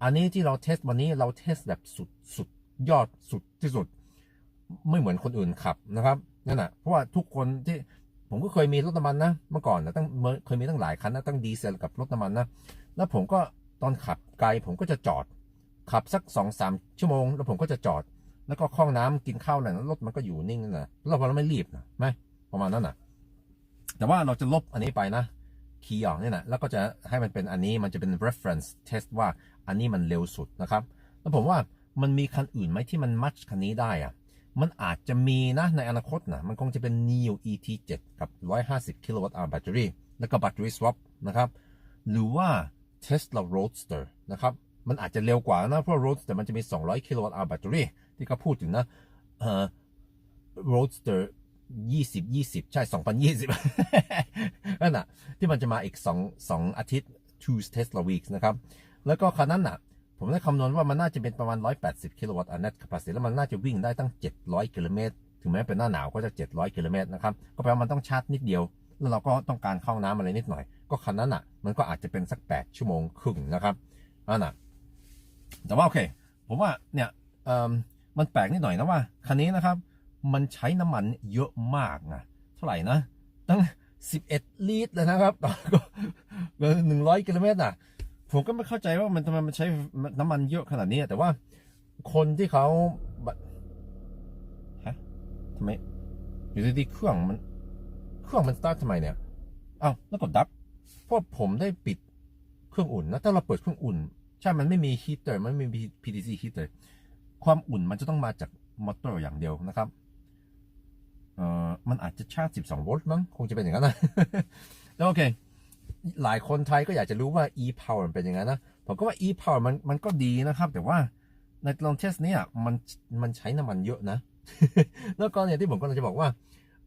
อันนี้ที่เราเทสวันนี้เราเทสแบบสุดยอดสุดที่สุดไม่เหมือนคนอื่นขับนะครับนั่นเพราะว่าทุกคนที่ผมก็เคยมีรถน้ำมันนะเมื่อก่อนเคยมีตั้งหลายคันนะตั้งดีเซลกับรถน้ำมันนะแล้วผมก็ตอนขับไกลผมก็จะจอดขับสัก 2-3 ชั่วโมงแล้วผมก็จะจอดแล้วก็เข้าน้ำกินข้าวอะไรแล้วรถมันก็อยู่นิ่งนั่นนะเราไม่รีบนะไหมประมาณนั้นแต่ว่าเราจะลบอันนี้ไปนะคีย์นี่นะแล้วก็จะให้มันเป็นอันนี้มันจะเป็น reference test ว่าอันนี้มันเร็วสุดนะครับแล้วผมว่ามันมีคันอื่นไหมที่มันมัชคันนี้ได้มันอาจจะมีนะในอนาคตมันคงจะเป็น Neo ET7 กับ150 kWh แบตเตอรี่แล้วก็แบตเตอรี่ swap นะครับหรือว่า Tesla Roadster นะครับมันอาจจะเร็วกว่านะเพราะ Roadster มันจะมี200 kWh แบตเตอรี่ที่เขาพูดถึงนะRoadster 2020ใช่2020 นั่นที่มันจะมาอีก2อาทิตย์ two Tesla weeks นะครับแล้วก็คันนั้นผมได้คำนวณว่ามันน่าจะเป็นประมาณ180 กิโลวัตต์ net capacity แล้วมันน่าจะวิ่งได้ตั้ง700 กิโลเมตรถึงแม้เป็นหน้าหนาวก็จะ700 กิโลเมตรนะครับก็แปลว่ามันต้องชาร์จนิดเดียวแล้วเราก็ต้องการเข้าน้ำอะไรนิดหน่อยก็คันนั้นมันก็อาจจะเป็นสัก8ชั่วโมงครึ่งนะครับแต่ว่าโอเคผมว่าเนี่ยมันแปลกนิดหน่อยนะว่าคันนี้นะครับมันใช้น้ำมันเยอะมากเท่าไหร่นะตั้ง11 ลิตรเลยนะครับก็100 กิโลเมตรผมก็ไม่เข้าใจว่ามันทำไมมันใช้น้ำมันเยอะขนาดนี้แต่ว่าคนที่เขาทำไมอยู่ดีๆเครื่องมันสตาร์ททำไมเนี่ยแล้วกดดับเพราะผมได้ปิดเครื่องอุ่นนะถ้าเราเปิดเครื่องอุ่นใช่มันไม่มีฮีเตอร์มันไม่มี PTC ฮีเตอร์ความอุ่นมันจะต้องมาจากมอเตอร์อย่างเดียวนะครับมันอาจจะชาร์จ12 โวลต์มั้งคงจะเป็นอย่างนั้นนะแล้วโอเค หลายคนไทยก็อยากจะรู้ว่า e-power มันเป็นยังไงนะผมก็ว่า e-power มันก็ดีนะครับแต่ว่าในลองเทสเนี่ยมันใช้น้ำมันเยอะนะ แล้วก็เนี่ยที่ผมก็จะบอกว่า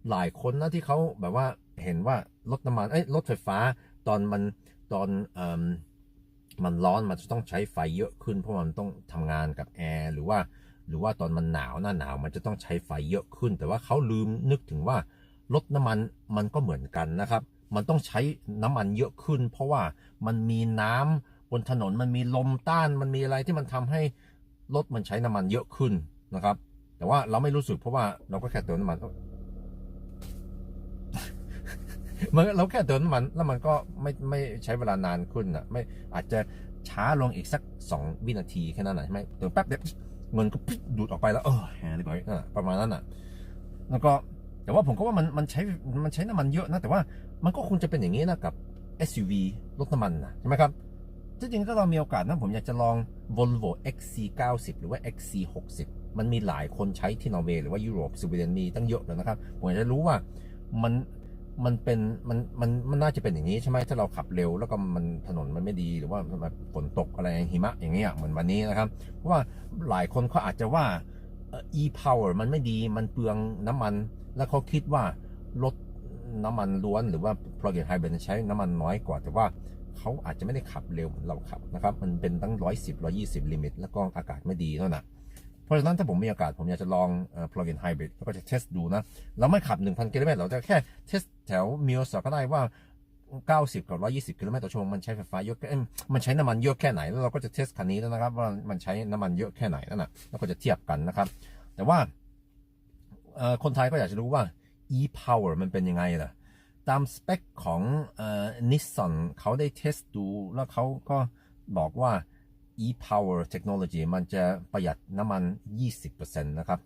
หลายคนนะที่เขาแบบว่าเห็นว่ารถน้ำมันรถไฟฟ้าตอนมันร้อนมันจะต้องใช้ไฟเยอะขึ้นเพราะมันต้องทำงานกับแอร์หรือว่าตอนมันหนาวหน้าหนาวมันจะต้องใช้ไฟเยอะขึ้นแต่ว่าเขาลืมนึกถึงว่ารถน้ำมันมันก็เหมือนกันนะครับมันต้องใช้น้ำมันเยอะขึ้นเพราะว่ามันมีน้ำบนถนนมันมีลมต้านมันมีอะไรที่มันทำให้รถมันใช้น้ำมันเยอะขึ้นนะครับแต่ว่าเราไม่รู้สึกเพราะว่าเราก็แค่เติมน้ำมันเราแค่เติมน้ำมันแล้วมันก็ไม่ใช้เวลานานขึ้นอ่ะไม่อาจจะช้าลงอีกสัก2 วินาทีแค่นั้นนะใช่ไหมเติมแป๊บเดียวเงินก็ดูดออกไปแล้วแหมเรียบร้อยประมาณนั้นอ่ะแล้วก็แต่ว่าผมก็ว่ามันใช้น้ำมันเยอะนะแต่ว่ามันก็คงจะเป็นอย่างนี้นะกับ SUV รถน้ำมันนะใช่ไหมครับจริงๆถ้าเรามีโอกาสนะผมอยากจะลอง Volvo XC90 หรือว่า XC60 มันมีหลายคนใช้ที่นอร์เวย์หรือว่ายุโรปสวีเดนมีตั้งเยอะเลยนะครับผมอยากจะรู้ว่ามันน่าจะเป็นอย่างนี้ใช่ไหมถ้าเราขับเร็วแล้วก็ถนนมันไม่ดีหรือว่าฝนตกอะไรหิมะอย่างเงี้ยเหมือนวันนี้นะครับเพราะว่าหลายคนเขาอาจจะว่าe-power มันไม่ดีมันเปลืองน้ำมันแล้วเขาคิดว่ารถน้ำมันล้วนหรือว่า plug-in hybrid ใช้น้ำมันน้อยกว่าแต่ว่าเขาอาจจะไม่ได้ขับเร็วเหมือนเราขับนะครับมันเป็นตั้ง110-120ลิมิตแล้วก็อากาศไม่ดีนั่นนะเพราะฉะนั้นถ้าผมมีโอกาสผมอยากจะลองplug-in hybrid แล้วก็จะเทสดูนะเราไม่ขับ 1,000 กิโลเมตรเราจะแค่เทสแถวมิลส์ก็ได้ว่า90 กับ 120 กิโลเมตรต่อชั่วโมงมันใช้ไฟฟ้าเยอะมันใช้น้ำมันเยอะแค่ไหนแล้วเราก็จะเทสคันนี้แล้วนะครับว่ามันใช้น้ำมันเยอะแค่ไหนนั่นนะแล้วก็จะเทียบกันนะครับแต่ว่าคนไทยก็อยากจะรู้ว่า e-power มันเป็นยังไงล่ะตามสเปคของNissan เขาได้เทสดูแล้วเขาก็บอกว่า e-power technology มันจะประหยัดน้ำมัน 20% นะครับ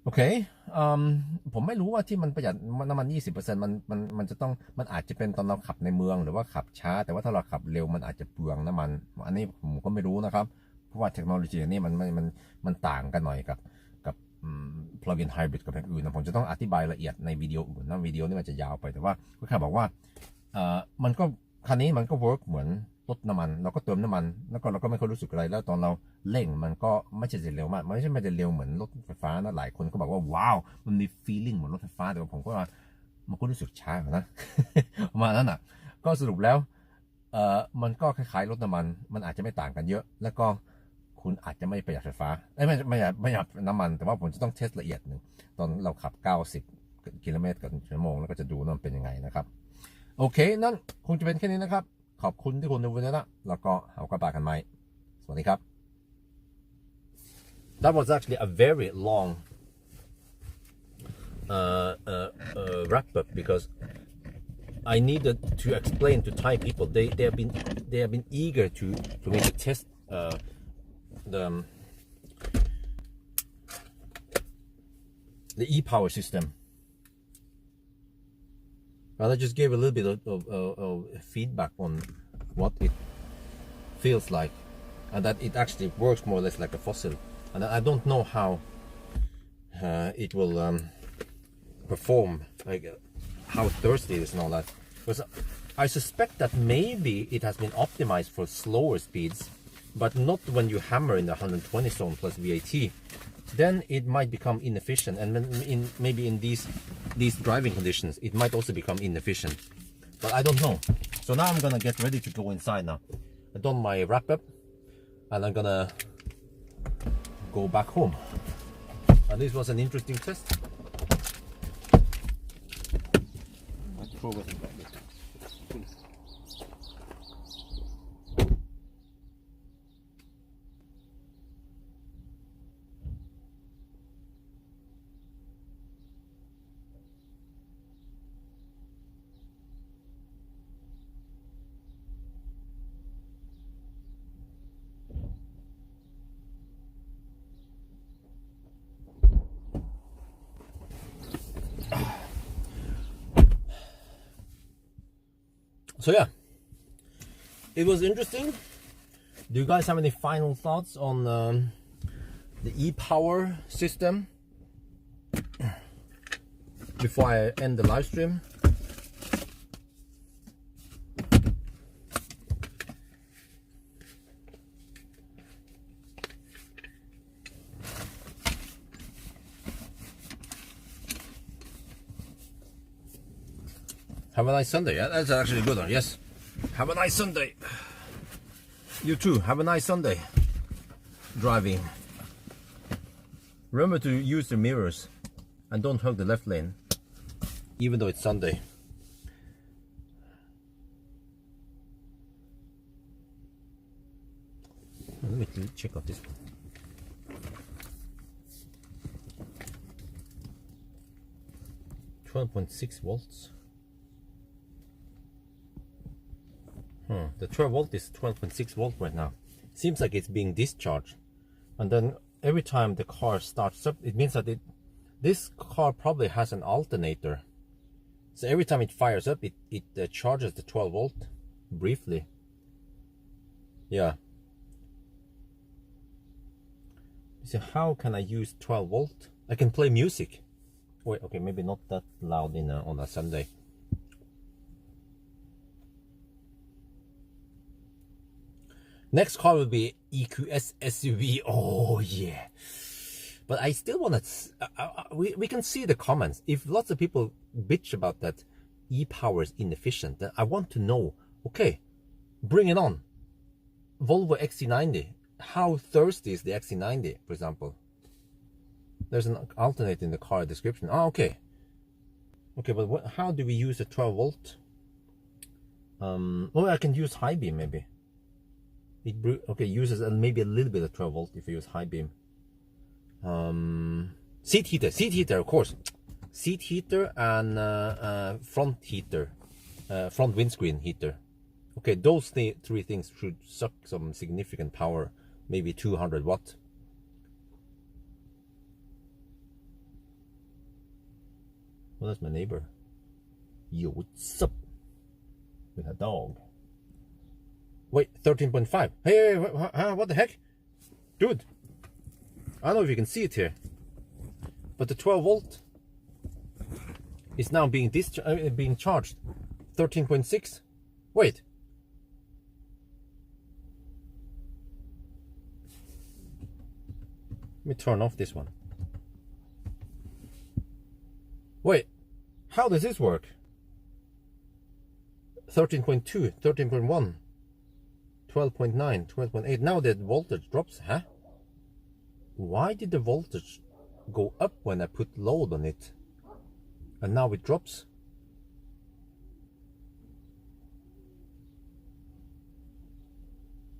โอเคผมไม่รู้ว่าที่มันประหยัดน้ำมัน 20% มันจะต้องมันอาจจะเป็นตอนเราขับในเมืองหรือว่าขับช้าแต่ว่าถ้าเราขับเร็วมันอาจจะเปลืองน้ำมันอันนี้ผมก็ไม่รู้นะครับเพราะว่าเทคโนโลยีนี้มันต่างกันหน่อยกับplug-in hybrid กับอย่างอื่นนะผมจะต้องอธิบายละเอียดในวิดีโออื่นนะวิดีโอนี้มันจะยาวไปแต่ว่าก็แค่บอกว่ามันก็คันนี้มันก็ work เหมือนรถน้ำมันเราก็เติมน้ำมันแล้วก็เราก็ไม่ค่อยรู้สึกอะไรแล้วตอนเราเร่งมันก็ไม่ใช่จะเร็วมากมันไม่ใช่จะเร็วเหมือนรถไฟฟ้านะหลายคนก็บอกว่าว้าวมันมี feeling เหมือนรถไฟฟ้าแต่ว่าผมก็ว่ามันก็รู้สึกช้านะ ประมาณนั้นอ่ะก็สรุปแล้วมันก็คล้ายๆรถน้ำมันอาจจะไม่ต่างกันเยอะแล้วก็คุณอาจจะไม่ประหยัดไฟฟ้าไม่หยัดน้ำมันแต่ว่าผมจะต้องเทสละเอียดหนึ่งตอนเราขับ90 กิโลเมตรต่อชั่วโมงแล้วก็จะดูว่ามันเป็นยังไงนะครับโอเคนั่นคงจะเป็นแค่นี้นะครับขอบคุณที่คุณดูนะแล้วก็เอากลับมากันใหม่สวัสดีครับ That was actually a very long wrap up because I needed to explain to Thai people they have been eager to make a test the e-power system. Well, I just gave a little bit of feedback on what it feels like, and that it actually works more or less like a fossil. And I don't know how it will perform, like how thirsty it is and all that. Because I suspect that maybe it has been optimized for slower speeds, but not when you hammer in the 120 zone plus VAT. Then it might become inefficient, and maybe in these driving conditions it might also become inefficient, but I don't know. So now I'm gonna get ready to go inside now. I've done my wrap up and I'm gonna go back home, and this was an interesting test. So yeah, it was interesting. Do you guys have any final thoughts on the e-power system before I end the live stream? Have a nice Sunday. Yeah, that's actually a good one. Yes. Have a nice Sunday. You too. Have a nice Sunday. Driving. Remember to use the mirrors and don't hug the left lane, even though it's Sunday. Let me check out this one. 12.6 volts. The 12 volt is 12.6 volt right now. Seems like it's being discharged, and then every time the car starts up, it means that this car probably has an alternator. So every time it fires up, it charges the 12 volt briefly. Yeah. So how can I use 12 volt? I can play music. Wait, okay, maybe not that loud on a Sunday. Next car will be EQS SUV. Oh yeah, but I still want to. We can see the comments. If lots of people bitch about that e-power is inefficient, then I want to know. Okay, bring it on. Volvo XC90. How thirsty is the XC90, for example? There's an alternator in the car description. Oh, okay. Okay, but how do we use a 12 volt? Oh, I can use high beam maybe. Okay, uses maybe a little bit of 12 volt if you use high beam. Seat heater, of course. Seat heater and front heater, front windscreen heater. Okay, those three things should suck some significant power, maybe 200 watt. Well, that's my neighbor. Yo, what's up? With a dog. Wait, 13.5. Hey, what the heck? Dude, I don't know if you can see it here, but the 12 volt is now being charged. 13.6. Wait. Let me turn off this one. Wait, how does this work? 13.2, 13.1, 12.9, 12.8. Now the voltage drops, huh? Why did the voltage go up when I put load on it? And now it drops?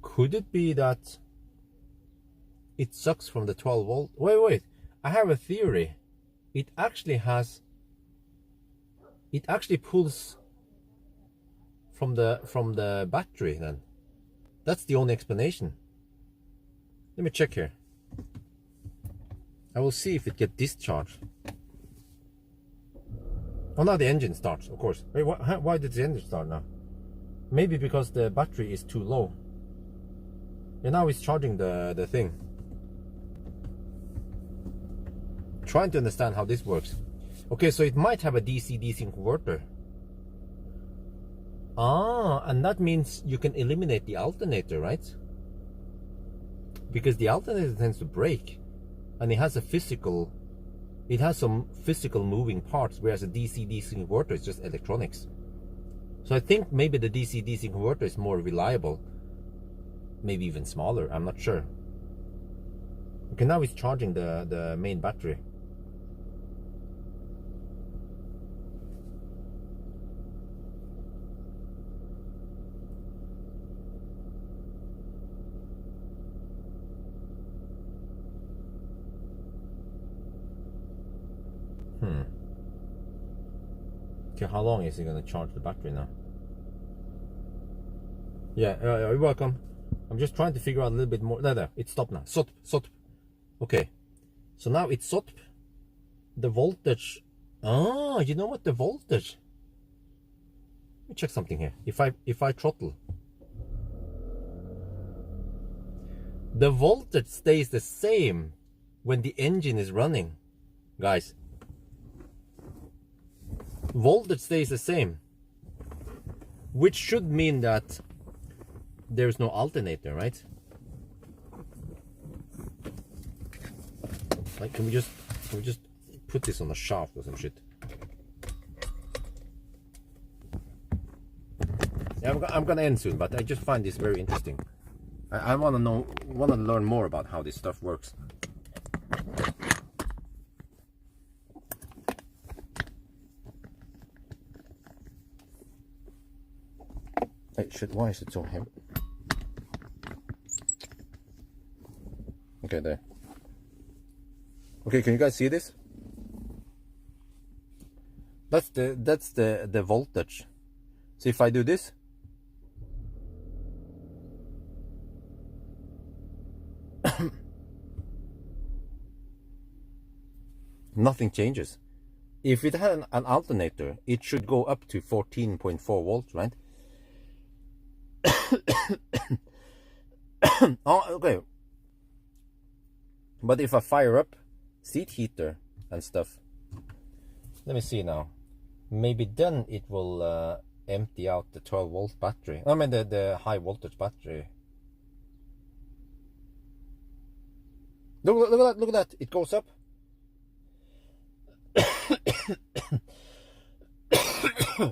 Could it be that it sucks from the 12 volt? Wait, I have a theory. It actually pulls from the battery then. That's the only explanation. Let me check here. I will see if it gets discharged. Oh, now the engine starts, of course. Wait, why did the engine start now? Maybe because the battery is too low. And now it's charging the thing. Trying to understand how this works. Okay, so it might have a DC-DC converter. Ah, and that means you can eliminate the alternator, right? Because the alternator tends to break, and it has some physical moving parts, whereas a DC-DC converter is just electronics. So I think maybe the DC-DC converter is more reliable, maybe even smaller, I'm not sure. Okay, now it's charging the main battery. Okay, how long is it going to charge the battery now? Yeah, you're welcome. I'm just trying to figure out a little bit more. There, it stopped now. Stop. Okay, so now it stopped. The voltage. Ah, you know what? The voltage. Let me check something here. If I throttle, the voltage stays the same when the engine is running, guys. Voltage stays the same, which should mean that there's no alternator, right? Like, can we just put this on a shaft or some shit? I'm gonna end soon, but I just find this very interesting. I want to learn more about how this stuff works. Hey, shit! Why is it so heavy? Okay, there. Okay, can you guys see this? That's the voltage. So if I do this, nothing changes. If it had an alternator, it should go up to 14.4 volts, right? Oh, okay. But if I fire up seat heater and stuff, let me see now. Maybe then it will empty out the 12-volt battery. I mean the high voltage battery. Look at that! Look at that! It goes up.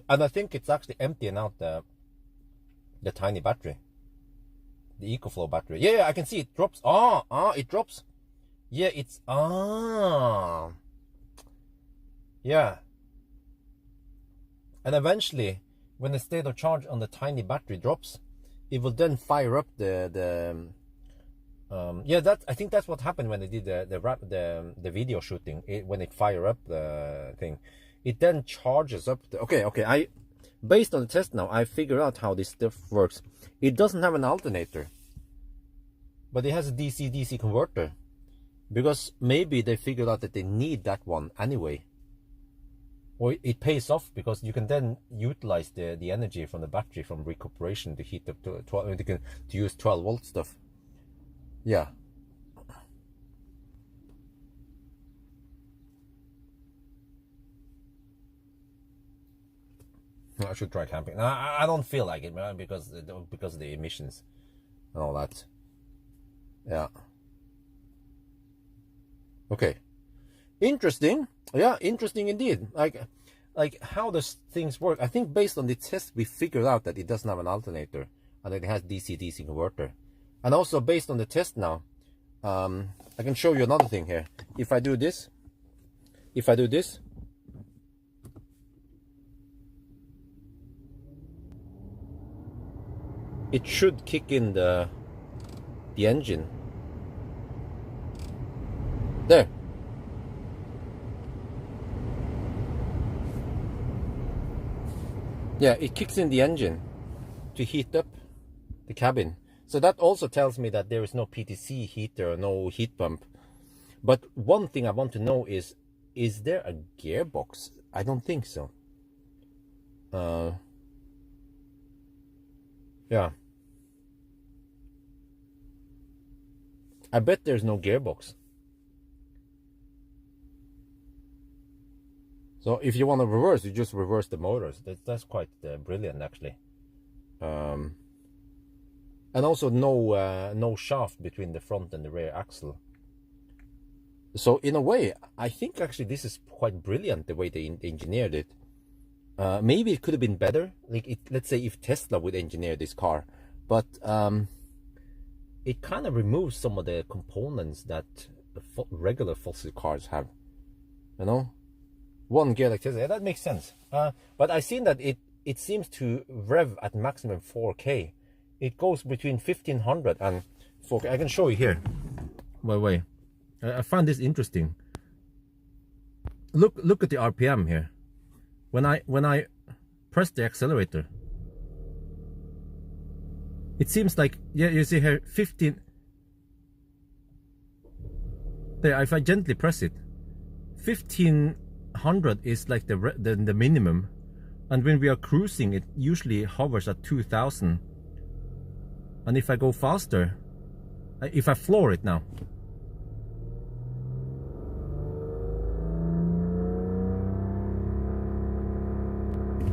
And I think it's actually emptying out the tiny battery, the EcoFlow battery. Yeah, I can see it drops. It drops. Yeah, it's yeah. And eventually, when the state of charge on the tiny battery drops, it will then fire up the yeah, I think that's what happened when they did the video shooting. When it fire up the thing, it then charges up the. Okay. Based on the test now, I figured out how this stuff works. It doesn't have an alternator, but it has a DC-DC converter, because maybe they figured out that they need that one anyway. Or it pays off because you can then utilize the energy from the battery from recuperation to heat up to 12. To use 12-volt stuff. Yeah. I should try camping. I don't feel like it, man, because of the emissions and all that. Yeah. Okay. Interesting. Yeah, interesting indeed. Like how does things work? I think based on the test we figured out that it doesn't have an alternator and that it has DC-DC converter. And also based on the test now, I can show you another thing here. If I do this, it should kick in the engine. There. Yeah, it kicks in the engine to heat up the cabin. So that also tells me that there is no PTC heater or no heat pump. But one thing I want to know is there a gearbox? I don't think so. Yeah. I bet there's no gearbox. So if you want to reverse, you just reverse the motors. That's quite brilliant, actually. And also no shaft between the front and the rear axle. So in a way, I think actually this is quite brilliant the way they engineered it. Maybe it could have been better. Like let's say if Tesla would engineer this car, but it kind of removes some of the components that regular fossil cars have. You know, one gear like Tesla. Yeah, that makes sense. But I've seen that it seems to rev at maximum 4K. It goes between 1500 and 4K. I can show you here. Wait. I found this interesting. Look at the RPM here. When I press the accelerator, it seems like, yeah, you see here 15. There, if I gently press it, 1500 is like the minimum, and when we are cruising, it usually hovers at 2000. And if I go faster, if I floor it now,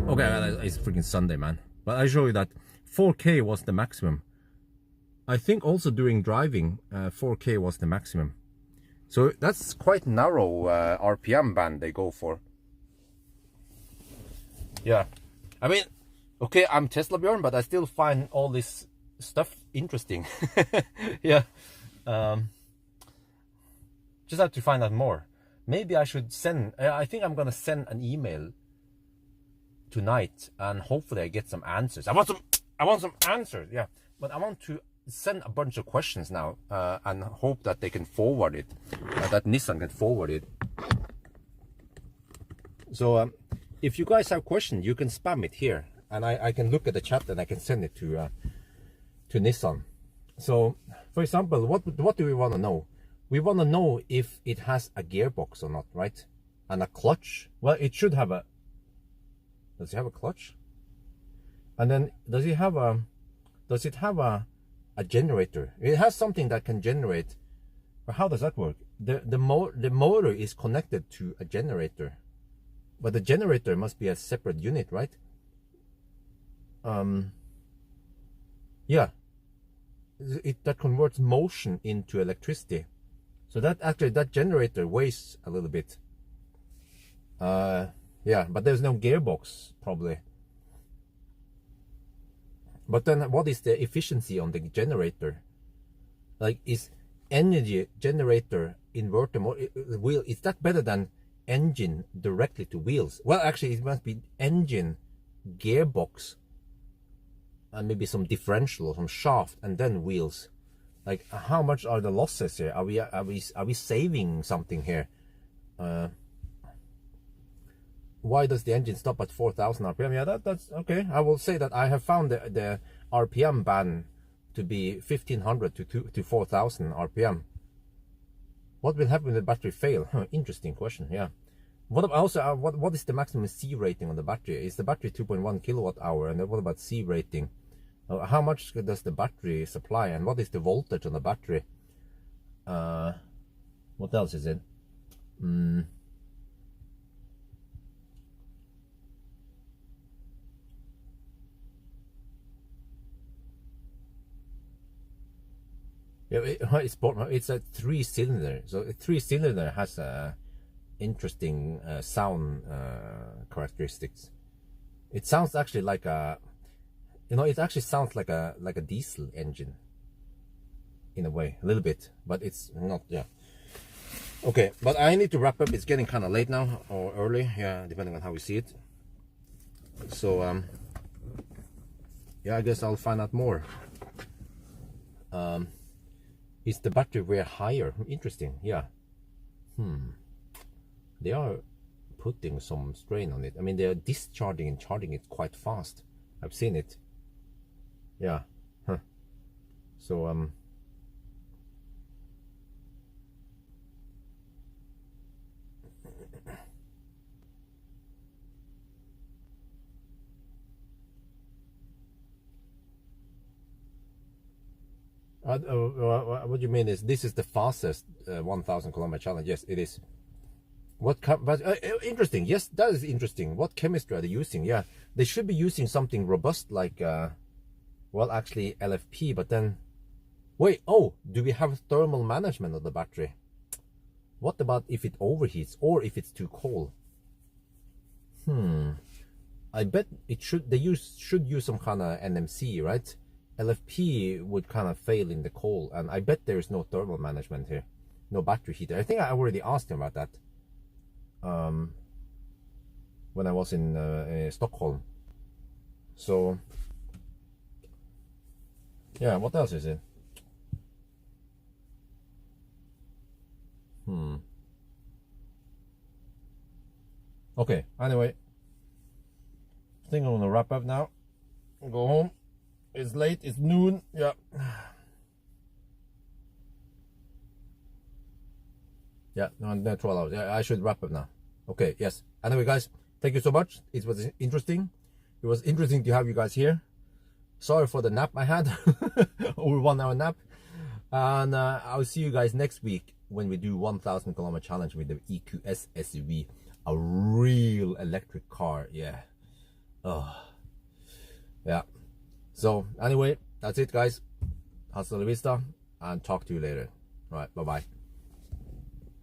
okay, it's freaking Sunday, man. But I show you that 4K was the maximum. I think also during driving, 4K was the maximum. So that's quite narrow RPM band they go for. Yeah, I mean, Okay, I'm Tesla Bjorn, but I still find all this stuff interesting. Yeah. Just have to find out more. Maybe I should send, I think I'm gonna send an email tonight, and hopefully I get some answers. I want some answers, yeah. But I want to send a bunch of questions now, and hope that they can forward it, that Nissan can forward it. So if you guys have questions, you can spam it here, and I can look at the chat and I can send it to Nissan. So, for example, what do we want to know? We want to know if it has a gearbox or not, right? And a clutch. Well, it should have a. Does it have a clutch? And then does it have a generator? It has something that can generate. But how does that work? The motor is connected to a generator, but the generator must be a separate unit, right? Yeah. That converts motion into electricity. So that generator weighs a little bit. Yeah, but there's no gearbox probably. But then what is the efficiency on the generator? Like, is energy generator inverter wheel, is that better than engine directly to wheels? Well, actually it must be engine, gearbox, and maybe some differential or some shaft, and then wheels. Like, how much are the losses here? Are we saving something here? Why does the engine stop at 4,000 RPM? Yeah, that's okay. I will say that I have found the RPM band to be 1,500 to 4,000 RPM. What will happen when the battery fail? Huh, interesting question. Yeah. What also? What is the maximum C rating on the battery? Is the battery 2.1 kilowatt hour? And then what about C rating? How much does the battery supply, and what is the voltage on the battery? What else is it? Yeah, it's a 3-cylinder. So a 3-cylinder has a interesting sound characteristics. It sounds actually like a, it actually sounds like a diesel engine in a way, a little bit, but it's not. Yeah. Okay, but I need to wrap up. It's getting kind of late now, or early, yeah, depending on how we see it. So yeah, I guess I'll find out more. Is the battery wear higher? Interesting. Yeah. They are putting some strain on it. I mean, they are discharging and charging it quite fast. I've seen it. Yeah. Huh. So what you mean is this is the fastest 1,000 kilometer challenge? Yes, it is. But interesting. Yes, that is interesting. What chemistry are they using? Yeah, they should be using something robust like well, actually LFP. But then, wait. Oh, do we have thermal management of the battery? What about if it overheats or if it's too cold? I bet it should. Should use some kind of NMC, right? LFP would kind of fail in the cold, and I bet there is no thermal management here, no battery heater. I think I already asked him about that when I was in Stockholm. So yeah, what else is it? Okay, anyway, I think I'm gonna wrap up now, go home. It's late, it's noon. Yeah. Yeah, no, 12 hours. Yeah, I should wrap up now. Okay, yes. Anyway, guys, thank you so much. It was interesting. It was interesting to have you guys here. Sorry for the nap I had. Over 1 hour nap. And I'll see you guys next week when we do 1,000 kilometer challenge with the EQS SUV. A real electric car. Yeah. Oh. Yeah. So anyway, that's it, guys. Hasta la vista, and talk to you later. All right, bye-bye.